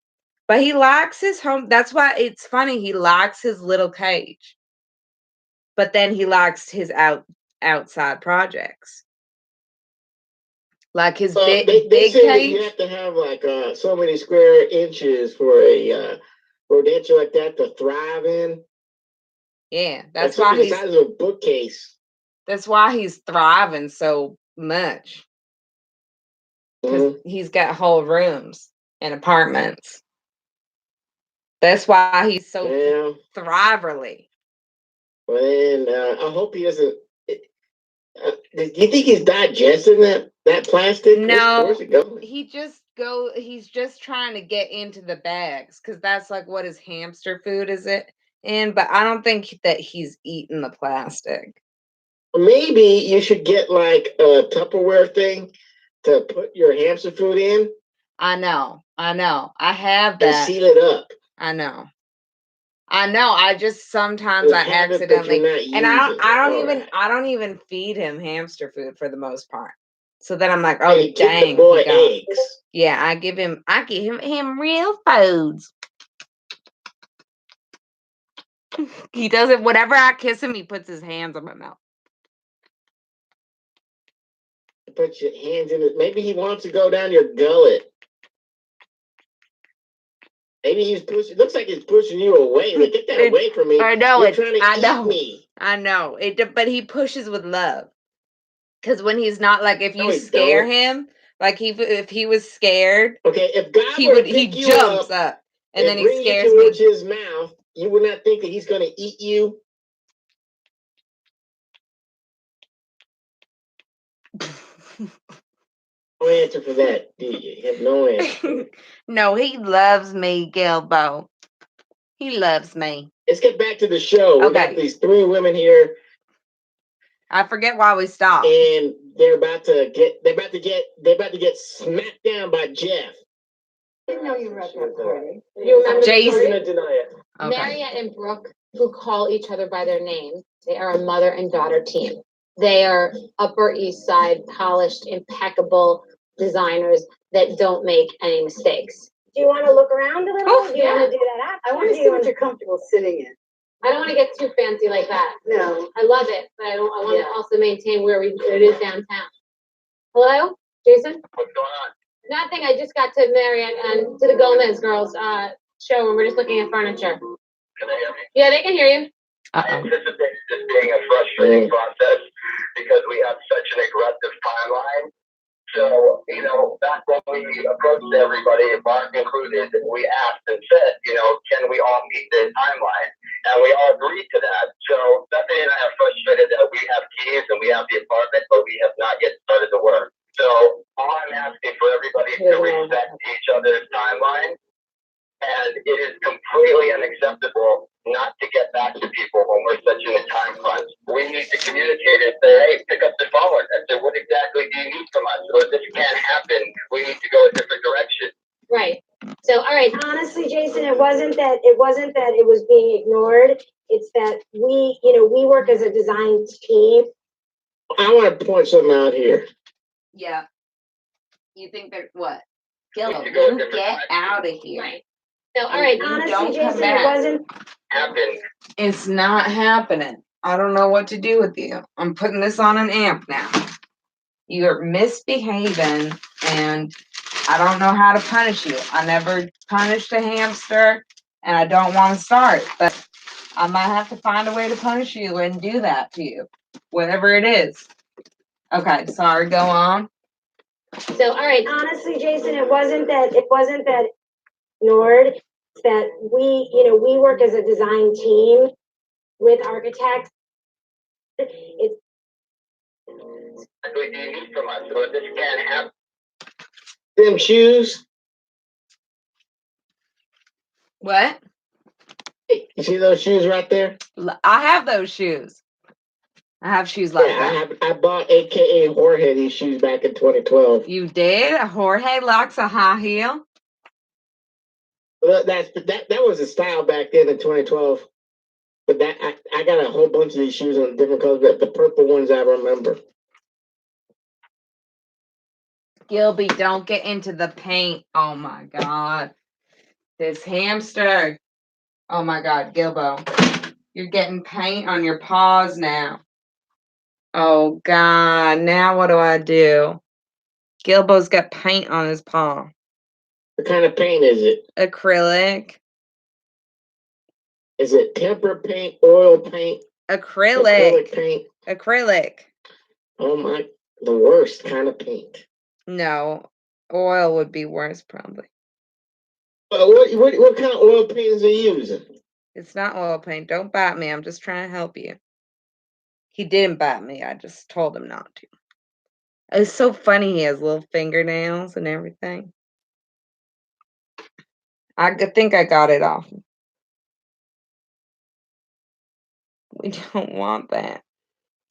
But he likes his home. That's why it's funny. He likes his little cage. But then he likes his outside projects. Like his they big say that cage. you have to have like so many square inches for a rodentula like that to thrive in. Yeah, that's like why the size of a bookcase. That's why he's thriving so much. Because he's got whole rooms and apartments. That's why he's so thriverly. Well, then I hope he doesn't. Do you think he's digesting that plastic? No, where's it going? He's just trying to get into the bags because that's like what his hamster food is in. But I don't think that he's eating the plastic. Maybe you should get like a Tupperware thing to put your hamster food in. I know. I have that. And seal it up. I know. I just sometimes I accidentally, and I don't even feed him hamster food for the most part. So then I'm like, oh hey, dang, give the boy eggs. Yeah, I give him real foods. He doesn't. Whenever I kiss him, he puts his hands on my mouth. Put your hands in it. Maybe he wants to go down your gullet. Maybe he's pushing. Looks like he's pushing you away. Like, get that away from me. I know. You're trying to eat me. I know. But he pushes with love. Because when he's not like, if you scare him, like if he was scared, okay, if God he jumps up and then he scares you towards his mouth, you would not think that he's going to eat you. No answer for that, do you? You have no answer. No, he loves me, Gilbo. He loves me. Let's get back to the show. We got these three women here. I forget why we stopped. And they're about to get smacked down by Jeff. I didn't know you were at that party. You remember Jason? the deny it. Okay. Mariette and Brooke, who call each other by their name, they are a mother and daughter team. They are Upper East Side, polished, impeccable designers that don't make any mistakes. Do you want to look around a little? Do you want to do that after? I want to see what you're comfortable sitting in. I don't want to get too fancy like that. No. I love it, but I want to also maintain where it is downtown. Hello, Jason? What's going on? Nothing. I just got to Mariette and to the Gomez girls showroom. We're just looking at furniture. Can they hear me? Yeah, they can hear you. I anticipate this being a frustrating process because we have such an aggressive timeline. So, back when we approached everybody, Mark included, we asked and said, can we all meet the timeline? And we all agreed to that. So, Bethenny and I are frustrated that we have keys and we have the apartment, but we have not yet started the work. So, all I'm asking for everybody to respect each other's timeline. And it is completely unacceptable not to get back to people when we're such in a time crunch. We need to communicate and say, hey, pick up the phone and say, what exactly do you need from us? So if this can't happen, we need to go a different direction. Right. So, all right. Honestly, Jason, it wasn't that it was being ignored. It's that we work as a design team. I want to point something out here. Yeah. You think that what? Gilbo, you get out of here. Right. So, all right. Honestly, Jason, it wasn't happening. It's not happening. I don't know what to do with you. I'm putting this on an amp now. You're misbehaving, and I don't know how to punish you. I never punished a hamster, and I don't want to start, but I might have to find a way to punish you and do that to you, whatever it is. Okay, sorry, go on. So, all right. Honestly, Jason, it wasn't that ignored. It's that we work as a design team with architects. It's what do you need from us? So this can't happen. Them shoes. What? You see those shoes right there? I have those shoes. I have shoes like that. I bought AKA Jorge these shoes back in 2012. You did? Jorge likes a high heel? Well, that was a style back then in 2012. But that I got a whole bunch of these shoes in different colors, but the purple ones I remember. Gilby, don't get into the paint. Oh my God. This hamster. Oh my God, Gilbo. You're getting paint on your paws now. Oh God, now what do I do? Gilbo's got paint on his paw. What kind of paint is it? Acrylic. Is it temper paint, oil paint? Acrylic. Acrylic paint. Acrylic. Oh my, the worst kind of paint. No, oil would be worse probably. What kind of oil paints are you using? It's not oil paint. Don't bite me. I'm just trying to help you. He didn't bite me. I just told him not to. It's so funny. He has little fingernails and everything. I think I got it off. We don't want that.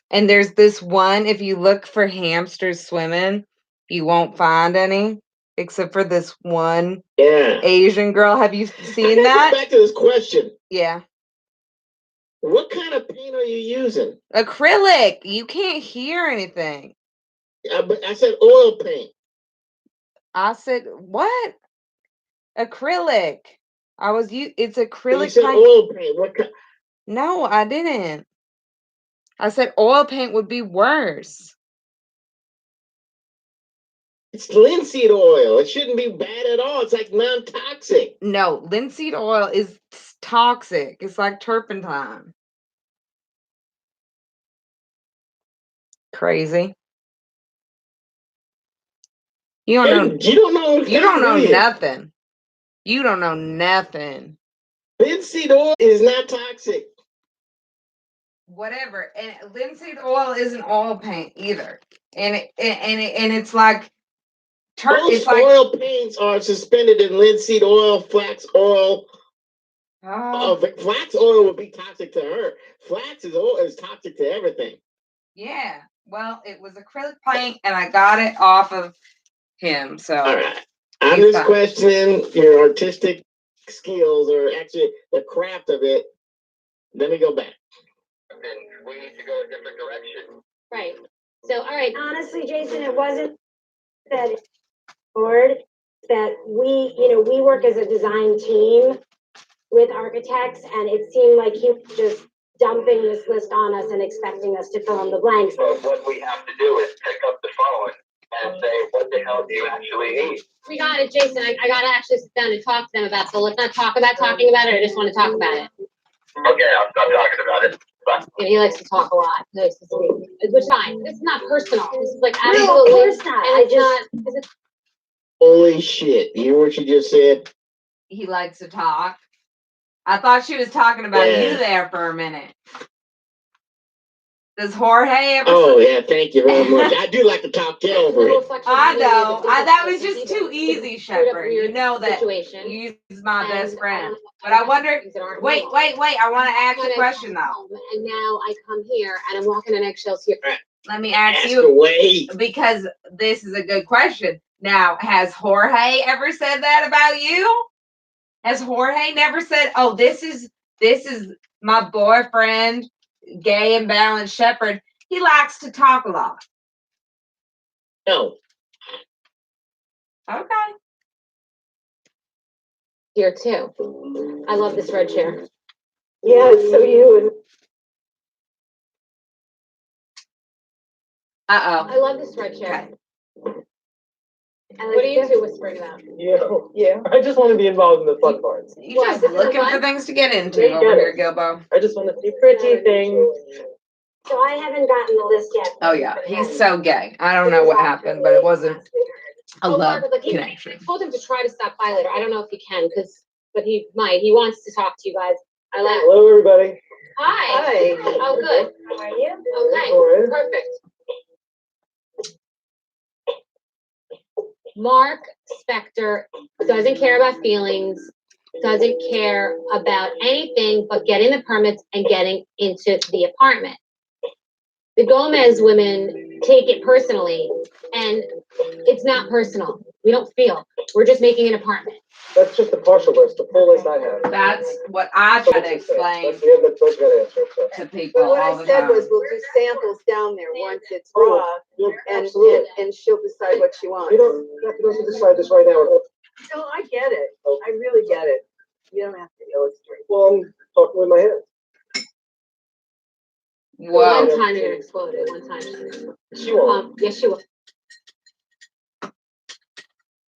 And there's this one, if you look for hamsters swimming, you won't find any, except for this one Asian girl. Have you seen that? Back to this question. Yeah. What kind of paint are you using? Acrylic. You can't hear anything. But I said oil paint. I said, what? Acrylic. It's acrylic. You said paint. oil paint. What kind? No, I didn't. I said oil paint would be worse. It's linseed oil. It shouldn't be bad at all. It's like non-toxic. No, linseed oil is toxic. It's like turpentine. Crazy. You don't know. You don't know. You don't know nothing. You don't know nothing. Linseed oil is not toxic. Whatever. And linseed oil isn't oil paint either. And it's like Most oil paints are suspended in linseed oil, flax oil. Flax oil would be toxic to her. Flax is toxic to everything. Yeah. Well, it was acrylic paint, and I got it off of him. So all right. I'm just questioning your artistic skills, or actually the craft of it. Let me go back. And we need to go a different direction. Right. So, all right. Honestly, Jason, it wasn't that board that we work as a design team with architects, and it seemed like he was just dumping this list on us and expecting us to fill in the blanks. So what we have to do is pick up the phone and say, what the hell do you actually need? We got it, Jason. I got to actually sit down and talk to them about it. So let's not talk about talking about it. I just want to talk about it. Okay, I'll stop talking about it. Bye. Yeah, he likes to talk a lot. He likes to speak. Which is fine. This is not personal. This is like absolutely. No, of course not. And it's not. Holy shit! You hear what she just said? he likes to talk. I thought she was talking about you there for a minute. Does Jorge ever? Oh yeah, thank you very much. I do like to talk to over it. I know. That was just too easy, Shepherd. You know that you're my best friend. But I wonder. Wait. I want to ask a question though. And now I come here and I'm walking on eggshells here. Let me ask you, because this is a good question. Now, has Jorge ever said that about you? Has Jorge never said, "Oh, this is my boyfriend, gay and balanced shepherd. He likes to talk a lot." No. Okay. Here too. I love this red chair. Yeah, it's so you. I love this red chair. What are you two whispering about? Yeah. I just want to be involved in the fun parts. You're just looking for things to get into over here, Gilbo. I just want to see pretty things. So I haven't gotten the list yet. Oh yeah, he's so gay. I don't know what happened, but it wasn't a love connection. I told him to try to stop by later. I don't know if he can, but he might. He wants to talk to you guys. Hello, everybody. Hi. Hi. Oh, good. How are you? Okay. All right. Perfect. Mark Spector doesn't care about feelings, doesn't care about anything but getting the permits and getting into the apartment. The Gomez women take it personally, and it's not personal. We don't feel. We're just making an apartment. That's just the partial list. The full list I have. That's what I try to explain That's the end of those got answered. So. to people But what all I the said time. was, we'll do samples down there once it's Oh, raw, yeah, and absolutely. she'll decide what she wants. You don't have to decide this right now. No, I get it. I really get it. You don't have to illustrate. Well, I'm talking with my hands. Whoa. One time you're gonna explode it. One time she's gonna explode. She won't. Yes, she will.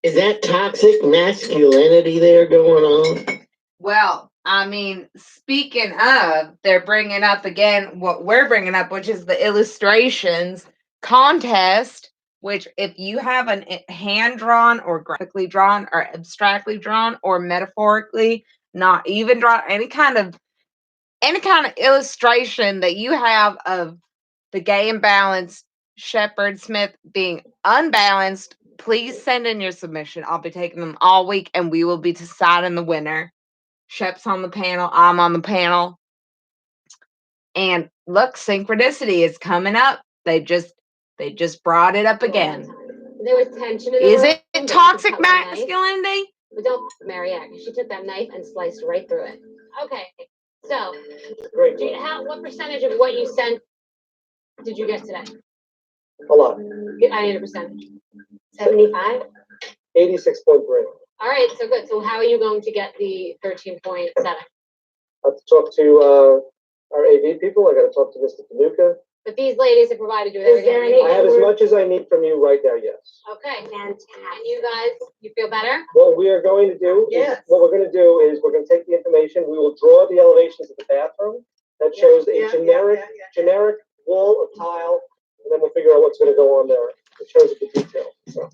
Is that toxic masculinity there going on? Well, I mean, speaking of, they're bringing up again what we're bringing up, which is the illustrations contest, which if you have a hand-drawn or graphically drawn or abstractly drawn or metaphorically not even drawn, any kind of illustration that you have of the gay imbalanced Shepherd Smith being unbalanced, please send in your submission. I'll be taking them all week and we will be deciding the winner. Shep's on the panel. I'm on the panel. And look, synchronicity is coming up. They just brought it up again. There was tension in the Is room, it toxic masculinity? But don't, Mariette, she took that knife and sliced right through it. Okay, so what percentage of what you sent did you get today? A lot. I need a percentage. 75? 86.3. All right, so good. So how are you going to get the 13.7? I have to talk to our AV people. I got to talk to Mr. Tanuka. But these ladies have provided you with everything. I have as much as I need from you right now, yes. Okay, fantastic. And you guys, you feel better? What we are going to do Yes. What we're going to do is we're going to take the information. We will draw the elevations of the bathroom that shows a generic wall of tile, and then we'll figure out what's going to go on there. It shows it the detail. So.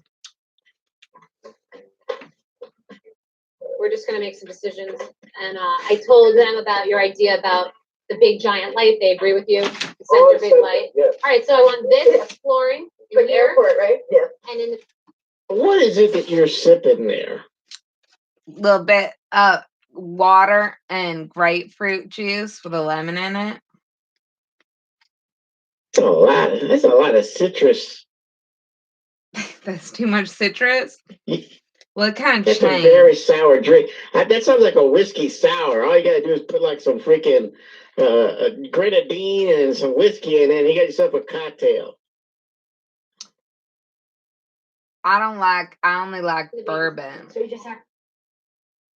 We're just going to make some decisions. And I told them about your idea about the big giant light. They agree with you. The center big light. Yes. All right, so I want this flooring For in the here. airport, right? Yeah. And in the What is it that you're sipping there? Little bit of water and grapefruit juice with a lemon in it. That's a lot of citrus. That's too much citrus. Well, it kind of That's changed. a very sour drink. That sounds like a whiskey sour. All you gotta do is put like some freaking grenadine and some whiskey in it, and you got yourself a cocktail. I only like bourbon. So you just have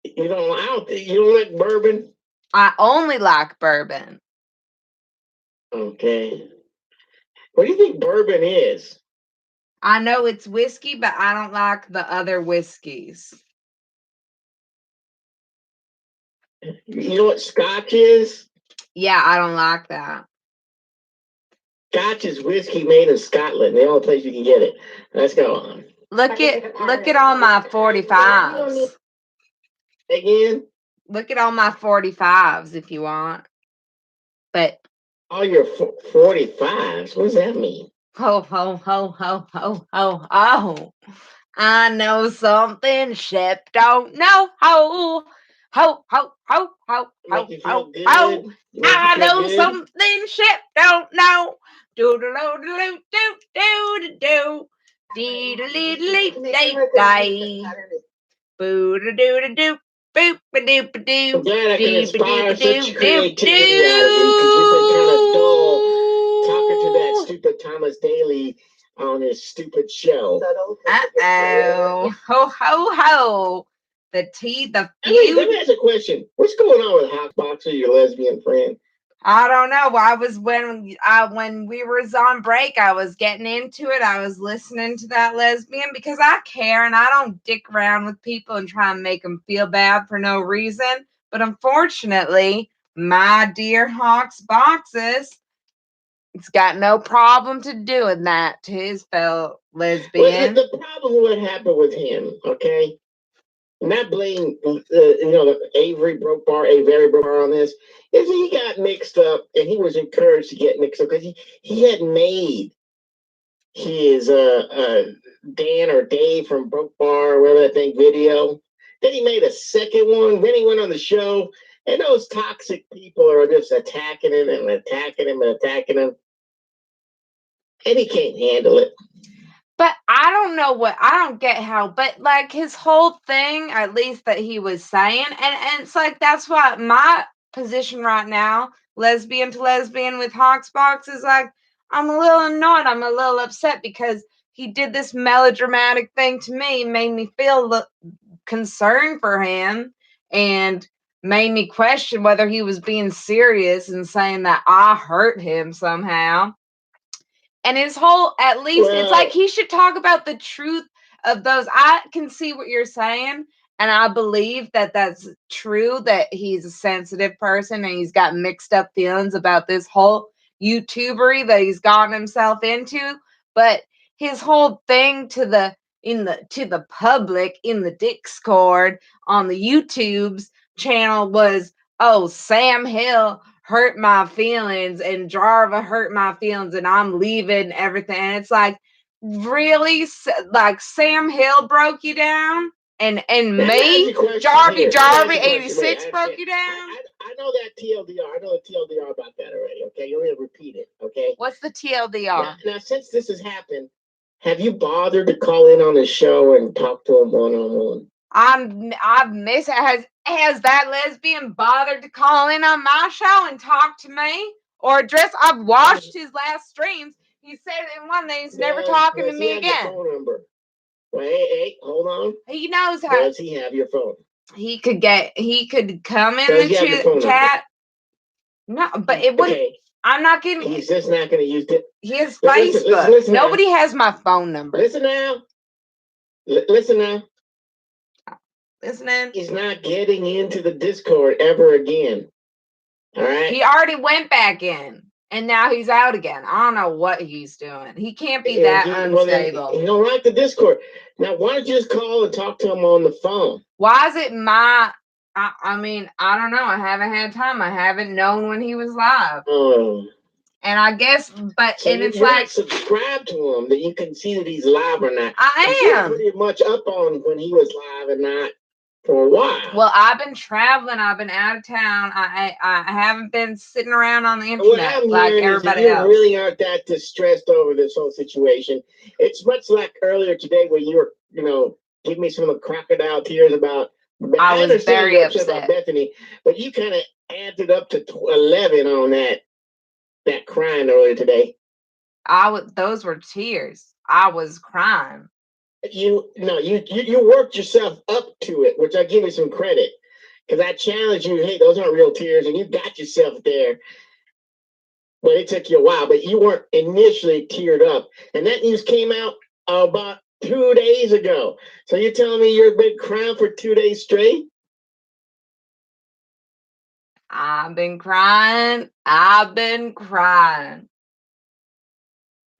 You don't like bourbon? I only like bourbon. Okay. What do you think bourbon is? I know it's whiskey, but I don't like the other whiskeys. You know what scotch is? Yeah, I don't like that. Scotch is whiskey made in Scotland. The only place you can get it. Let's go on. Look at all my 45s. Again? Look at all my 45s if you want. But all your 45s. What does that mean? Ho, ho, ho, ho, ho, ho, ho. I know something Shep don't know. Ho, ho, ho, ho, ho, ho, ho, ho. I know something Shep don't know. Do do do do do do do do. Dee dee dee dee dee dee. Boo do do do do. Boop a doop a doo. I'm glad I can inspire such creativity out of you because you've been kind of dull talking to that stupid Thomas Daly on his stupid show. Uh-oh. Ho, ho, ho. The feud. Let me ask a question. What's going on with Hot Boxer, your lesbian friend? I don't know. I was when we was on break, I was getting into it. I was listening to that lesbian because I care and I don't dick around with people and try and make them feel bad for no reason. But unfortunately, my dear Hawks Boxes, it's got no problem to doing that to his fellow lesbian. Well, the problem what happened with him, okay? Not blame the Avery broke bar on this. Is he got mixed up and he was encouraged to get mixed up because he had made his Dan or Dave from Broke Bar or whatever that thing video. Then he made a second one. Then he went on the show, and those toxic people are just attacking him and attacking him and attacking him, and he can't handle it. But I don't know I don't get how, but like his whole thing, at least that he was saying, and it's like that's what my position right now, lesbian to lesbian with Hawksbox, is like, I'm a little annoyed, I'm a little upset because he did this melodramatic thing to me, made me feel concerned for him, and made me question whether he was being serious and saying that I hurt him somehow. And his whole, at least, it's like he should talk about the truth of those. I can see what you're saying, and I believe that that's true, that he's a sensitive person and he's got mixed up feelings about this whole YouTubery that he's gotten himself into. But his whole thing to the public in the Discord on the YouTube's channel was, oh, Sam Hill hurt my feelings and Charva hurt my feelings and I'm leaving everything. And it's like, really? Like Sam Hill broke you down? And me, Jarvie 86 broke you down? I know that TLDR. I know the TLDR about that already, okay? You don't have to repeat it, okay? What's the TLDR? Now, since this has happened, have you bothered to call in on the show and talk to him one-on-one? I've missed it. Has that lesbian bothered to call in on my show and talk to me or address? I've watched his last streams. He said in one that he's never talking to me again. Phone number? Well, hey, hold on. He knows how. Does he have your phone? He could come in the chat. No, but it wouldn't. Okay. I'm not getting. He's just not going to use it. His Facebook. Listen Nobody has my phone number. Listen now. Listen now. Listening. He's not getting into the Discord ever again. All right. He already went back in, and now he's out again. I don't know what he's doing. He can't be that unstable. He don't like the Discord. Now, why don't you just call and talk to him on the phone? Why is it my? I mean, I don't know. I haven't had time. I haven't known when he was live. Oh. And I guess, but so and it's like subscribe to him that you can see that he's live or not. I am pretty much up on when he was live and not. For a while. Well, I've been traveling. I've been out of town. I haven't been sitting around on the internet like everybody else. You really aren't that distressed over this whole situation. It's much like earlier today where you were, giving me some of the crocodile tears about. I was very upset about Bethenny, but you kind of added up to 11 on that crying earlier today. Those were tears. I was crying. You worked yourself up to it, which I give you some credit because I challenged you. Hey, those aren't real tears, and you got yourself there. But it took you a while. But you weren't initially teared up, and that news came out about 2 days ago. So you're telling me you've been crying for 2 days straight? I've been crying. I've been crying.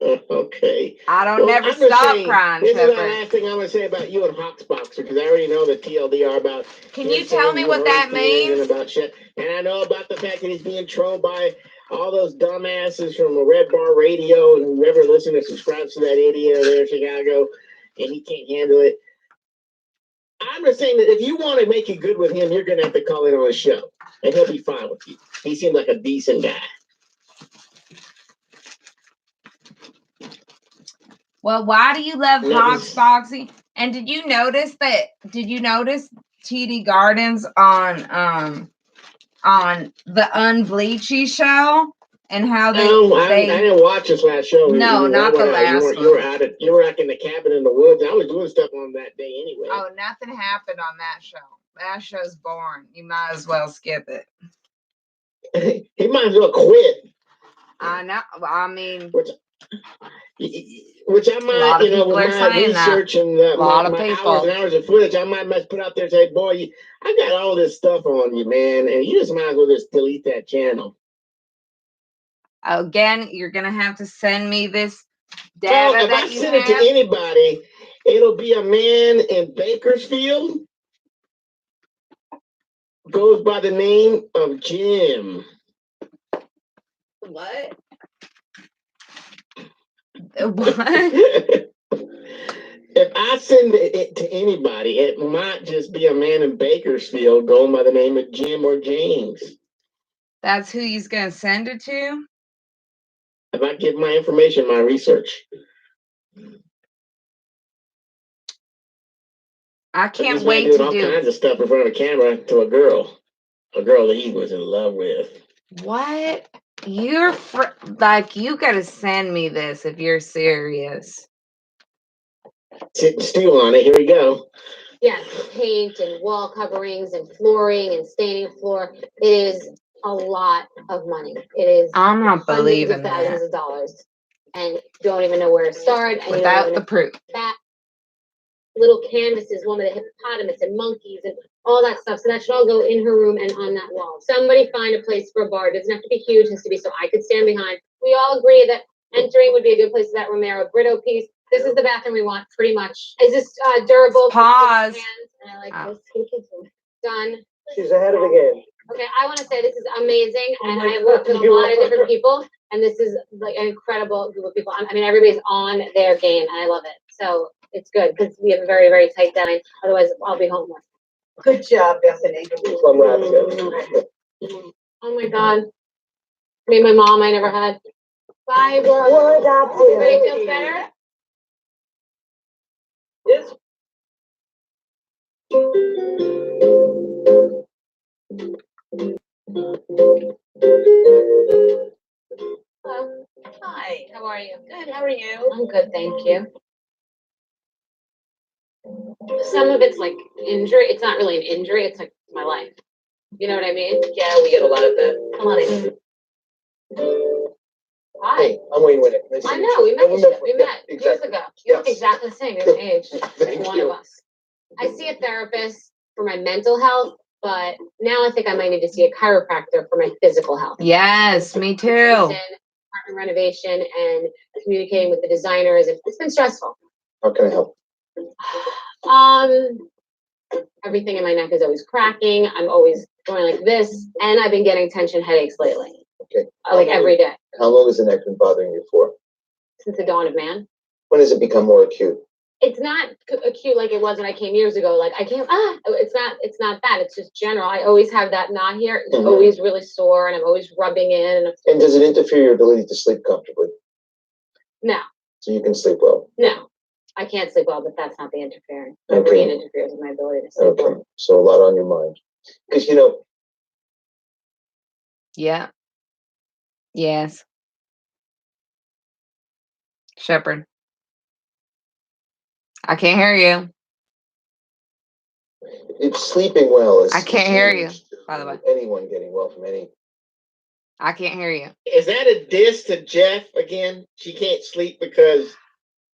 Okay. I don't never stop crying. This is the last thing I'm going to say about you and Hawksboxer because I already know the TLDR about. Can you tell me what that means? And about Shep, and I know about the fact that he's being trolled by all those dumbasses from the Red Bar Radio and whoever listens and subscribes to that idiot there in Chicago, and he can't handle it. I'm just saying that if you want to make it good with him, you're going to have to call in on the show, and he'll be fine with you. He seems like a decent guy. Well, why do you love Hawksboxy? And did you notice TD Gardens on the Unbleachy show and how I didn't watch this last show. No, not the last one. You were out in the cabin in the woods. I was doing stuff on that day anyway. Oh, nothing happened on that show. That show's boring. You might as well skip it. He might as well quit. I know. I mean, which I might, with my research and my hours and hours of footage, I might put out there and say, boy, I got all this stuff on you, man, and you just might as well just delete that channel. Again, you're going to have to send me this data that you have. If I send it to anybody, it'll be a man in Bakersfield, goes by the name of Jim. What? If I send it to anybody, it might just be a man in Bakersfield going by the name of Jim or James. That's who he's going to send it to? If I give my information, my research. I can't This man wait doing to all do. kinds of stuff in front of the camera to a girl that he was in love with. What? You're like, you gotta send me this if you're serious. Stew on it. Here we go. Yes, paint and wall coverings and flooring and staining floor. It is a lot of money. It is I'm not hundreds believing of thousands that of dollars, and you don't even know where to start. And without the proof. that little canvases, one with a hippopotamus and monkeys and all that stuff. So that should all go in her room and on that wall. Somebody find a place for a bar. It doesn't have to be huge. It has to be so I could stand behind. We all agree that entering would be a good place for that Romero Brito piece. This is the bathroom we want, pretty much. Is this durable? Pause. And I like this. Done. She's ahead of the game. Okay, I want to say this is amazing, and I worked with a lot of different people, and this is like an incredible group of people. I mean, everybody's on their game, and I love it. So it's good because we have a very, very tight deadline. Otherwise, I'll be homeless. Good job, Bethenny. Oh my God. Me and my mom, I never had. Bye, bro. Everybody feels better? Yes. Hello. Hi. How are you? Good. How are you? I'm good, thank you. Some of it's like injury. It's not really an injury. It's like my life. You know what I mean? Yeah, we get a lot of that. Come on in. Hi. Hey, I'm Wayne Winnick. Nice to I meet know, you. we met. We met Yeah, years exactly. ago. You look Yes. exactly the same. You're the age. Thank One you. of us. I see a therapist for my mental health, but now I think I might need to see a chiropractor for my physical health. Yes, me too. Apartment renovation and communicating with the designers. It's been stressful. How can I help? Everything in my neck is always cracking. I'm always going like this, and I've been getting tension headaches lately. Okay. Like every day. How long has the neck been bothering you for? Since the dawn of man. When does it become more acute? It's not acute like it was when I came years ago. Like I came, it's not that. It's just general. I always have that knot here. It's always really sore, and I'm always rubbing in. And does it interfere your ability to sleep comfortably? No. So you can sleep well? No. I can't sleep well, but that's not the interfering. My Okay. brain interferes with my ability to sleep Okay. well. So a lot on your mind. Because, Yeah. Yes. Shepherd. I can't hear you. it's sleeping well is I can't hear you, huge to by the way. anyone getting well from any. I can't hear you. Is that a diss to Jeff again? She can't sleep because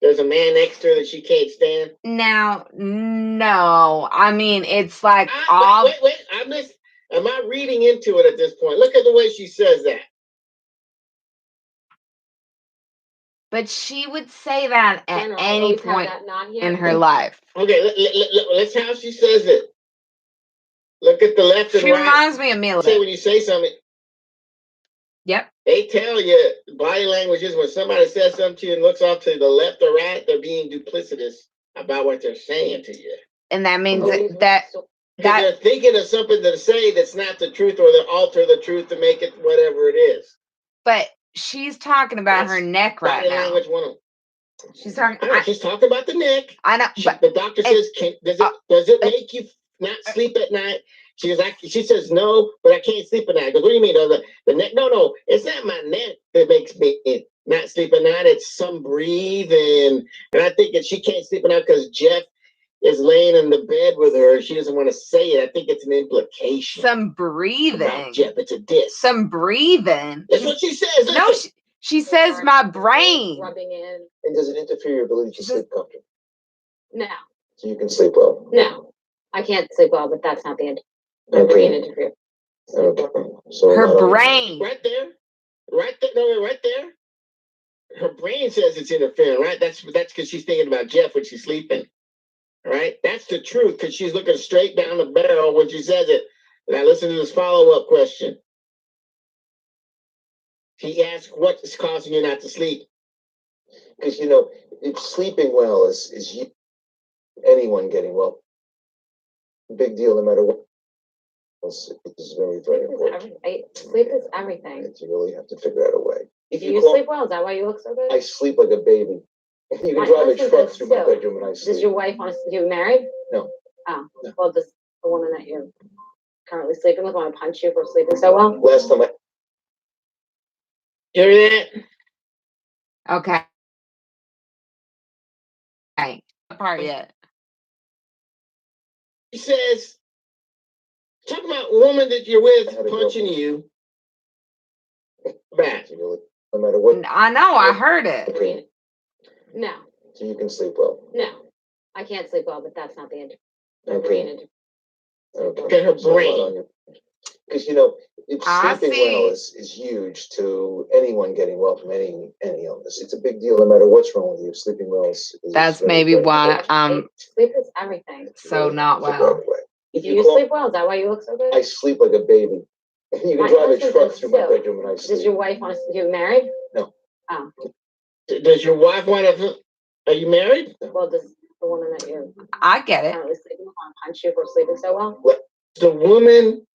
there's a man next to her that she can't stand? Now, no. I mean, it's like Wait. Am I reading into it at this point? Look at the way she says that. But she would say that at General, I any always have point that knot here. in her life. Okay, let's how she says it. Look at the left and She right. reminds me of me a little Say bit. when you say something. Yep. They tell you body language is when somebody says something to you and looks off to the left or right, they're being duplicitous about what they're saying to you. And that means Because that they're thinking of something to say that's not the truth, or they alter the truth to make it whatever it is. but she's talking about her neck right Body now. language 101. She's talking. She's talking about the neck. I know. But the doctor says, does it make you not sleep at night? She says no, but I can't sleep at night. I go, what do you mean? The neck? No, it's not my neck that makes me not sleep at night. It's some breathing, and I think that she can't sleep at night because Jeff is laying in the bed with her. She doesn't want to say it. I think it's an implication. Some breathing. About Jeff, it's a diss. Some breathing. That's what she says. No, she says my brain. Rubbing in. And does it interfere your ability to sleep comfortably? No. So you can sleep well? No. I can't sleep well, but that's not the end. My brain interferes. Okay. So her brain. Right there. No, right there. Her brain says it's interfering, right? That's because she's thinking about Jeff when she's sleeping. Right? That's the truth, because she's looking straight down the barrel when she says it. Now listen to this follow-up question. He asked, what's causing you not to sleep? Because, if sleeping well is anyone getting well. Big deal, no matter what. It's very, very important. Sleep is everything. You really have to figure out a way. Do you sleep well? Is that why you look so good? I sleep like a baby. You can drive a truck through my bedroom and I sleep. Does your wife want us to get married? No. Oh, well, does the woman that you're currently sleeping with want to punch you for sleeping so well? Last time I. You hear that? Okay. Right. Part yet. He says, talk about woman that you're with punching you. Back. No matter what. I know, I heard it. Okay. No, So you can sleep well. no. I can't sleep well, but that's not the Okay. Okay, her brain. Because sleeping well is huge to anyone getting well from any illness. It's a big deal no matter what's wrong with you. Sleeping well is That's very, maybe very why important. Sleep is everything. so not It's a well. great way. If Do you sleep well? Is that why you look so good? I sleep like a baby. You can My drive a husband truck does through my too. bedroom and I sleep. Does your wife want to? You married? No. Oh. Does your wife want to? Are you married? Well, does the woman that you're I get it. currently sleeping with want to punch you for sleeping so well? What? The woman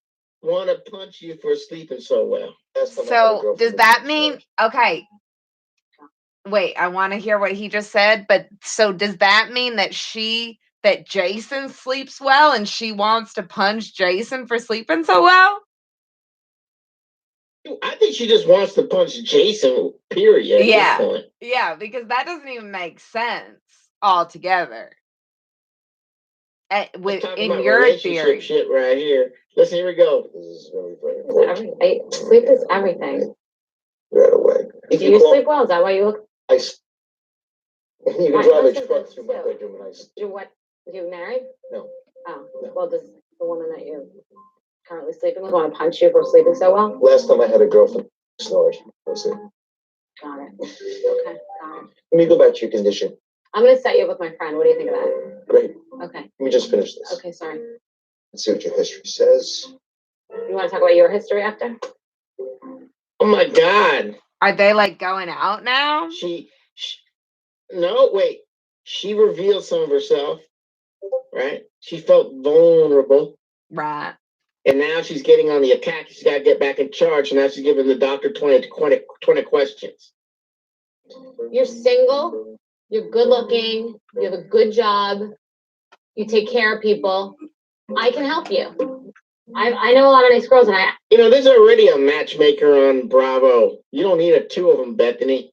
want to punch you for sleeping so well. So does that mean okay? Wait, I want to hear what he just said. But so does that mean that Jason sleeps well and she wants to punch Jason for sleeping so well? I think she just wants to punch Jason, period, at Yeah. this point. Yeah, because that doesn't even make sense altogether. In your relationship theory. shit right here. Listen, here we go. This is very, very important. Sleep is everything. Right away. Do you sleep well? Is that why you look? You can My drive a husband truck does through my too. bedroom and I sleep. You married? No. Oh, well, does the woman that you're currently sleeping with want to punch you for sleeping so well? Last time I had a girlfriend snored. That's it. Got it. Okay, got it. Let me go back to your condition. I'm gonna set you up with my friend. What do you think of that? Great. Okay. Let me just finish this. Okay, sorry. Let's see what your history says. You want to talk about your history after? Oh my God. Are they like going out now? No, wait. She revealed some of herself, right? She felt vulnerable. Right. And now she's getting on the attack. She's got to get back in charge. And now she's giving the doctor 20 questions. You're single. You're good looking. You have a good job. You take care of people. I can help you. I know a lot of nice girls, and there's already a matchmaker on Bravo. You don't need two of them, Bethenny.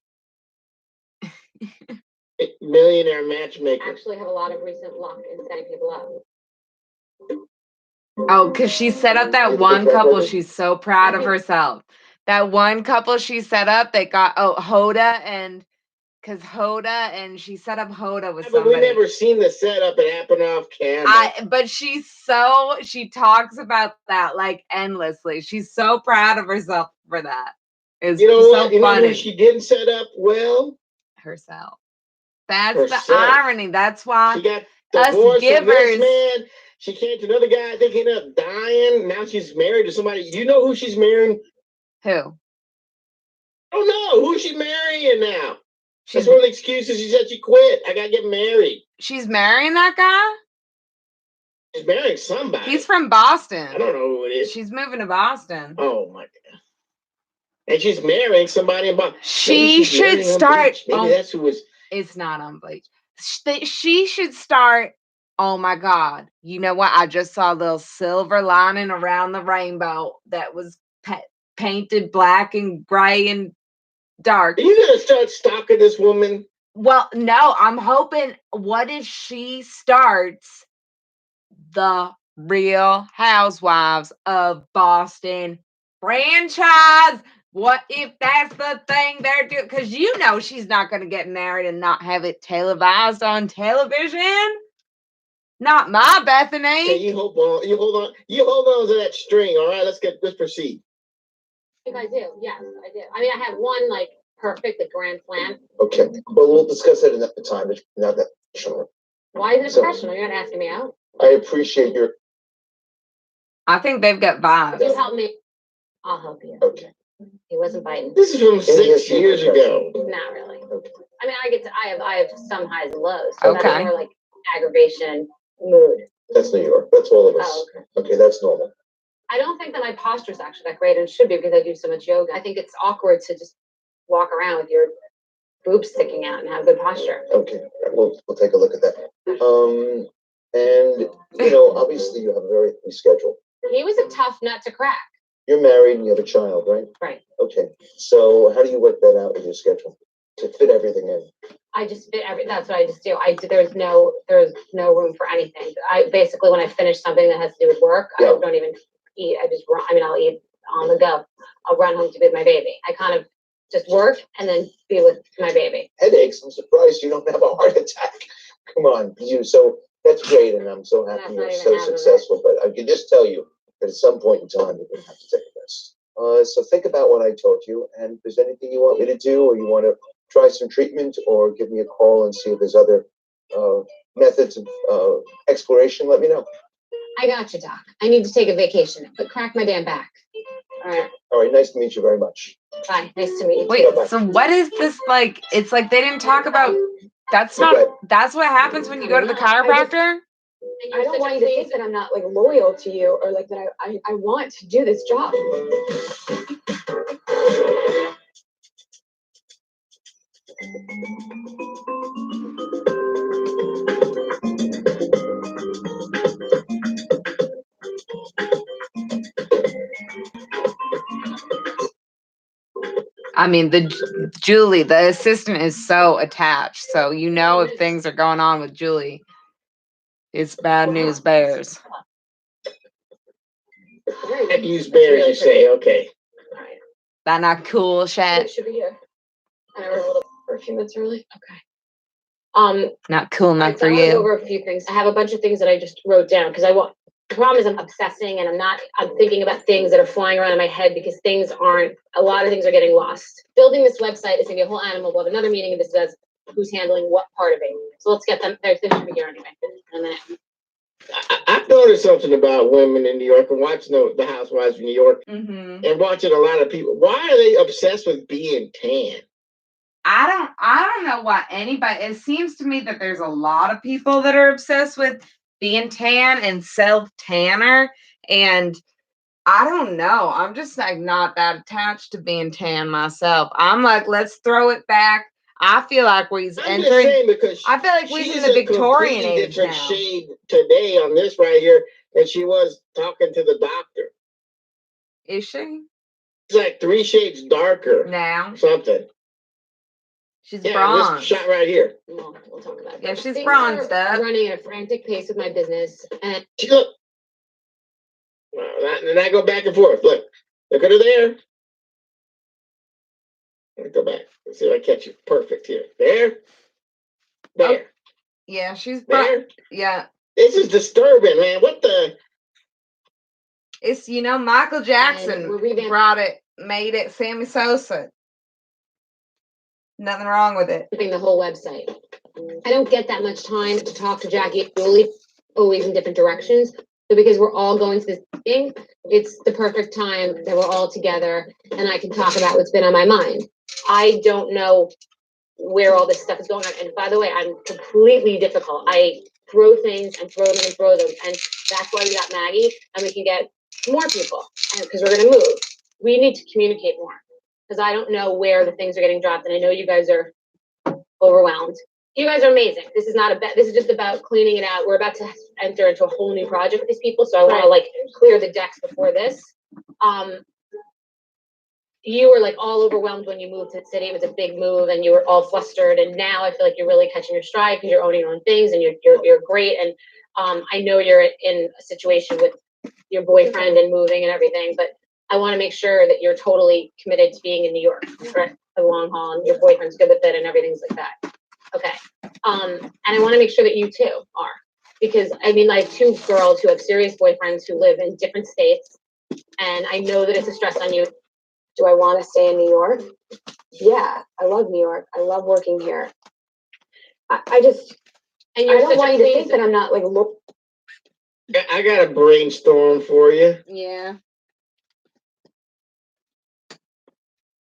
Millionaire matchmaker. Actually have a lot of recent luck in setting people up. Oh, because she set up that one couple. She's so proud of herself. That one couple she set up, they got Hoda and she set up Hoda with somebody. But we never seen the setup. It happened off camera. But she talks about that like endlessly. She's so proud of herself for that. It's so funny. Know who she didn't set up well? Herself. That's the irony. That's why she got us givers. From this man. She came to another guy. They ended up dying. Now she's married to somebody. You know who she's marrying? Who? Oh no, who's she marrying now? That's one of the excuses. She said she quit. I gotta get married. She's marrying that guy? She's marrying somebody. He's from Boston. I don't know who it is. She's moving to Boston. Oh my God. And she's marrying somebody in Boston. She should start. Maybe that's who was. It's not on Bleach. She should start. Oh my God. You know what? I just saw a little silver lining around the rainbow that was painted black and gray and dark. Are you going to start stalking this woman? Well, no, I'm hoping. What if she starts the Real Housewives of Boston franchise? What if that's the thing they're doing? Because she's not going to get married and not have it televised on television. Not my Bethenny. Okay, you hold on. You hold on to that string. All right, let's proceed. If I do, yes, I do. I mean, I have one perfect, grand plan. Okay, well, we'll discuss that another time. Not that sure. Why is it professional? You're not asking me out. I appreciate your. I think they've got vibes. You help me, I'll help you. Okay. He wasn't biting. This is from 6 years ago. Not really. Okay. I mean, I have some highs and lows. So okay. That's more like aggravation, mood. That's New York. That's all of us. Oh, okay, that's normal. I don't think that my posture is actually that great, and it should be because I do so much yoga. I think it's awkward to just walk around with your boobs sticking out and have good posture. Okay, we'll take a look at that. And, obviously you have a very free schedule. He was a tough nut to crack. You're married and you have a child, right? Right. Okay. So how do you work that out with your schedule to fit everything in? I just fit that's what I just do. There's no room for anything. I basically, when I finish something that has to do with work, I don't even eat. I just run. I mean, I'll eat on the go. I'll run home to be with my baby. I kind of just work and then be with my baby. Headaches. I'm surprised you don't have a heart attack. Come on, so that's great, and I'm so happy you're so successful. But I can just tell you that at some point in time you're going to have to take a rest. So think about what I told you, and if there's anything you want me to do, or you want to try some treatment, or give me a call and see if there's other methods of exploration, let me know. I got you, Doc. I need to take a vacation, but crack my damn back. All right. All right. Nice to meet you very much. Bye. Nice to meet you. Wait, Bye-bye. so what is this like? It's like they didn't talk about. That's what happens when you go to the chiropractor. I don't want you to think that I'm not like loyal to you or like that I want to do this job. I mean, Julie, the assistant, is so attached. So if things are going on with Julie, it's bad news bears. Bad news bears, you say? Okay. That not cool, Shep? It should be here. I have a little perfume that's early. Okay. Not cool, not for I you. over a few things. I have a bunch of things that I just wrote down because the problem is I'm obsessing and I'm thinking about things that are flying around in my head because a lot of things are getting lost. Building this website is gonna be a whole animal. We'll have another meeting and discuss who's handling what part of it. So let's get them, they should be here anyway in a minute. I've noticed something about women in New York and watching the Housewives of New York Mm-hmm. and watching a lot of people. Why are they obsessed with being tan? I don't know why anybody. It seems to me that there's a lot of people that are obsessed with being tan and self-tanner, and I don't know. I'm just like not that attached to being tan myself. I'm like, let's throw it back. I feel like we're entering. I feel like we're in the Victorian age now. Shade today on this right here than she was talking to the doctor. Is she? It's like 3 shades darker now. Something. She's bronze. This shot right here. We'll talk about it. Yeah, she's bronzed up. Running at a frantic pace with my business, and look. And I go back and forth. Look at her there. Let me go back. Let's see if I catch you. Perfect here. There. Oh, yeah, she's there. Yeah. This is disturbing, man. What the? It's Michael Jackson brought it, made it Sammy Sosa. Nothing wrong with it. The whole website. I don't get that much time to talk to Jackie and Julie, always in different directions. So because we're all going to this thing, it's the perfect time that we're all together and I can talk about what's been on my mind. I don't know where all this stuff is going on. And by the way, I'm completely difficult. I throw things and throw them and throw them. And that's why we got Maggie and we can get more people because we're going to move. We need to communicate more because I don't know where the things are getting dropped. And I know you guys are overwhelmed. You guys are amazing. This is not this is just about cleaning it out. We're about to enter into a whole new project with these people. So I want to clear the decks before this. You were all overwhelmed when you moved to the city. It was a big move and you were all flustered. And now I feel like you're really catching your stride because you're owning your own things and you're great. And I know you're in a situation with your boyfriend and moving and everything, but I want to make sure that you're totally committed to being in New York for the long haul and your boyfriend's good with it and everything's like that. Okay. And I want to make sure that you too are, because I have 2 girls who have serious boyfriends who live in different states. And I know that it's a stress on you. Do I want to stay in New York? Yeah, I love New York. I love working here. I don't want you to think that I'm not look. I got a brainstorm for you. Yeah.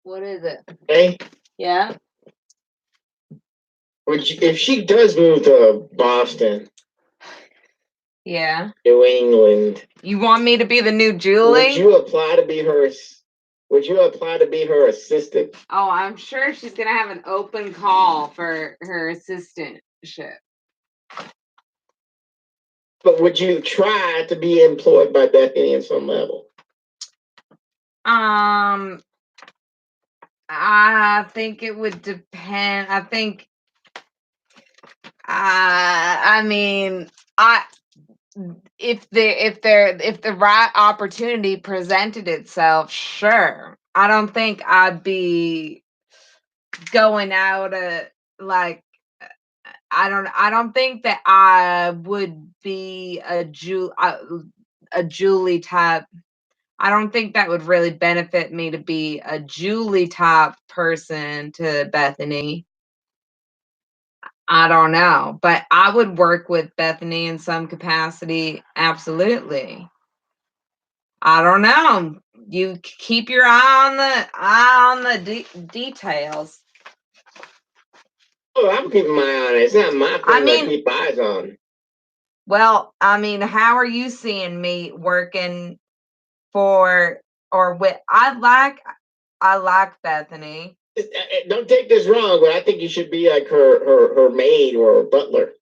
What is it? Hey. Yeah. If she does move to Boston. Yeah. New England. You want me to be the new Julie? Would you apply to be her assistant? Oh, I'm sure she's gonna have an open call for her assistantship. But would you try to be employed by Bethenny in some level? I think it would depend. I think, I mean, if the right opportunity presented itself, sure. I don't think I'd be going out like, I don't think that I would be a Julie type. I don't think that would really benefit me to be a Julie type person to Bethenny. I don't know, but I would work with Bethenny in some capacity. Absolutely. I don't know. You keep your eye on the details. Oh, I'm keeping my eye on it. It's not my thing to keep eyes on. Well, I mean, how are you seeing me working for or with? I like Bethenny. Don't take this wrong, but I think you should be like her maid or butler.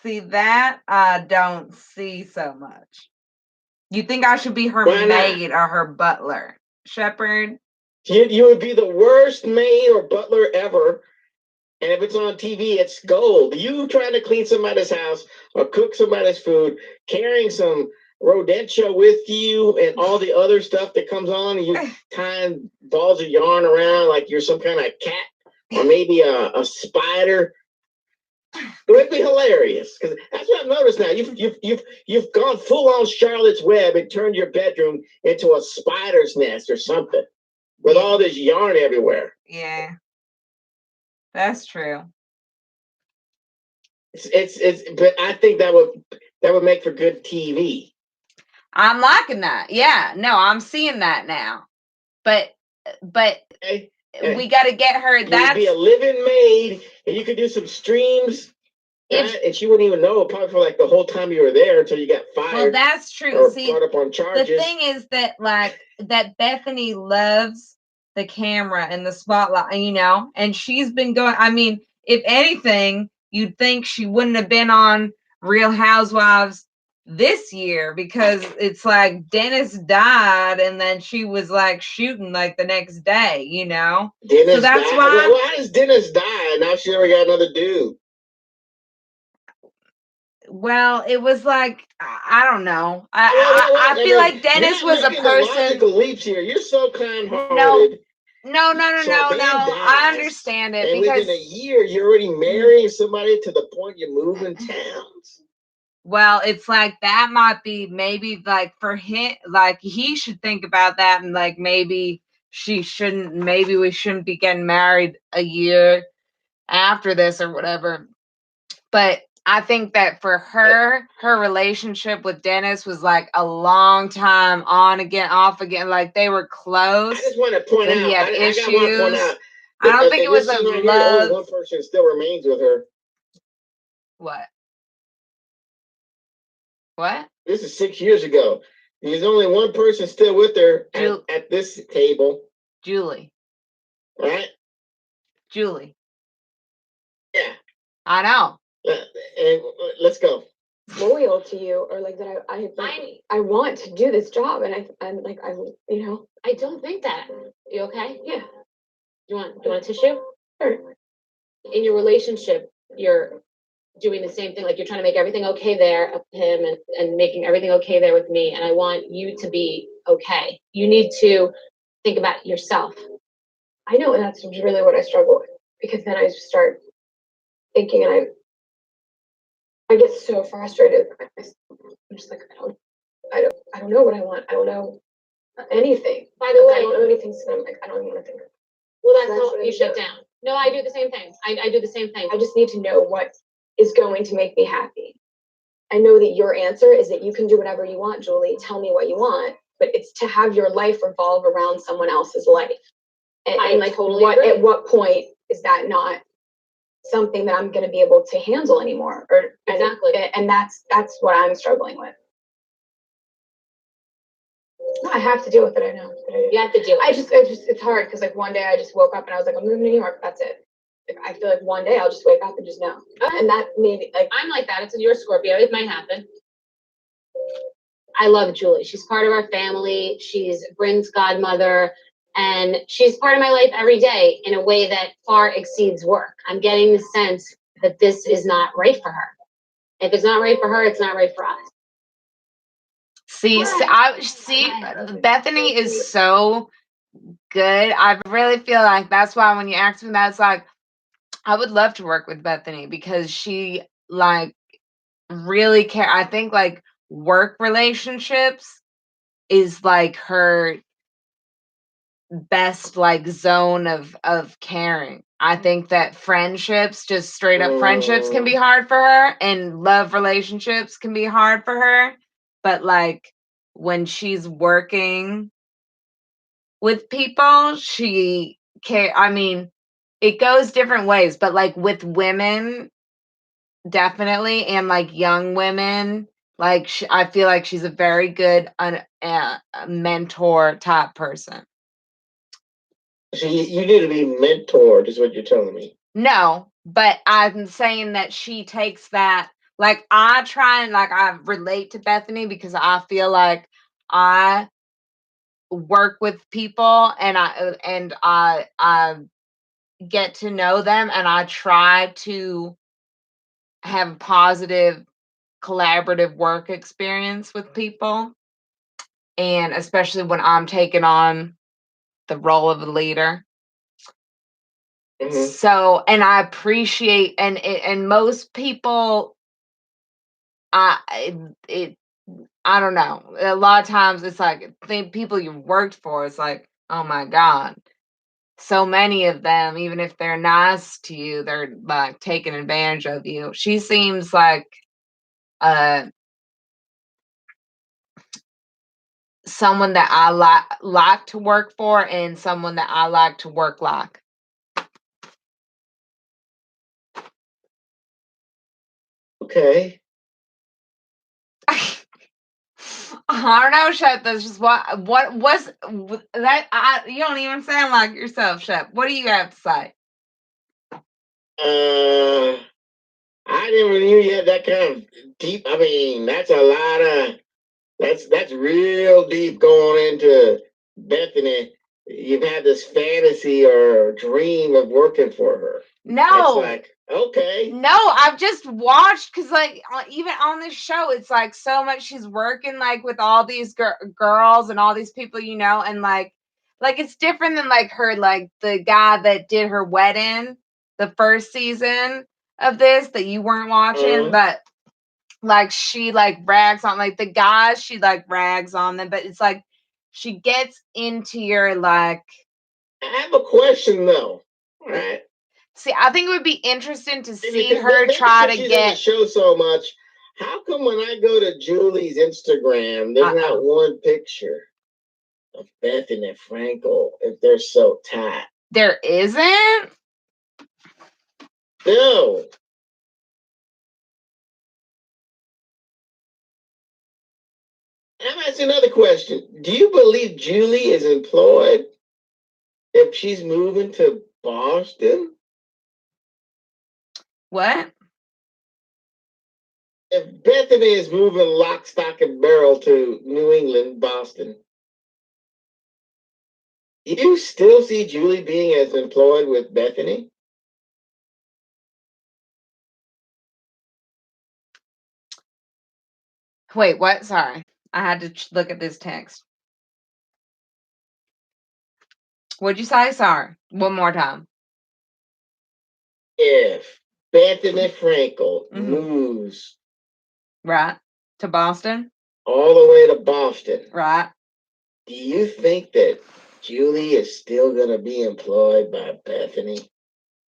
See, that I don't see so much. You think I should be her maid or her butler, Shepherd? You would be the worst maid or butler ever. And if it's on TV, it's gold. You trying to clean somebody's house or cook somebody's food, carrying some rodentia with you and all the other stuff that comes on, and you tying balls of yarn around like you're some kind of cat or maybe a spider. It would be hilarious because that's what I've noticed now. You've gone full on Charlotte's Web and turned your bedroom into a spider's nest or something with all this yarn everywhere. Yeah. That's true. But I think that would make for good TV. I'm liking that. Yeah, no, I'm seeing that now. But we got to get her. That'd be a living maid, and you could do some streams, and she wouldn't even know probably for like the whole time you were there until you got fired. Well, that's true. Or See, brought up on charges. the thing is that that Bethenny loves the camera and the spotlight, and she's been going. I mean, if anything, you'd think she wouldn't have been on Real Housewives this year because it's like Dennis died and then she was like shooting like the next day, Dennis so that's died. why. Why does Dennis die? Now she never got another dude. Well, it was like I don't know. I feel like Dennis was a person. Logical leaps here. You're so kind-hearted. No. I understand it and because within a year you're already marrying somebody to the point you're moving towns. Well, it's like that might be maybe like for him, like he should think about that and like maybe we shouldn't be getting married a year after this or whatever. But I think that for her relationship with Dennis was like a long time on again, off again. Like they were close. I just want to point out. He had issues. I want to point out. I don't think it was a love. Only one person still remains with her. What? What? This is 6 years ago. There's only one person still with her at this table. Julie. Right? Julie. Yeah. I know. And let's go. Loyal to you, or like that I want to do this job, and I'm like I don't think that. You okay? Yeah. Do you want a tissue? Sure. In your relationship, you're doing the same thing. Like you're trying to make everything okay there with him and making everything okay there with me. And I want you to be okay. You need to think about yourself. I know, and that's really what I struggle with, because then I just start thinking, and I get so frustrated. I'm just like, I don't know what I want. I don't know anything. By the way, I don't know anything, so I'm like, I don't even want to think. Well, that's how you shut down. No, I do the same thing. I do the same thing. I just need to know what is going to make me happy. I know that your answer is that you can do whatever you want, Julie. Tell me what you want, but it's to have your life revolve around someone else's life. And like, totally agree. At what point is that not something that I'm going to be able to handle anymore? Exactly. And that's what I'm struggling with. No, I have to deal with it. I know. You have to deal with it. It's hard because like one day I just woke up and I was like, I'm moving to New York. That's it. I feel like one day I'll just wake up and just know. And that maybe like I'm like that. It's in your Scorpio. It might happen. I love Julie. She's part of our family. She's Bryn's godmother, and she's part of my life every day in a way that far exceeds work. I'm getting the sense that this is not right for her. If it's not right for her, it's not right for us. See, Bethenny is so good. I really feel like that's why when you ask me that, it's like I would love to work with Bethenny because she like really care. I think like work relationships is like her best like zone of caring. I think that friendships, just straight up friendships, can be hard for her, and love relationships can be hard for her. But like when she's working with people, she care. I mean, it goes different ways, but like with women, definitely, and like young women, like I feel like she's a very good mentor type person. So you need to be mentored, is what you're telling me. No, but I'm saying that she takes that. Like I try and like I relate to Bethenny because I feel like I work with people and I get to know them, and I try to have a positive collaborative work experience with people, and especially when I'm taking on the role of a leader. So, and I appreciate, and most people, I don't know. A lot of times it's like people you worked for, it's like, oh my God. So many of them, even if they're nice to you, they're like taking advantage of you. She seems like someone that I like to work for, and someone that I like to work like. Okay. I don't know, Shep. That's just what was that. You don't even sound like yourself, Shep. What do you have to say? I never knew you had that kind of deep. I mean, that's a lot of that's real deep going into Bethenny. You've had this fantasy or dream of working for her. No. It's like, okay. No, I've just watched because, like, even on this show, it's like so much. She's working like with all these girls and all these people, and like it's different than like her, like the guy that did her wedding, the first season of this that you weren't watching, but like she like rags on like the guys, she like rags on them, but it's like she gets into your like. I have a question though. All right. See, I think it would be interesting to see her try to get. She's on the show so much. How come when I go to Julie's Instagram, there's not one picture of Bethenny and Frankel if they're so tight? There isn't? No. I'm asking another question. Do you believe Julie is employed if she's moving to Boston? What? If Bethenny is moving lock, stock, and barrel to New England, Boston, do you still see Julie being as employed with Bethenny? Wait, what? Sorry. I had to look at this text. What'd you say? Sorry. One more time. If Bethenny Frankel moves right to Boston, all the way to Boston, right, do you think that Julie is still going to be employed by Bethenny?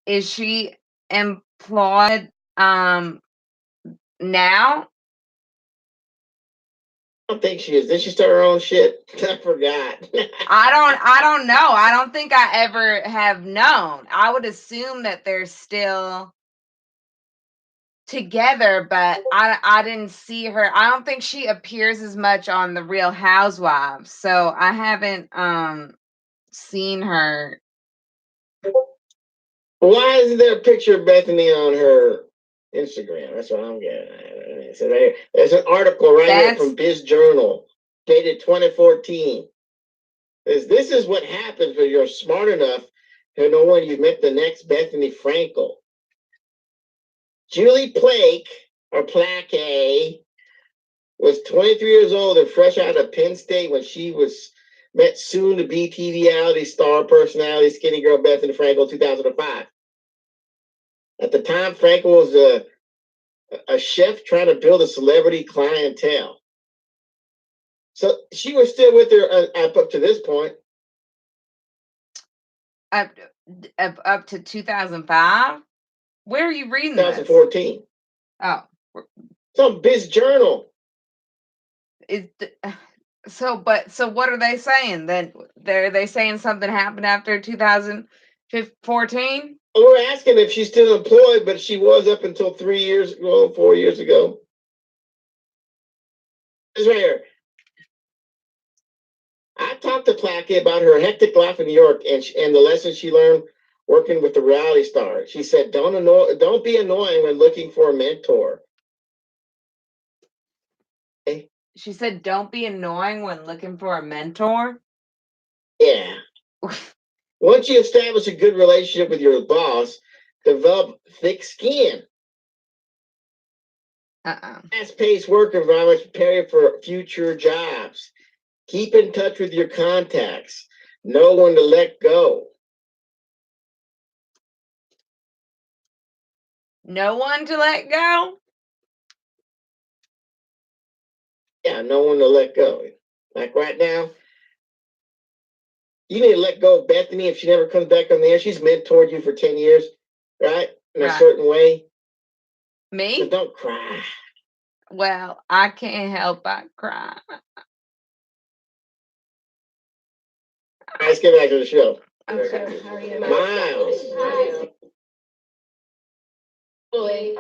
Is she employed now? I don't think she is. Did she start her own shit? I forgot. I don't know. I don't think I ever have known. I would assume that they're still together, but I didn't see her. I don't think she appears as much on the Real Housewives, so I haven't seen her Why isn't there a picture of Bethenny on her Instagram? That's what I'm getting at. So there's an article right here from Biz Journal, dated 2014. This is what happens when you're smart enough to know when you met the next Bethenny Frankel. Julie Plake, or Plaque, was 23 years old and fresh out of Penn State when she met soon-to-be TV reality star personality skinny girl Bethenny Frankel in 2005. At the time, Frankel was a chef trying to build a celebrity clientele. So she was still with her up to this point. Up to 2005? Where are you reading 2014. This? Oh. Some Biz Journal. So what are they saying? Then are they saying something happened after 2014? We're asking if she's still employed, but she was up until 4 years ago. It's right here. I talked to Plaque about her hectic life in New York and the lessons she learned working with the reality star. She said, don't be annoying when looking for a mentor. Okay. She said, don't be annoying when looking for a mentor? Yeah. Once you establish a good relationship with your boss, develop thick skin. Fast-paced work environments prepare you for future jobs. Keep in touch with your contacts. Know when to let go. No one to let go? Yeah, no one to let go. Like right now, you need to let go of Bethenny if she never comes back on the air. She's mentored you for 10 years, right? In a certain way. Me? So don't cry. Well, I can't help but cry. All right, let's get back to the show. Okay, how are you? Miles. Hi. Julie.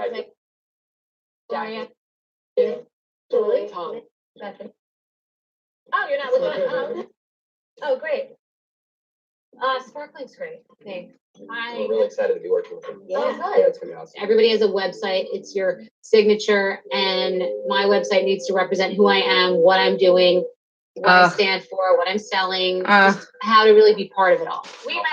How are you? Julie. Tom. Bethenny. Oh, you're not looking. Oh, great. Sparkling's great. Thanks. I'm really excited to be working with you. Yeah, It's gonna be awesome. everybody has a website. It's your signature, and my website needs to represent who I am, what I'm doing, what I stand for, what I'm selling, just how to really be part of it all.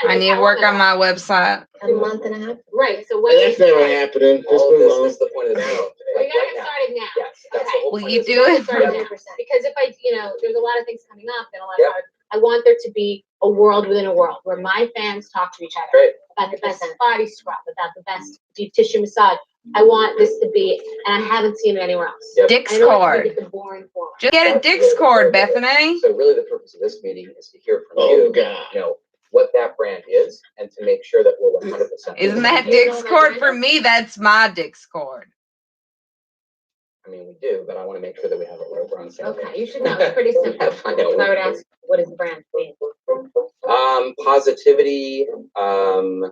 I need to work on my website. A month and a half. Right. So what? That's never happening. All of this is the point of the show. We gotta get started now. Yes, that's the Okay. whole Will point you of this do show. it? Started now. Because if there's a lot of things coming up and a lot of I want there to be a world within a world where my fans talk to each other about the best body scrub, about the best deep tissue massage. I want this to be, and I haven't seen it anywhere else. Discord. Just get a Discord, Bethenny. So really the purpose of this meeting is to hear from you, what that brand is, and to make sure that we're 100%. Isn't that Discord for me? That's my Discord. I mean, we do, but I want to make sure that we have it where we're on the same page. Okay, you should know. It's pretty simple. I know. I would ask, what is the brand mean? Positivity, empowerment,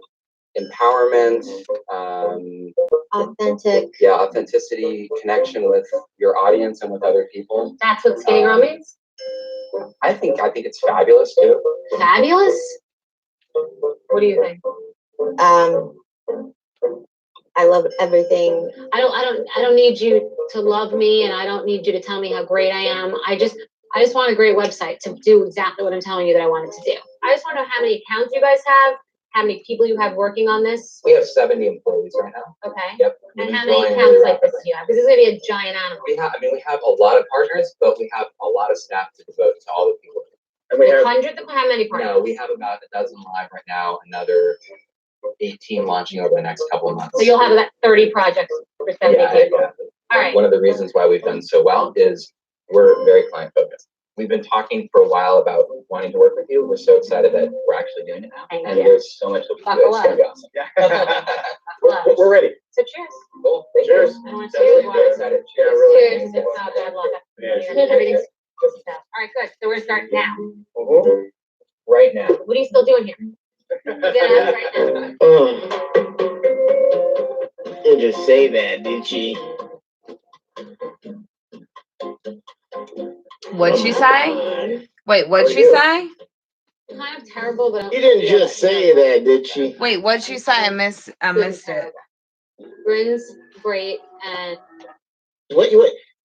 authentic. Yeah, authenticity, connection with your audience and with other people. That's what Skinny Girl means? I think it's fabulous too. Fabulous? What do you think? I love everything. I don't need you to love me, and I don't need you to tell me how great I am. I just want a great website to do exactly what I'm telling you that I wanted to do. I just want to know how many accounts you guys have, how many people you have working on this. We have 70 employees right now. Okay. Yep. And how many accounts like this do you have? Because this is gonna be a giant animal. We have a lot of partners, but we have a lot of staff to devote to all the people. And we have hundreds of how many partners? No, we have about a dozen live right now. Another 18 launching over the next couple of months. So you'll have about 30 projects for 70 people. Yeah. All right. One of the reasons why we've done so well is we're very client focused. We've been talking for a while about wanting to work with you. We're so excited that we're actually doing it now. And there's so much that we can do. It's gonna be awesome. Yeah. We're ready. So cheers. Cool. Cheers. I want to cheers. Very excited. Yeah, really. Cheers. It's not bad luck. Yeah, Everything's all right, good. So we're gonna start now. Right now. What are you still doing here? You're gonna have right now. Didn't just say that, did she? What'd she say? Wait, what'd she say? Kind of terrible, but I don't You didn't feel just that say that, did she? Wait, what'd she say? I missed it. Bryn's great, and What?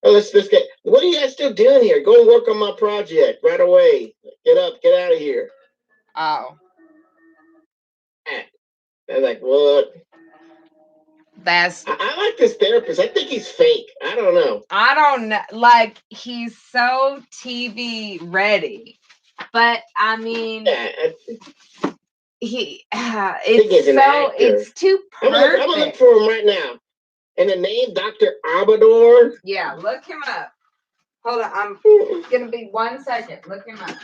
Oh, let's get. What are you guys still doing here? Go and work on my project right away. Get up, get out of here. Oh. They're like, what? That's. I like this therapist. I think he's fake. I don't know. I don't know. Like, he's so TV ready. But, I mean, it's too perfect. I'm gonna look for him right now. And the name, Dr. Amador. Yeah, look him up. Hold on. I'm going to be 1 second. Look him up.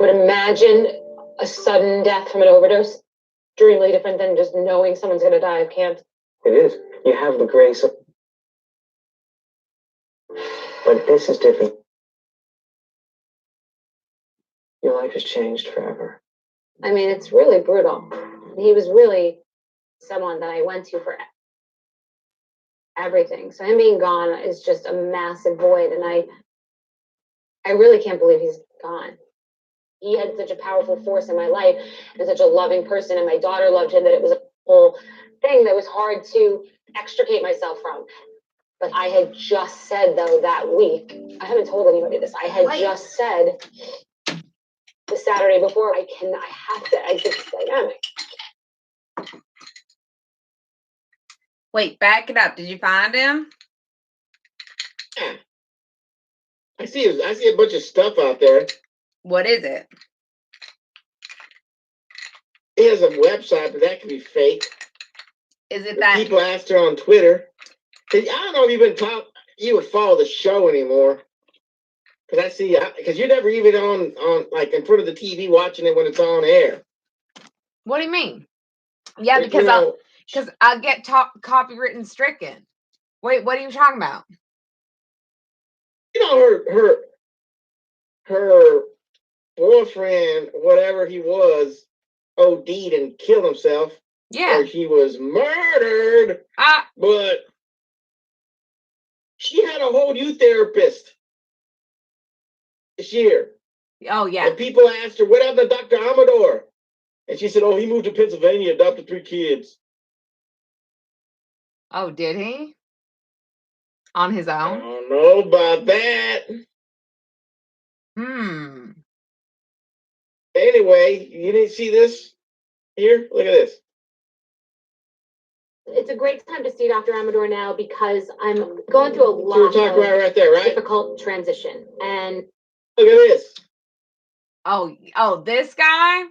would imagine a sudden death from an overdose extremely different than just knowing someone's going to die of cancer. It is. You have the grace of. But this is different. Your life has changed forever. I mean, it's really brutal. He was really someone that I went to for everything. So him being gone is just a massive void, and I really can't believe he's gone. He had such a powerful force in my life and such a loving person, and my daughter loved him, that it was a whole thing that was hard to extricate myself from. But I had just said, though, that week, I haven't told anybody this, I had just said the Saturday before, I have to exit this dynamic. Wait, back it up. Did you find him? Yeah. I see a bunch of stuff out there. What is it? He has a website, but that could be fake. Is it that people asked her on Twitter? I don't know if you would follow the show anymore. Because you're never even on like in front of the TV watching it when it's on air. What do you mean? Yeah, because I'll get copywritten stricken. Wait, what are you talking about? You know, her boyfriend, whatever he was, OD'd and killed himself. Yeah. Or he was murdered. But she had a whole youth therapist this year. Oh, yeah. And people asked her, what happened to Dr. Amador? And she said, oh, he moved to Pennsylvania, adopted 3 kids. Oh, did he? On his own? I don't know about that. Anyway, you didn't see this? Here, look at this. It's a great time to see Dr. Amador now because I'm going through a lot of right there, right? difficult transition. And look at this. Oh, this guy?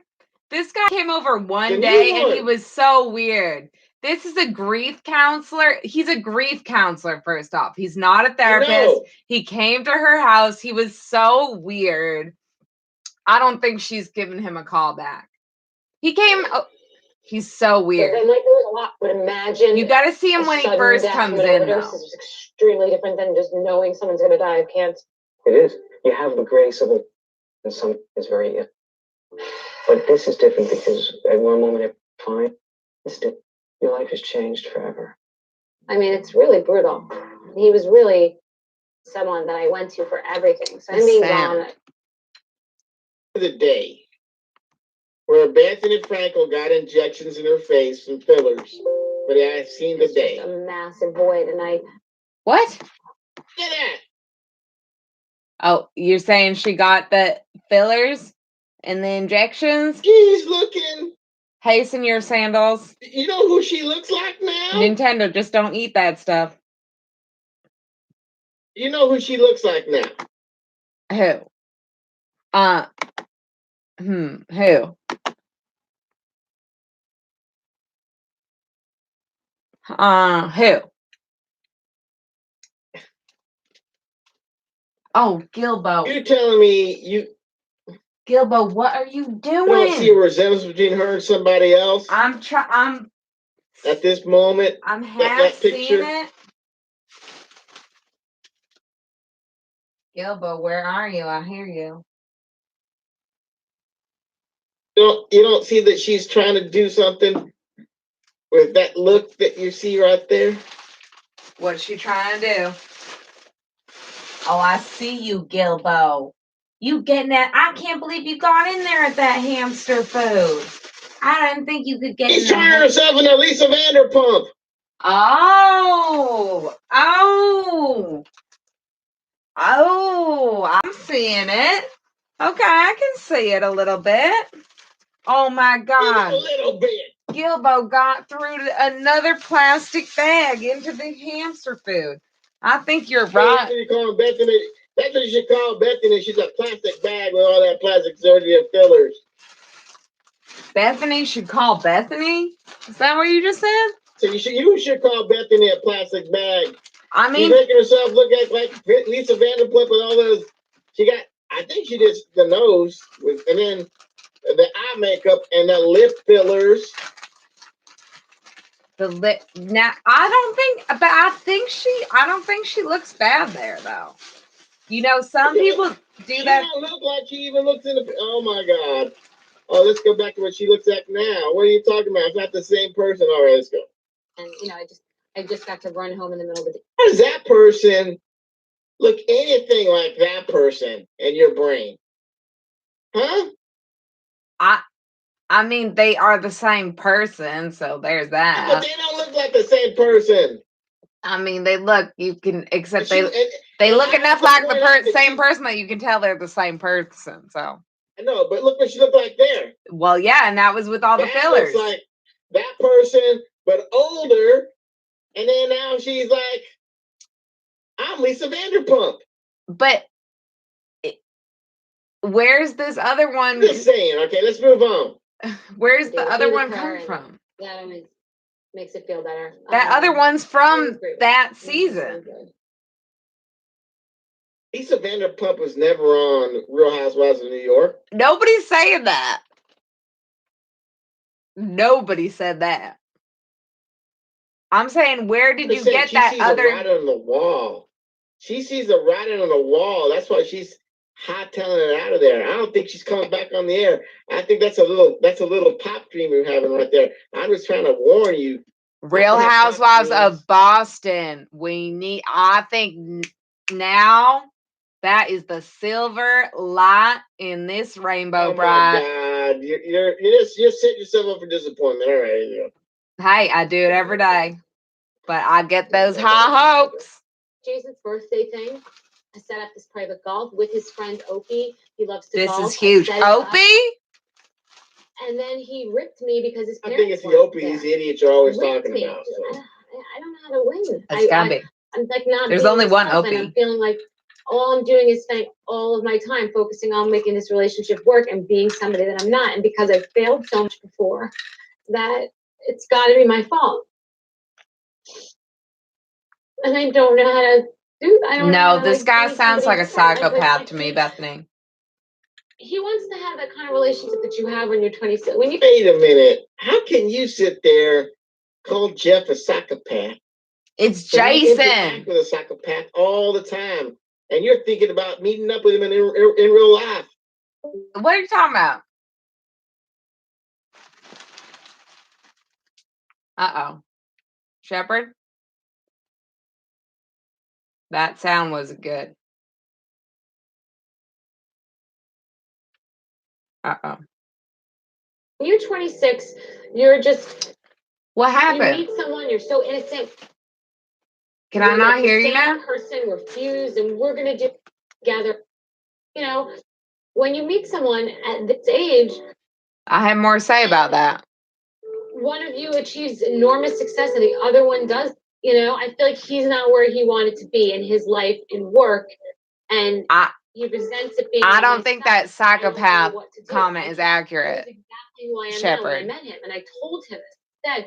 This guy came over one day and he was so weird. This is a grief counselor. He's a grief counselor, first off. He's not a therapist. He came to her house. He was so weird. I don't think she's given him a call back. He came. Oh, he's so weird. Then, like, there was a lot. But imagine you got to see him when he first comes in. Though. Is extremely different than just knowing someone's going to die of cancer. It is. You have the grace of it, and some is very ill. But this is different because at one moment it's fine. Your life has changed forever. I mean, it's really brutal. He was really someone that I went to for everything. So him being gone. The day where Bethenny and Frankel got injections in her face and fillers, but I've seen the day. Just a massive void, and I. What? Get that. Oh, you're saying she got the fillers and the injections? She's looking. Hasten your sandals. You know who she looks like now? Nintendo, just don't eat that stuff. You know who she looks like now? Who? Who? Who? Oh, Gilbo. You're telling me you... Gilbo, what are you doing? You don't see a resemblance between her and somebody else? I'm at this moment. I'm half seeing it. Gilbo, where are you? I hear you. You don't see that she's trying to do something with that look that you see right there? What's she trying to do? Oh, I see you, Gilbo. You getting that? I can't believe you got in there at that hamster food. I didn't think you could get She's in there. trying herself in a Lisa Vanderpump. Oh, I'm seeing it. Okay, I can see it a little bit. Oh my God. A little bit. Gilbo got through another plastic bag into the hamster food. I think you're right. That's what you call Bethenny. That's what you should call Bethenny. She's a plastic bag with all that plastic surgery and fillers. Bethany should call Bethenny? Is that what you just said? So you should call Bethenny a plastic bag. I mean, she's making herself look like Lisa Vanderpump with all those. I think she did the nose and then the eye makeup and the lip fillers. The lip. Now I don't think she looks bad there though. You know, some people do that. She don't look like she even looks in the. Oh my God. Oh, let's go back to what she looks like now. What are you talking about? It's not the same person. All right, let's go. And I just got to run home in the middle of the day. How does that person look anything like that person in your brain? Huh? I mean, they are the same person, so there's that. But they don't look like the same person. I mean, they look. You can except they look enough like the same person that you can tell they're the same person. So. I know, but look what she looked like there. Well, yeah, and that was with all the fillers. Looks like that person, but older. And then now she's like, I'm Lisa Vanderpump. But where's this other one? I'm just saying, okay, let's move on. Where's the other one come from? That always makes it feel better. That other one's from that season. Lisa Vanderpump was never on Real Housewives of New York. Nobody's saying that. Nobody said that. I'm saying, where did you get that other? She sees a writing on the wall. She sees a writing on the wall. That's why she's hot-tailing it out of there. I don't think she's coming back on the air. I think that's a little pop dream you're having right there. I'm just trying to warn you. Real Housewives of Boston. I think now that is the silver light in this rainbow bride. Oh my God, you're setting yourself up for disappointment. All right, you know. Hey, I do it every day, but I get those high hopes. Jason's birthday thing. I set up this private golf with his friend Opie. He loves to golf. This is huge. Opie? And then he ripped me because his parents. I think it's the Opie these idiots are always talking about. So. I don't know how to win. It's gotta be. I'm like not. There's only one Opie. And I'm feeling like all I'm doing is spending all of my time focusing on making this relationship work and being somebody that I'm not. And because I've failed so much before, that it's got to be my fault. And I don't know how to do that. No, this guy sounds like a psychopath to me, Bethenny. He wants to have that kind of relationship that you have when you're 26. When you Wait a minute. How can you sit there, call Jeff a psychopath? It's Jason. Interact with a psychopath all the time, and you're thinking about meeting up with him in real life. What are you talking about? Uh-oh. Shepherd? That sound was good. Uh-oh. You're 26. You're just. What You happened? meet someone. You're so innocent. Can I You're not like hear the you same now? person. We're fused, and we're gonna do it together. You know, when you meet someone at this age, I have more to say about that. one of you achieves enormous success, and the other one does. You know, I feel like he's not where he wanted to be in his life and work, and he resents it being. I on don't his think side. that psychopath What to do. comment is accurate. That's exactly who I am now when I Shepherd. met him, and I told him instead,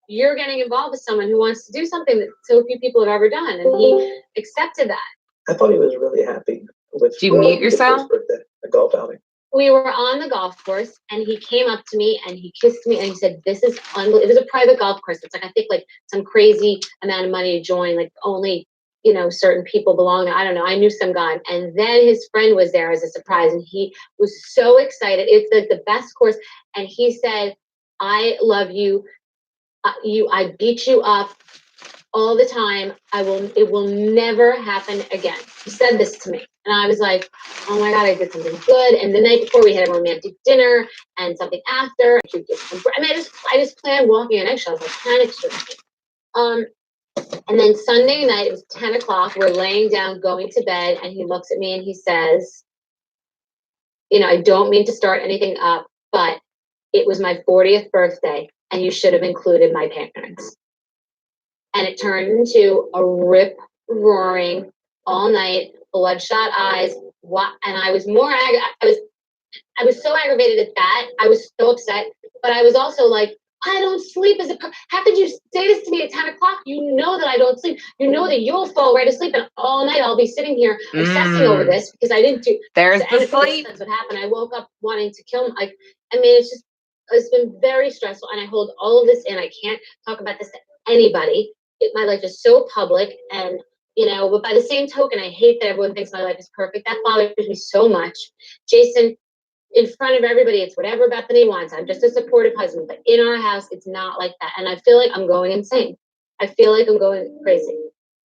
you're getting involved with someone who wants to do something that so few people have ever done, and he accepted that. I thought he was really happy with Did you mute yourself? his birthday, a golf outing. We were on the golf course, and he came up to me and he kissed me and he said, "This is unbelievable." It was a private golf course. It's like, I think like some crazy amount of money to join, like only, you know, certain people belong there. I don't know. I knew some guy, and then his friend was there as a surprise, and he was so excited. It's like the best course, and he said, "I love you. I beat you up all the time. It will never happen again." He said this to me. And I was like, oh my God, I did something good. And the night before we had a romantic dinner and something after. I mean, I just planned walking on eggshells, like panic stricken. And then Sunday night, it was 10 o'clock. We're laying down, going to bed. And he looks at me and he says, you know, I don't mean to start anything up, but it was my 40th birthday and you should have included my parents. And it turned into a rip roaring all night, bloodshot eyes. And I was I was so aggravated at that. I was so upset, but I was also like, I don't sleep how could you say this to me at 10 o'clock? You know that I don't sleep. You know that you'll fall right asleep, and all night I'll be sitting here obsessing over this because I didn't do. There's the and sleep. That's what happened. I woke up wanting to kill him. I mean, it's been very stressful, and I hold all of this in. I can't talk about this to anybody. My life is so public, and you know, but by the same token, I hate that everyone thinks my life is perfect. That bothers me so much. Jason, in front of everybody, it's whatever Bethenny wants. I'm just a supportive husband, but in our house, it's not like that. And I feel like I'm going insane. I feel like I'm going crazy.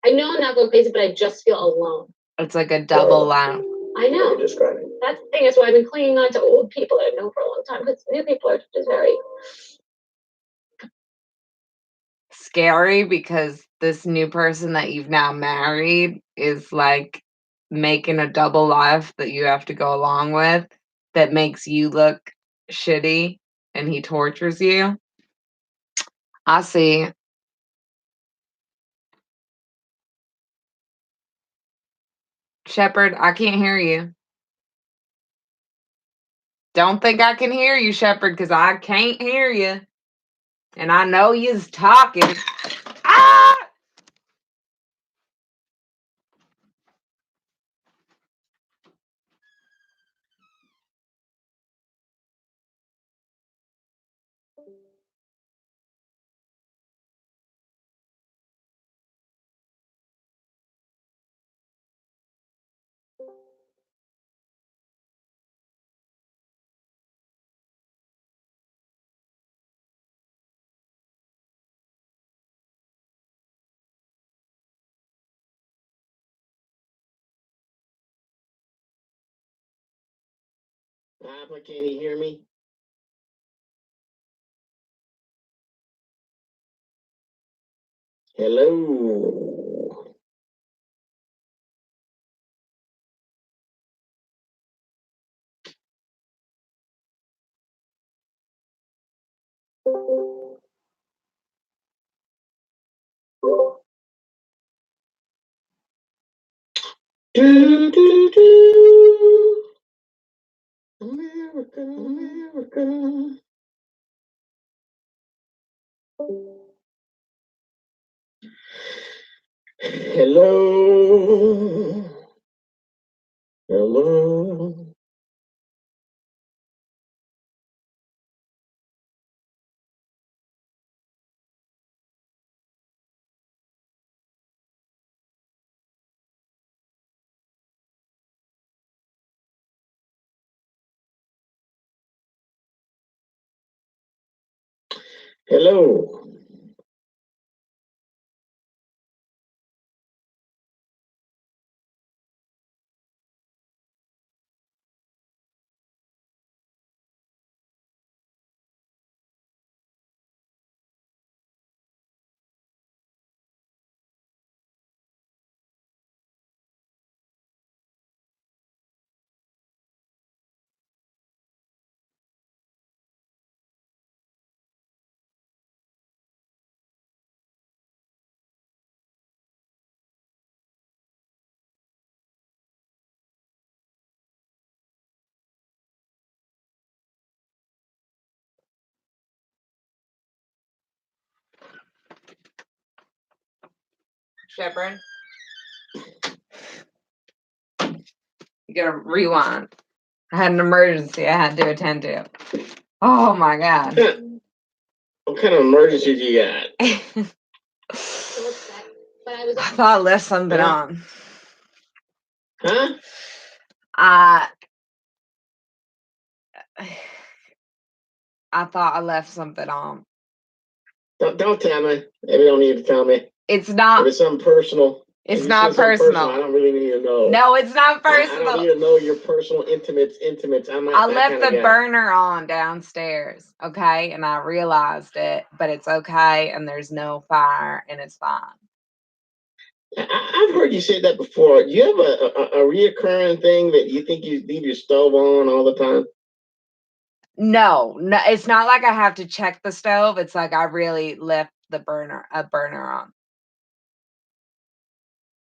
I know I'm not going crazy, but I just feel alone. It's like a double laugh. I know. That's the thing. That's why I've been clinging on to old people that I've known for a long time, because new people are just very scary, because this new person that you've now married is like making a double life that you have to go along with, that makes you look shitty, and he tortures you. I see. Shepherd, I can't hear you. Don't think I can hear you, Shepherd, because I can't hear you. And I know you's talking. Ah! Papa, can you hear me? Hello. Do, do, do. America, America. Hello. Hello. Hello. Shepherd. You gotta rewind. I had an emergency I had to attend to. Oh my god. What kind of emergency you got? I thought I left something on. Huh? I thought I left something on. Don't tell me. Maybe you don't need to tell me. It's not. If it's something personal. It's not personal. I don't really need to know. No, it's not I personal. don't need to know your personal intimates. I'm not I that left kind the of guy. burner on downstairs, okay? And I realized it, but it's okay, and there's no fire, and it's fine. I've heard you say that before. Do you have a reoccurring thing that you think you leave your stove on all the time? No, it's not like I have to check the stove. It's like I really left a burner on.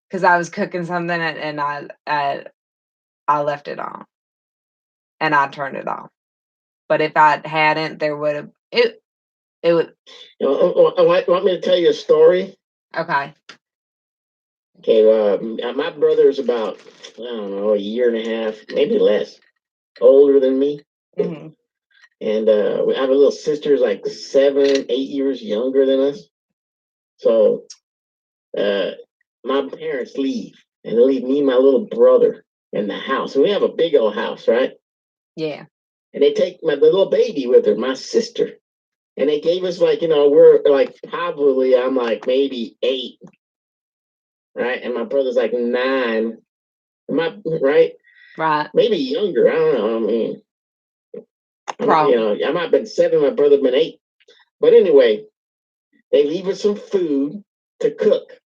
Because I was cooking something and I left it on. And I turned it off. But if I hadn't, there would have it would. Want me to tell you a story? Okay. Okay, my brother's about, I don't know, a year and a half, maybe less, older than me. Mm-hmm. And I have a little sister who's like 7, 8 years younger than us. So my parents leave, and they leave me and my little brother in the house. And we have a big old house, right? Yeah. And they take the little baby with her, my sister. And they gave us like, we're like probably, I'm like maybe 8, right? And my brother's like 9. Right? Right. Maybe younger. I don't know. I mean, Probably. I might have been 7, my brother been 8. But anyway, they leave us some food to cook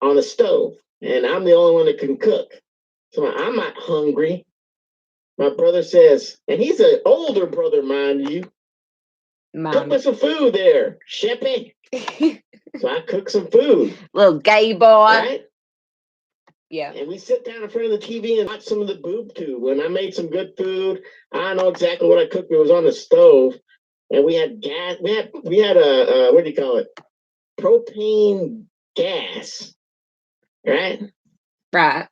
on the stove. And I'm the only one that can cook. So I'm not hungry. My brother says, and he's an older brother, mind you. Cook me some food there, Sheppy. So I cook some food. Little gay boy. Right? Yeah. And we sit down in front of the TV and watch some of the boob tube. When I made some good food, I don't know exactly what I cooked. It was on the stove. And we had gas. We had a what do you call it? Propane gas. Right? Right.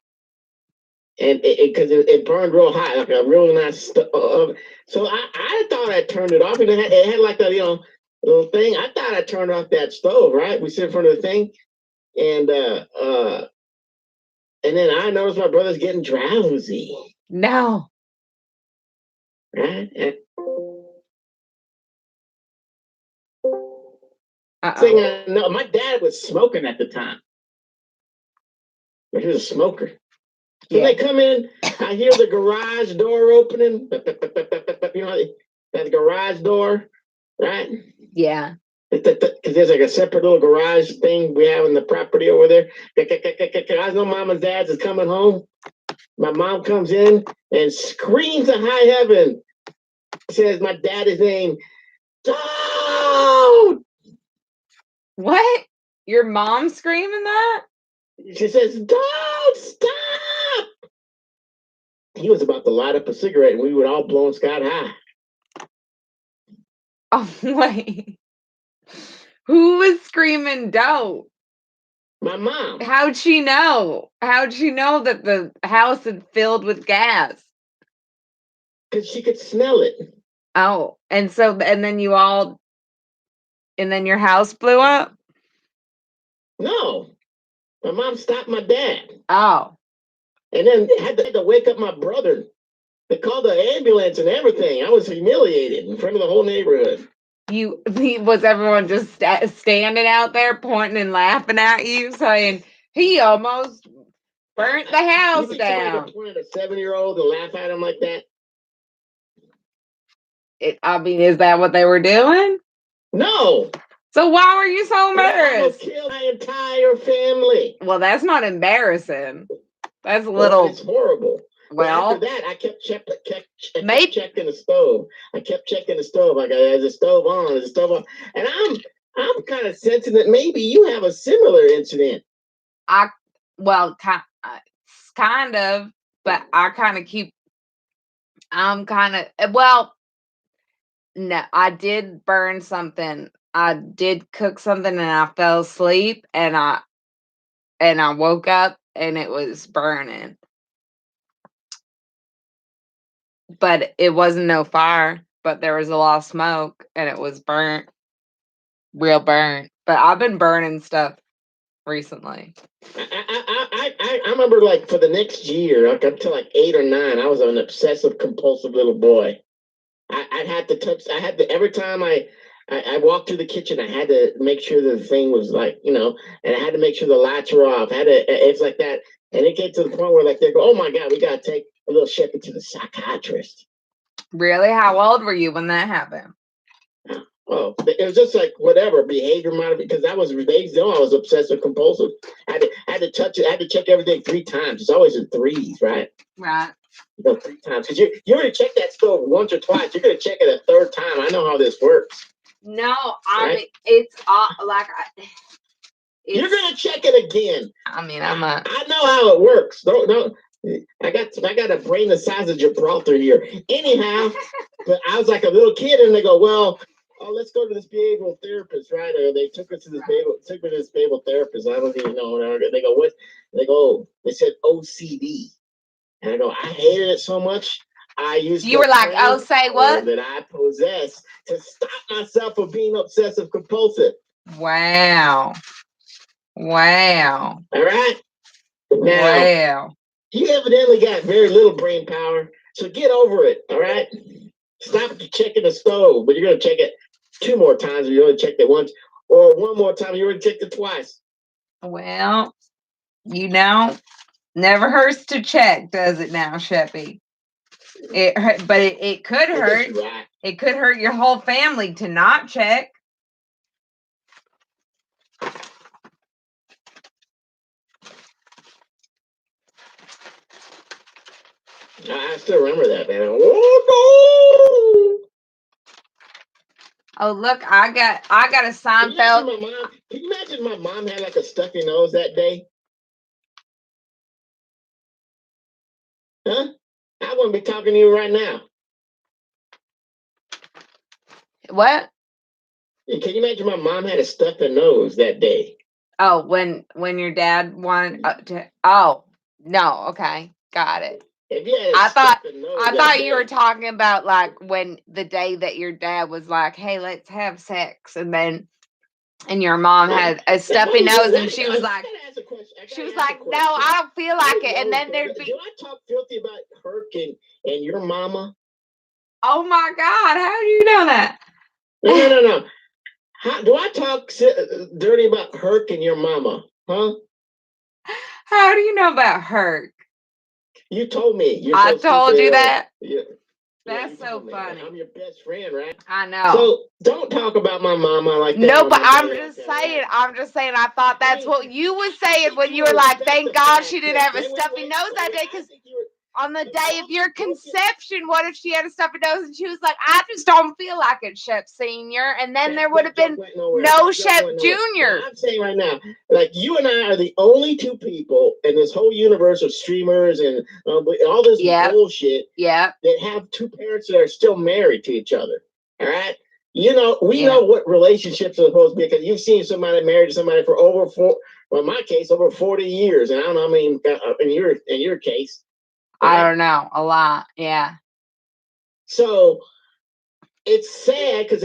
And because it burned real hot, like a real nice stove. So I thought I turned it off, and it had like a little thing. I thought I turned off that stove, right? We sit in front of the thing, and then I noticed my brother's getting drowsy. No. Right? No, my dad was smoking at the time. He was a smoker. So they come in, I hear the garage door opening. You know, that garage door, right? Yeah. Because there's like a separate little garage thing we have in the property over there. I know mom and dad's is coming home. My mom comes in and screams to high heaven. Says my daddy's name. Don't! What? Your mom screaming that? She says, don't stop! He was about to light up a cigarette and we were all blowing sky high. Oh, wait. Who was screaming don't? My mom. How'd she know? How'd she know that the house had filled with gas? Because she could smell it. Oh, and then your house blew up? No. My mom stopped my dad. Oh. And then had to wake up my brother. They called the ambulance and everything. I was humiliated in front of the whole neighborhood. Was everyone just standing out there pointing and laughing at you, saying he almost burnt the house down? Somebody point at a 7-year-old and laugh at him like that? Is that what they were doing? No. So why were you so embarrassed? They killed my entire family. Well, that's not embarrassing. That's a little. It's horrible. Well, after that, I kept checking the stove. I kept checking the stove. Like, is the stove on? Is the stove on? And I'm kind of sensing that maybe you have a similar incident. Kind of, but I kind of keep. No, I did burn something. I did cook something, and I fell asleep, and and I woke up and it was burning. But it wasn't no fire, but there was a lot of smoke and it was burnt. Real burnt. But I've been burning stuff recently. I remember like for the next year, like up to like 8 or 9, I was an obsessive compulsive little boy. I had to touch. I had to every time I walked through the kitchen. I had to make sure the thing was like and I had to make sure the lights were off. It's like that, and it gets to the point where like they go, "Oh my God, we gotta take a little Shep to the psychiatrist." Really? How old were you when that happened? Well, it was just like whatever behavior modification because they know I was obsessive compulsive. I had to touch it. I had to check everything 3 times. It's always in threes, right? Right. 3 times because you already checked that stove once or twice. You're gonna check it a 3rd time. I know how this works. No, I mean it's like you're gonna check it again. I mean, I know how it works. Don't. I got a brain the size of Gibraltar here. Anyhow, but I was like a little kid, and they go, well, let's go to this behavioral therapist, right? Or they took me to this behavioral therapist. I don't even know. They go, what? They go, they said OCD, and I go, I hated it so much. I used. You were like, oh, say what? That I possess to stop myself from being obsessive compulsive. Wow. Wow. All right. Now, wow. You evidently got very little brain power, so get over it, all right? Stop checking the stove, but you're going to check it 2 more times if you only checked it once, or 1 more time you already checked it twice. Well, never hurts to check, does it now, Sheppy? But it could hurt. Right. It could hurt your whole family to not check. I still remember that, man. Oh, look, I got a Seinfeld. Can you imagine my mom had like a stuffy nose that day? Huh? I wouldn't be talking to you right now. What? Can you imagine my mom had a stuffy nose that day? Oh, when your dad wanted to. Oh, no. Okay, got it. I thought you were talking about like when the day that your dad was like, "Hey, let's have sex," and your mom had a stuffy nose, and she was like, "No, I don't feel like it," and then there'd be. Do I talk filthy about Herc and your mama? Oh my God! How do you know that? No. Do I talk dirty about Herc and your mama? Huh? How do you know about Herc? You told me. I told you that? Yeah. That's so funny. I'm your best friend, right? I know. So don't talk about my mama like that. No, but I'm just saying. I thought that's what you were saying when you were like, "Thank God she didn't have a stuffy nose that day," because on the day of your conception, what if she had a stuffy nose and she was like, "I just don't feel like it, Shep Senior," and then there would have been no Shep Junior. I'm saying right now, like you and I are the only 2 people in this whole universe of streamers and all this bullshit that have 2 parents that are still married to each other. All right. We know what relationships are supposed to be because you've seen somebody married to somebody for in my case, over 40 years. And I don't know, I mean, in your case. Right? I don't know, a lot. Yeah. So it's sad because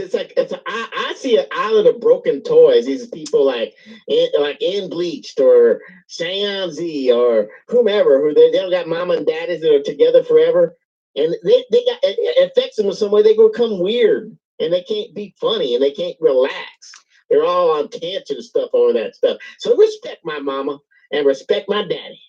I see an island of broken toys. These people like in Bleached or Sean Z or whomever, who they don't got mama and daddies that are together forever. And it affects them in some way. They become weird. And they can't be funny and they can't relax. They're all on tangent and stuff over that stuff. So respect my mama and respect my daddy.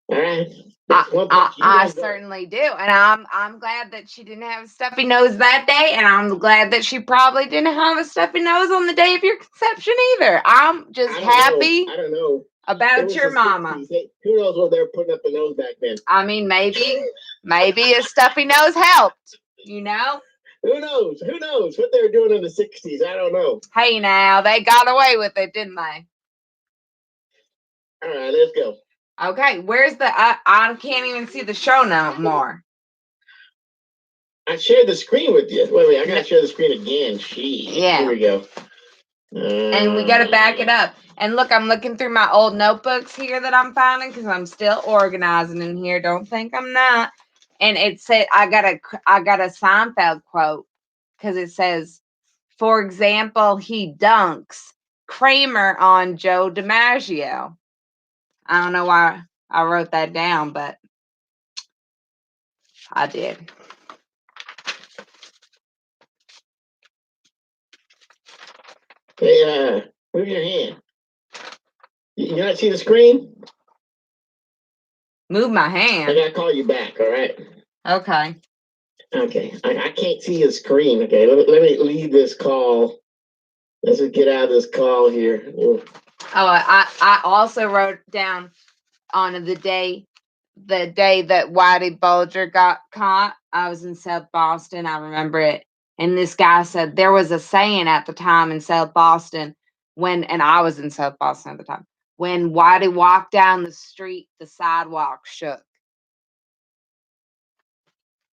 All right. I certainly do, and I'm glad that she didn't have a stuffy nose that day, and I'm glad that she probably didn't have a stuffy nose on the day of your conception either. I'm just happy. I don't know about your mama. Who knows what they were putting up the nose back then? I mean, maybe a stuffy nose helped. Who knows? Who knows what they were doing in the 60s? I don't know. Hey, now they got away with it, didn't they? All right, let's go. Okay, where's the? I can't even see the show no more. I shared the screen with you. Wait, I gotta share the screen again. Here we go. And we gotta back it up. And look, I'm looking through my old notebooks here that I'm finding because I'm still organizing in here. Don't think I'm not. And it said I got a Seinfeld quote because it says, for example, he dunks Kramer on Joe DiMaggio. I don't know why I wrote that down, but I did. Hey, move your hand. You not see the screen? Move my hand. I gotta call you back, all right? Okay. Okay. I can't see the screen. Okay, let me leave this call. Let's just get out of this call here. Oh, I also wrote down on the day that Whitey Bulger got caught. I was in South Boston. I remember it. And this guy said there was a saying at the time in South Boston and I was in South Boston at the time, when Whitey walked down the street, the sidewalk shook.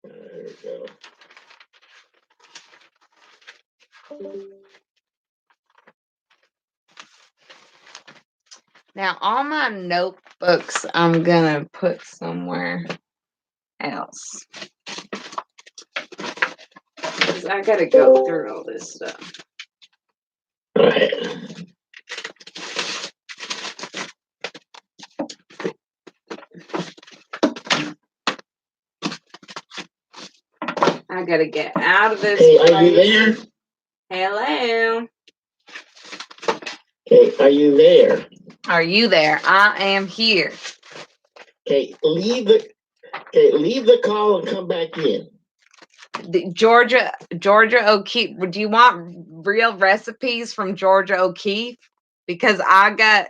There we go. Now, all my notebooks I'm going to put somewhere else. Because I got to go through all this stuff. All right. I got to get out of this Hey, place. are you there? Hello. Okay, are you there? Are you there? I am here. Okay, leave the call and come back in. Georgia O'Keeffe. Do you want real recipes from Georgia O'Keeffe? Because I got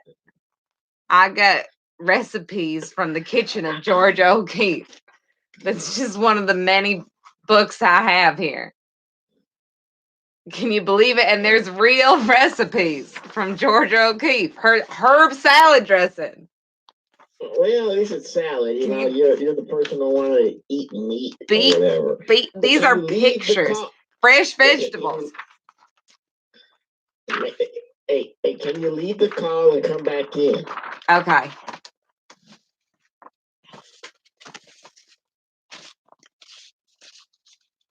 recipes from the kitchen of Georgia O'Keeffe. That's just one of the many books I have here. Can you believe it? And there's real recipes from Georgia O'Keeffe. Her herb salad dressing. Well, at least it's salad. You know, you're the person who want to eat meat or whatever. These are pictures. Fresh vegetables. Hey, can you leave the call and come back in? Okay.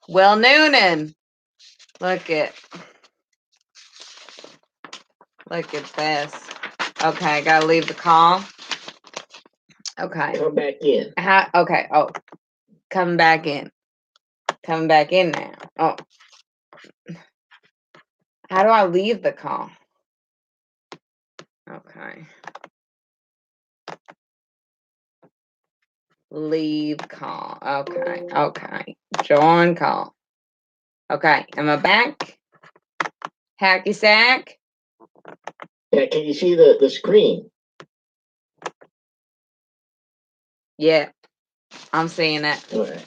Will Noonan. Look at this. Okay, I gotta leave the call. Okay. Come back in. Okay. Oh, coming back in. Coming back in now. Oh. How do I leave the call? Okay. Leave call. Okay. Okay. Join call. Okay. Am I back? Hacky sack? Yeah, can you see the screen? Yeah. I'm seeing it. All right.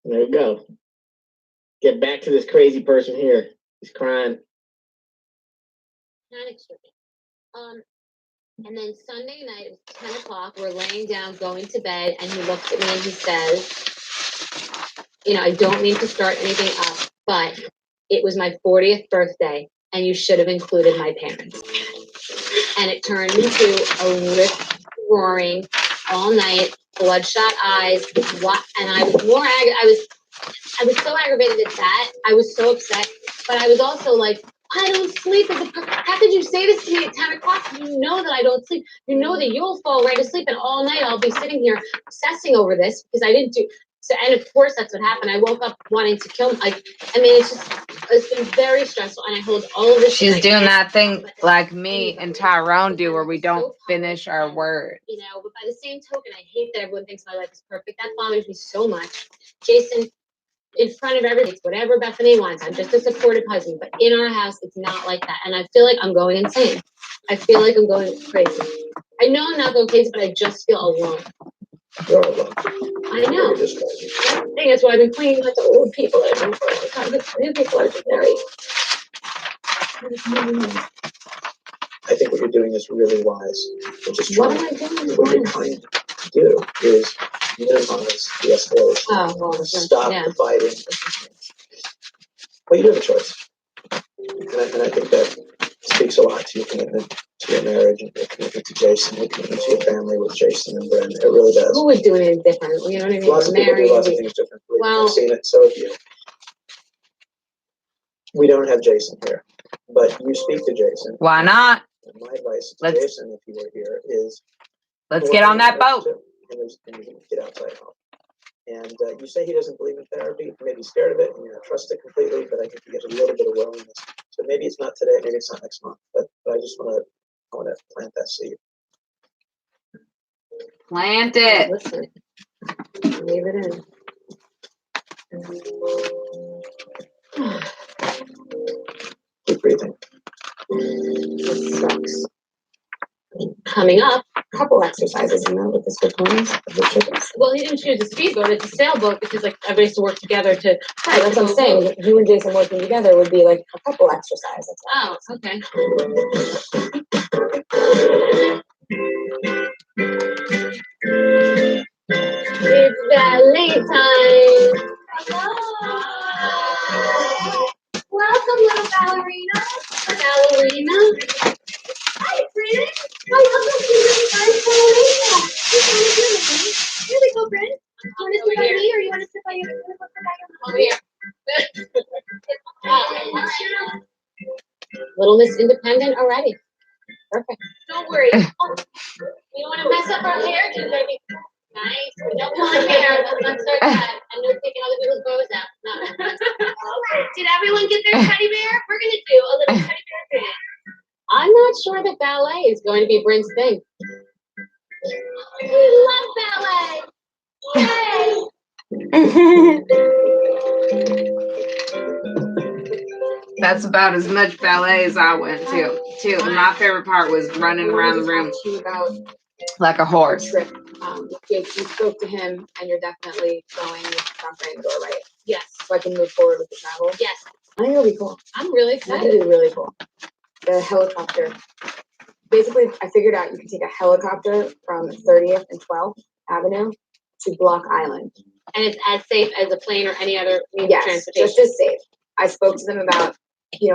There you go. Get back to this crazy person here. He's crying. And then Sunday night, it was 10 o'clock, we're laying down, going to bed, and he looks at me and he says, I don't mean to start anything up, but it was my 40th birthday, and you should have included my parents. And it turned into a rip-roaring, all night, bloodshot eyes, and I was more I was so aggravated at that. I was so upset, but I was also like, I don't sleep. How could you say this to me at 10 o'clock? You know that I don't sleep. You know that you'll fall right asleep, and all night I'll be sitting here obsessing over this because I didn't do. So, and of course that's what happened. I woke up wanting to kill him. It's been very stressful, and I hold all of this. She's doing that thing like me and Tyrone do, where we don't finish our words. But by the same token, I hate that everyone thinks my life is perfect. That bothers me so much. Jason, in front of everybody, it's whatever Bethenny wants. I'm just a supportive husband, but in our house, it's not like that. And I feel like I'm going insane. I feel like I'm going crazy. I know I'm not going crazy, but I just feel alone. You're alone. I know. That's the thing. That's why I've been clinging to old people. New people are just very. I think what you're doing is really wise. You're just What trying. am I doing? What you're trying to do is minimize the escalation. Oh, well, Stop yeah. the fighting. Well, you do have a choice. And I think that speaking speaks a lot to your commitment to your marriage and your commitment to Jason, your commitment to your family with Jason and Bryn. It really does. Who would do anything different? You know what I mean? Lots of people do lots of things differently. I've seen it, so have you. We don't have Jason here, but you speak to Jason. Why not? And my advice to Jason, if he were here, is let's get on that boat. And get outside help. And you say he doesn't believe in therapy, maybe scared of it, and you don't trust it completely, but I think he gets a little bit of willingness. So maybe it's not today, maybe it's not next month, but I just want to plant that seed. Plant it. Listen, leave it in. Keep breathing. This sucks. Coming up, a couple exercises, with the swiftways. Well, he didn't choose a speedboat; it's a sailboat because like everybody has to work together to. Right, that's what I'm saying. You and Jason working together would be like a couple exercises. Oh, okay. It's ballet time. Welcome, little ballerina. Ballerina. Hi, Bryn. Welcome to the first ballerina. Here we go, Bryn. You want to sit by me or you want to sit by your Over here. Little Miss Independent already. Perfect. Don't worry. We don't want to mess up our hair, too, baby. Nice. We don't want hair. Let's not start that. And no taking other people's bows out. No. Did everyone get their teddy bear? We're going to do a little teddy bear dance. I'm not sure that ballet is going to be Bryn's thing. We love ballet. Yay! That's about as much ballet as I went to. Too. My favorite part was running around the room like a horse. You spoke to him, and you're definitely going with Dr. Andor, right? Yes. So I can move forward with the travel. Yes. I think it'll be cool. I'm really That'd excited. be really cool. The helicopter. Basically, I figured out you can take a helicopter from 30th and 12th Avenue to Block Island. And it's as safe as a plane or any other means of Yes, transportation. just as safe. I spoke to them about,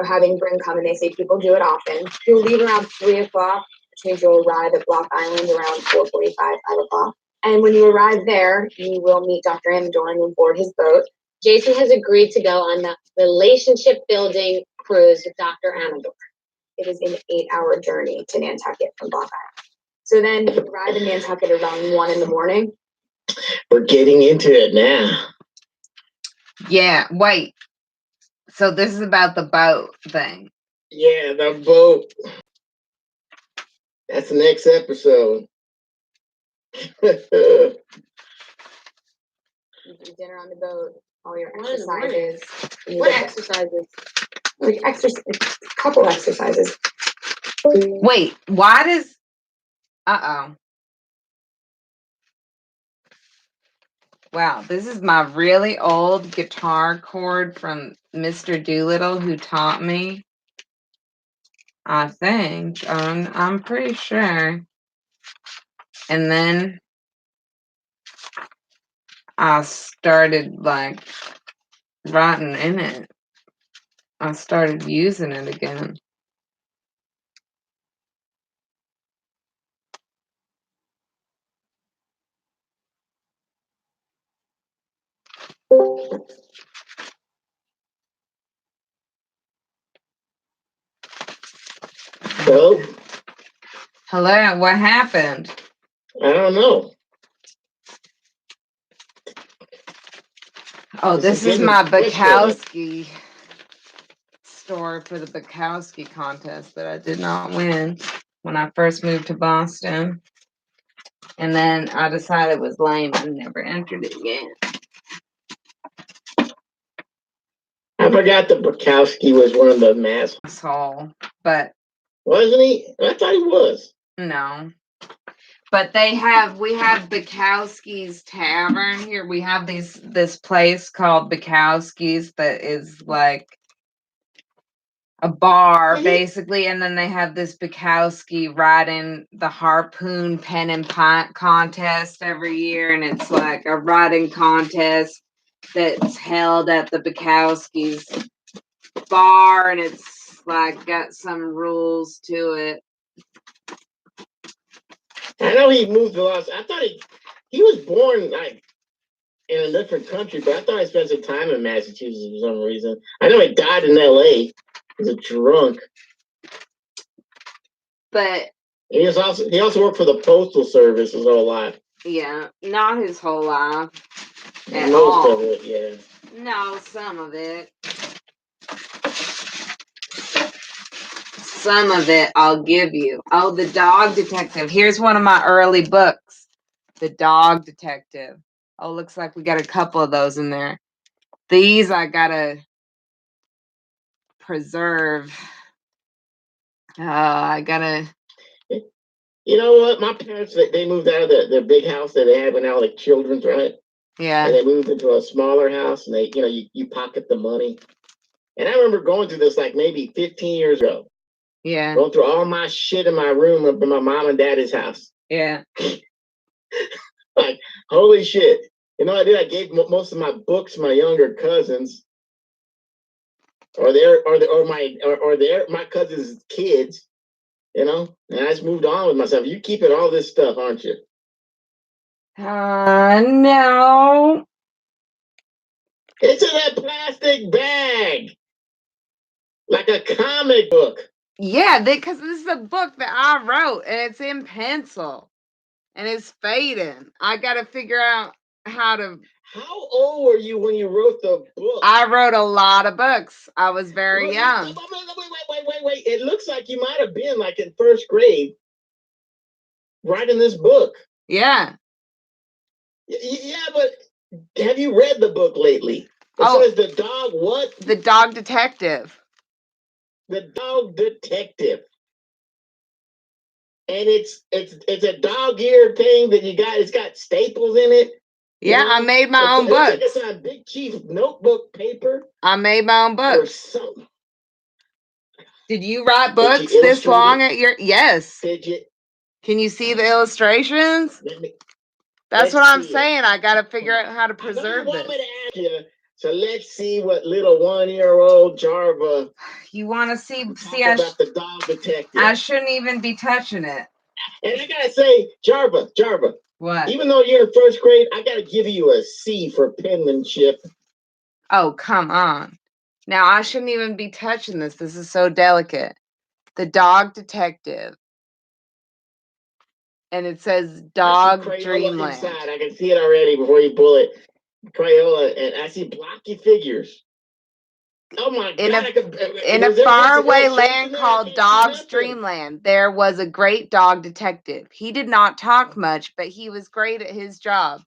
having Bryn come, and they say people do it often. You'll leave around 3 o'clock, which means you'll arrive at Block Island around 4:45, 5 o'clock. And when you arrive there, you will meet Dr. Amador and you'll board his boat. Jason has agreed to go on the relationship building cruise with Dr. Amador. It is an 8-hour journey to Nantucket from Block Island. So then you arrive in Nantucket around 1 in the morning. We're getting into it now. Yeah, wait. So this is about the boat thing. Yeah, the boat. That's the next episode. You do dinner on the boat, all your exercises. What exercises? Like a couple exercises. Wait, why does... Uh-oh. Wow, this is my really old guitar chord from Mr. Doolittle who taught me. I think. I'm pretty sure. And then I started like writing in it. I started using it again. Well, Hello, what happened? I don't know. Oh, this is my Bukowski story for the Bukowski contest that I did not win when I first moved to Boston. And then I decided it was lame and never entered it again. I forgot that Bukowski was one of the mass. Asshole, but wasn't he? I thought he was. No. But we have Bukowski's Tavern here. We have this place called Bukowski's that is like a bar basically, and then they have this Bukowski riding the harpoon pen and pint contest every year, and it's like a riding contest that's held at the Bukowski's bar, and it's like got some rules to it. I know he moved a lot. I thought he was born like in a different country, but I thought he spent some time in Massachusetts for some reason. I know he died in L.A. He was a drunk. But he also worked for the Postal Service his whole life. Yeah, not his whole life. At Most all. of it, yeah. No, some of it. Some of it I'll give you. Oh, The Dog Detective. Here's one of my early books. The Dog Detective. Oh, looks like we got a couple of those in there. These I gotta preserve. I gotta. You know what? My parents, they moved out of the big house that they had when they were like children's, right? Yeah. And they moved into a smaller house, and you pocket the money. And I remember going through this like maybe 15 years ago. Yeah. Going through all my shit in my room up in my mom and daddy's house. Yeah. Like, holy shit. You know what I did? I gave most of my books to my younger cousins. Or my cousins' kids. You know? And I just moved on with myself. You keeping all this stuff, aren't you? No. It's in a plastic bag. Like a comic book. Yeah, because this is a book that I wrote, and it's in pencil. And it's fading. I gotta figure out how to. How old were you when you wrote the book? I wrote a lot of books. I was very young. Wait. It looks like you might have been like in first grade writing this book. Yeah. Yeah, but have you read the book lately? It says The Dog what? The Dog Detective. The Dog Detective. And it's a dog-eared thing that you got. It's got staples in it. Yeah, I made my own books. It's on Big Chief notebook paper. I made my own books. Or something. Did you write books this long at your? Yes. Did you? Can you see the illustrations? That's what I'm saying. I got to figure out how to preserve this. So let's see what little 1-year-old Charva. You want to see? About the Dog Detective. I shouldn't even be touching it. And I gotta say, Charva. What? Even though you're in first grade, I gotta give you a C for penmanship. Oh, come on. Now I shouldn't even be touching this. This is so delicate. The Dog Detective. And it says Dog Dreamland. Inside. I can see it already before you pull it. Crayola, and I see blocky figures. Oh my God! In a faraway land called Dog's Dreamland, there was a great dog detective. He did not talk much, but he was great at his job.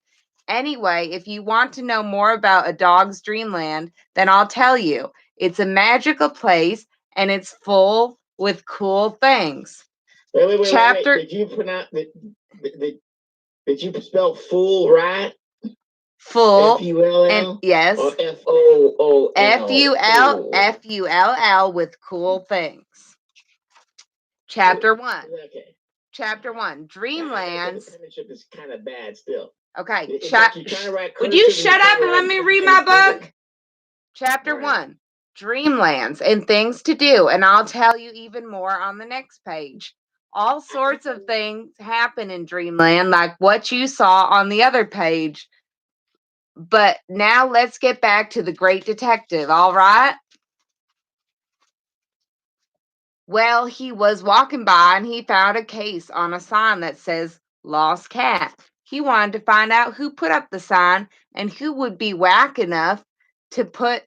Anyway, if you want to know more about a dog's dreamland, then I'll tell you. It's a magical place, and it's full with cool things. Wait. Did you pronounce did you spell fool right? Full. F-U-L-L? Yes. Or F-O-O-L? F-U-L-F-U-L-L with cool things. Chapter 1. Okay. Chapter 1. Dreamlands. The penmanship is kind of bad still. Okay. Would you shut up and let me read my book? Chapter 1. Dreamlands and things to do. And I'll tell you even more on the next page. All sorts of things happen in Dreamland, like what you saw on the other page. But now let's get back to the great detective, all right? Well, he was walking by and he found a case on a sign that says Lost Cat. He wanted to find out who put up the sign and who would be wacky enough to put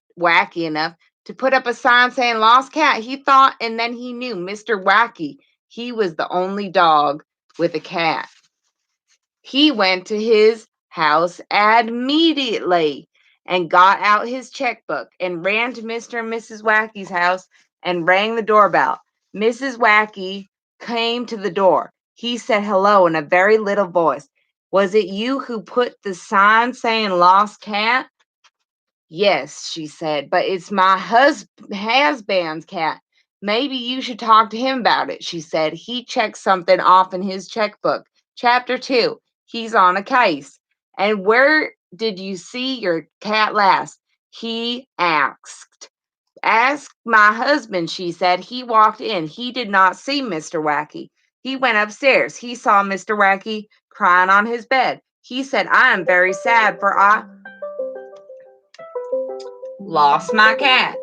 up a sign saying Lost Cat. He thought, and then he knew Mr. Wacky. He was the only dog with a cat. He went to his house immediately and got out his checkbook and ran to Mr. and Mrs. Wacky's house and rang the doorbell. Mrs. Wacky came to the door. He said hello in a very little voice. Was it you who put the sign saying Lost Cat? Yes, she said, but it's my husband's cat. Maybe you should talk to him about it, she said. He checked something off in his checkbook. Chapter 2. He's on a case. And where did you see your cat last? He asked. Ask my husband, she said. He walked in. He did not see Mr. Wacky. He went upstairs. He saw Mr. Wacky crying on his bed. He said, I am very sad, for I lost my cat.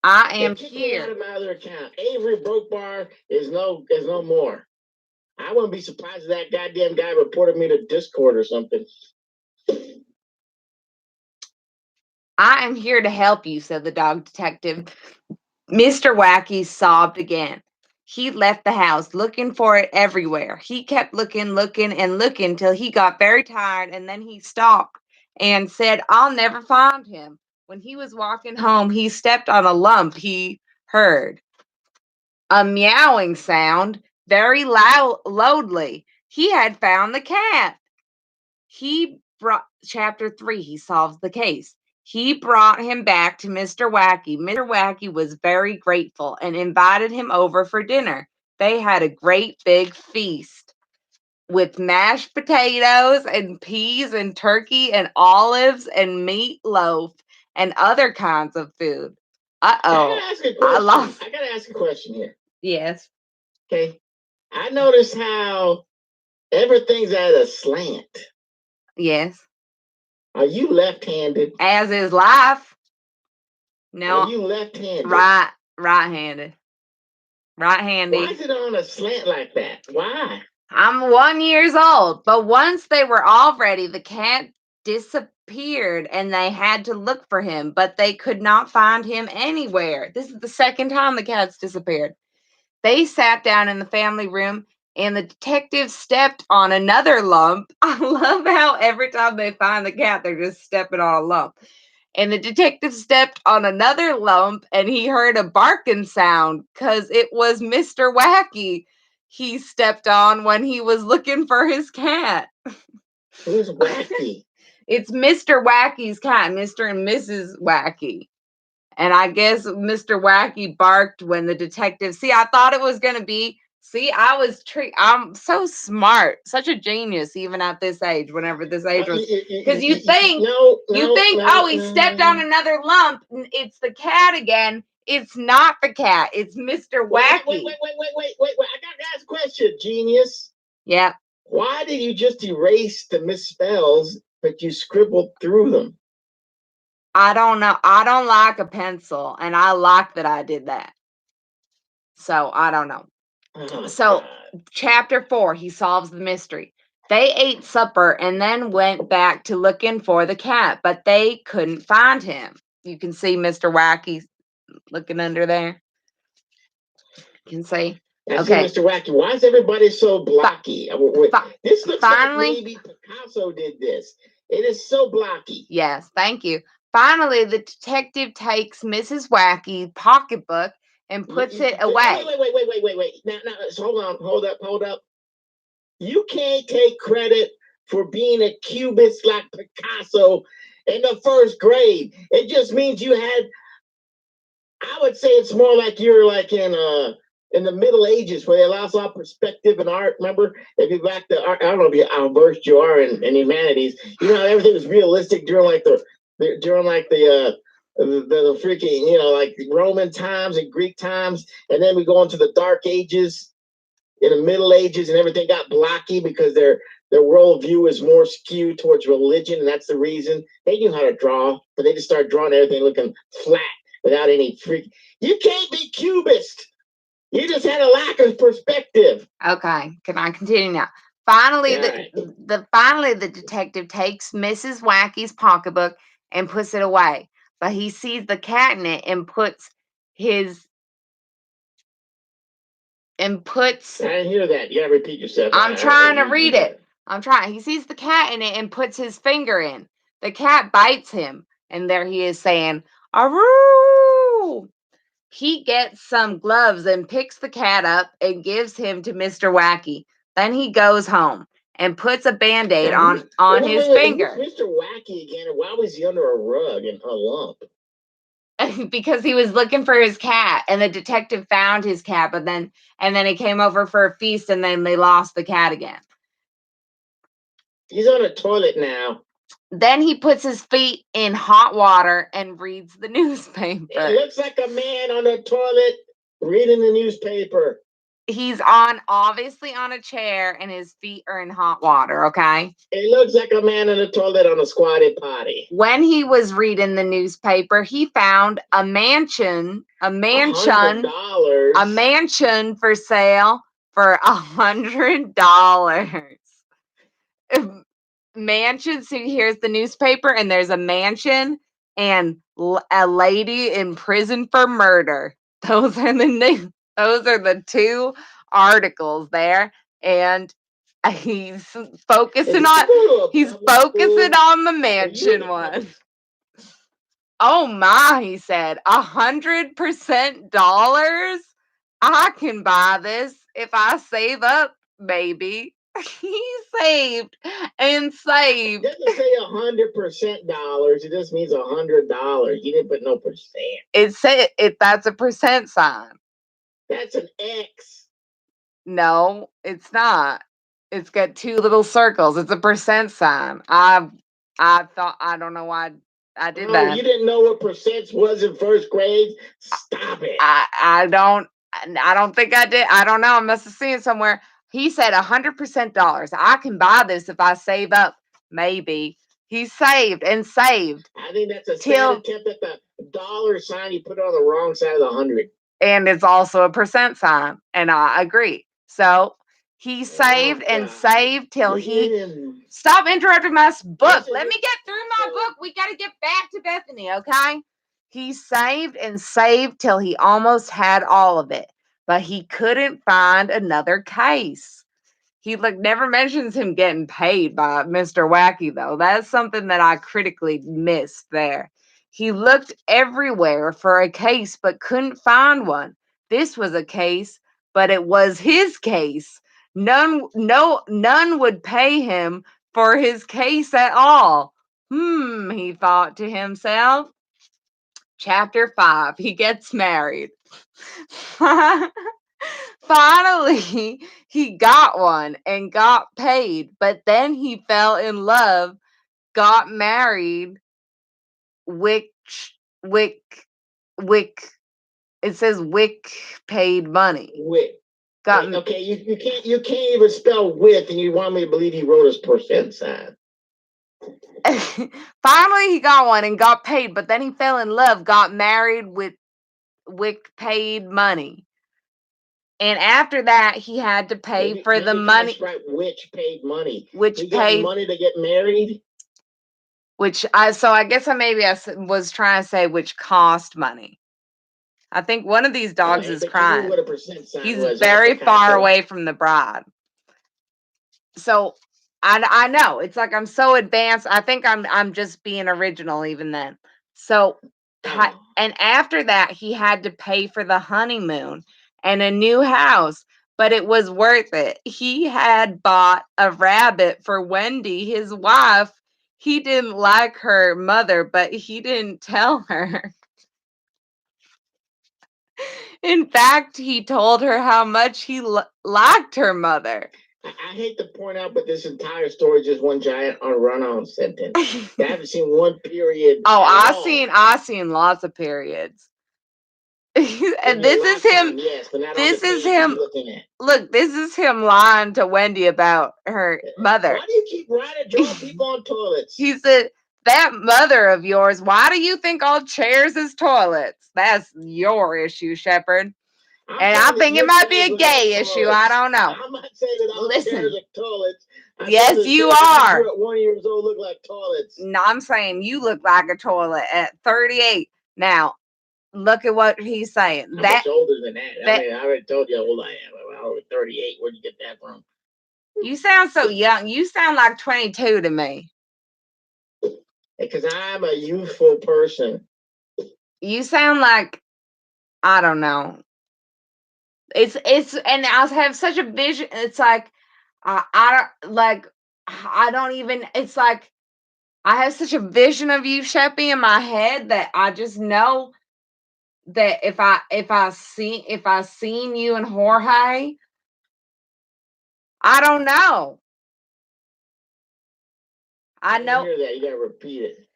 I am Kick me here. out of my other account. Avery Brokebar is no more. I wouldn't be surprised if that goddamn guy reported me to Discord or something. I am here to help you, said the dog detective. Mr. Wacky sobbed again. He left the house, looking for it everywhere. He kept looking till he got very tired, and then he stopped and said, I'll never find him. When he was walking home, he stepped on a lump he heard. A meowing sound, very loudly. He had found the cat. Chapter 3, he solves the case. He brought him back to Mr. Wacky. Mr. Wacky was very grateful and invited him over for dinner. They had a great big feast with mashed potatoes and peas and turkey and olives and meatloaf and other kinds of food. Uh-oh. I gotta ask a question here. Yes. Okay. I noticed how everything's at a slant. Yes. Are you left-handed? As is life. No. Are you left-handed? Right-handed. Right-handed. Why is it on a slant like that? Why? I'm 1 year old, but once they were all ready, the cat disappeared and they had to look for him, but they could not find him anywhere. This is the second time the cat's disappeared. They sat down in the family room and the detective stepped on another lump. I love how every time they find the cat, they're just stepping on a lump. And the detective stepped on another lump and he heard a barking sound because it was Mr. Wacky he stepped on when he was looking for his cat. Who's Wacky? It's Mr. Wacky's cat, Mr. and Mrs. Wacky. And I guess Mr. Wacky barked when the detective. See, I thought it was going to be. See, I'm so smart, such a genius, even at this age. Whenever this age was, because you think, oh, he stepped on another lump. It's the cat again. It's not the cat. It's Mr. Wacky. Wait. I gotta ask a question, genius. Yeah. Why did you just erase the misspells, but you scribbled through them? I don't know. I don't like a pencil, and I like that I did that. So I don't know. So, chapter 4, he solves the mystery. They ate supper and then went back to looking for the cat, but they couldn't find him. You can see Mr. Wacky looking under there. You can see. Okay, Mr. Wacky. Why is everybody so blocky? This looks like maybe Picasso did this. It is so blocky. Yes, thank you. Finally, the detective takes Mrs. Wacky's pocketbook and puts it away. Wait. Now, so hold up. You can't take credit for being a cubist like Picasso in the first grade. It just means you had, I would say it's more like you're like in the Middle Ages where they lost all perspective in art. Remember, if you back to art, I don't know how versed you are in humanities. You know how everything was realistic during the freaking, like Roman times and Greek times, and then we go into the Dark Ages, in the Middle Ages, and everything got blocky because their worldview is more skewed towards religion, and that's the reason. They knew how to draw, but they just started drawing everything looking flat without any freak. You can't be cubist. You just had a lack of perspective. Okay, can I continue now? Finally, the detective takes Mrs. Wacky's pocketbook and puts it away, but he sees the cat in it and puts. I didn't hear that. You gotta repeat yourself. I'm trying to read it. I'm trying. He sees the cat in it and puts his finger in. The cat bites him, and there he is saying, "Aroo!" He gets some gloves and picks the cat up and gives him to Mr. Wacky. Then he goes home and puts a Band-Aid on his finger. Who's Mr. Wacky again? Why was he under a rug and a lump? Because he was looking for his cat, and the detective found his cat, and then he came over for a feast, and then they lost the cat again. He's on a toilet now. Then he puts his feet in hot water and reads the newspaper. It looks like a man on the toilet reading the newspaper. He's obviously on a chair and his feet are in hot water, okay? It looks like a man on the toilet on a squatty potty. When he was reading the newspaper, he found a mansion $100 for sale for $100. Mansion, so here's the newspaper and there's a mansion and a lady in prison for murder. Those are the two articles there, and he's focusing on the mansion one. Oh my, he said, $100%? I can buy this if I save up, baby. He saved and saved. It doesn't say $100%. It just means $100. You didn't put no percent. It said that's a percent sign. That's an X. No, it's not. It's got two little circles. It's a percent sign. I don't know why I did that. You didn't know what percents was in first grade? Stop it. I don't think I did. I don't know. I must have seen it somewhere. He said $100%. I can buy this if I save up. Maybe. He saved and saved. I think that's a sad attempt at the dollar sign. You put it on the wrong side of the 100. And it's also a percent sign. And I agree. So he saved and saved till he... Stop interrupting my book. Let me get through my book. We got to get back to Bethenny, okay? He saved and saved till he almost had all of it. But he couldn't find another case. He never mentions him getting paid by Mr. Wacky, though. That's something that I critically missed there. He looked everywhere for a case, but couldn't find one. This was a case, but it was his case. None would pay him for his case at all. He thought to himself. Chapter 5. He gets married. Finally, he got one and got paid, but then he fell in love, got married, it says Wick paid money. Wick. Okay, you can't even spell with, and you want me to believe he wrote his percent sign. Finally, he got one and got paid, but then he fell in love, got married with Wick paid money. And after that, he had to pay for the money. Right, which paid money? Which he paid got money to get married? I guess I was trying to say which cost money. I think one of these dogs is crying. He's very far away from the bride. So I know it's like I'm so advanced. I think I'm just being original even then. So and after that, he had to pay for the honeymoon and a new house, but it was worth it. He had bought a rabbit for Wendy, his wife. He didn't like her mother, but he didn't tell her. In fact, he told her how much he liked her mother. I hate to point out, but this entire story is just one giant run-on sentence. I haven't seen one period. Oh, I've seen lots of periods. And this is him. Yes, but not this on the is him. Look, this is him lying to Wendy about her mother. Why do you keep drawing people on toilets? He said, that mother of yours, why do you think all chairs is toilets? That's your issue, Shepherd. And I think it might be a gay issue. I don't know. I'm not saying that all chairs are toilets. Yes, you are. At 1 year old look like toilets. No, I'm saying you look like a toilet at 38. Now, look at what he's saying. I'm much older than that. I mean, I already told you how old I am. I'm over 38. Where'd you get that from? You sound so young. You sound like 22 to me. Because I'm a youthful person. You sound like, I don't know. And I have such a vision. It's like, it's like, I have such a vision of you, Sheppy, in my head that I just know that if I seen you and Jorge, I don't know. I know. Hear that? You gotta repeat it.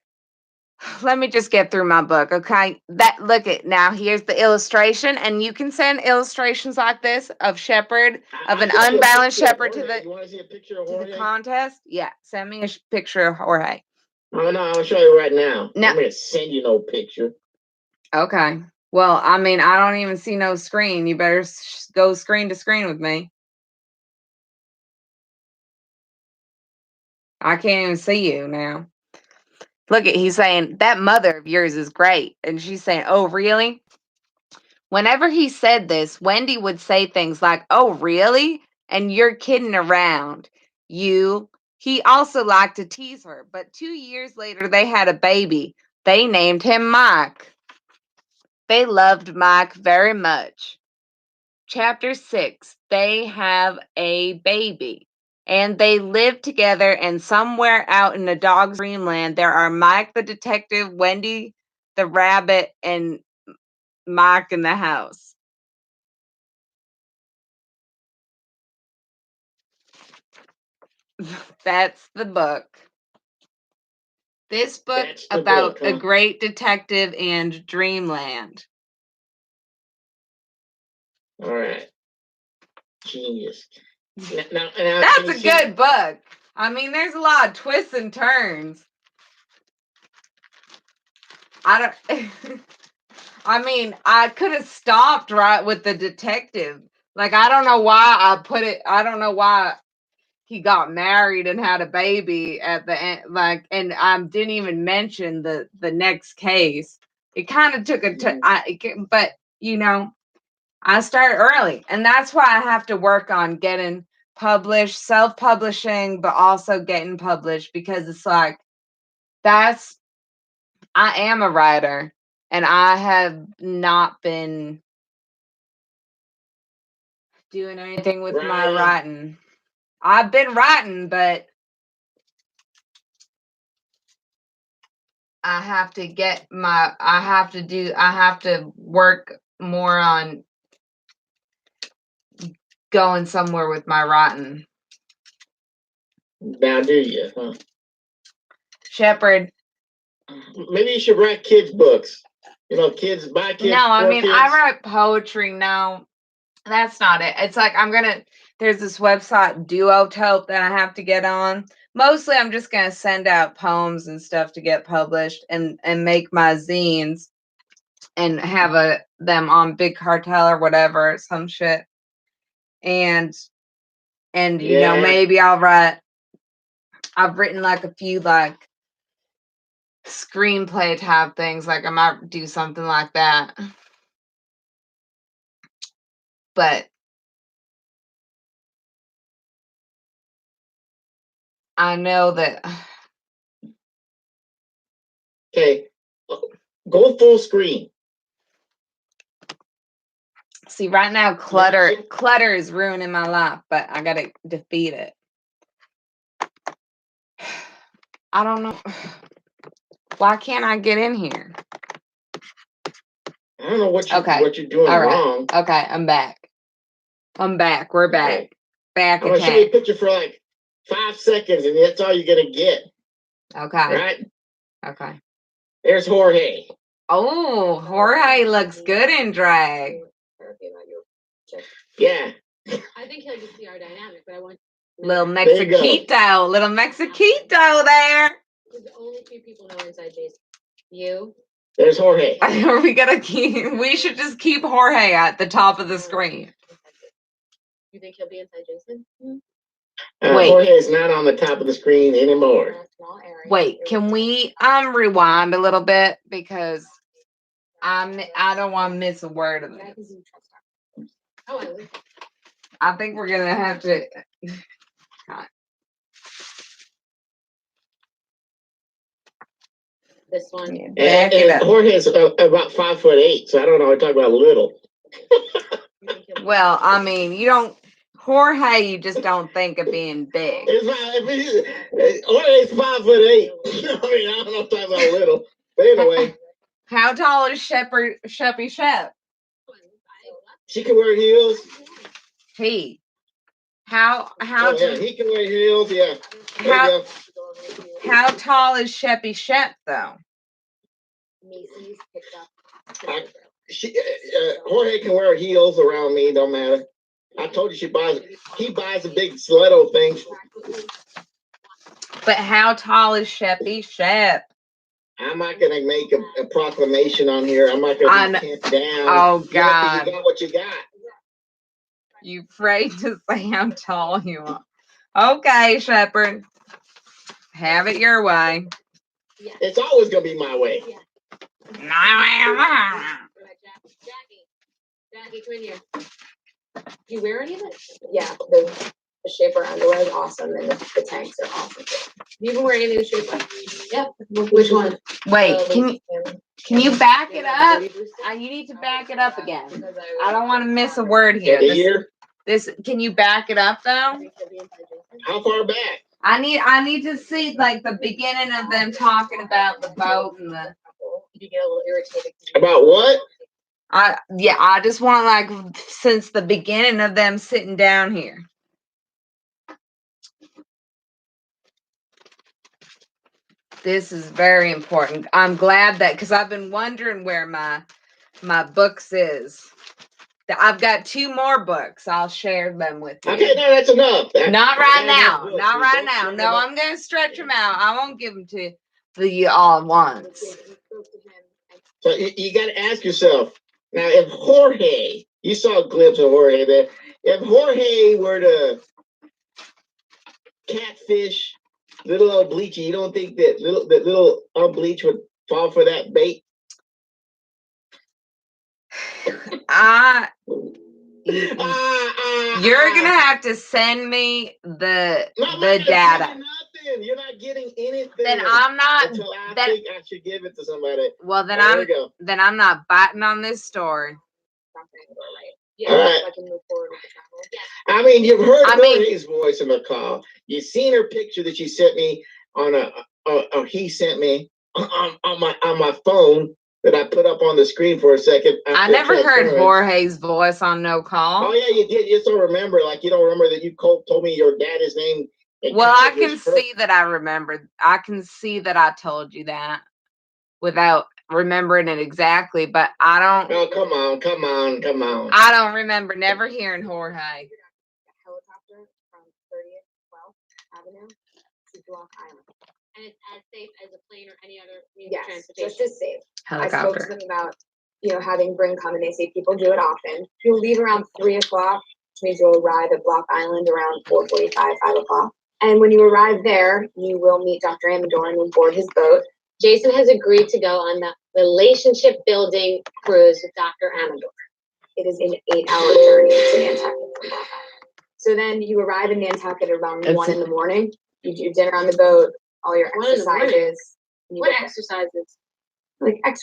Let me just get through my book, okay? Look at now. Here's the illustration, and you can send illustrations like this of shepherd of an unbalanced shepherd to the. You want to see a picture of to Jorge? the contest. Yeah, send me a picture of Jorge. Oh no, I'll show you right now. No. I'm gonna send you no picture. Okay. Well, I mean, I don't even see no screen. You better go screen to screen with me. I can't even see you now. Look at, he's saying, that mother of yours is great. And she's saying, oh, really? Whenever he said this, Wendy would say things like, oh, really? And you're kidding around. He also liked to tease her. But 2 years later, they had a baby. They named him Mike. They loved Mike very much. Chapter 6, they have a baby. And they live together, and somewhere out in the dog's dreamland, there are Mike the detective, Wendy the rabbit, and Mike in the house. That's the book. This book about a great detective and dreamland. All right. Genius. That's a good book. I mean, there's a lot of twists and turns. I mean, I could have stopped right with the detective. Like, I don't know why I don't know why he got married and had a baby at the end. Like, and I didn't even mention the next case. It kind of took but you know, I start early, and that's why I have to work on getting published, self-publishing, but also getting published, because it's like, I am a writer, and I have not been doing anything with my writing. I've been writing, but I have to work more on going somewhere with my writing. Now do you, huh? Shepherd. Maybe you should write kids' books. You know, kids buy kids. No, I mean, kids. I write poetry. No, that's not it. It's like there's this website, Duotope, that I have to get on. Mostly I'm just going to send out poems and stuff to get published and make my zines and have them on Big Cartel or whatever, some shit. And you know, maybe I've written like a few like screenplay type things. Like I might do something like that. But I know that. Okay, go full screen. See, right now, clutter is ruining my life, but I gotta defeat it. I don't know. Why can't I get in here? I don't know what you're doing wrong. Okay, I'm back. We're back. Right. Back. I'm gonna show you a picture for like 5 seconds, and that's all you're gonna get. Okay. Right? Okay. There's Jorge. Oh, Jorge looks good in drag. Yeah. I think he'll just see our dynamic, but I want little Mexiquito there. There's only 2 people know inside Jason. You. There's Jorge. We should just keep Jorge at the top of the screen. You think he'll be inside Jason? Wait. Jorge is not on the top of the screen anymore. Wait, can we rewind a little bit, because I don't want to miss a word of this. I think we're gonna have to. This one. And Jorge is about 5'8", so I don't know. I talk about little. Well, I mean, Jorge, you just don't think of being big. Jorge's 5'8". I mean, I don't know if I'm talking about little. But anyway. How tall is Sheppy Shep? She can wear heels. How? Oh, yeah, he can wear heels. Yeah. How tall is Sheppy Shep though? Macy's picked up. Jorge can wear heels around me. Don't matter. I told you he buys a big stiletto thing. But how tall is Sheppy Shep? I'm not gonna make a proclamation on here. I'm not gonna be pinned down. Oh God! You got what you got. You afraid to say how tall you are? Okay, Shepherd. Have it your way. It's always gonna be my way. Jackie, come in here. Do you wear any of it? Yeah, the Shaper underwear is awesome, and the tanks are awesome too. You can wear anything with Shaper? Yeah. Which one? Wait, can you back it up? You need to back it up again. I don't want to miss a word here. This can you back it up though? How far back? I need to see like the beginning of them talking about the boat and the. You get a little irritated. About what? I just want like since the beginning of them sitting down here. This is very important. I'm glad that because I've been wondering where my books is. I've got 2 more books. I'll share them with you. Okay, no, that's enough. Not right now. Not right now. No, I'm going to stretch them out. I won't give them to you all at once. So you got to ask yourself, now if Jorge, you saw a glimpse of Jorge there, if Jorge were to catfish little old Bleachy, you don't think that little Bleach would fall for that bait? You're gonna have to send me the data. Nothing. You're not getting anything. Then I'm not. Until I think I should give it to somebody. Well, then I'm not biting on this story. All right. I mean, you've heard Jorge's voice in the call. You've seen her picture that she sent me he sent me on my phone that I put up on the screen for a second. I never heard Jorge's voice on no call. Oh yeah, you did. You just don't remember. Like you don't remember that you told me your daddy's name. Well, I can see that I remembered. I can see that I told you that without remembering it exactly, but I don't. Oh, come on. I don't remember never hearing Jorge. Helicopter from 30th 12th Avenue to Block Island. And it's as safe as a plane or any other means Yes, of transportation. just as safe. Helicopter. I spoke to them about, having Bring come, and they say people do it often. You'll leave around 3 o'clock, which means you'll arrive at Block Island around 4:45, 5 o'clock. And when you arrive there, you will meet Dr. Amador and board his boat. Jason has agreed to go on the relationship building cruise with Dr. Amador. It is an 8-hour journey to Nantucket from Block Island. So then you arrive in Nantucket around 1 in the morning. You do dinner on the boat, all your exercises. What exercises? Like a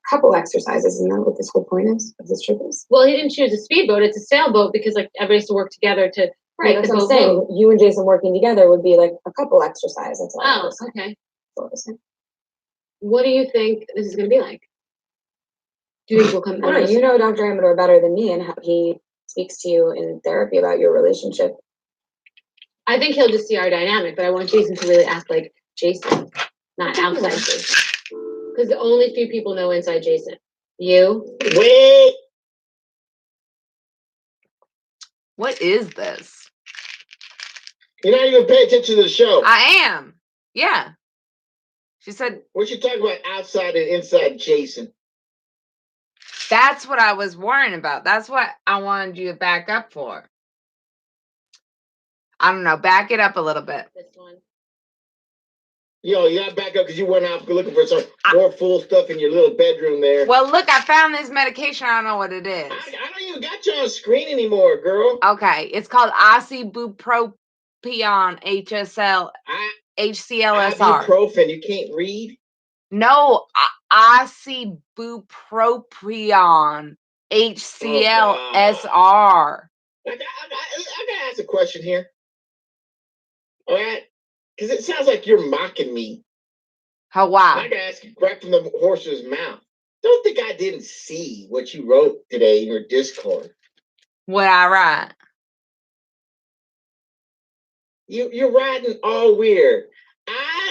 couple exercises. Isn't that what this whole point is of this trip is? Well, he didn't choose a speedboat. It's a sailboat because everybody has to work together to right. That's what I'm saying. You and Jason working together would be like a couple exercises. That's all. Oh, okay. What do you think this is going to be like? Do you think we'll come? I don't know. You know Dr. Amador better than me, and how he speaks to you in therapy about your relationship. I think he'll just see our dynamic, but I want Jason to really act like Jason, not outside Jason. Because the only few people know inside Jason. You. Wait. What is this? You're not even paying attention to the show. I am. Yeah. She said. What you talking about outside and inside Jason? That's what I was worrying about. That's what I wanted you to back up for. I don't know. Back it up a little bit. This one. Yo, you gotta back up because you went out looking for some more full stuff in your little bedroom there. Well, look, I found this medication. I don't know what it is. I don't even got you on screen anymore, girl. Okay. It's called ibuprofen HCLSR. Ibuprofen. You can't read? No, ibuprofen HCLSR. I gotta ask a question here. All right? Because it sounds like you're mocking me. How? Why? I gotta ask you right from the horse's mouth. Don't think I didn't see what you wrote today in your Discord. What I write? You're writing all weird.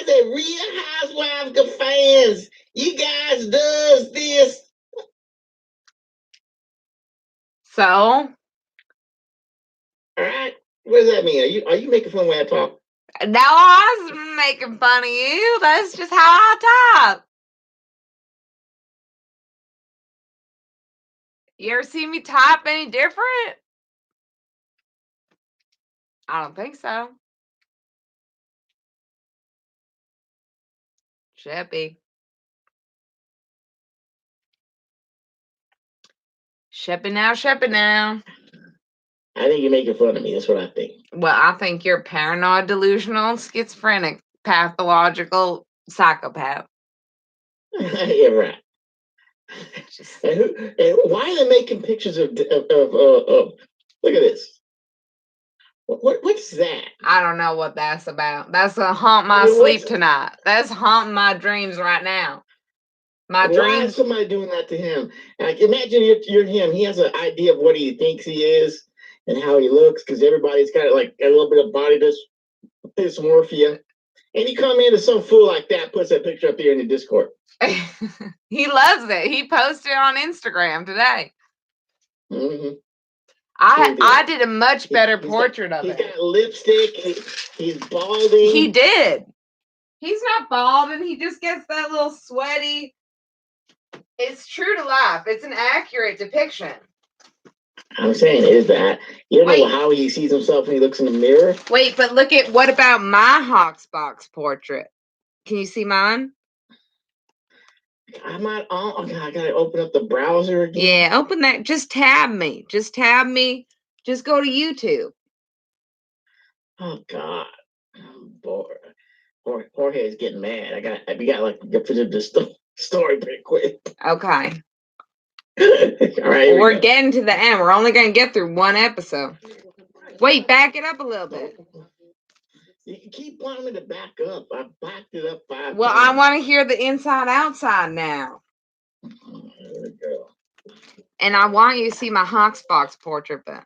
guys are Real Housewives of fans. You guys does this. So, all right. What does that mean? Are you making fun of the way I talk? no, I was making fun of you. That's just how I talk. You ever see me type any different? I don't think so. Sheppy. Sheppy now, Sheppy now. I think you're making fun of me. That's what I think. Well, I think you're paranoid, delusional, schizophrenic, pathological psychopath. Yeah, right. And why are they making pictures of look at this? What's that? I don't know what that's about. That's gonna haunt my sleep tonight. That's haunting my dreams right now. Why is somebody doing that to him? Like, imagine you're him. He has an idea of what he thinks he is and how he looks, because everybody's got like a little bit of body dysmorphia. And he come into some fool like that, puts that picture up there in the Discord. He loves it. He posted on Instagram today. Mm-hmm. I did a much better portrait of it. He's got lipstick. He's balding. He did. He's not balding. He just gets that little sweaty. It's true to life. It's an accurate depiction. I'm saying is that you know how he sees himself when he looks in the mirror. Wait, but look at what about my Hawksbox portrait? Can you see mine? I'm not on. Okay, I gotta open up the browser again. Yeah, open that. Just tab me. Just tab me. Just go to YouTube. Oh God, I'm bored. Jorge is getting mad. We got like get to the story pretty quick. Okay. All right. We're getting to the end. We're only gonna get through one episode. Wait, back it up a little bit. You can keep wanting me to back up. I backed it up 5 Well, times. I want to hear the inside outside now. There we go. And I want you to see my Hawksbox portrait, but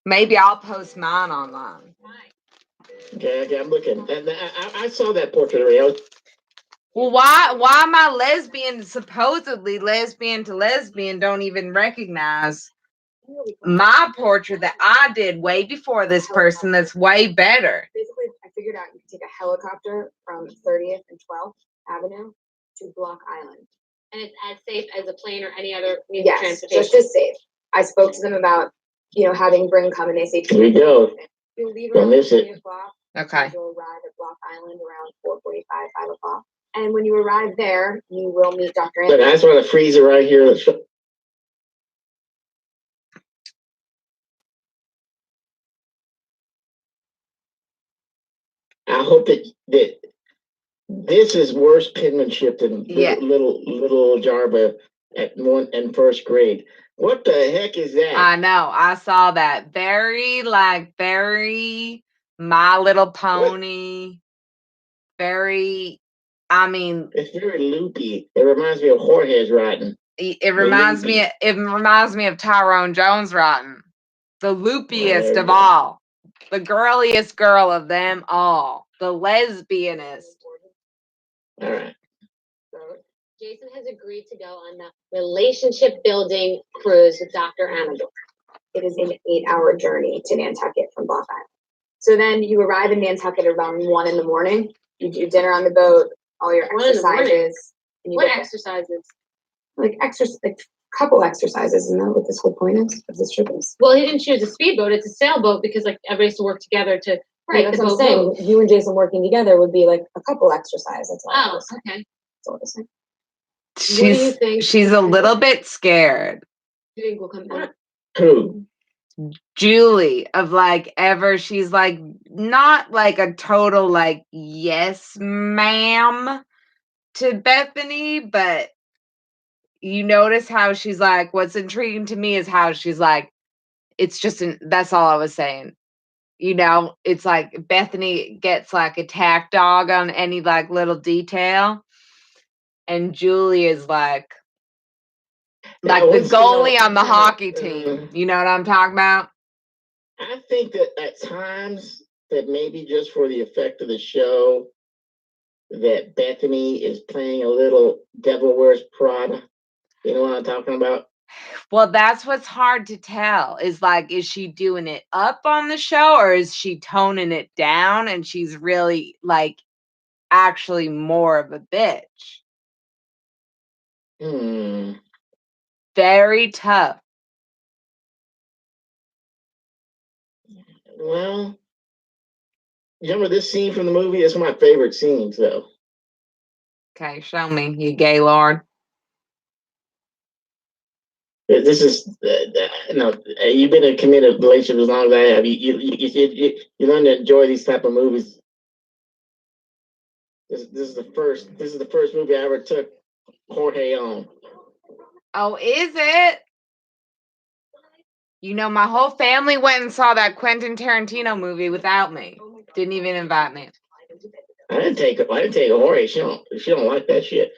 maybe I'll post mine online. Okay, I'm looking. And I saw that portrait already. Well, why my lesbian, supposedly lesbian to lesbian, don't even recognize my portrait that I did way before this person that's way better? Basically, I figured out you could take a helicopter from 30th and 12th Avenue to Block Island. And it's as safe as a plane or any other means of Yes, transportation. just as safe. I spoke to them about, having Bring come, and they say, Here we go. you'll leave Don't around miss 3 it. o'clock. Okay. You'll arrive at Block Island around 4:45, 5 o'clock. And when you arrive there, you will meet Dr. Look, I just want to freeze it right here. I hope that this is worse penmanship than little Charva at first grade. What the heck is that? I know. I saw that. Very My Little Pony. It's very loopy. It reminds me of Jorge's writing. It reminds me of Tyrone Jones writing. The loopiest of all. The girliest girl of them all. The lesbianist. All right. Jason has agreed to go on the relationship building cruise with Dr. Amador. It is an 8-hour journey to Nantucket from Block Island. So then you arrive in Nantucket around 1 in the morning. You do dinner on the boat, all your exercises. What exercises? Like couple exercises, isn't that what this whole point of this trip is? Well, he didn't choose a speedboat; it's a sailboat because everybody has to work together to right. That's what I'm saying. Move. You and Jason working together would be like a couple exercise. That's all. Oh, okay. That's all I'm saying. What do you think? She's a little bit scared. Do you think we'll come back? Who? Julie she's not like a total yes ma'am to Bethenny, but you notice how she's what's intriguing to me is how she's it's just that's all I was saying. It's like Bethenny gets a tack dog on any little detail, and Julie is the goalie on the hockey team. You know what I'm talking about? I think that at times that maybe just for the effect of the show, that Bethenny is playing a little Devil Wears Prada? You know what I'm talking about? Well, that's what's hard to tell. Is like, is she doing it up on the show, or is she toning it down and she's really like actually more of a bitch? Very tough. Well, you remember this scene from the movie? It's one of my favorite scenes, though. Okay, show me, you gay lord. This is no. You've been in a committed relationship as long as I have. You learn to enjoy these type of movies. This is the first. This is the first movie I ever took Jorge on. Oh, is it? You know, my whole family went and saw that Quentin Tarantino movie without me. Didn't even invite me. I didn't take Jorge. She don't like that shit.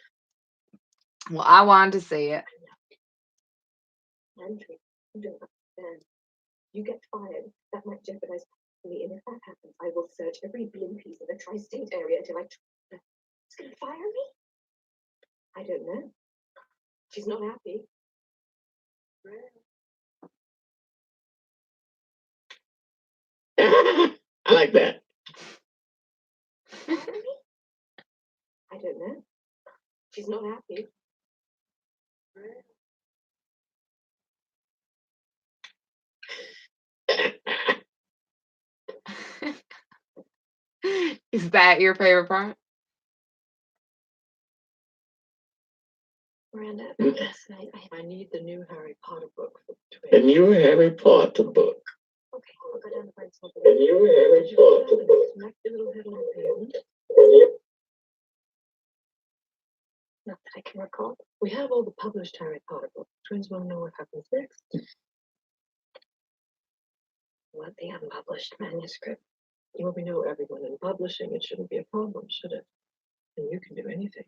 Well, I wanted to see it. Andrew, you don't understand. You get fired, that might jeopardize me, and if that happens, I will search every bin piece in the tri-state area until it's gonna fire me? I don't know. She's not happy. I like that. I don't know. She's not happy. Is that your favorite part? Miranda, last night I need the new Harry Potter book for the The new Harry Potter book. Okay, we'll go down to find something. The new Harry Potter book. Smack your little head on the pavement. Not that I can recall. We have all the published Harry Potter books. Twins want to know what happens next. What the unpublished manuscript? Well, we know everyone in publishing. It shouldn't be a problem, should it? And you can do anything.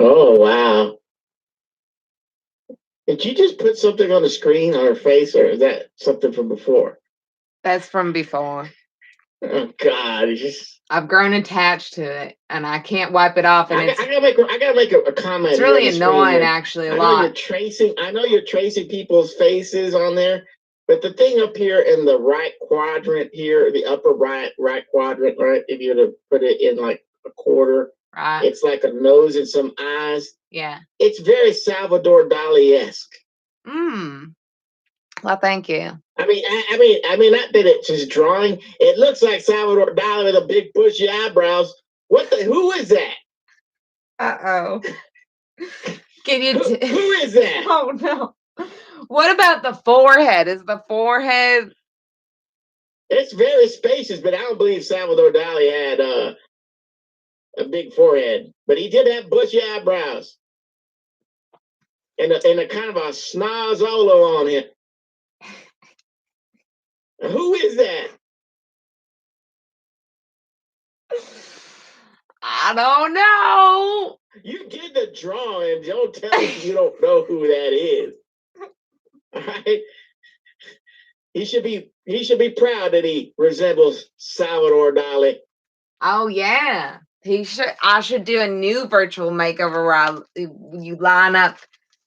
Oh wow! Did you just put something on the screen on her face, or is that something from before? That's from before. Oh God! I've grown attached to it, and I can't wipe it off. And I gotta make a comment. It's really annoying, actually, a lot. I know you're tracing people's faces on there, but the thing up here in the right quadrant here, the upper right quadrant, right? If you were to put it in like a quarter, right? It's like a nose and some eyes. Yeah. It's very Salvador Dali-esque. Well, thank you. I mean, not that it's just drawing. It looks like Salvador Dali with a big bushy eyebrows. Who is that? Uh-oh. Can you? Who is that? Oh no. What about the forehead? Is the forehead? It's very spacious, but I don't believe Salvador Dali had a big forehead. But he did have bushy eyebrows and a kind of a snozolo on him. Who is that? I don't know. You did the drawing. Don't tell me you don't know who that is. All right. He should be proud that he resembles Salvador Dali. Oh yeah. I should do a new virtual makeover where you line up.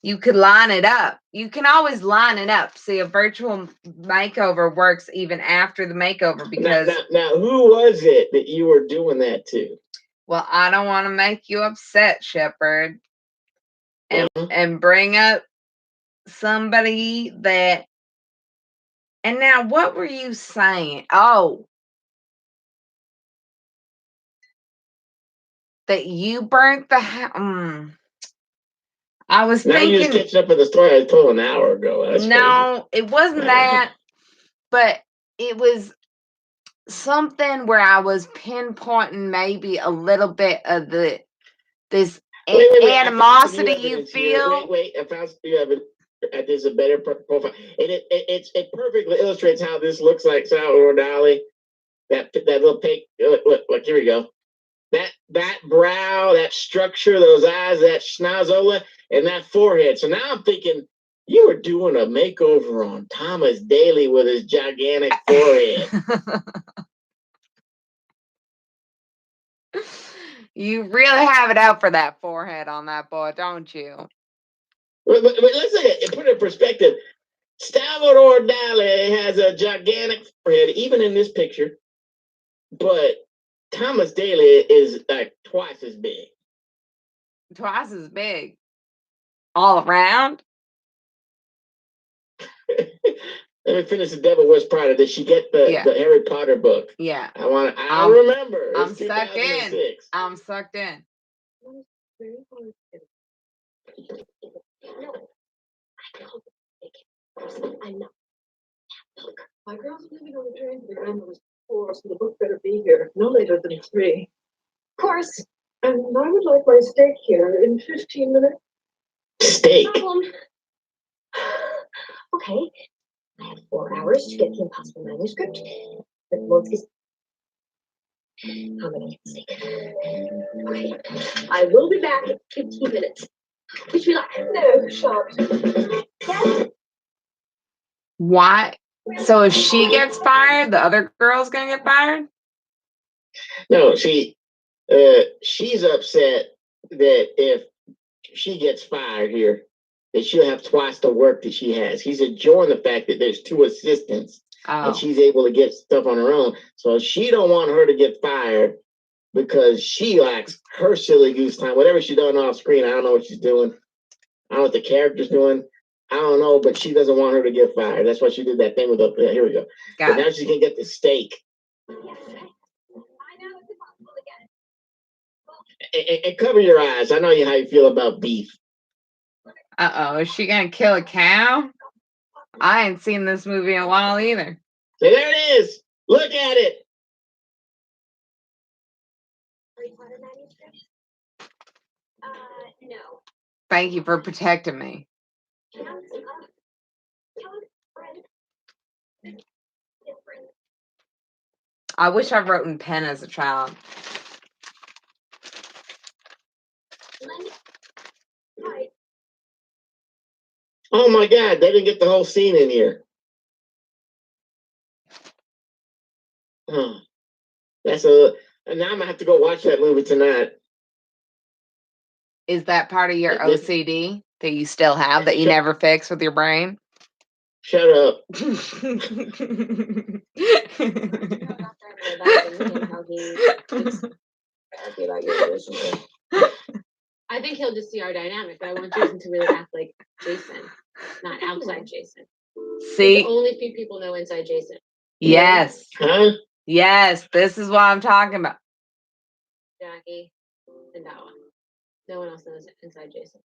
You could line it up. You can always line it up. See, a virtual makeover works even after the makeover because now who was it that you were doing that to? Well, I don't want to make you upset, Shepherd, and bring up somebody that. And now, what were you saying? Oh, that you burnt the house. I was thinking. Now you just catching up with the story I told an hour ago. That's no, crazy. It wasn't that, but it was something where I was pinpointing maybe a little bit of this animosity you feel. Wait, I found you have there's a better profile, and it perfectly illustrates how this looks like Salvador Dali. That little pink. Look, here we go. That brow, that structure, those eyes, that schnozola, and that forehead. So now I'm thinking you were doing a makeover on Thomas Daly with his gigantic forehead. You really have it out for that forehead on that boy, don't you? But let's say put it in perspective. Salvador Dali has a gigantic forehead, even in this picture. But Thomas Daly is like twice as big. Twice as big. All around? Let me finish The Devil Wears Prada. Did she get the Harry Potter book? Yeah. I remember. I'm It's sucked in. 2006. I'm sucked in. I'm not. My girls are leaving on the train to the grandmother's before, so the book better be here no later than 3. Of course. And I would like my steak here in 15 minutes. Steak? Okay. I have 4 hours to get the impossible manuscript. But once he's... How many steak? Okay. I will be back in 15 minutes. Wish me luck. No, sharp. Yes. Why? So if she gets fired, the other girl's gonna get fired? No, she's upset that if she gets fired here, that she'll have twice the work that she has. He's enjoying the fact that there's 2 assistants and she's able to get stuff on her own. So she don't want her to get fired because she lacks her silly goose time. Whatever she's doing off screen, I don't know what she's doing. I don't know what the character's doing. I don't know, but she doesn't want her to get fired. That's why she did that thing with the. Here we go. But now she's gonna get the steak. And cover your eyes. I know how you feel about beef. Is she gonna kill a cow? I ain't seen this movie in a while either. So there it is. Look at it. No. Thank you for protecting me. I wish I wrote in pen as a child. Oh my God, they didn't get the whole scene in here. Oh, and now I'm gonna have to go watch that movie tonight. Is that part of your OCD that you still have that you never fix with your brain? Shut up. I think he'll just see our dynamic, but I want Jason to really act like Jason, not outside Jason. See? Only few people know inside Jason. Yes. Huh? Yes, this is what I'm talking about. Jackie and Dawa. No one else knows inside Jason.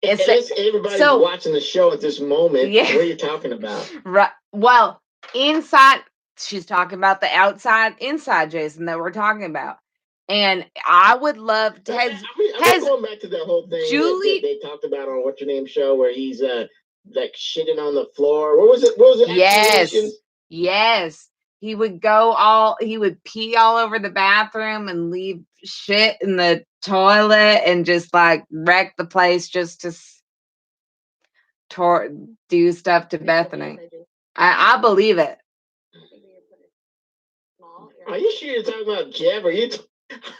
Everybody's watching the show at this moment. Yeah. What are you talking about? Right. Well, inside, she's talking about the outside, inside Jason that we're talking about. And I would love to. I'm going back to that whole thing that they talked about on What's Your Name show where he's like shitting on the floor. What was it? Yes. He would pee all over the bathroom and leave shit in the toilet and just like wreck the place just to do stuff to Bethenny. I believe it. Are you sure you're talking about Jeff?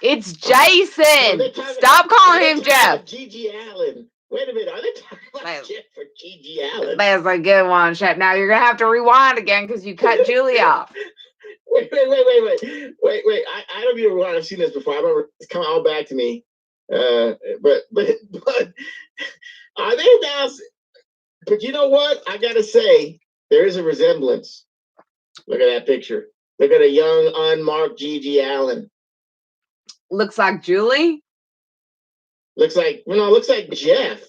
It's Jason. Stop calling him Jeff. Gigi Allen. Wait a minute. Are they talking about Jeff or Gigi Allen? That's a good one, Shep. Now you're gonna have to rewind again because you cut Julie off. Wait. I don't even want to have seen this before. I remember it's coming all back to me. But are they now? But you know what? I gotta say, there is a resemblance. Look at that picture. Look at a young, unmarked Gigi Allen. Looks like Julie? Looks like Jeff.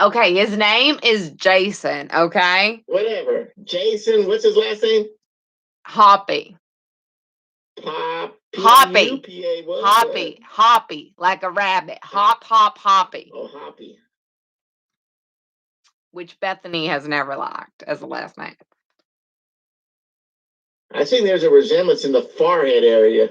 Okay, his name is Jason, okay? Whatever. Jason, what's his last name? Hoppy. Hoppy. Hoppy, like a rabbit. Hoppy. Oh, Hoppy. Which Bethenny has never liked as a last name. I think there's a resemblance in the forehead area.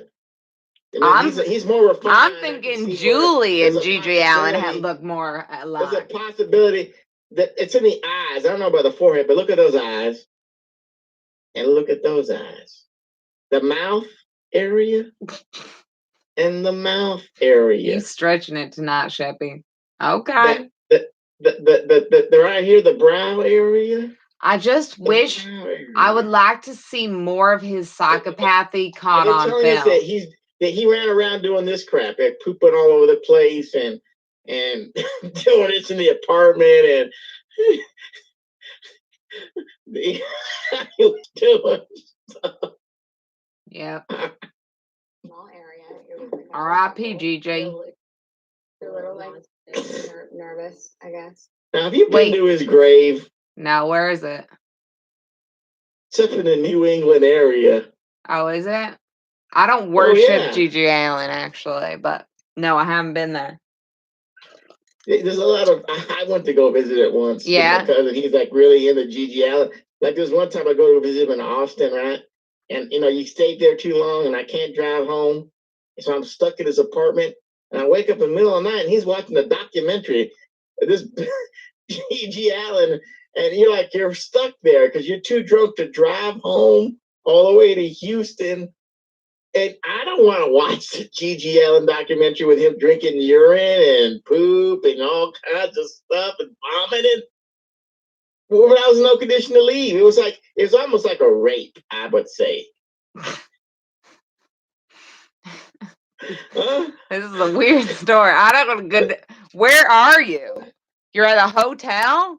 He's more refined. I'm thinking Julie and Gigi Allen look more alike. There's a possibility that it's in the eyes. I don't know about the forehead, but look at those eyes. And look at those eyes. The mouth area. in the mouth area. You stretching it tonight, Sheppy. Okay. The right here, the brow area. I just wish I would like to see more of his psychopathy caught on telling us film. that he ran around doing this crap, like pooping all over the place and doing this in the apartment and he was doing stuff. Yeah. Small area. R.I.P. GJ. You're a little like nervous, I guess. Now, have you been to his grave? No, where is it? It's up in the New England area. Oh, is it? I don't worship yeah. G.G. Allen, actually, but no, I haven't been there. There's a lot of. I went to go visit it once. Yeah. With my cousin, he's like really into G.G. Allen. Like there's one time I go to visit him in Austin, right? And you stayed there too long, and I can't drive home, so I'm stuck in his apartment. And I wake up in the middle of the night, and he's watching a documentary. This G.G. Allen, and you're stuck there because you're too drunk to drive home all the way to Houston. And I don't want to watch the G.G. Allen documentary with him drinking urine and poop and all kinds of stuff and vomiting. But I was in no condition to leave. It was almost like a rape, I would say. Huh? This is a weird story. I don't know. Where are you? You're at a hotel?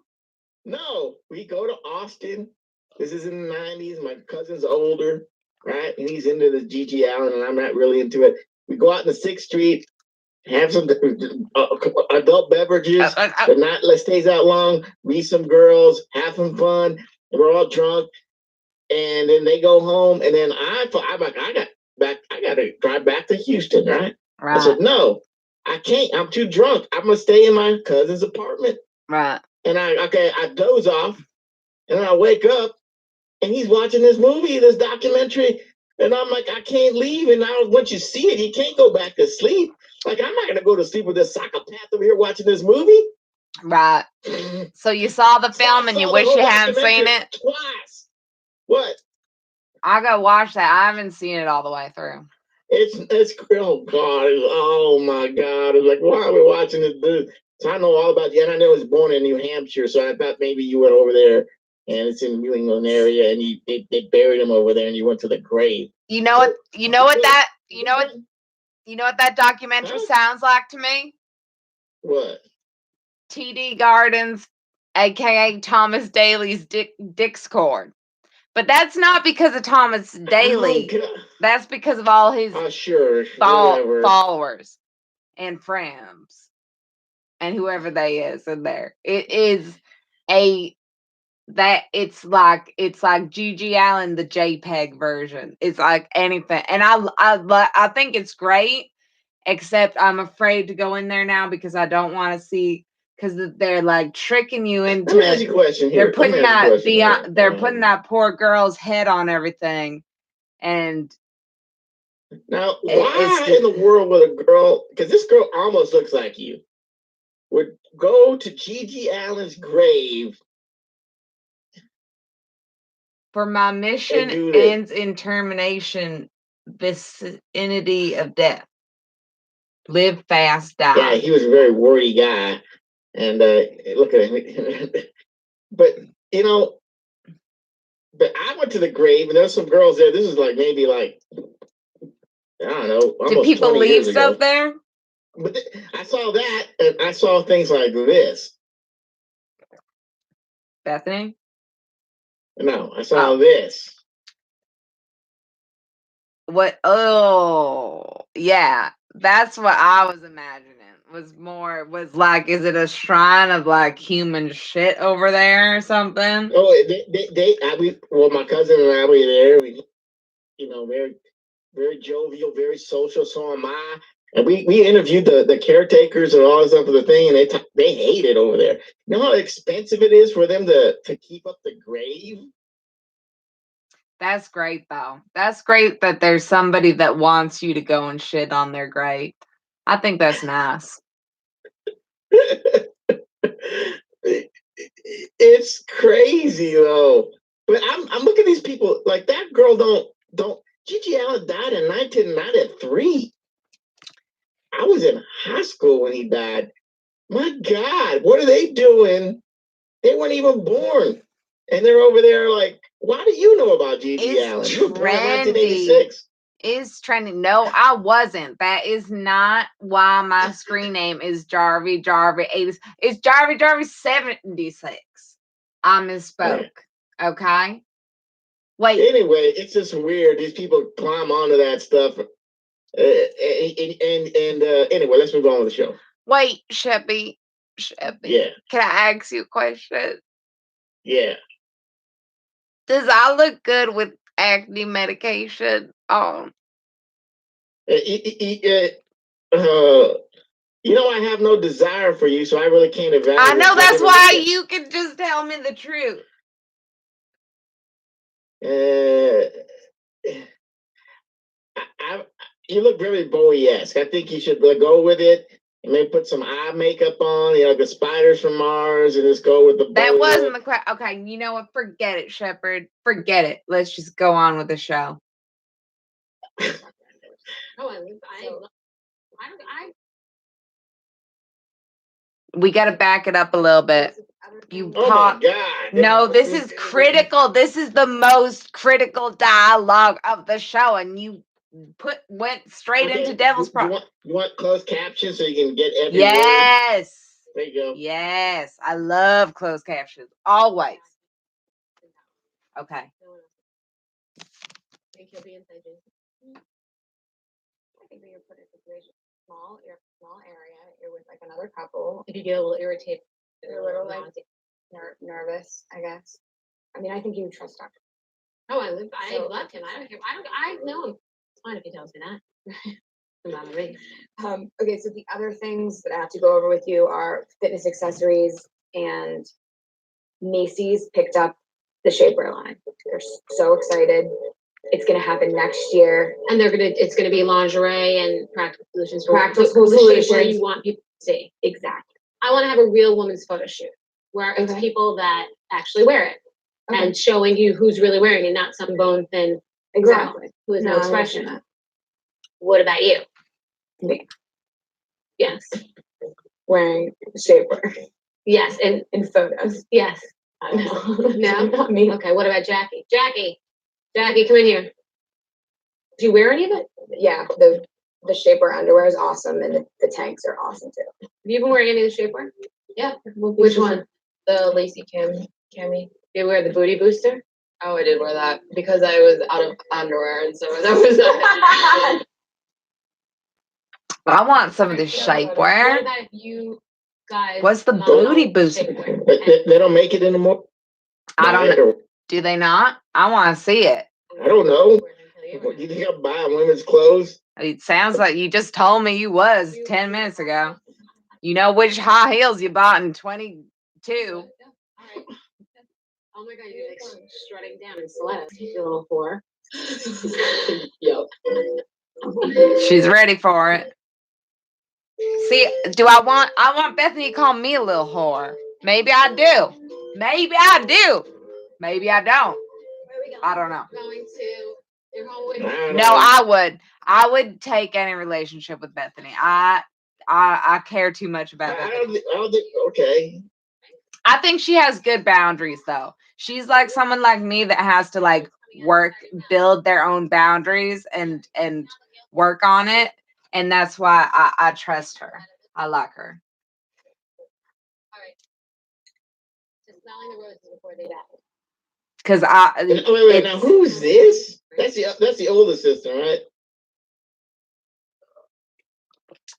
No, we go to Austin. This is in the 90s. My cousin's older, right? And he's into the G.G. Allen, and I'm not really into it. We go out in the 6th Street, have some adult beverages, but not let's stays out long, meet some girls, have some fun. We're all drunk, and then they go home, and then I got to drive back to Houston, right? I said, no, I can't. I'm too drunk. I'm gonna stay in my cousin's apartment. Right. And I doze off, and I wake up, and he's watching this movie, this documentary, and I'm like, I can't leave. And now once you see it, you can't go back to sleep. Like, I'm not gonna go to sleep with this psychopath over here watching this movie. Right. So you saw the film and you wish you hadn't seen it? Twice. What? I gotta watch that. I haven't seen it all the way through. It's oh God, oh my God. It's like, why are we watching this dude? So I know all about you, and I know he was born in New Hampshire, so I thought maybe you went over there, and it's in the New England area, and they buried him over there, and you went to the grave. You know what that documentary sounds like to me? What? TD Gardens, aka Thomas Daly's Discord. But that's not because of Thomas Daly. That's because of all his followers and friends and whoever they is in there. It is it's like G.G. Allen, the JPEG version. It's like anything, and I think it's great. Except I'm afraid to go in there now because I don't want to see. Because they're like tricking you into. Let me ask you a question here. They're putting that poor girl's head on everything, and now why in the world would a girl? Because this girl almost looks like you. Would go to G.G. Allen's grave. For my mission ends in termination, vicinity of death. Live fast, die. Yeah, he was a very wordy guy. And look at him. But I went to the grave and there's some girls there. This is like maybe I don't know. Did people leave stuff there? But I saw that, and I saw things like this. Bethenny? No, I saw this. What? Oh, yeah. That's what I was imagining. Was like, is it a shrine of like human shit over there or something? Oh, my cousin and I were there. We, very, very jovial, very social. So am I. And we interviewed the caretakers and all this stuff of the thing, and they hate it over there. You know how expensive it is for them to keep up the grave? That's great, though. That's great that there's somebody that wants you to go and shit on their grave. I think that's nice. It's crazy though. But I'm looking at these people like that girl don't G.G. Allen died in 1993. I was in high school when he died. My God, what are they doing? They weren't even born. And they're over there like, why do you know about G.G. Allen? You were born in 1986. Is trending. No, I wasn't. That is not why my screen name is Jarvie 80s. It's Jarvie 76. I misspoke. Okay. Wait. Anyway, it's just weird. These people climb onto that stuff. Anyway, let's move on with the show. Wait, Sheppy. Yeah. Can I ask you a question? Yeah. Does I look good with acne medication? I have no desire for you, so I really can't evaluate. I know that's why you can just tell me the truth. You look very Bowie-esque. I think you should go with it and maybe put some eye makeup on, the spiders from Mars, and just go with the That Bowie wasn't look. the question. Okay, you know what? Forget it, Shepherd. Forget it. Let's just go on with the show. We got to back it up a little bit. My God. No, this is critical. This is the most critical dialogue of the show, and you went straight into Devil's Pro. You want closed captions so you can get every Yes. word? There you go. Yes. I love closed captions. Always. Okay. Think he'll be inside Jason? I think you're put in a situation small area. You're with like another couple. If you get a little irritated, you're a little like nervous, I guess. I mean, I think you would trust Doctor. Oh, I love him. I don't care. I know him. It's fine if he tells me that. Okay, so the other things that I have to go over with you are fitness accessories, and Macy's picked up the shapewear line. They're so excited. It's going to happen next year. And it's going to be lingerie and practical solutions. Practical solutions. Where you want people to see. Exactly. I want to have a real woman's photo shoot where it's people that actually wear it and showing you who's really wearing it, not some bone thin girl who has no expression. What about you? Me. Yes. Wearing shapewear. Yes. And in photos. Yes. I know. No, not me. Okay. What about Jackie? Jackie, come in here. Do you wear any of it? Yeah, the shapewear underwear is awesome, and the tanks are awesome too. Have you been wearing any of the shapewear? Yeah. Which one? The Lacy cami. You wear the booty booster? Oh, I did wear that because I was out of underwear, and so that was. I want some of this shapewear. What about you guys? What's the booty booster? They don't make it anymore. I don't know. Do they not? I want to see it. I don't know. You think I'm buying women's clothes? It sounds like you just told me you was 10 minutes ago. You know which high heels you bought in 22. Oh my God, you're like strutting down in stilettos, you little whore. Yep. She's ready for it. See, I want Bethenny to call me a little whore. Maybe I do. Maybe I do. Maybe I don't. I don't know. Going to your home with No, I would take any relationship with Bethenny. I care too much about Bethenny. Okay. I think she has good boundaries though. She's like someone like me that has to like build their own boundaries and work on it. And that's why I trust her. I like her. All right. Just smelling the roses before they die. Because wait, now who's this? That's the older assistant, right?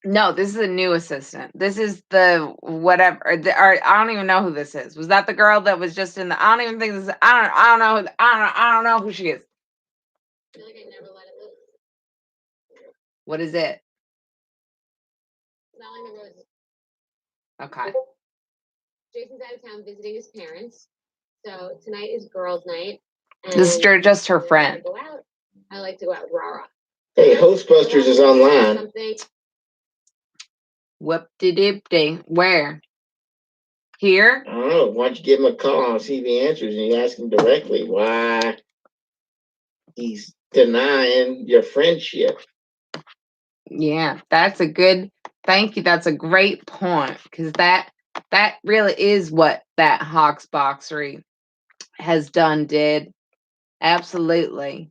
No, this is a new assistant. This is the whatever. Or I don't even know who this is. Was that the girl that was just in the? I don't even think this. I don't know who she is. I feel like I never let it loose. What is it? Smelling the roses. Okay. Jason's out of town visiting his parents, so tonight is girls' night. This is just her friend. I like to go out with Rara. Hey, Hostbusters is online. Whoop-de-doop-de. Where? Here? I don't know. Why don't you give him a call and see if he answers and you ask him directly why he's denying your friendship. Yeah, that's a good. Thank you. That's a great point because that really is what that Hawks boxery has did. Absolutely.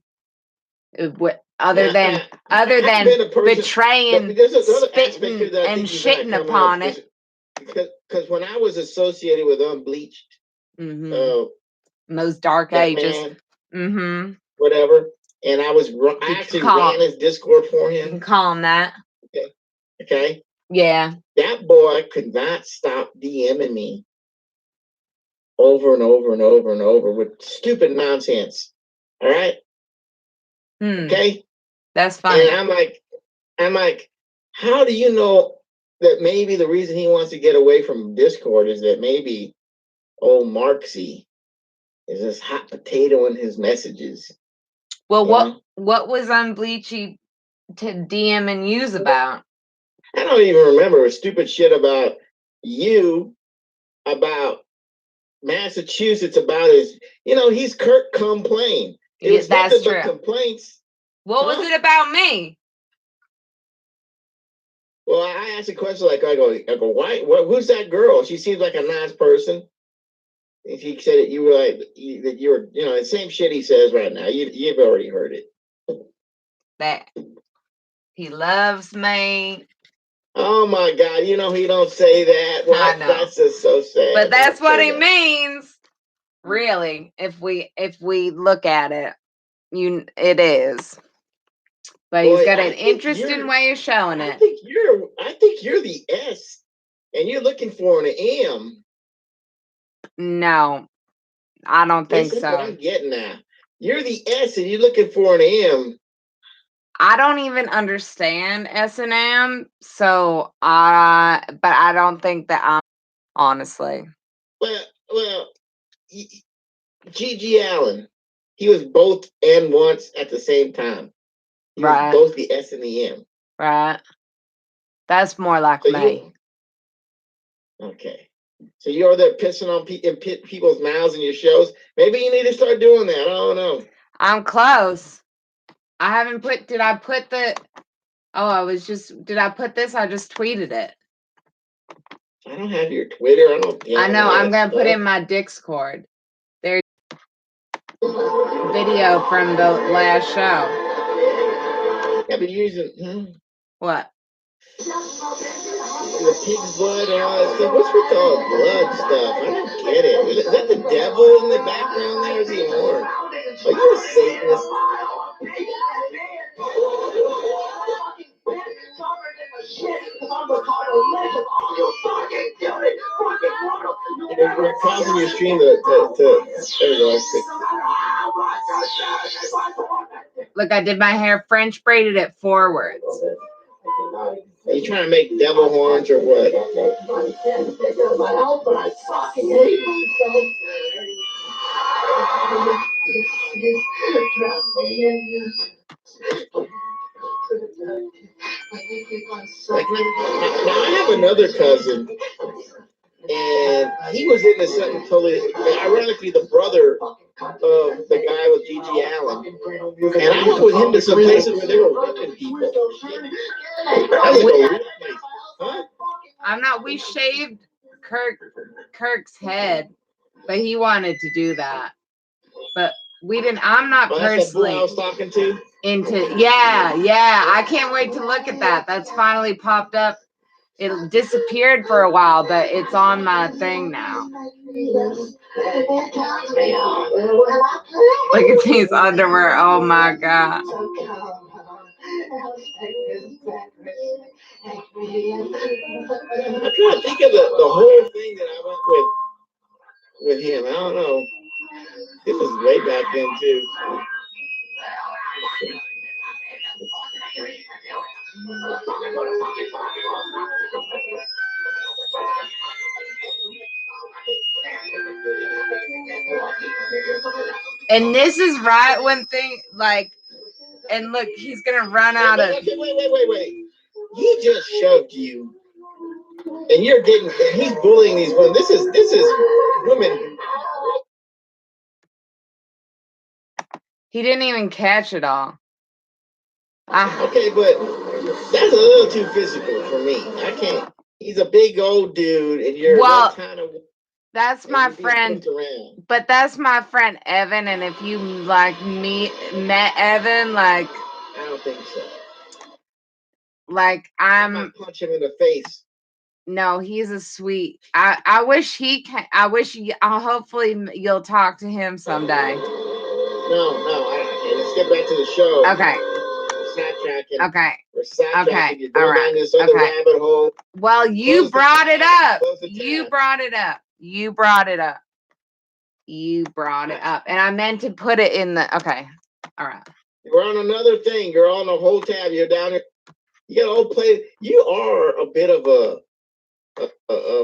Other than betraying, there's another aspect spitting, here that I and think you're not shitting coming upon up it. because when I was associated with Unbleached, those dark that ages, whatever, and I actually ran his Discord for him. You can call him that. Okay. Yeah. That boy could not stop DMing me over and over and over and over with stupid nonsense. All right. Okay. That's funny. And I'm like, how do you know that maybe the reason he wants to get away from Discord is that maybe old Marksy is this hot potato in his messages? Well, what was Unbleachy to DM and use about? I don't even remember stupid shit about you, about Massachusetts, about his, he's Kirk Complain. It was that's nothing true. but complaints. What was it about me? Well, I asked a question like, I go, why? Who's that girl? She seems like a nice person. And he said that you were like, that you were, the same shit he says right now. You've already heard it. That he loves me. Oh my God! He don't say that. Well, I know. That's just so sad. But that's what he means. Really, if we look at it, it is. But he's got an interesting way of showing it. I think you're the S, and you're looking for an M. No, I don't think so. What I'm getting at. You're the S, and you're looking for an M. I don't even understand S&M, so but I don't think that I'm honestly. Well, G.G. Allen, he was both and once at the same time. He was both the S and the M. Right. That's more like me. Okay. So you're there pissing on people's mouths in your shows. Maybe you need to start doing that. I don't know. I'm close. I haven't put. Did I put the? Oh, did I put this? I just tweeted it. I don't have your Twitter. I know. I'm gonna put in my Discord. There's video from the last show. Yeah, but using what? The pig's blood and all that stuff. What's with all the blood stuff? I don't get it. Is that the devil in the background there? Is he more? Are you a Satanist? We're causing your stream to there we go. Look, I did my hair French braided it forwards. Are you trying to make devil horns or what? Now I have another cousin, and he was into something totally. Ironically, the brother of the guy with G.G. Allen, and I went with him to some places where they were whipping people. That was like a real place. Huh? I'm not. We shaved Kirk's head, but he wanted to do that. But we didn't. I'm not personally. That's the boy I was talking to. Yeah. I can't wait to look at that. That's finally popped up. It disappeared for a while, but it's on my thing now. Look at these underwear. Oh my God. I'm trying to think of the whole thing that I went with him. I don't know. This was way back then too. And this is right when and look, he's gonna run out of. Okay, wait. He just shoved you, and he's bullying these women. This is women. He didn't even catch it all. Okay, but That's a little too physical for me. I can't. He's a big old dude, and you're that kind of. That's my friend, but that's my friend Evan. And if you like met Evan, like I don't think so. Like I might punch him in the face. No, he's a sweet. I wish he can. I wish you. Hopefully you'll talk to him someday. Let's get back to the show. Okay. Sidetracking. Okay. We're sidetracking. Okay. You're going down this other rabbit hole. Well, you brought it up. You brought it up. You brought it up. You brought it up, and I meant to put it in the. Okay. All right. We're on another thing. You're on the whole tab. You're down here. You got all play. You are a bit of a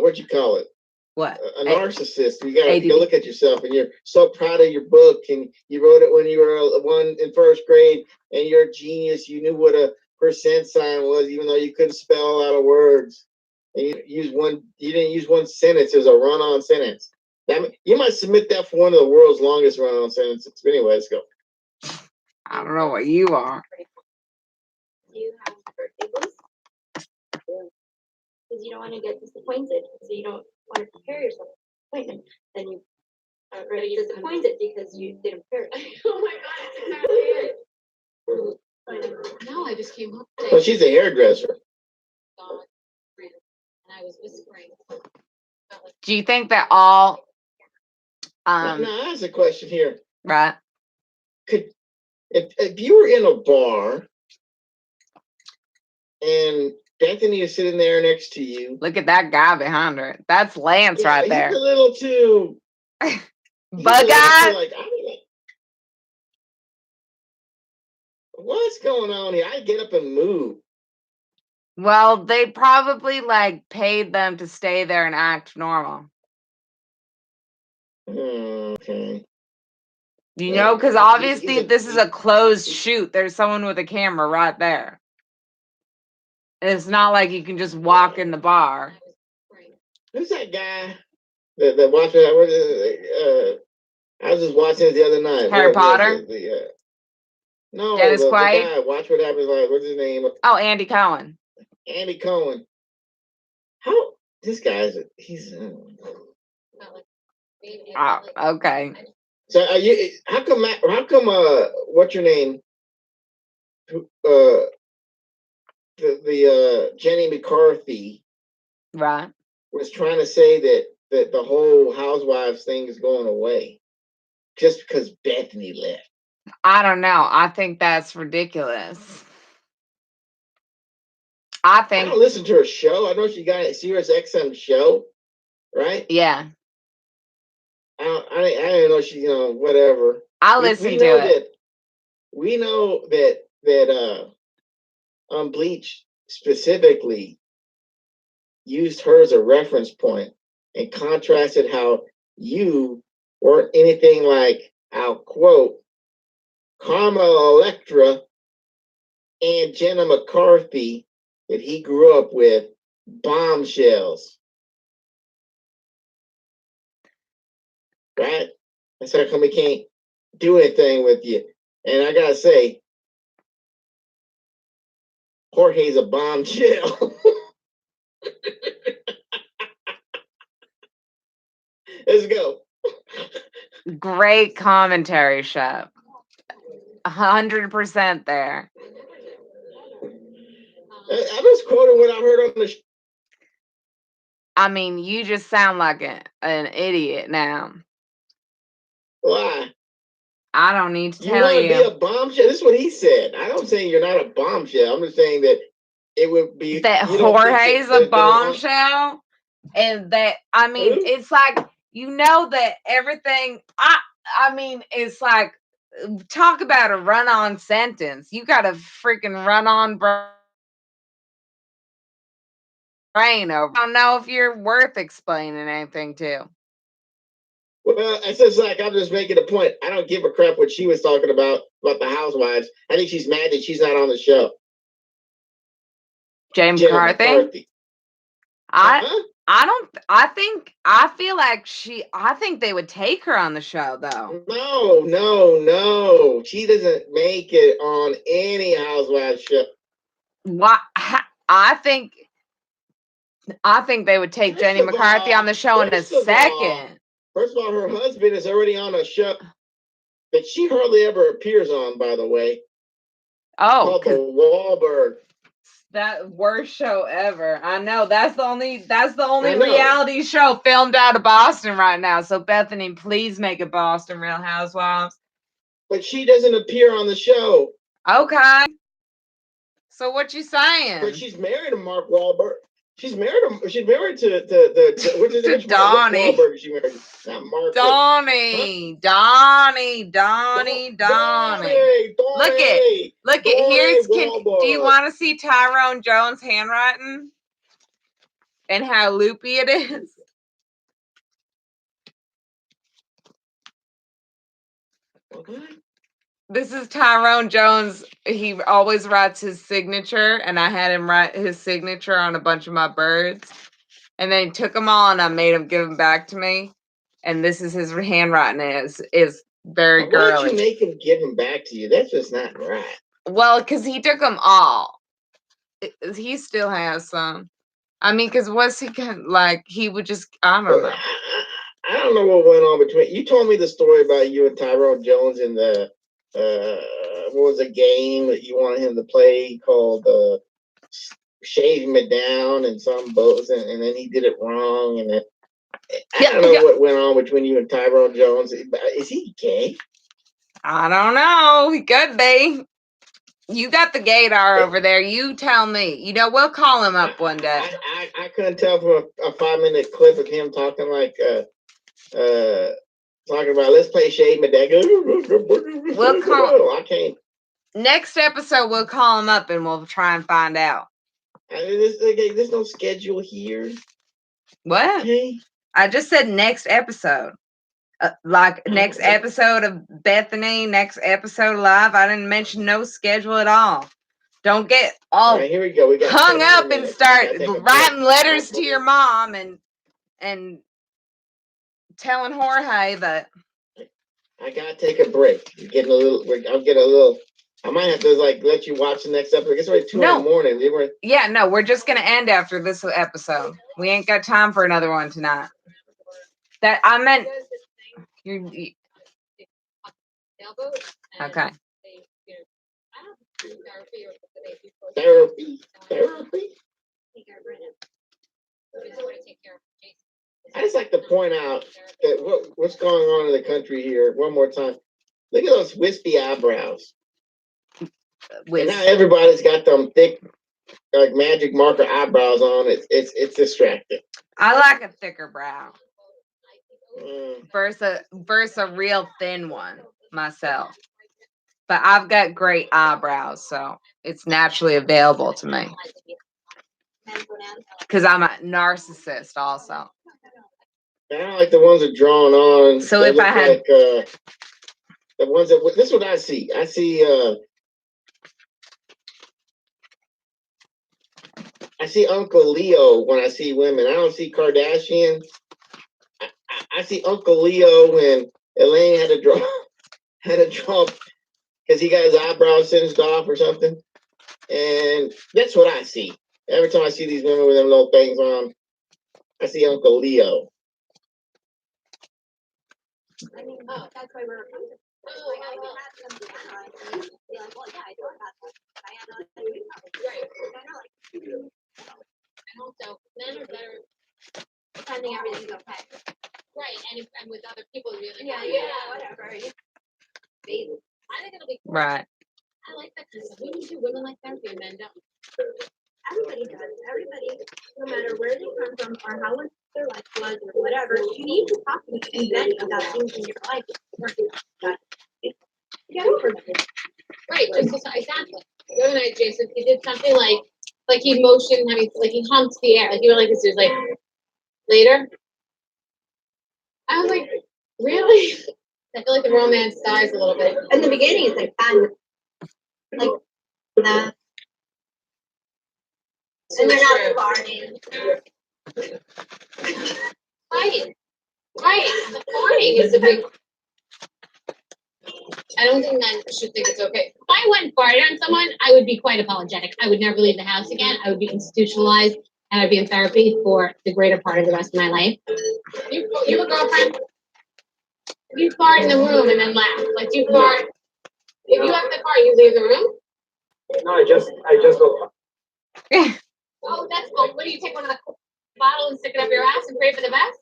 what you call it? What? A narcissist. You got to look at yourself, and you're so proud of your book, and you wrote it when you were one in first grade, and you're a genius. You knew what a percent sign was, even though you couldn't spell a lot of words. And you didn't use one sentence. It was a run-on sentence. You might submit that for one of the world's longest run-on sentences. But anyway, let's go. I don't know what you are. Do you have birthday blues? Because you don't want to get disappointed, so you don't want to prepare yourself for disappointment. Then you are already disappointed because you didn't prepare. Oh my god, that's exactly it. No, I just came home. Well, she's a hairdresser. And I was whispering. Do you think that all? Now, that's a question here. Right. If you were in a bar and Bethenny is sitting there next to you. Look at that guy behind her. That's Lance right there. He's a little too bug-eyed. What's going on here? I get up and move. Well, they probably paid them to stay there and act normal. Okay. You know, because obviously this is a closed shoot. There's someone with a camera right there. It's not like you can just walk in the bar. Who's that guy that watched it? I was just watching it the other night. Harry Potter? No, Dennis the Quaid? guy. Watch What Happens Live. What's his name? Oh, Andy Cohen. Andy Cohen. How this guy's he's. Oh, okay. So how come what's your name? The Jenny McCarthy, right, was trying to say that the whole Housewives thing is going away just because Bethenny left. I don't know. I think that's ridiculous. I don't listen to her show. I know she got a Sirius XM show, right? Yeah. I don't know. She whatever. I listen to it. We know that Bleach specifically used her as a reference point and contrasted how you weren't anything like, I'll quote, Carmel Electra and Jenna McCarthy that he grew up with, bombshells. Right? That's how come we can't do anything with you. And I gotta say, Jorge's a bombshell. Let's go. Great commentary, Shep. 100% there. I'm just quoting what I heard on the I mean, you just sound like an idiot now. Why? I don't need to tell you. You want to be a bombshell? This is what he said. I'm saying you're not a bombshell. I'm just saying that it would be that Jorge's a bombshell, and that it's like that everything. I mean, it's like talk about a run-on sentence. You got a freaking run-on brain over. I don't know if you're worth explaining anything to. Well, it's just like I'm just making a point. I don't give a crap what she was talking about the Housewives. I think she's mad that she's not on the show. Jenna McCarthy. I think they would take her on the show though. No. She doesn't make it on any Housewives show. Why? I think they would take First Jenny of McCarthy all- on the show in a first of all, second. First of all, her husband is already on a show that she hardly ever appears on, by the way. Oh, Called The Wahlberg. that worst show ever. I know that's the only I know. reality show filmed out of Boston right now. So Bethenny, please make it Boston Real Housewives. But she doesn't appear on the show. Okay. So what you saying? But she's married to Mark Wahlberg. She's married to what's his name? Donnie. Which Wahlberg is she married to? Not Mark. Donnie. Look at here's do you want to see Tyrone Jones' handwriting and how loopy it is? This is Tyrone Jones. He always writes his signature, and I had him write his signature on a bunch of my birds. And then he took them all, and I made him give them back to me. And this is his handwriting. Is very girly. Why don't you make him give them back to you? That's just not right. Well, because he took them all. He still has some. I mean, because what's he like? He would just, I don't know. I don't know what went on between. You told me the story about you and Tyrone Jones in the what was a game that you wanted him to play called Shaving It Down and some boats, and then he did it wrong, and then, I don't know what went on between you and Tyrone Jones. Is he gay? I don't know. He could be. You got the gaydar over there. You tell me. You know, we'll call him up one day. I couldn't tell from a 5-minute clip of him talking like talking about let's play Shade Medega. We'll call. I can't. Next episode, we'll call him up and we'll try and find out. There's no schedule here. What? Okay. I just said next episode. Like next episode of Bethenny, next episode live. I didn't mention no schedule at all. Don't get all right, here we go. We got hung up and start writing letters to your mom and telling Jorge that I gotta take a break. I'm getting a little. I might have to let you watch the next episode. It's already 2 in the morning. Yeah, no, we're just gonna end after this episode. We ain't got time for another one tonight. That I meant. You okay. Therapy. I just like to point out that what's going on in the country here one more time. Look at those wispy eyebrows. And now everybody's got them thick, like magic marker eyebrows on. It's distracting. I like a thicker brow. Versus a real thin one myself. But I've got great eyebrows, so it's naturally available to me. Because I'm a narcissist also. I don't like the ones that are drawn on. So if I had the ones that this is what I see. I see Uncle Leo when I see women. I don't see Kardashian. I see Uncle Leo when Elaine had to draw because he got his eyebrows singed off or something. And that's what I see. Every time I see these women with them little things on, I see Uncle Leo. I mean, that's why we're comfortable. Like, I could have some and be like, well, yeah, I do have that. I am not right. And also, men are better pretending everything's okay. Right, and with other people, you're like, whatever. Baby. I think it'll be cool. Right. I like that kind of stuff. We need to do women like therapy and men don't. Everybody does. Everybody, no matter where they come from or how their life was or whatever, you need to talk to them and vent about things in your life. Right, just exactly. The other night, Jason, he did something like he motioned, like he humped the air, like you were like this. He was like, later. I was like, really? I feel like the romance dies a little bit. In the beginning, it's like fun, like that. And they're not farting. Right. The farting is the big. I don't think men should think it's okay. If I went farted on someone, I would be quite apologetic. I would never leave the house again. I would be institutionalized and I'd be in therapy for the greater part of the rest of my life. You have a girlfriend? If you fart in the room and then laugh, like you fart. If you have the car, you leave the room? No, I just don't. Oh, that's cool. What do you take one of the bottles and stick it up your ass and pray for the best?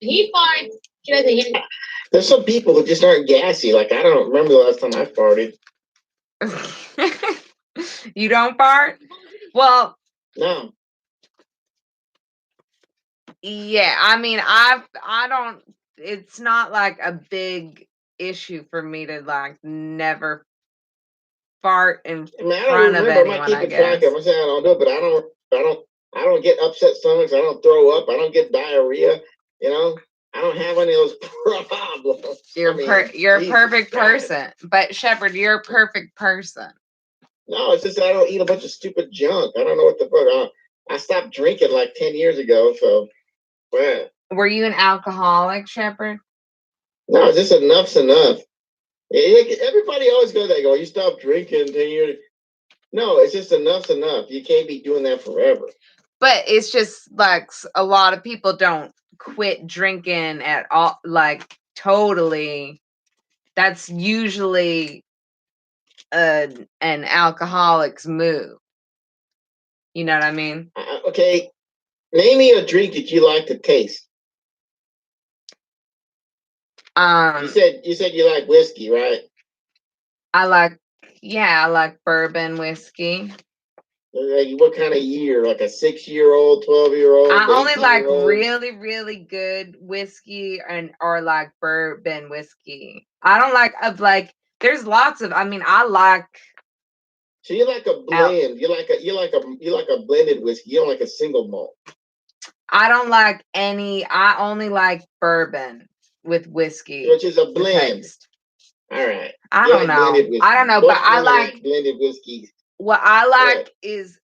He farts. She doesn't hear me. There's some people who just aren't gassy. Like, I don't remember the last time I farted. You don't fart? Well, no. Yeah, I mean, I don't. It's not like a big issue for me to like never fart in front of anyone. I guess. I'm saying I don't do it, but I don't get upset stomachs. I don't throw up. I don't get diarrhea. You know, I don't have any of those problems. You're you're a perfect person, but Shepherd, you're a perfect person. No, it's just I don't eat a bunch of stupid junk. I don't know what the fuck. I stopped drinking like 10 years ago, so yeah. Were you an alcoholic, Shepherd? No, just enough's enough. Everybody always goes there. Go, you stopped drinking 10 years. No, it's just enough's enough. You can't be doing that forever. But it's just like a lot of people don't quit drinking at all, like totally. That's usually an alcoholic's move. You know what I mean? Okay, name me a drink that you like to taste. You said you like whiskey, right? I like bourbon whiskey. Like what kind of year? Like a 6-year-old, 12-year-old? I only like really, really good whiskey or like bourbon whiskey. I don't like there's lots of. I mean, I like. So you like a blend? You like a blended whiskey. You don't like a single malt. I don't like any. I only like bourbon with whiskey, which is a blend. All right. I don't know. I don't know, but I like blended whiskey. What I like is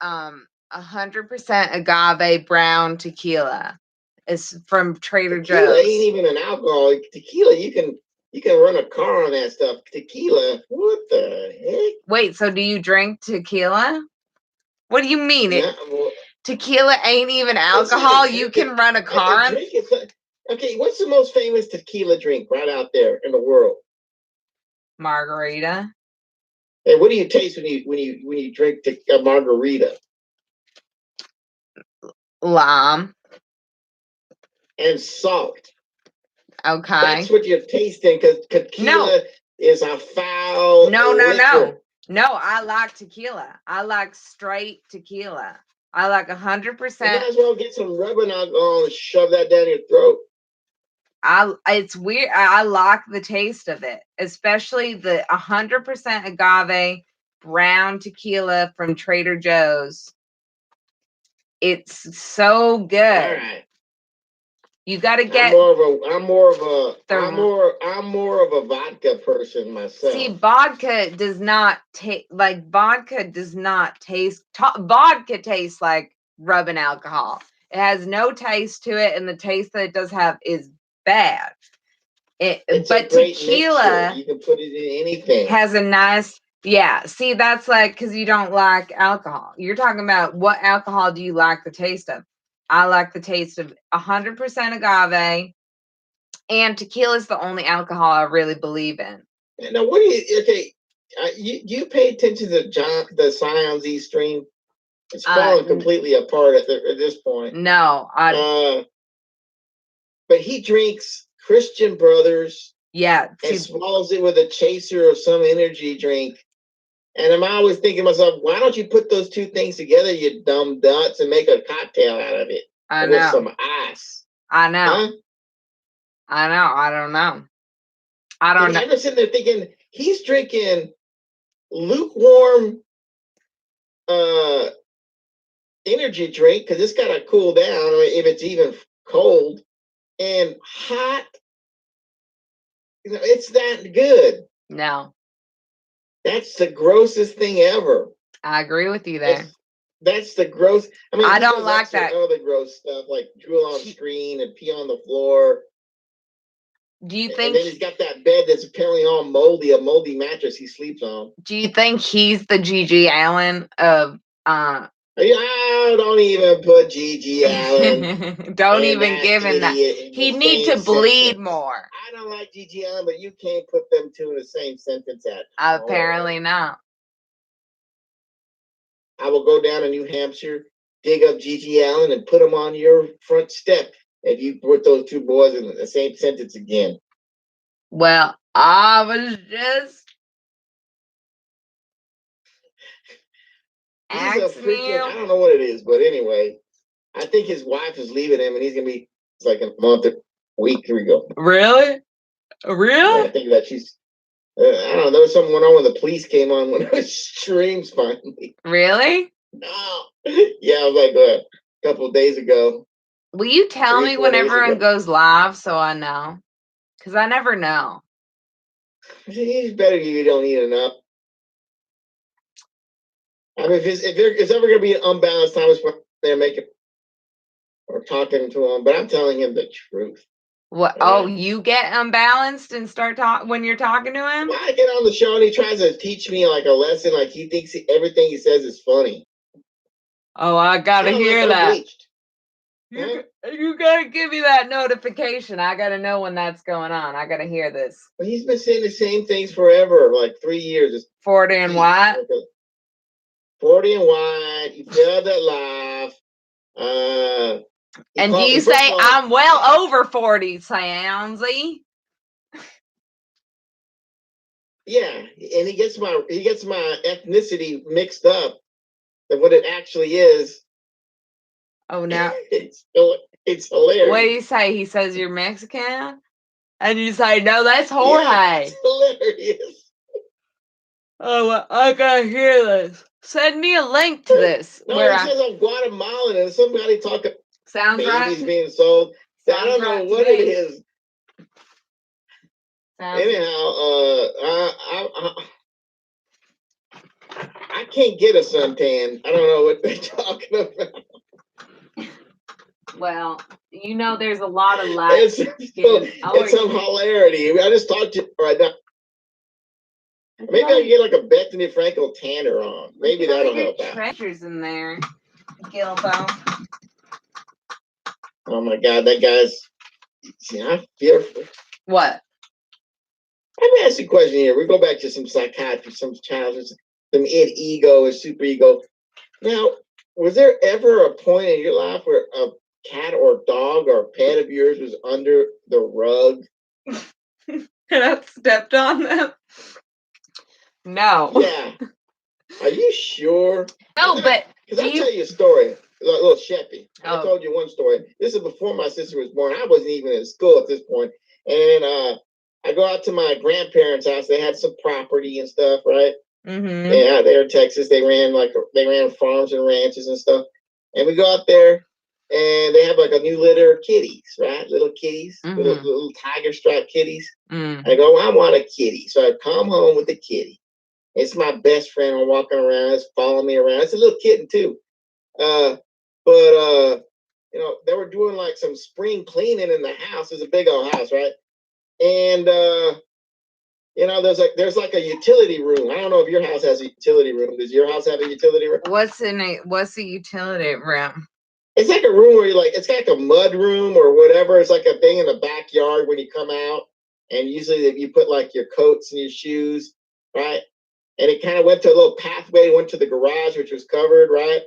100% agave brown tequila. It's from Trader Joe's. Tequila ain't even an alcohol. Tequila, you can run a car on that stuff. Tequila, what the heck? Wait, so do you drink tequila? What do you mean? Tequila ain't even alcohol. You can run a car on. Okay, what's the most famous tequila drink right out there in the world? Margarita. Hey, what do you taste when you drink a margarita? Lime and salt. Okay, that's what you're tasting because tequila is a foul. No. I like tequila. I like straight tequila. I like 100%. You might as well get some rubbing alcohol and shove that down your throat. It's weird. I like the taste of it, especially the 100% agave brown tequila from Trader Joe's. It's so good. All right. You got to get. I'm more of a vodka person myself. See, vodka does not taste like vodka. Does not taste. Vodka tastes like rubbing alcohol. It has no taste to it, and the taste that it does have is bad. But tequila, you can put it in anything. Has a nice, see, that's like because you don't like alcohol. You're talking about what alcohol do you like the taste of? I like the taste of 100% agave, and tequila is the only alcohol I really believe in. Now, what do you? Okay, you pay attention to the Scion Z stream? It's falling completely apart at this point. No, but he drinks Christian Brothers. Yeah. And swallows it with a chaser of some energy drink. And I'm always thinking to myself, why don't you put those two things together, you dumb nuts, and make a cocktail out of it? I know. With some ice. I know. Huh? I know. I don't know. I don't know. I'm just sitting there thinking, he's drinking lukewarm energy drink because it's got to cool down if it's even cold, and hot. You know, it's that good. No. That's the grossest thing ever. I agree with you there. That's the gross. I mean, I don't like that. Other gross stuff like drool on screen and pee on the floor. Do you And think? then he's got that bed that's apparently all moldy, a moldy mattress he sleeps on. Do you think he's the Gigi Allen of? Don't even put Gigi Allen. Don't and even that give him that. idiot in He the need same to bleed sentence. more. I don't like Gigi Allen, but you can't put them two in the same sentence at all. Apparently not. I will go down to New Hampshire, dig up Gigi Allen, and put him on your front step if you put those two boys in the same sentence again. Well, I was just He's a freaking, I don't know what it is, but anyway, I think his wife is leaving him, and he's gonna be it's like a month, a week. Here we go. Really? Really? Yeah, I think that she's. I don't know. There was something went on when the police came on when it was streams finally. Really? No. Yeah, it was like a couple of days ago. Will you tell 3, me 4 when days everyone ago. goes live so I know? Because I never know. It's better you don't eat enough. I mean, if there's ever going to be an unbalanced time, it's when they're making or talking to him. But I'm telling him the truth. What? Oh, you get unbalanced and start talk when you're talking to him? Well, I get on the show and he tries to teach me like a lesson, like he thinks everything he says is funny. Oh, I gotta hear that. Bleached. You gotta give me that notification. I gotta know when that's going on. I gotta hear this. But he's been saying the same things forever, like 3 years. 40 and what? 40 and white. You feel that laugh. And do you say I'm well over 40, Samsy? Yeah, and he gets my ethnicity mixed up than what it actually is. Oh no. It's hilarious. What do you say? He says you're Mexican? And you say, no, that's Jorge. Yeah, it's hilarious. Oh, well, I gotta hear this. Send me a link to this. No, he says I'm Guatemalan and somebody talking Sounds babies right. being sold. I Sounds don't know right to what me. it is. Anyhow, I can't get a suntan. I don't know what they're talking about. Well, you know, there's a lot of light skin. It's some hilarity. I just talked to right now. Maybe I can get like a Bethenny Frankel tanner on. Maybe that'll help out. Treasures in there, Gilbo. Oh my God, that guy's. See, I'm fearful. What? Let me ask you a question here. We go back to some psychiatry, some childhood, some ego and super ego. Now, was there ever a point in your life where a cat or dog or pet of yours was under the rug? And I stepped on them? No. Yeah. Are you sure? No, but because I'll tell you a story. A little Sheppy. Oh. I told you one story. This is before my sister was born. I wasn't even in school at this point. And I go out to my grandparents' house. They had some property and stuff, right? Mm-hmm. Yeah, out there in Texas, they ran farms and ranches and stuff. And we go out there, and they have like a new litter of kitties, right? Little kitties, little tiger stripe kitties. Mm. I go, I want a kitty. So I come home with the kitty. It's my best friend. I'm walking around. It's following me around. It's a little kitten too. But you know, they were doing like some spring cleaning in the house. It's a big old house, right? And you know, there's like a utility room. I don't know if your house has a utility room. Does your house have a utility room? What's the utility room? It's like a room where it's like a mud room or whatever. It's like a thing in the backyard when you come out. And usually if you put like your coats and your shoes, right? And it kind of went to a little pathway, went to the garage, which was covered, right?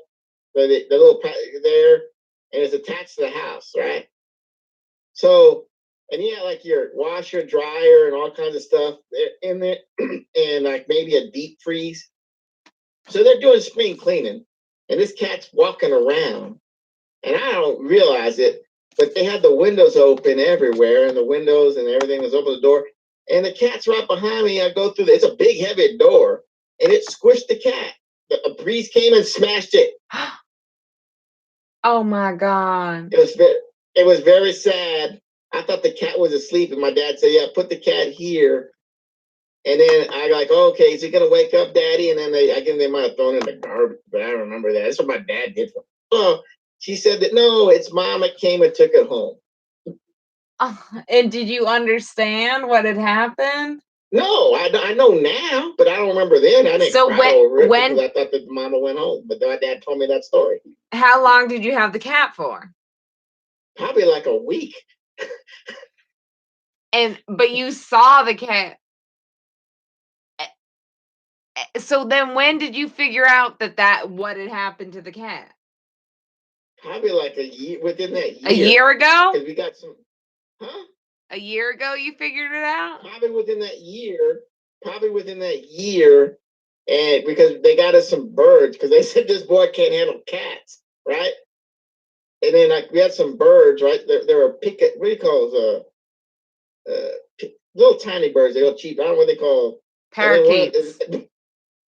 The little there, and it's attached to the house, right? So, and you had like your washer, dryer, and all kinds of stuff in there, and like maybe a deep freeze. So they're doing spring cleaning, and this cat's walking around, and I don't realize it, but they had the windows open everywhere, and the windows and everything was open, the door, and the cat's right behind me. I go through it's a big, heavy door, and it squished the cat. A breeze came and smashed it. Oh my God. It was very sad. I thought the cat was asleep, and my dad said, yeah, put the cat here. And then I like, oh, okay, is he gonna wake up, Daddy? And then they might have thrown it in the garbage, but I don't remember that. That's what my dad did for me. Oh, she said that no, it's Mom that came and took it home. And did you understand what had happened? No, I know now, but I don't remember then. I didn't So cry over it when because I thought that the mama went home. But my dad told me that story. How long did you have the cat for? Probably like a week. But you saw the cat. So then when did you figure out that what had happened to the cat? Probably like a year, within that year. A year ago? Because we got some, huh? A year ago you figured it out? Probably within that year. And because they got us some birds, because they said this boy can't handle cats, right? And then like we had some birds, right? There were picket, what do you call those? Little tiny birds. They go cheap. I don't know what they call. Parakeets.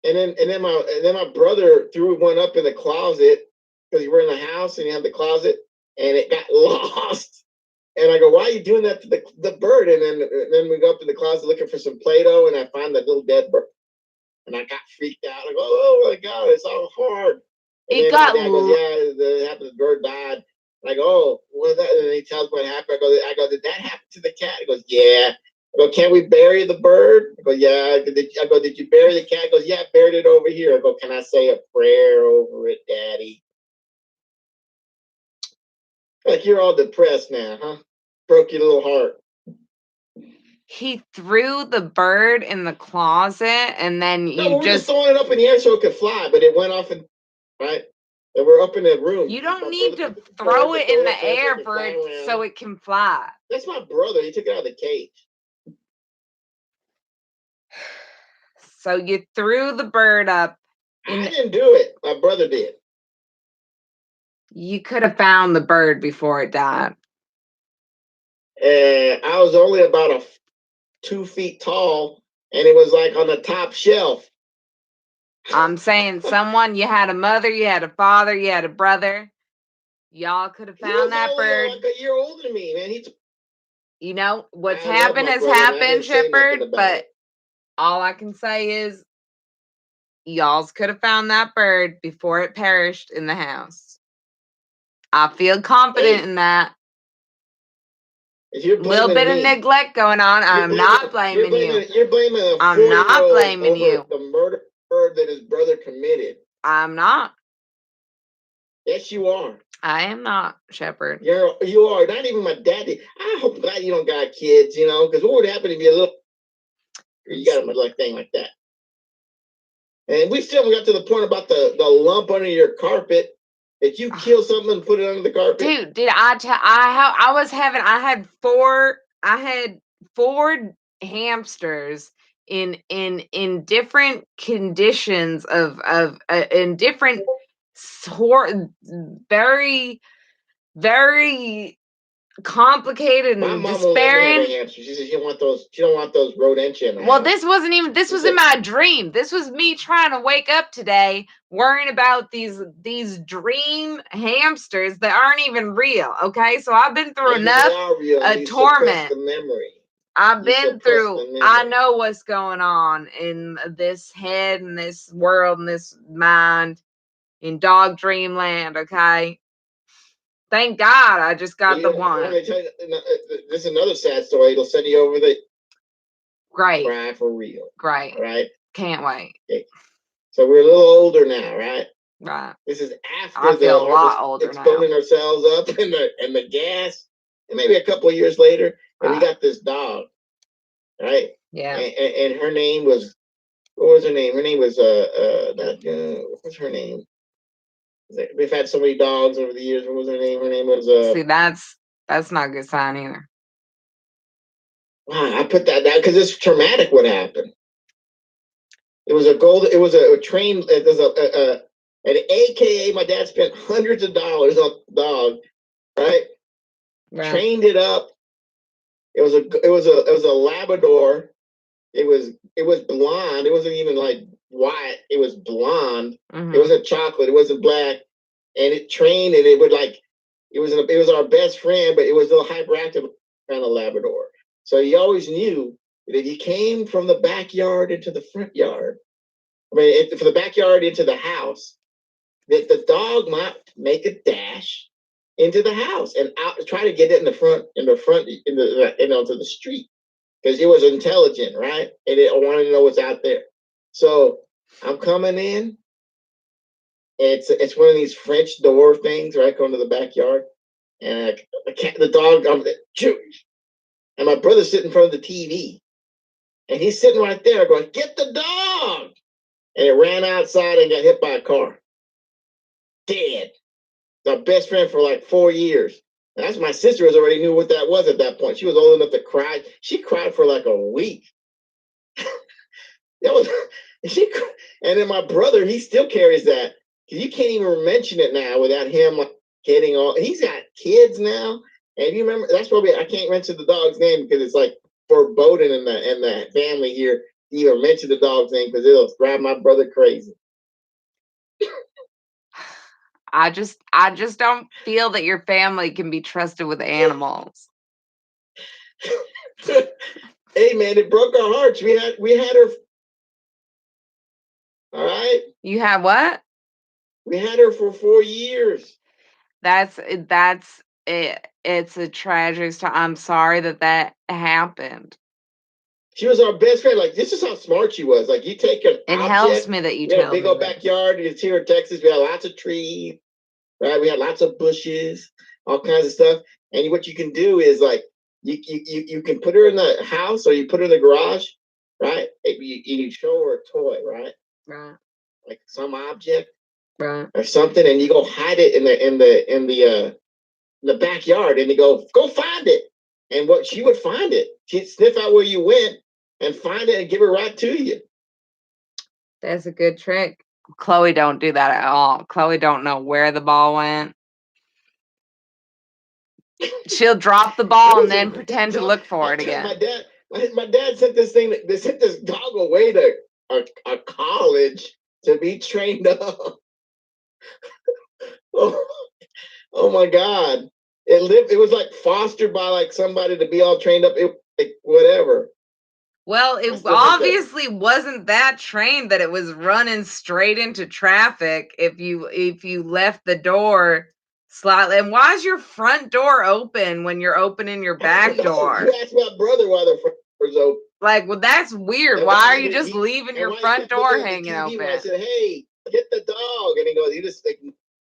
And then my brother threw one up in the closet because we were in the house and he had the closet and it got lost. And I go, why are you doing that to the bird? And then we go up in the closet looking for some Play-Doh and I find that little dead bird. And I got freaked out. I go, oh my God, it's all hard. And then my dad goes, yeah, the bird died. And I go, oh, what is that? And he tells me what happened. I go, did that happen to the cat? He goes, yeah. I go, can we bury the bird? I go, yeah. I go, did you bury the cat? He goes, yeah, I buried it over here. I go, can I say a prayer over it, Daddy? Like you're all depressed now, huh? Broke your little heart. He threw the bird in the closet and then we're just throwing it up in the air so it could fly, but it went off and right. And we're up in the room. You don't need to throw it in the air so it can fly. That's my brother. He took it out of the cage. So you threw the bird up. I didn't do it. My brother did. You could have found the bird before it died. I was only about 2 feet tall, and it was like on the top shelf. I'm saying you had a mother, you had a father, you had a brother. Y'all could have found that bird. Like a year older than me, man. You know, what's happened has happened, Shepherd, but all I can say is y'all could have found that bird before it perished in the house. I feel confident in that. A little bit of neglect going on. I'm not blaming you. You're blaming a I'm not blaming you. The murder that his brother committed. I'm not. Yes, you are. I am not, Shepherd. You are. Not even my daddy. I hope glad you don't got kids, you know, because what would happen if you got a thing like that? And we still got to the point about the lump under your carpet. Did you kill something and put it under the carpet? Dude, did I tell I had four hamsters in different conditions of in different very, very complicated and despairing. She says she don't want those rodents in. Well, this was in my dream. This was me trying to wake up today, worrying about these dream hamsters that aren't even real. Okay, so I've been through enough torment. I've been through. I know what's going on in this head and this world and this mind in dog dreamland. Okay. Thank God I just got the one. This is another sad story. It'll send you over the. Great. Cry for real. Great. Right. Can't wait. Okay. So we're a little older now, right? Right. This is after I feel a lot older exposing now. ourselves up in the gas, and maybe a couple of years later, and we got this dog, right? Yeah. And her name was, what was her name? Her name was what was her name? We've had so many dogs over the years. What was her name? Her name was See, that's not a good sign either. Wow, I put that down because it's traumatic what happened. It was a train, it was an AKA, my dad spent hundreds of dollars on the dog, right? Trained it up. It was a Labrador. It was blonde. It wasn't even like white. It was blonde. Mm-hmm. It wasn't chocolate. It wasn't black. And it trained, and it would it was our best friend, but it was a little hyperactive kind of Labrador. So he always knew that if he came from the backyard into the front yard, from the backyard into the house, that the dog might make a dash into the house and out, try to get it in the front, onto the street because it was intelligent, right? And it wanted to know what's out there. So I'm coming in. It's one of these French door things, right? Going to the backyard, and the dog, and my brother's sitting in front of the TV, and he's sitting right there, going, "Get the dog!" And it ran outside and got hit by a car. Dead. Our best friend for like 4 years. And that's my sister has already knew what that was at that point. She was old enough to cry. She cried for like a week. That was and then my brother, he still carries that. You can't even mention it now without him like getting all. He's got kids now, and you remember that's probably I can't mention the dog's name because it's like foreboding in the family here to even mention the dog's name because it'll drive my brother crazy. I just don't feel that your family can be trusted with animals. Hey man, it broke our hearts. We had her. All right. You had what? We had her for 4 years. That's it. It's a tragic story. I'm sorry that happened. She was our best friend. Like, this is how smart she was. Like, you take an It object, helps me that you we had tell a big me old that. backyard. It's here in Texas. We had lots of trees, right? We had lots of bushes, all kinds of stuff. And what you can do is like, you can put her in the house or you put her in the garage, right? You show her a toy, right? Right. Like some object, right, or something, and you go hide it in the backyard, and you go find it. And what she would find it, she'd sniff out where you went and find it and give it right to you. That's a good trick. Chloe don't do that at all. Chloe don't know where the ball went. She'll drop the ball and then pretend to look for it again. My dad sent this thing. They sent this dog away to a college to be trained up. Oh my God! It was like fostered by like somebody to be all trained up. Whatever. Well, it obviously wasn't that trained that it was running straight into traffic if you left the door slightly. And why is your front door open when you're opening your back door? You asked my brother why the front door's open. Like, well, that's weird. And why are you just leaving your front door hanging open? When I said, "Hey, get the dog," and he goes, "You just like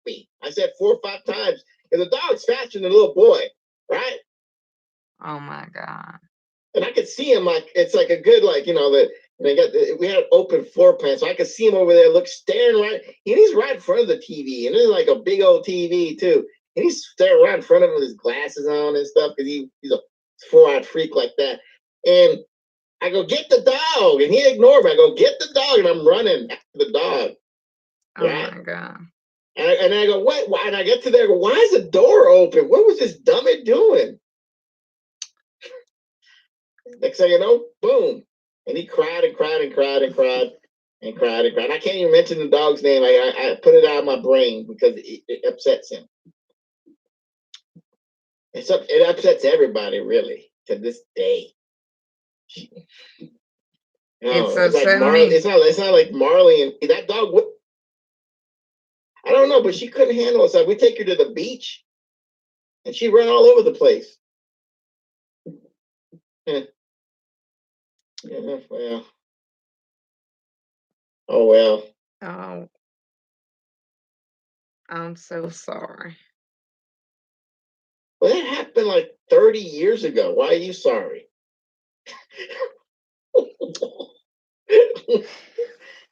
me." I said 4 or 5 times, and the dog's faster than a little boy, right? Oh my God. And I could see him like it's like a good we had an open floor plan, so I could see him over there, staring right, and he's right in front of the TV, and it's like a big old TV too, and he's staring right in front of him with his glasses on and stuff because he's a 4-eyed freak like that. And I go, "Get the dog," and he ignored me. I go, "Get the dog," and I'm running after the dog. Right? Oh my God. And I go, "What?" Why? And I get to there. I go, "Why is the door open? What was this dummy doing?" Next thing you know, boom. And he cried and cried and cried and cried and cried and cried. I can't even mention the dog's name. I put it out of my brain because it upsets him. It upsets everybody, really, to this day. No, it's like Marley. It's not like Marley and that dog. I don't know, but she couldn't handle it. So we take her to the beach, and she ran all over the place. Yeah, well. Oh well. Oh, I'm so sorry. Well, that happened like 30 years ago. Why are you sorry?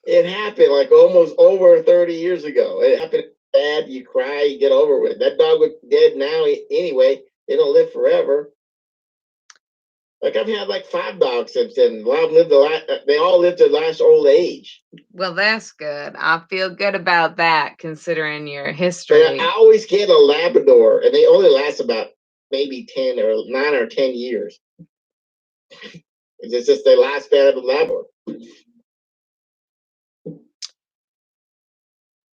It happened like almost over 30 years ago. It happened bad. You cry, you get over with. That dog was dead now anyway. They don't live forever. Like I've had like 5 dogs since then. They all lived their last old age. Well, that's good. I feel good about that considering your history. I always get a Labrador, and they only last about maybe 9 or 10 years. It's just they last better than Labrador.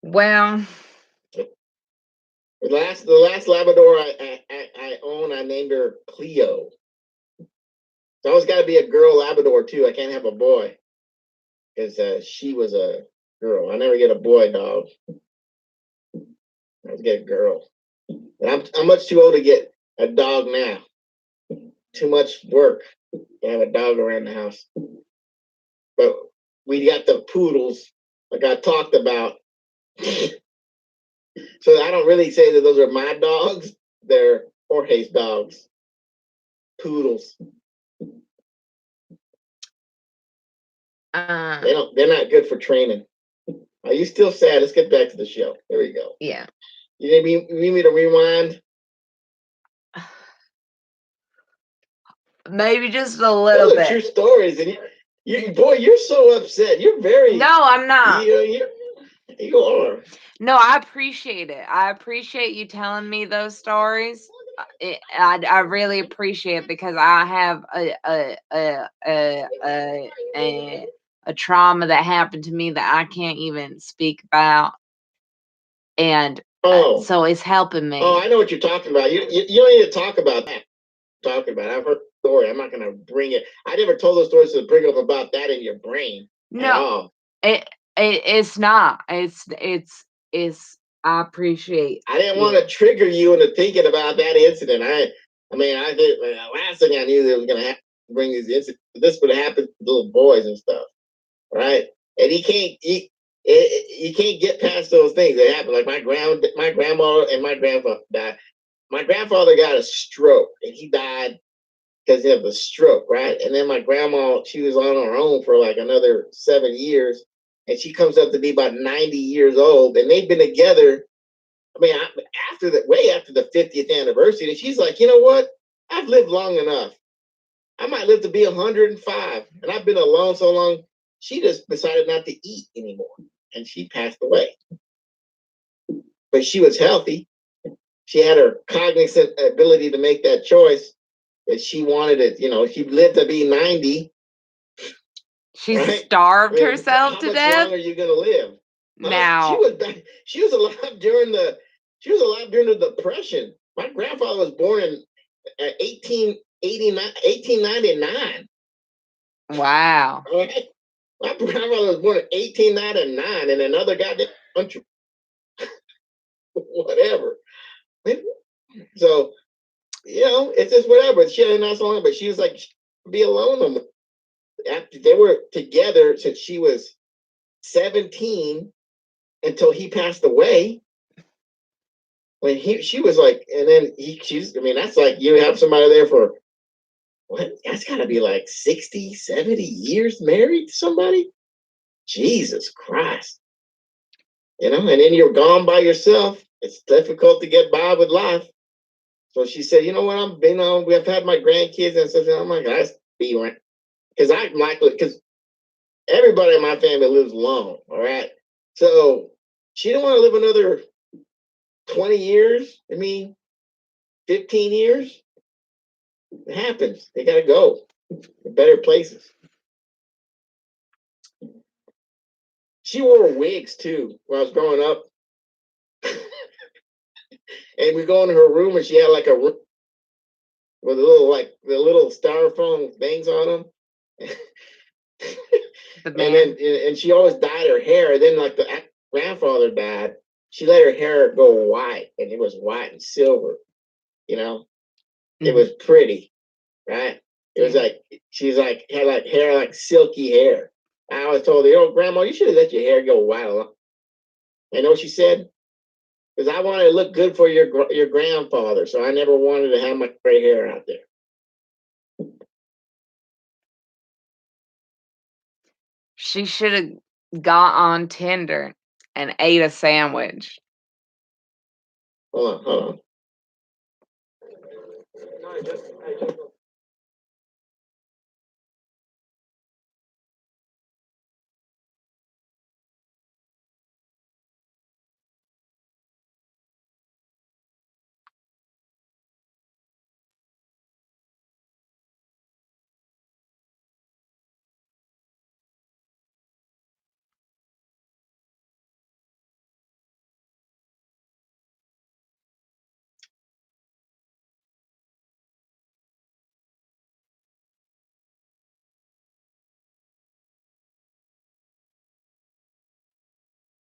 Well, the last Labrador I own, I named her Cleo. It's always got to be a girl Labrador too. I can't have a boy because she was a girl. I never get a boy dog. I always get a girl. I'm much too old to get a dog now. Too much work to have a dog around the house. But we got the poodles, like I talked about. So I don't really say that those are my dogs. They're Jorge's dogs. Poodles. They're not good for training. Are you still sad? Let's get back to the show. There we go. Yeah. You need me to rewind? Maybe just a little Those are bit. true stories, and you're so upset. You're very. No, I'm not. You are. No, I appreciate it. I appreciate you telling me those stories. I really appreciate it because I have a trauma that happened to me that I can't even speak about, and so it's helping me. Oh, I know what you're talking about. You don't need to talk about that. I've heard the story. I'm not going to bring it. I never told those stories to bring up about that in your brain. No, it's not. It's. I appreciate. I didn't want to trigger you into thinking about that incident. I did. Last thing I knew, they was going to bring these incidents. This would happen to little boys and stuff, right? And you can't get past those things that happen. Like my grandma and my grandfather died. My grandfather got a stroke, and he died because of the stroke, right? And then my grandma, she was on her own for like another 7 years, and she comes up to be about 90 years old, and they've been together. After the 50th anniversary, and she's like, you know what? I've lived long enough. I might live to be 105, and I've been alone so long. She just decided not to eat anymore, and she passed away. But she was healthy. She had her cognizant ability to make that choice that she wanted it. She lived to be 90. She starved herself to death. How much longer are you gonna live? Now she was alive during the Depression. My grandfather was born in 1899. Wow. Right? My grandfather was born in 1899 in another goddamn country. Whatever. So, it's just whatever. She had not so long, but she was like, be alone. After they were together since she was 17 until he passed away. When she was like, and then that's like you have somebody there for what? That's gotta be like 60, 70 years married to somebody. Jesus Christ. And then you're gone by yourself. It's difficult to get by with life. So she said, you know what, we've had my grandkids and stuff. I'm like, I be right. Because everybody in my family lives long, all right? So she didn't want to live another 20 years. 15 years. It happens. They got to go to better places. She wore wigs, too, when I was growing up. And we go in her room, and she had like a room with the little styrofoam things on them. And she always dyed her hair. And then like the grandfather died, she let her hair go white, and it was white and silver. It was pretty, right? It was like she's like had like hair like silky hair. I always told her, Grandma, you should have let your hair go white. You know what she said? Because I wanted to look good for your grandfather, so I never wanted to have my gray hair out there. She should have got on Tinder and ate a sandwich. Hold on. No, I just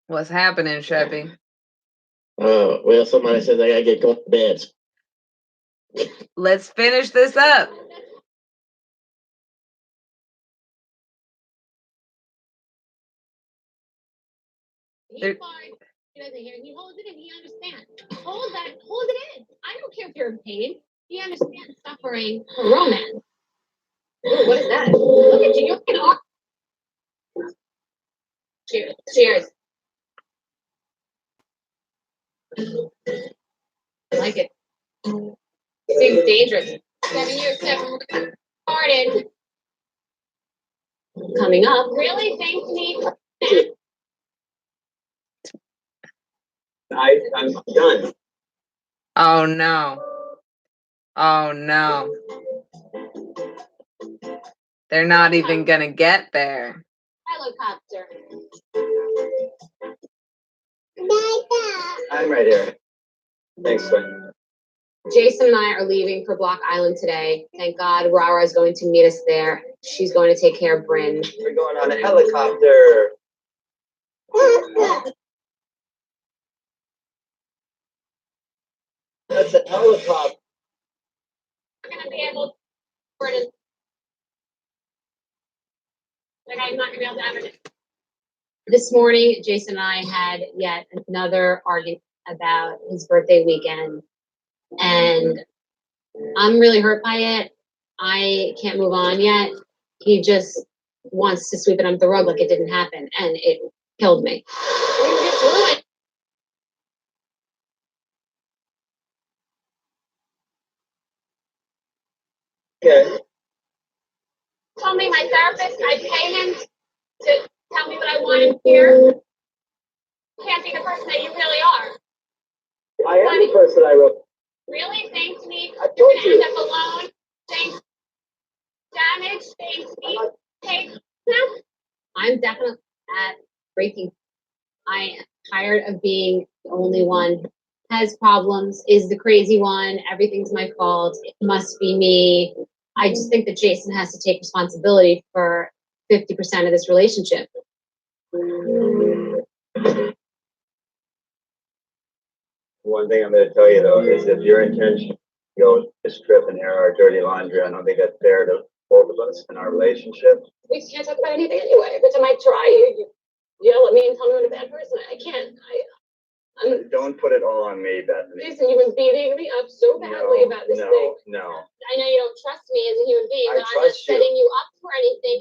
What's happening, Sheppy? Well, somebody says I gotta get going to bed. Let's finish this up. He's fine. He doesn't hear. He holds it in. He understands. Hold it in. I don't care if you're in pain. He understands suffering for romance. Ooh, what is that? Look at you. You're looking awkward. Cheers. Cheers. I like it. Seems dangerous. 7 years, 7 started. Coming up. Really? Thanks, me. I'm done. Oh no. Oh no. They're not even gonna get there. Helicopter. I'm right here. Thanks, Shui. Jason and I are leaving for Block Island today. Thank God Rara is going to meet us there. She's going to take care of Bryn. We're going on a helicopter. That's a helicopter. We're going to be able to... Like, I'm not going to be able to have it. This morning, Jason and I had yet another argument about his birthday weekend. And I'm really hurt by it. I can't move on yet. He just wants to sweep it under the rug like it didn't happen. And it killed me. Okay. Told me my therapist, I pay him to tell me what I want to hear. Can't be the person that you really are. I am the person I wrote. Really? Thanks me. I You're told gonna you. end up alone. Thanks. Damage. Thanks me. Thanks. I'm definitely at breaking. I am tired of being the only one who has problems, is the crazy one. Everything's my fault. It must be me. I just think that Jason has to take responsibility for 50% of this relationship. One thing I'm going to tell you, though, is if your intention to go this trip and air our dirty laundry, I don't think that's fair to both of us in our relationship. We can't talk about anything anyway. Every time I try, you yell at me and tell me I'm a bad person. I can't. Don't put it all on me, Bethenny. Jason, you've been beating me up so badly about this thing. No. I know you don't trust me as a human being, but I'm not setting you up for anything.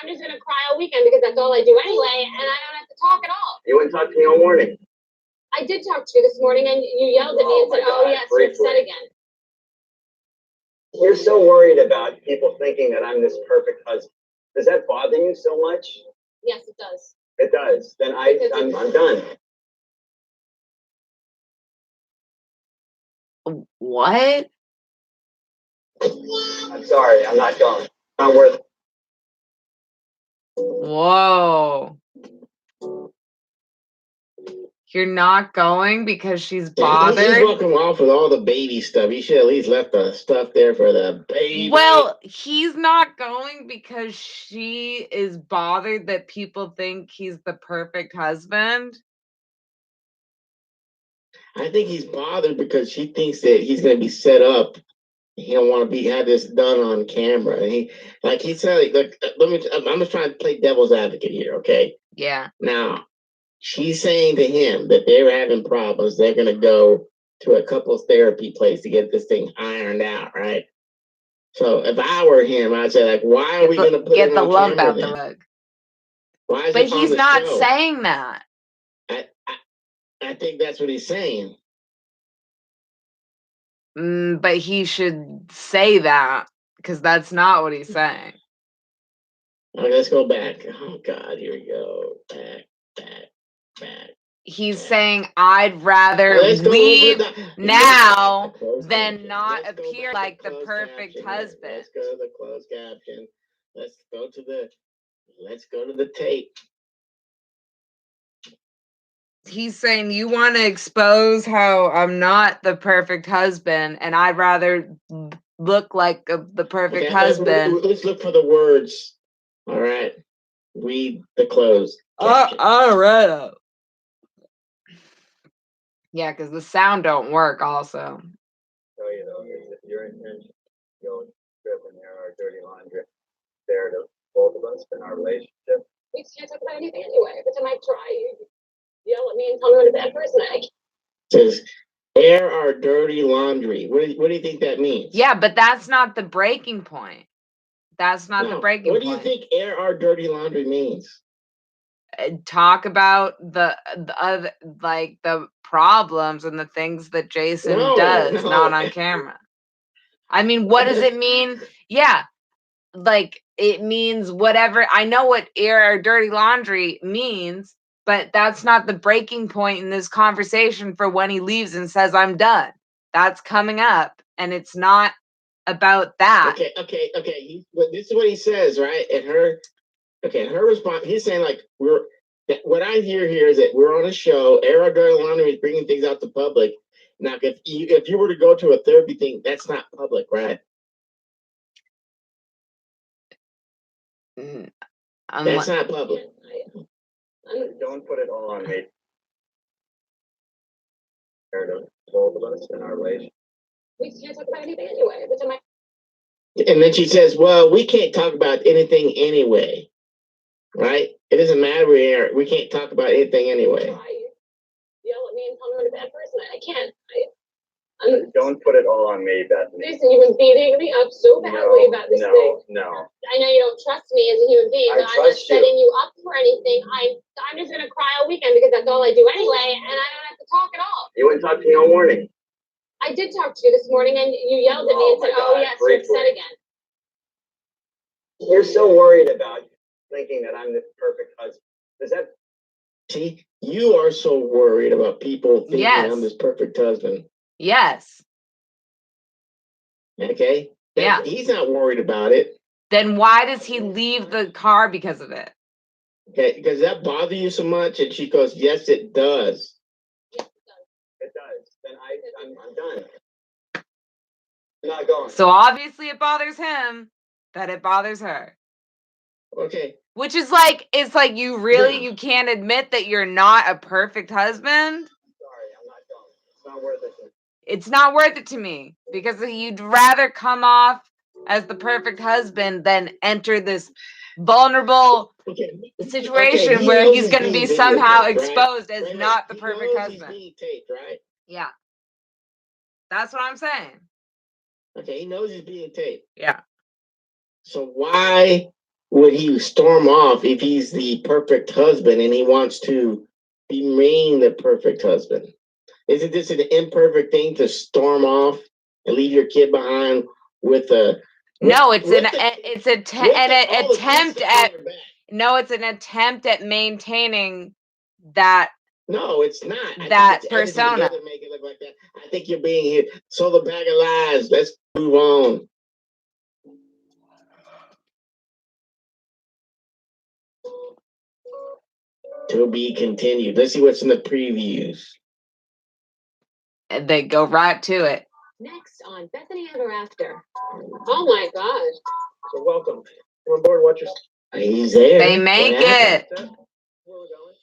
I'm just gonna cry all weekend because that's all I do anyway, and I don't have to talk at all. You wouldn't talk to me all morning. I did talk to you this morning, and you yelled at me and said, "Oh yes, you're upset again." You're so worried about people thinking that I'm this perfect husband. Does that bother you so much? Yes, it does. It does. Then I'm done. What? I'm sorry. I'm not going. Not worth it. Whoa. You're not going because she's bothered? He's walking off with all the baby stuff. He should at least left the stuff there for the baby. Well, he's not going because she is bothered that people think he's the perfect husband. I think he's bothered because she thinks that he's going to be set up. He don't want to have this done on camera. And he said, I'm just trying to play devil's advocate here, okay? Yeah. Now, she's saying to him that they were having problems. They're going to go to a couples therapy place to get this thing ironed out, right? So if I were him, I'd say, like, why are we going to put get it the on lump camera out then? the rug? Why is But it on he's the not show? saying that. I think that's what he's saying. But he should say that because that's not what he's saying. All right, let's go back. Oh, God, here we go. Back. He's saying, I'd rather Let's go leave over now than not appear like the perfect husband. Let's go to the closed caption. Let's go to the tape. He's saying, you want to expose how I'm not the perfect husband and I'd rather look like the perfect husband. Let's look for the words. All right. Read the closed caption. All right. Yeah, because the sound don't work also. So, you know, if your intention goes trip and air our dirty laundry there to both of us in our relationship. We can't talk about anything anyway. Every time I try, you yell at me and tell me what a bad person I am. Says air our dirty laundry. What do you think that means? Yeah, but that's not the breaking point. That's not the breaking What point. do you think air our dirty laundry means? Talk about the other, like the problems and the things that Jason does, not on camera. I mean, what does it mean? Yeah, like it means whatever. I know what air or dirty laundry means, but that's not the breaking point in this conversation for when he leaves and says, I'm done. That's coming up, and it's not about that. Okay. This is what he says, right? And her response, he's saying like what I hear here is that we're on a show. Air our dirty laundry is bringing things out to public. Now, if you were to go to a therapy thing, that's not public, right? That's not public. Don't put it all on me. There to both of us in our relationship. We can't talk about anything anyway. Every time And then she says, well, we can't talk about anything anyway. Right? It doesn't matter where we can't talk about anything anyway. yell at me and tell me what a bad person I can't. Don't put it all on me, Bethenny. Listen, you've been beating me up so badly about this thing. No. I know you don't trust me as a human being, but I'm not setting you up for anything. I'm just gonna cry all weekend because that's all I do anyway, and I don't have to talk at all. You wouldn't talk to me all morning. I did talk to you this morning, and you yelled at me and said, "Oh yes, you're upset again." You're so worried about thinking that I'm the perfect husband. Does that? See, you are so worried about people thinking I'm this perfect husband. Yes. Okay. Yeah. He's not worried about it. Then why does he leave the car because of it? Okay, because that bother you so much? And she goes, yes, it does. It does. Then I'm done. I'm not going. So obviously it bothers him that it bothers her. Okay. Which is like, it's like you can't admit that you're not a perfect husband? Sorry, I'm not going. It's not worth it. It's not worth it to me because you'd rather come off as the perfect husband than enter this vulnerable situation where he's going to be somehow exposed as not the perfect husband. He's being taped, right? Yeah. That's what I'm saying. Okay, he knows he's being taped. Yeah. So why would he storm off if he's the perfect husband and he wants to remain the perfect husband? Isn't this an imperfect thing to storm off and leave your kid behind with a? No, it's an attempt at maintaining that. No, it's not. That persona. Make it look like that. I think you're being here. So the bag of lies. Let's move on. To be continued. Let's see what's in the previews. And they go right to it. Next on Bethenny Ever After. Oh my gosh. So welcome. Come on board, watch your. He's there. They make it. Where we going?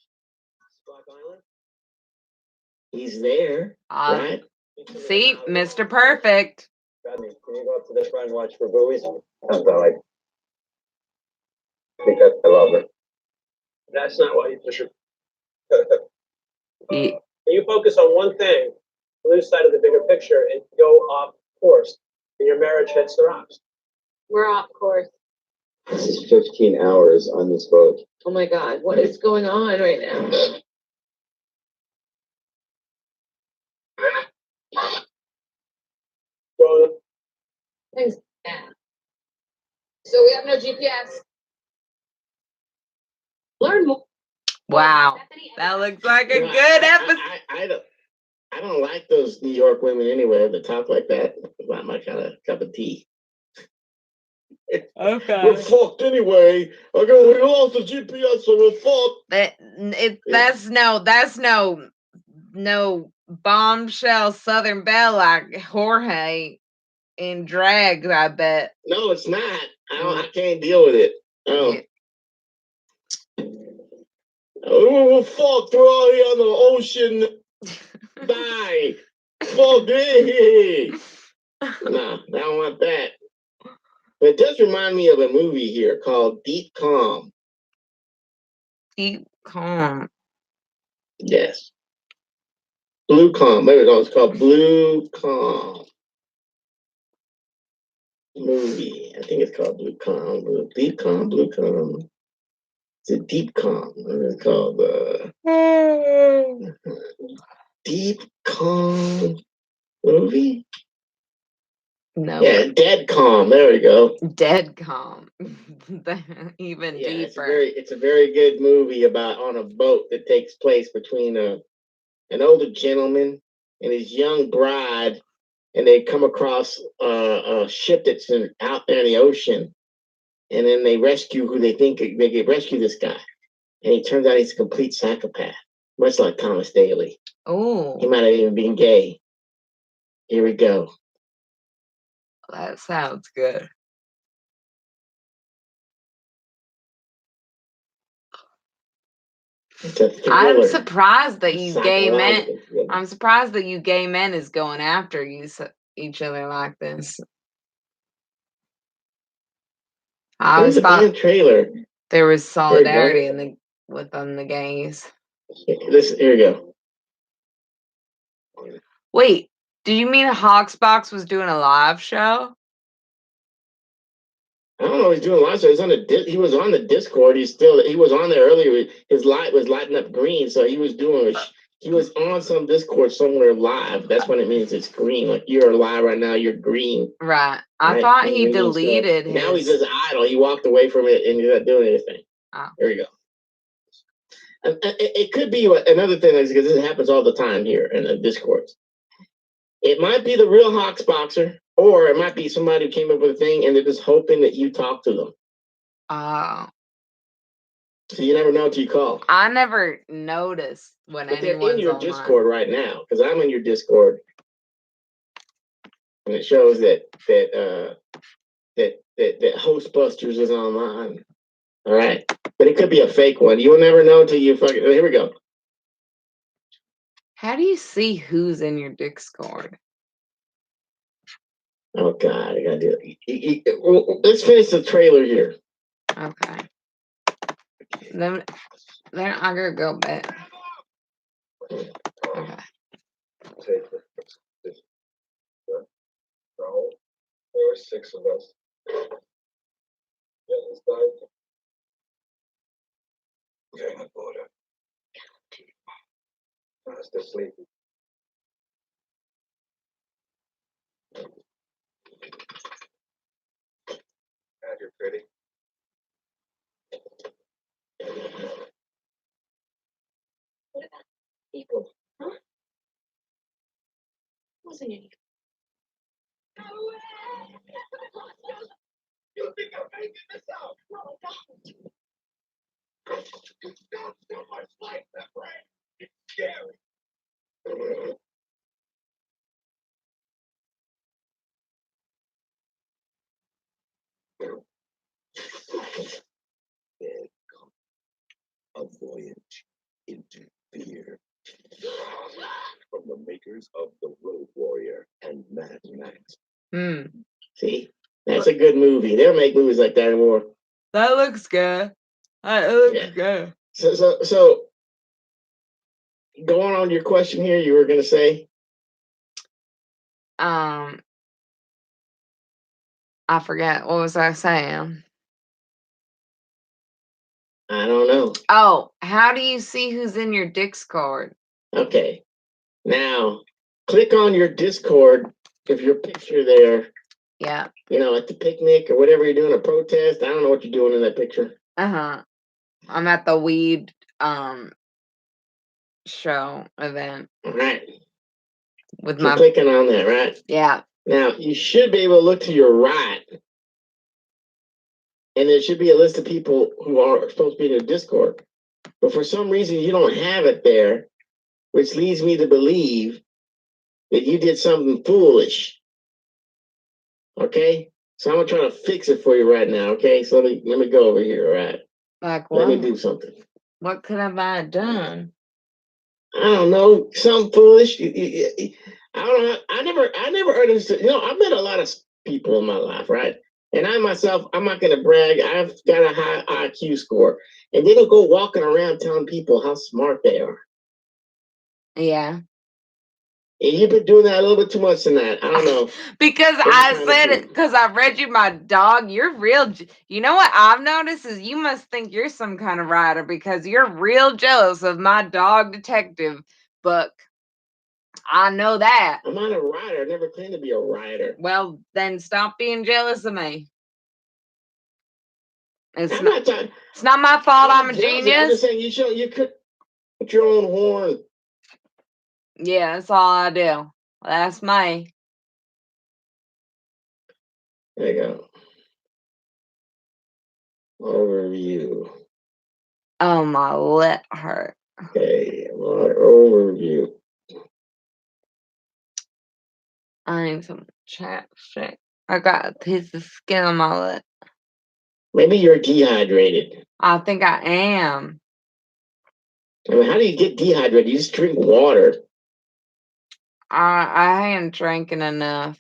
Block Island. He's there. Right? See, Mr. Perfect. Bethenny, can you go up to the front and watch for buoys? Because I love her. That's not why you push her. You focus on one thing, lose sight of the bigger picture, and go off course, and your marriage hits the rocks. We're off course. This is 15 hours on this boat. Oh my God, what is going on right now? Things bad. So we have no GPS. Learn more. Wow, that looks like a good episode. I don't like those New York women anyway that talk like that. It's not my kind of cup of tea. Okay. We're fucked anyway. We lost the GPS, so we're fucked. That's no bombshell Southern Belle like Jorge in drag, I bet. No, it's not. I can't deal with it. Oh. We're fucked. We're out here on the ocean. Bye. Full day. Nah, I don't want that. But it does remind me of a movie here called Deep Calm. Deep Calm. Yes. Blue Calm. There we go. It's called Blue Calm. Movie. I think it's called Blue Calm. Deep Calm. Blue Calm. It's a Deep Calm. It's called Deep Calm movie. No. Yeah, Dead Calm. There we go. Dead Calm. Even Yeah, deeper. it's a very good movie about on a boat that takes place between an older gentleman and his young bride, and they come across a ship that's out there in the ocean, and then they rescue who they think they get rescue this guy, and he turns out he's a complete psychopath, much like Thomas Daly. Oh, He might have even been gay. Here we go. that sounds good. I'm surprised that you gay men. I'm surprised that you gay men is going after each other like this. I always thought trailer. There was solidarity within the gays. Listen, here we go. Wait, do you mean Hawksbox was doing a live show? I don't know. He's doing live show. He was on the Discord. He was on there earlier. His light was lighting up green, so he was on some Discord somewhere live. That's what it means. It's green. Like you're live right now. You're green. Right. I thought he deleted his. Now he's just idle. He walked away from it and he's not doing anything. Oh. There you go. It could be another thing is because this happens all the time here in the Discords. It might be the real Hawksboxer, or it might be somebody who came up with a thing and they're just hoping that you talk to them. Oh. So you never know until you call. I never noticed when But anyone's they're in your online. Discord right now, because I'm in your Discord, and it shows that Hostbusters is online. All right, but it could be a fake one. You'll never know until you fucking. Here we go. How do you see who's in your Discord? Oh God, I gotta do it. Let's finish the trailer here. Okay. Then I'm gonna go back. Okay. There were 6 of us. Yeah, this guy. Okay, my daughter. I was still sleeping. God, you're pretty. What about people? Huh? What's in your You think I'm making this up? No, don't. You sound so much like that, right? It's scary. A voyage into fear. From the makers of The Road Warrior and Mad Max. See, that's a good movie. They don't make movies like that anymore. That looks good. It looks good. So, going on your question here, you were gonna say. I forget. What was I saying? I don't know. Oh, how do you see who's in your Discord? Okay. Now, click on your Discord if your picture there. Yeah. You know, at the picnic or whatever you're doing, a protest. I don't know what you're doing in that picture. I'm at the weed show event. All right. With You're clicking on that, right? Yeah. Now, you should be able to look to your right. And there should be a list of people who are supposed to be in the Discord. But for some reason, you don't have it there, which leads me to believe that you did something foolish. Okay? So I'm going to try to fix it for you right now, okay? So let me go over here, all right? Like what? Let me do something. What could have I done? I don't know, something foolish. I don't know. I never understood. I've met a lot of people in my life, right? And I myself, I'm not going to brag. I've got a high IQ score, and they don't go walking around telling people how smart they are. Yeah. And you've been doing that a little bit too much tonight. I don't know. Because I said it, because I read you my dog. You're real. You know what I've noticed is you must think you're some kind of writer because you're real jealous of my dog detective book. I know that. I'm not a writer. I never claimed to be a writer. Well, then stop being jealous of me. It's not my fault. I'm a genius. I'm just saying you could put your own horn. Yeah, that's all I do. That's me. There you go. Overview. Oh, my lip hurt. Okay, overview. I need some chat shit. I got a piece of skin on my lip. Maybe you're dehydrated. I think I am. I mean, how do you get dehydrated? You just drink water. I ain't drinking enough.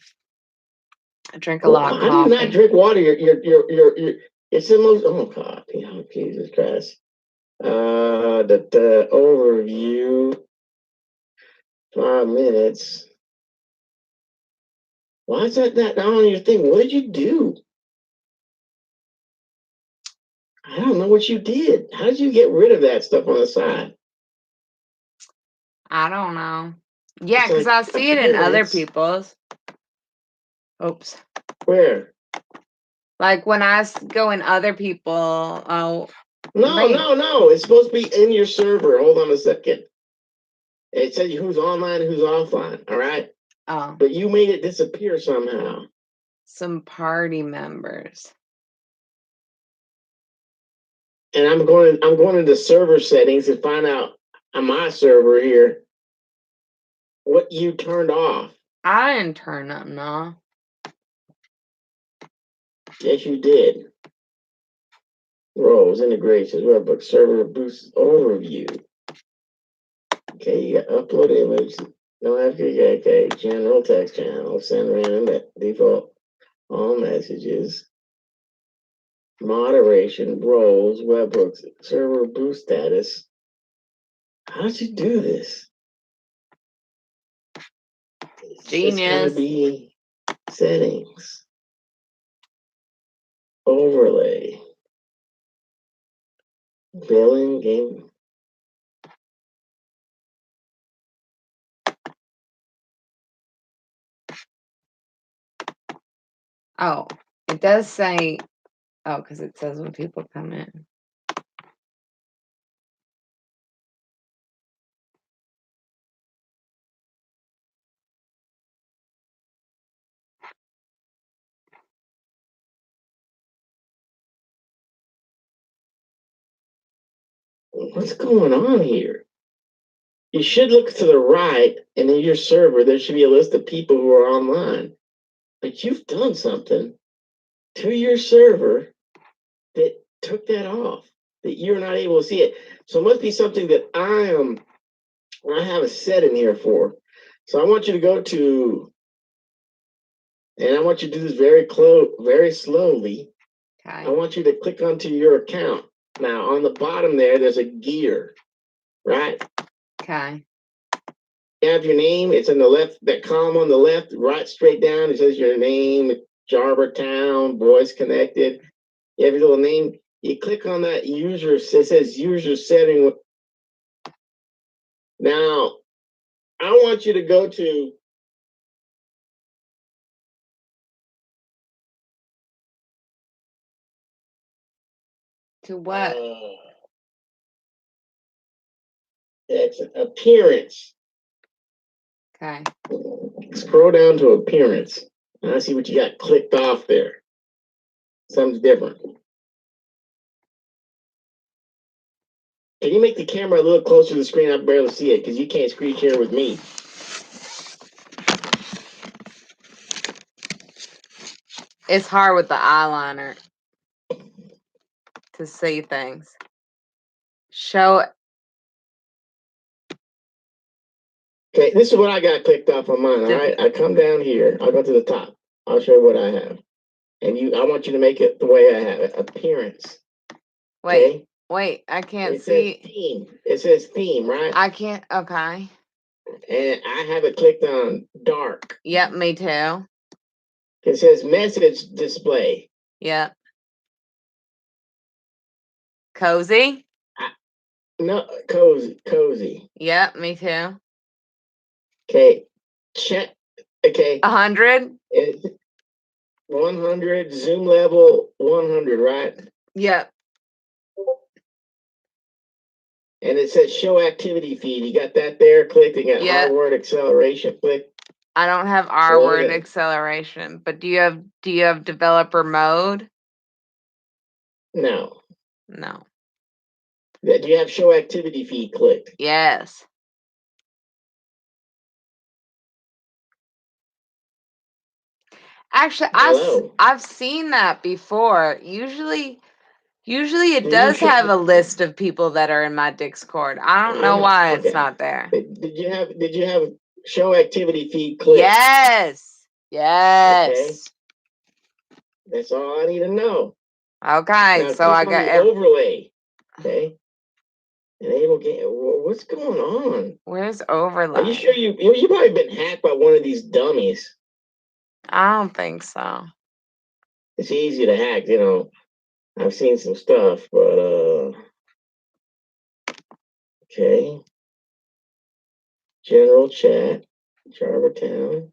I drink a lot of coffee. How do you not drink water? It's the most. Oh God, Jesus Christ. The overview. 5 minutes. Why is that not on your thing? What did you do? I don't know what you did. How did you get rid of that stuff on the side? I don't know. Yeah, because I see it in other people's. Oops. Where? Like when I go in other people. Oh. No. It's supposed to be in your server. Hold on a second. It says who's online and who's offline. All right. Oh. But you made it disappear somehow. Some party members. And I'm going into server settings to find out on my server here what you turned off. I didn't turn nothing off. Yes, you did. Roles, integrations, webbook, server boost overview. Okay, you got upload image. No FKK, okay, general text channel, send random default, all messages, moderation, roles, webhooks, server boost status. How'd you do this? Genius. It's gotta be settings, overlay, billing, game. Oh, it does say. Oh, because it says when people come in. What's going on here? You should look to the right, and in your server, there should be a list of people who are online. But you've done something to your server that took that off, that you're not able to see it. So it must be something that I have a setting here for. So I want you to go to, and I want you to do this very slowly. Okay. I want you to click onto your account. Now on the bottom there's a gear, right? Okay. You have your name. It's in the left, that column on the left, right straight down. It says your name, Charva Town, voice connected. You have your little name. You click on that user. It says user setting. Now, I want you to go to what? It's appearance. Okay. Scroll down to appearance. And I see what you got clicked off there. Something's different. Can you make the camera a little closer to the screen? I barely see it because you can't screen share with me. It's hard with the eyeliner to see things. Show Okay, this is what I got clicked off on mine. All right, I come down here. I'll go to the top. I'll show you what I have, and I want you to make it the way I have it. Appearance. Wait, wait, I can't It says see. theme. It says theme, right? I can't. Okay. And I have it clicked on dark. Yep, me too. It says message display. Yep. Cozy. No, cozy. Yep, me too. Okay, check. Okay. 100. 100 zoom level 100, right? Yep. And it says show activity feed. You got that there? Click. You got Yep. R word acceleration. Click. I don't have R word acceleration, but do you have developer mode? No. No. Do you have show activity feed clicked? Yes. Actually, I've seen that before. Usually it does have a list of people that are in my Discord. I don't know why it's not there. Did you have show activity feed clicked? Yes. Yes. Okay. That's all I need to know. Okay, now, so I got overlay. Okay. Enable game. What's going on? Where's overlay? Are you sure you probably been hacked by one of these dummies? I don't think so. It's easy to hack, I've seen some stuff, but okay. General chat, Charva Town.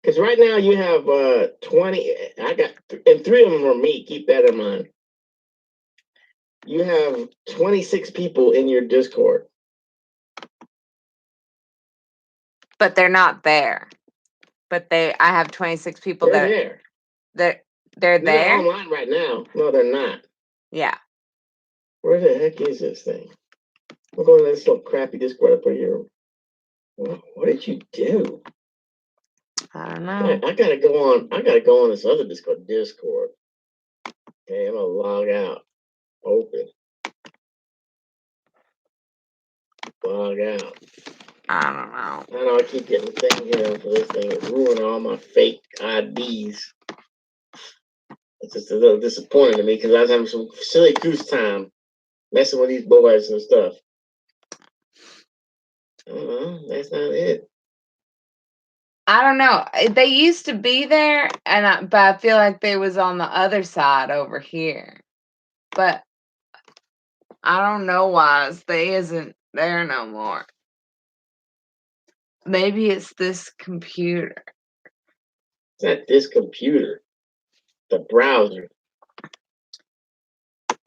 Because right now you have 20. I got, and 3 of them are me. Keep that in mind. You have 26 people in your Discord. But they're not there. But I have 26 people They're there. They're there? online right now. No, they're not. Yeah. Where the heck is this thing? I'm going to this little crappy Discord up here. What did you do? I don't know. I gotta go on. I gotta go on this other Discord. Okay, I'm gonna log out. Open. Log out. I don't know. I know I keep getting things here for this thing. It's ruining all my fake IDs. It's just a little disappointing to me because I was having some silly goose time messing with these boys and stuff. That's not it. I don't know. They used to be there, but I feel like they was on the other side over here. But I don't know why they isn't there no more. Maybe it's this computer. It's not this computer. The browser.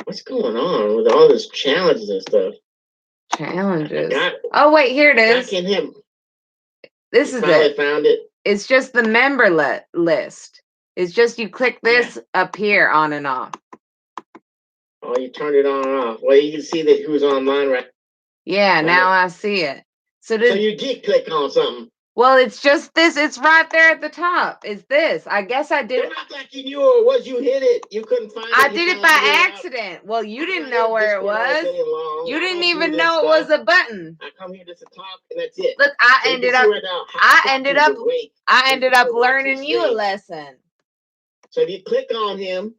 What's going on with all these challenges and stuff? Challenges. Oh wait, here it is. Back in him. This is it. Found it. It's just the member list. It's just you click this up here on and off. Oh, you turned it on and off. Well, you can see that who's online, right? Yeah, now I see it. So you did click on something. Well, it's just this. It's right there at the top. It's this. I guess I did. Well, not like you knew or was you hit it. You couldn't find it. I did it by accident. Well, you didn't know where it was. You didn't even know it was a button. I come here just to talk, and that's it. Look, I ended up learning you a lesson. So if you click on him,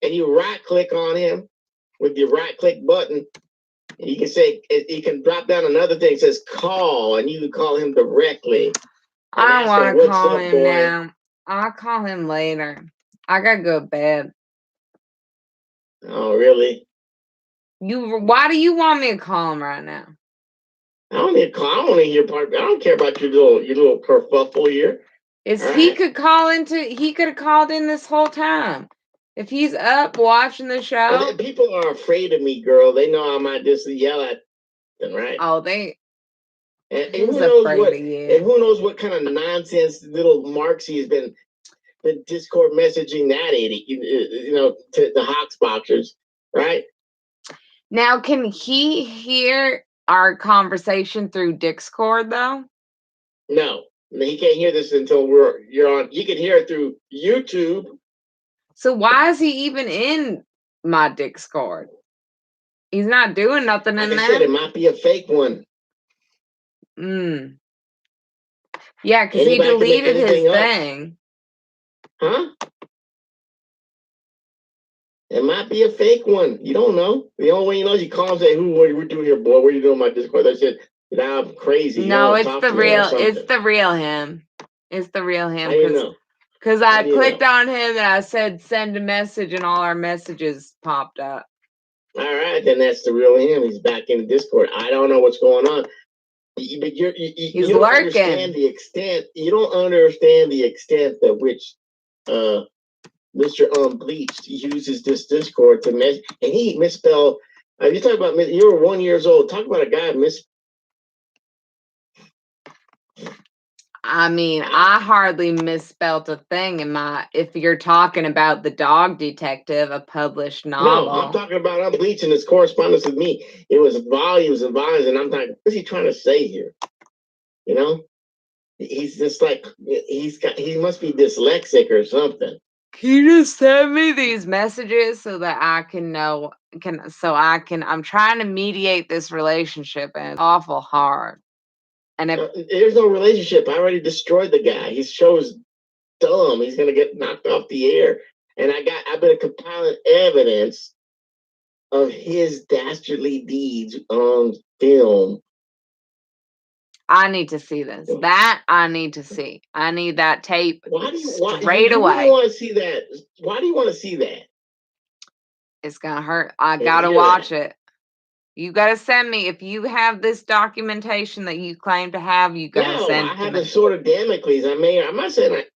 and you right click on him with your right click button, you can say you can drop down another thing that says call, and you can call him directly. I don't want to call him now. I'll call him later. I gotta go to bed. Oh, really? Why do you want me to call him right now? I don't need to call. I don't want to hear part. I don't care about your little kerfuffle here. He could have called in this whole time. If he's up watching the show. People are afraid of me, girl. They know I might just yell at them, right? Oh, they. And who knows what kind of nonsense little Marksy has been Discord messaging that idiot, to the Hawksboxers, right? Now, can he hear our conversation through Discord though? No. He can't hear this until you're on. You can hear it through YouTube. So why is he even in my Discord? He's not doing nothing in Like I there. said, it might be a fake one. Yeah, because he Anybody can make deleted his anything up. thing. Huh? It might be a fake one. You don't know. The only way you know is you call and say, what are you doing here, boy? What are you doing on my Discord? They said, I'm crazy. No, it's the real. It's the real him. It's the real him. How do you know? Because How I do you clicked know? on him and I said send a message, and all our messages popped up. All right, then that's the real him. He's back in the Discord. I don't know what's going on. But you don't understand the extent. You don't understand the extent to which Mr. Unbleached uses this Discord to and he misspelled. You talk about you were 1 year old. Talk about a guy I mean, I hardly misspelled a thing in my. If you're talking about The Dog Detective, a published novel. No, I'm talking about Unbleached and his correspondence with me. It was volumes and volumes, and I'm like, what's he trying to say here? You know, he's just like he must be dyslexic or something. Can you just send me these messages so that I can know? I'm trying to mediate this relationship, and it's awful hard. And there's no relationship. I already destroyed the guy. His show's dumb. He's gonna get knocked off the air. And I've been compiling evidence of his dastardly deeds on film. I need to see this. That I need to see. I need that tape straight away. Why do you want to see that? Why do you want to see that? It's gonna hurt. I gotta watch it. You gotta send me if you have this documentation that you claim to have. You gotta send it to me. I have a sword of Damocles. I'm not saying that.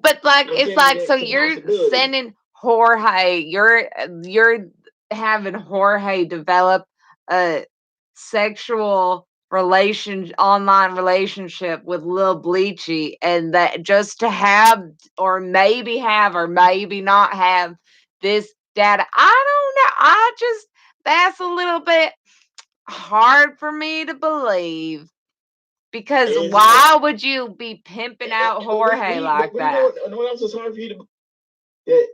But like it's like so you're sending Jorge. You're having Jorge develop a sexual online relationship with Lil Bleachy, and that just to have or maybe not have this data. I don't know. That's a little bit hard for me to believe. Because why would you be pimping out Jorge like that? No one else is hard for you to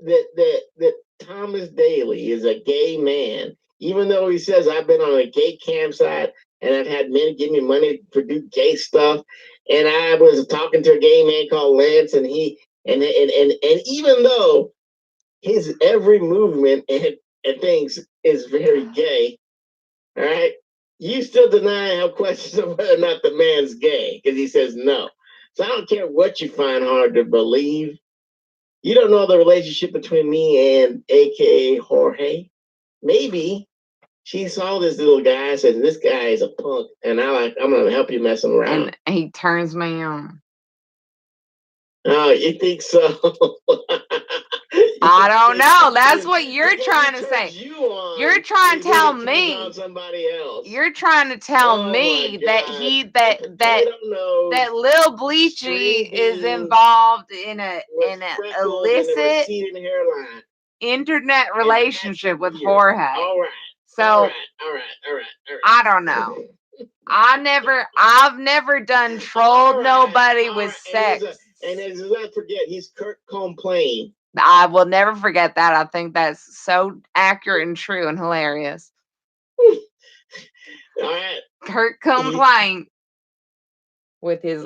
that Thomas Daly is a gay man, even though he says I've been on a gay campsite and I've had men give me money to do gay stuff, and I was talking to a gay man called Lance, and even though his every movement and things is very gay, all right, you still deny how questions of whether or not the man's gay because he says no. So I don't care what you find hard to believe. You don't know the relationship between me and AKA Jorge. Maybe she saw this little guy and said, this guy is a punk, and I'm gonna help you mess him around. And he turns me on. Oh, you think so? I don't know. That's what you're trying to say. You're trying to tell me. Somebody else. You're trying to tell me that that Lil Bleachy is involved in an illicit internet relationship with Jorge. All right. So all right. I don't know. I've never done trolled nobody with sex. And let's not forget, he's Kurt Complain. I will never forget that. I think that's so accurate and true and hilarious. All right. Kurt Complain with his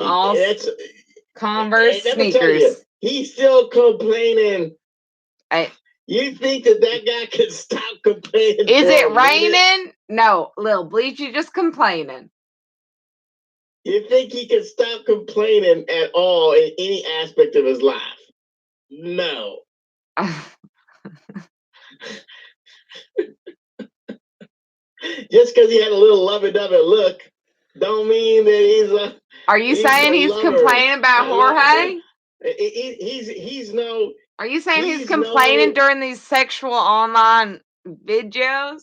Converse sneakers. He's still complaining. You think that guy can stop complaining? Is it raining? No, Lil Bleachy just complaining. You think he can stop complaining at all in any aspect of his life? No. Just because he had a little lovey-dovey look, don't mean that he's a. Are you saying he's complaining about Jorge? He's no. Are you saying he's complaining during these sexual online videos?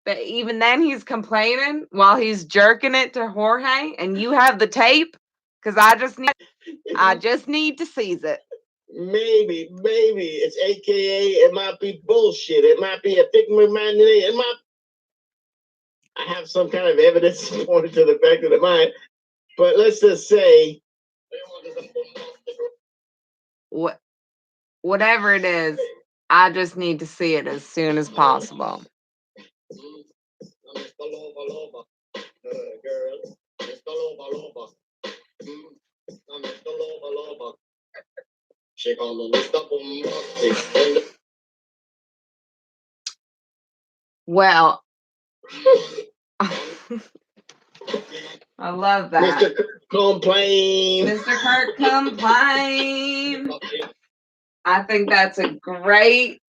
But even then, he's complaining while he's jerking it to Jorge, and you have the tape? Because I just need to seize it. Maybe it's AKA. It might be bullshit. It might be a figment of imagination. I have some kind of evidence pointing to the fact that it might. But let's just say whatever it is, I just need to see it as soon as possible. Well, I love that. Mr. Complain. Mr. Kirk Complain. I think that's a great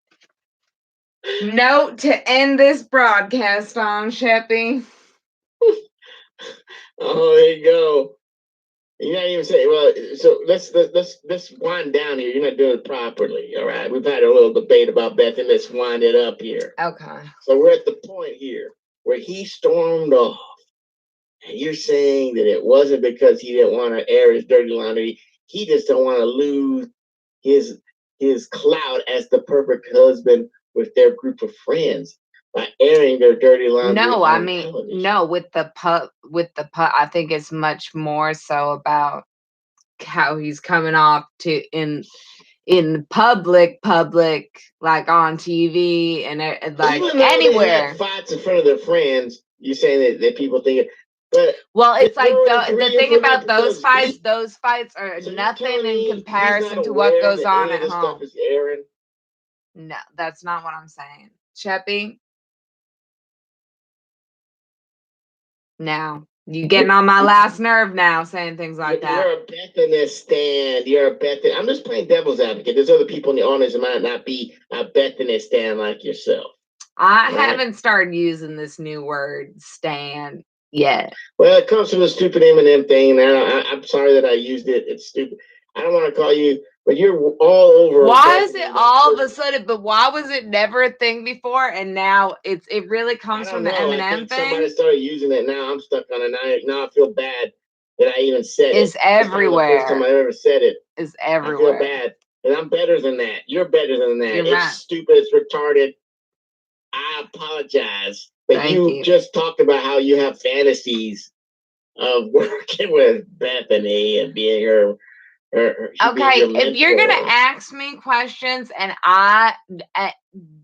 note to end this broadcast on, Sheppy. Oh, there you go. You're not even saying, well, so let's wind down here. You're not doing it properly, all right? We've had a little debate about Bethenny. Let's wind it up here. Okay. So we're at the point here where he stormed off. And you're saying that it wasn't because he didn't want to air his dirty laundry. He just don't want to lose his clout as the perfect husband with their group of friends by airing their dirty laundry. No, I on mean, television. no, with the pup, I think it's much more so about how he's coming off to in public, like on TV and like Even though anywhere. they had fights in front of their friends, you're saying that people think it. But well, it's like the Korean thing about because those fights are so nothing in he's comparison not to what aware goes that on any of at this stuff home. is airing. No, that's not what I'm saying. Sheppy. Now, you getting on my last nerve now saying things like that. You're a Bethenny stand. You're a Bethenny. I'm just playing devil's advocate. There's other people in the audience that might not be a Bethenny stand like yourself. I haven't started using this new word "stand" yet. Well, it comes from the stupid Eminem thing, and I'm sorry that I used it. It's stupid. I don't want to call you, but you're all over. Why is it all of a sudden? But why was it never a thing before, and now it really comes from the Eminem thing? Somebody started using it. Now I'm stuck on it. Now I feel bad that I even said it. It's everywhere. The first time I ever said it. It's everywhere. I feel bad, and I'm better than that. You're better than that. You're it's right. Stupid. It's retarded. I apologize. But Thank you. Just talked about how you have fantasies of working with Bethenny and being her okay, if you're gonna ask me questions and I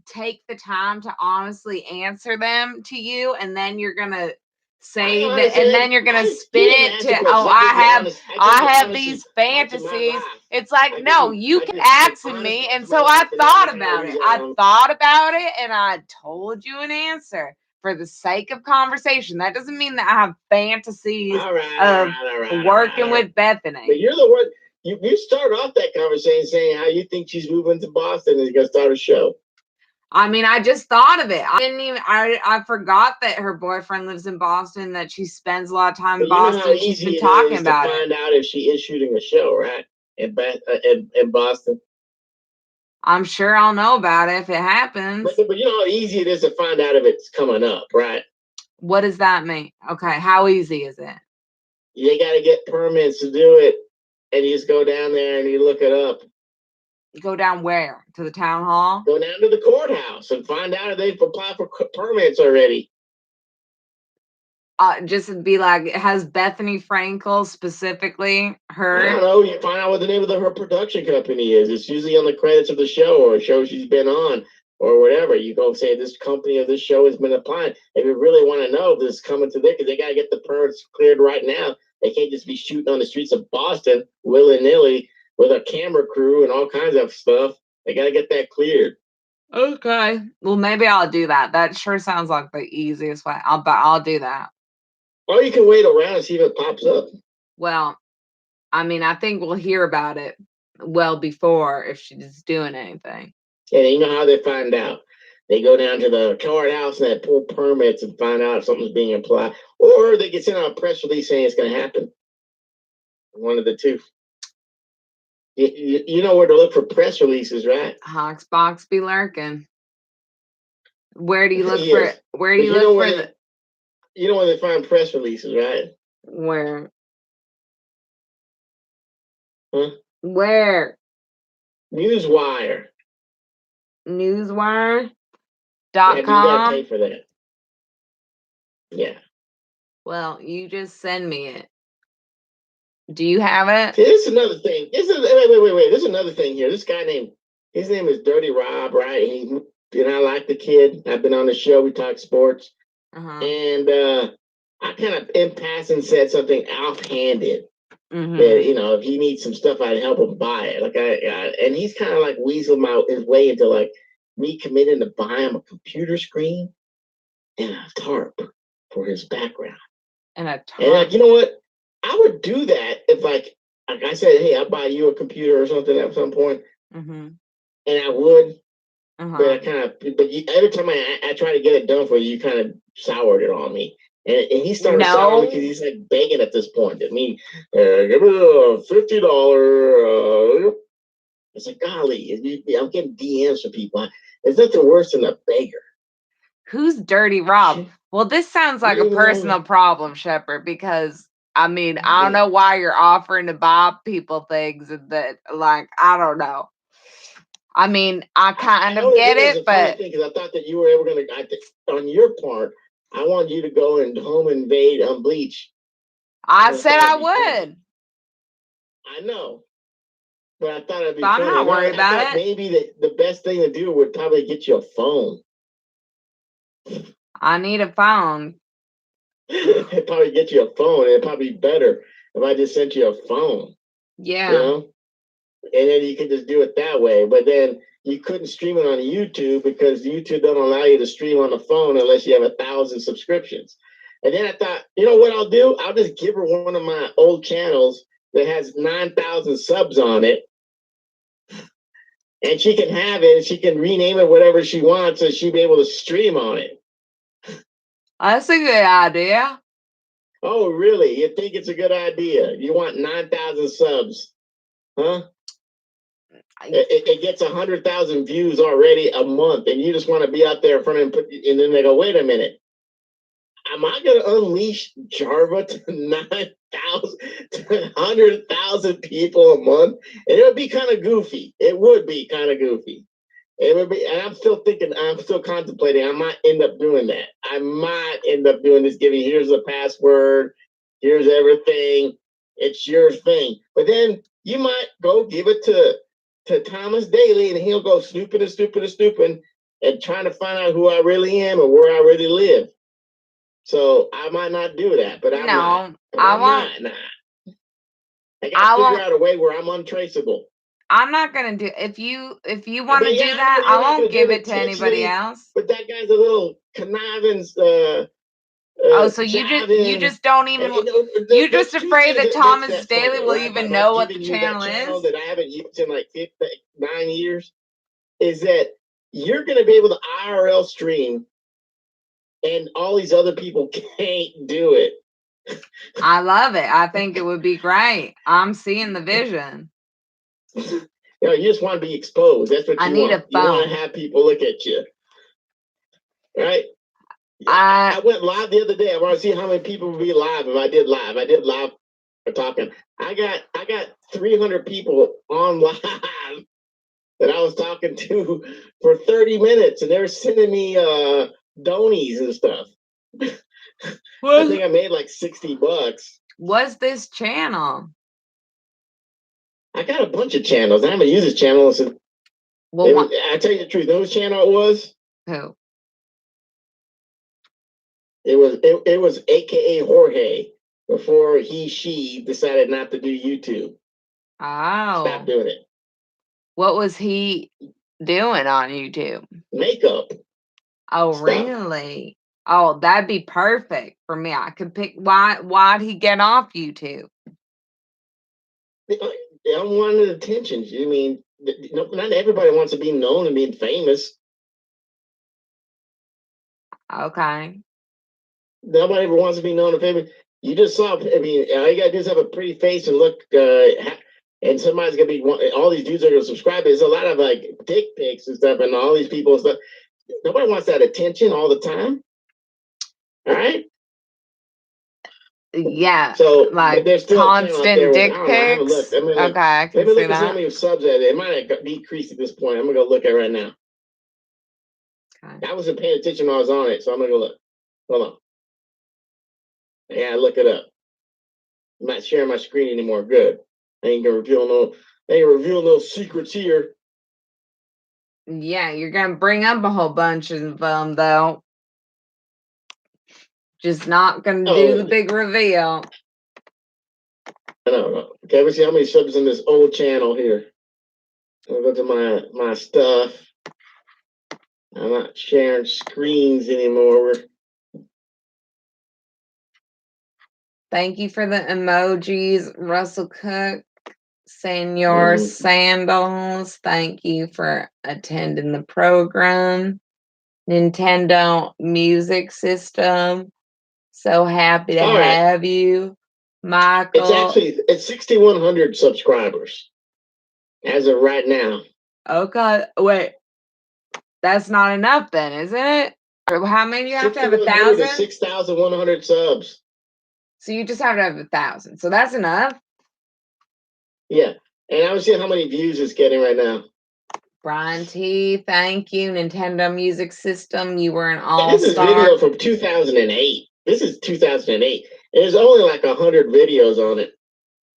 take the time to honestly answer them to you, and then you're gonna say that, and then you're gonna spin it to, oh, I have these fantasies. It's like, no, you can ask me, and so I thought about it. I thought about it, and I told you an answer for the sake of conversation. That doesn't mean that I have fantasies of working with Bethenny. But you're the one. You start off that conversation saying how you think she's moving to Boston and you're gonna start a show. I mean, I just thought of it. I forgot that her boyfriend lives in Boston, that she spends a lot of time in Boston. She's been talking about it. Find out if she is shooting a show, right? In Boston. I'm sure I'll know about it if it happens. But you know how easy it is to find out if it's coming up, right? What does that mean? Okay, how easy is it? You got to get permits to do it. And you just go down there and you look it up. Go down where? To the town hall? Go down to the courthouse and find out if they've applied for permits already. Just be like, has Bethenny Frankel specifically heard? I don't know. You find out what the name of her production company is. It's usually on the credits of the show or a show she's been on or whatever. You go say this company or this show has been applying. If you really want to know if this is coming to there, because they got to get the permits cleared right now. They can't just be shooting on the streets of Boston willy-nilly with a camera crew and all kinds of stuff. They got to get that cleared. Okay. Well, maybe I'll do that. That sure sounds like the easiest way. I'll do that. Or you can wait around and see if it pops up. Well, I mean, I think we'll hear about it well before if she's doing anything. Yeah, you know how they find out. They go down to the courthouse and they pull permits and find out if something's being applied. Or they get sent out a press release saying it's going to happen. One of the two. You know where to look for press releases, right? Hawks box be lurking. Where do you look for it? Where do you look for the... You know where they find press releases, right? Where? Huh? Where? Newswire. Newswire.com. Yeah, you gotta pay for that. Yeah. Well, you just send me it. Do you have it? See, this is another thing. Wait. There's another thing here. This guy his name is Dirty Rob, right? And I like the kid. I've been on the show. We talk sports. And I kind of in passing said something offhanded. That, if he needs some stuff, I'd help him buy it. And he's kind of like weaseled his way into like me committing to buy him a computer screen and a tarp for his background. And a tarp. And you know what? I would do that if like I said, hey, I'll buy you a computer or something at some point. And I would. But every time I try to get it done for you, you kind of soured it on me. And he started souring because he's like begging at this point at me, give me a $50. It's like, golly, I'm getting DMs from people. There's nothing worse than a beggar. Who's Dirty Rob? Well, this sounds like a personal problem, Shepard, because I mean, I don't know why you're offering to buy people things that, like, I don't know. I mean, I kind of get it, but because I thought that you were ever going to, on your part, I wanted you to go and home invade on Bleach. I said I would. I know. But I thought it'd be funny. I'm not worried about it. Maybe the best thing to do would probably get you a phone. I need a phone. It'd probably get you a phone. It'd probably be better if I just sent you a phone. Yeah. You know? And then you could just do it that way. But then you couldn't stream it on YouTube because YouTube don't allow you to stream on the phone unless you have 1,000 subscriptions. And then I thought, you know what I'll do? I'll just give her one of my old channels that has 9,000 subs on it. And she can have it. She can rename it whatever she wants, so she'll be able to stream on it. That's a good idea. Oh, really? You think it's a good idea? You want 9,000 subs, huh? It gets 100,000 views already a month, and you just want to be out there in front of and then they go, wait a minute. Am I going to unleash Charva to 9,000, to 100,000 people a month? And it would be kind of goofy. It would be kind of goofy. It would be, and I'm still contemplating. I might end up doing that. I might end up doing this, here's the password, here's everything. It's your thing. But then you might go give it to Thomas Daly, and he'll go snooping and trying to find out who I really am and where I really live. So I might not do that, but I won't. I gotta figure out a way where I'm untraceable. I'm not gonna do if you want to do that. I won't give it to anybody else. But that guy's a little conniving. So you just don't even. You're just afraid that Thomas Daly will even know what the channel is. That I haven't used in like 9 years. Is that you're going to be able to IRL stream, and all these other people can't do it. I love it. I think it would be great. I'm seeing the vision. You just want to be exposed. That's what you want. A phone. You want to have people look at you, right? I went live the other day. I want to see how many people would be live if I did live. I did live for talking. I got 300 people on live that I was talking to for 30 minutes, and they're sending me donies and stuff. I think I made like $60. What's this channel? I got a bunch of channels. I haven't used this channel since. I tell you the truth. Whose channel it was? Who? It was AKA Jorge before she decided not to do YouTube. Oh. Stop doing it. What was he doing on YouTube? Makeup. Oh, stuff. Really? Oh, that'd be perfect for me. I could pick. Why'd he get off YouTube? I wanted attention. I mean, not everybody wants to be known and being famous. Okay. Nobody ever wants to be known and famous. You just saw. I mean, all you gotta do is have a pretty face and look. And somebody's gonna be. All these dudes are gonna subscribe. There's a lot of like dick pics and stuff, and all these people and stuff. Nobody wants that attention all the time. All right. Yeah. So like there's still constant dick pics. Okay, I can see look at that. how many subs that it might have decreased at this point. I'm gonna go look at it right now. Okay. I wasn't paying attention when I was on it, so I'm gonna go look. Hold on. Yeah, look it up. I'm not sharing my screen anymore. Good. I ain't gonna reveal no secrets here. Yeah, you're gonna bring up a whole bunch of them though. Just not gonna do the big reveal. I don't know. Okay, let's see how many subs in this old channel here. I'll go to my stuff. I'm not sharing screens anymore. Thank you for the emojis, Russell Cook. Senor Sandals, thank you for attending the program. Nintendo Music System, so happy to have you. Michael. It's 6,100 subscribers as of right now. Okay, wait. That's not enough then, isn't it? Or how many do you have to have? 1,000? 6,100 subs. So you just have to have 1,000. So that's enough? Yeah. And I was seeing how many views it's getting right now. Brian T, thank you. Nintendo Music System, you were an all-star. This is video from 2008. This is 2008. There's only like 100 videos on it.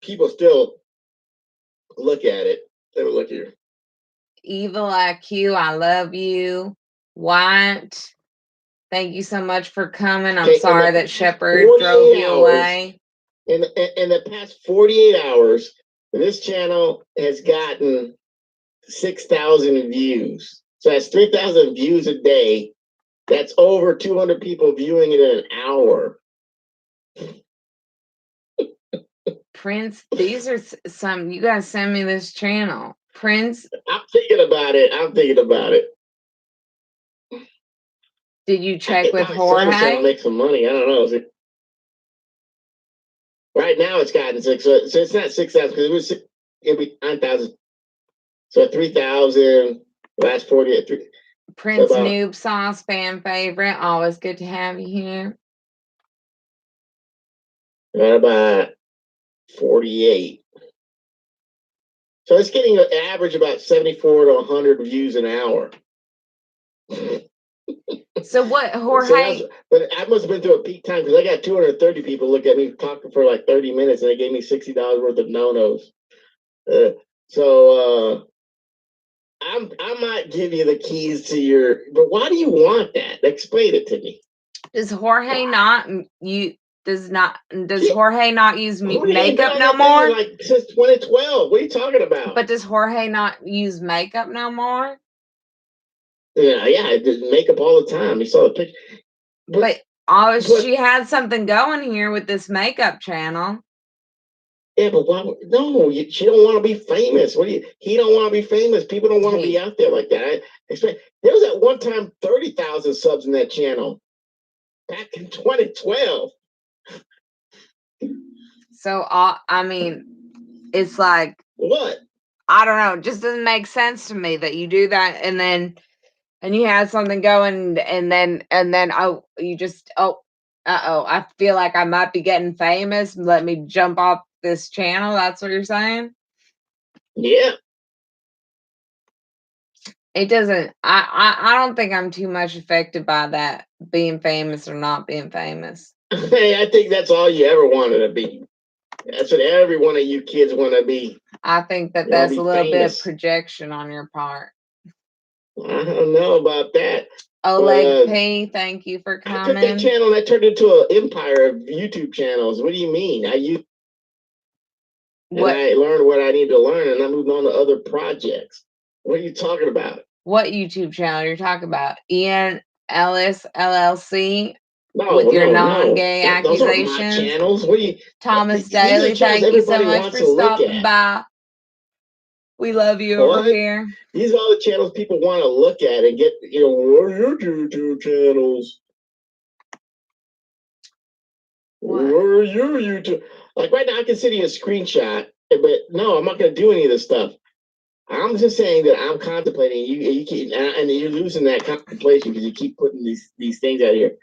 People still look at it. They would look here. Evil IQ, I love you. White, thank you so much for coming. I'm sorry that Shepard drove you away. In the past 48 hours, this channel has gotten 6,000 views. So that's 3,000 views a day. That's over 200 people viewing it in an hour. Prince, these are some, you gotta send me this channel. Prince. I'm thinking about it. Did you check with Jorge? Make some money. I don't know. Right now it's gotten 6. So it's not 6,000 because it'd be 9,000. So 3,000. Last 48. Prince Noob Sauce fan favorite. Always good to have you here. Right about 48. So it's getting an average about 74 to 100 views an hour. So what, Jorge? But I must have been through a peak time because I got 230 people look at me talking for like 30 minutes and they gave me $60 worth of no-nos. I might give you the keys to your, but why do you want that? Explain it to me. Does Jorge not Jorge not use makeup no more? Like since 2012. What are you talking about? But does Jorge not use makeup no more? Yeah, I did makeup all the time. You saw the picture. But she had something going here with this makeup channel. Yeah, but why? No, she don't want to be famous. He don't want to be famous. People don't want to be out there like that. There was at one time 30,000 subs in that channel back in 2012. So, I mean, it's like what? I don't know. It just doesn't make sense to me that you do that and you had something going and then I feel like I might be getting famous. Let me jump off this channel. That's what you're saying? Yeah. It doesn't. I don't think I'm too much affected by that being famous or not being famous. Hey, I think that's all you ever wanted to be. That's what every one of you kids want to be. I think that's a little bit of projection on your part. I don't know about that. Oleg P, thank you for coming. I took that channel and I turned it into an empire of YouTube channels. What do you mean? I learned what I need to learn and I moved on to other projects. What are you talking about? What YouTube channel you're talking about? Ian Ellis LLC? With your non-gay accusations. Those are my channels. What do you? Thomas Daly, thank you so much for stopping by. We love you over here. These are all the channels people want to look at and get, what are your YouTube channels? Where are your YouTube? Like right now, I can send you a screenshot, but no, I'm not going to do any of this stuff. I'm just saying that I'm contemplating. You keep, and you're losing that contemplation because you keep putting these things out here.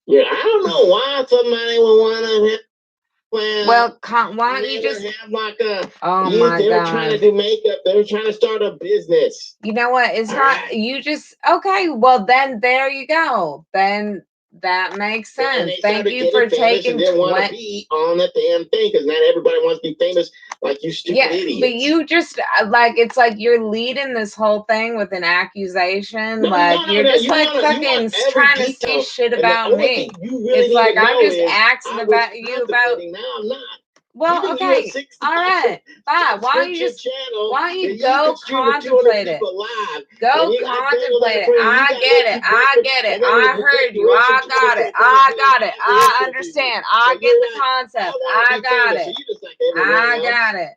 Yeah, I don't know why somebody would want to. Well, why don't you just have like a? Oh my God! They were trying to do makeup. They were trying to start a business. You know what? It's not. You just okay. Well, then there you go. Then That makes And sense. they Thank started you for getting famous taking and didn't want to be on that damn thing because not everybody wants to be famous like you stupid idiots. But you just like it's like you're leading this whole thing with an accusation. You're just You like want fucking every trying to detail. say shit And the about only me. thing you really It's need like to I'm know just is asking I was about you about. contemplating, now I'm not. Well, Giving you a okay, 60 all right, fine. Why don't you just channel why don't you and go can stream to 200 contemplate it? people live. Go And you got contemplate it. for you. You I got get it. I get it. I heard you. I got it. I got it. I understand. I get the concept. I got it. I got it.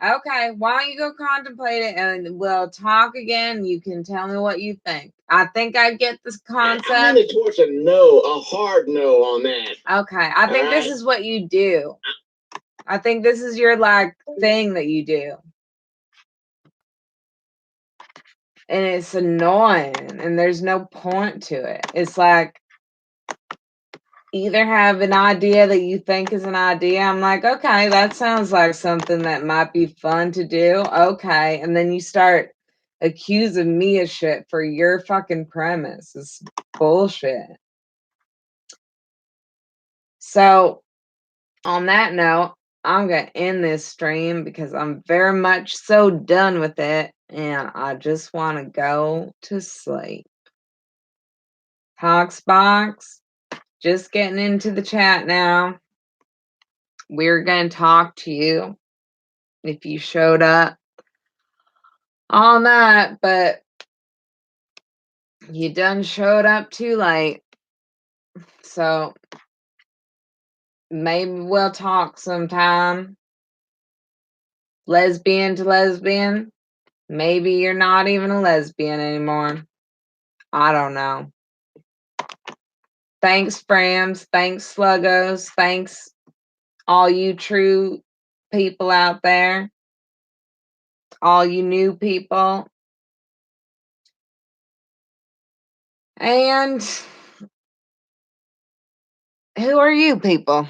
Okay, why don't you go contemplate it and we'll talk again. You can tell me what you think. I think I get this concept. I'm leaning towards a no, a hard no on that. Okay, I think this is what you do. I think this is your like thing that you do. And it's annoying and there's no point to it. It's like either have an idea that you think is an idea. I'm like, okay, that sounds like something that might be fun to do. Okay. And then you start accusing me of shit for your fucking premise. It's bullshit. So on that note, I'm going to end this stream because I'm very much so done with it. And I just want to go to sleep. Talksbox, just getting into the chat now. We're going to talk to you if you showed up all night, but you done showed up too late. So maybe we'll talk sometime. Lesbian to lesbian. Maybe you're not even a lesbian anymore. I don't know. Thanks, Frams. Thanks, Sluggos. Thanks, all you true people out there. All you new people. And who are you people?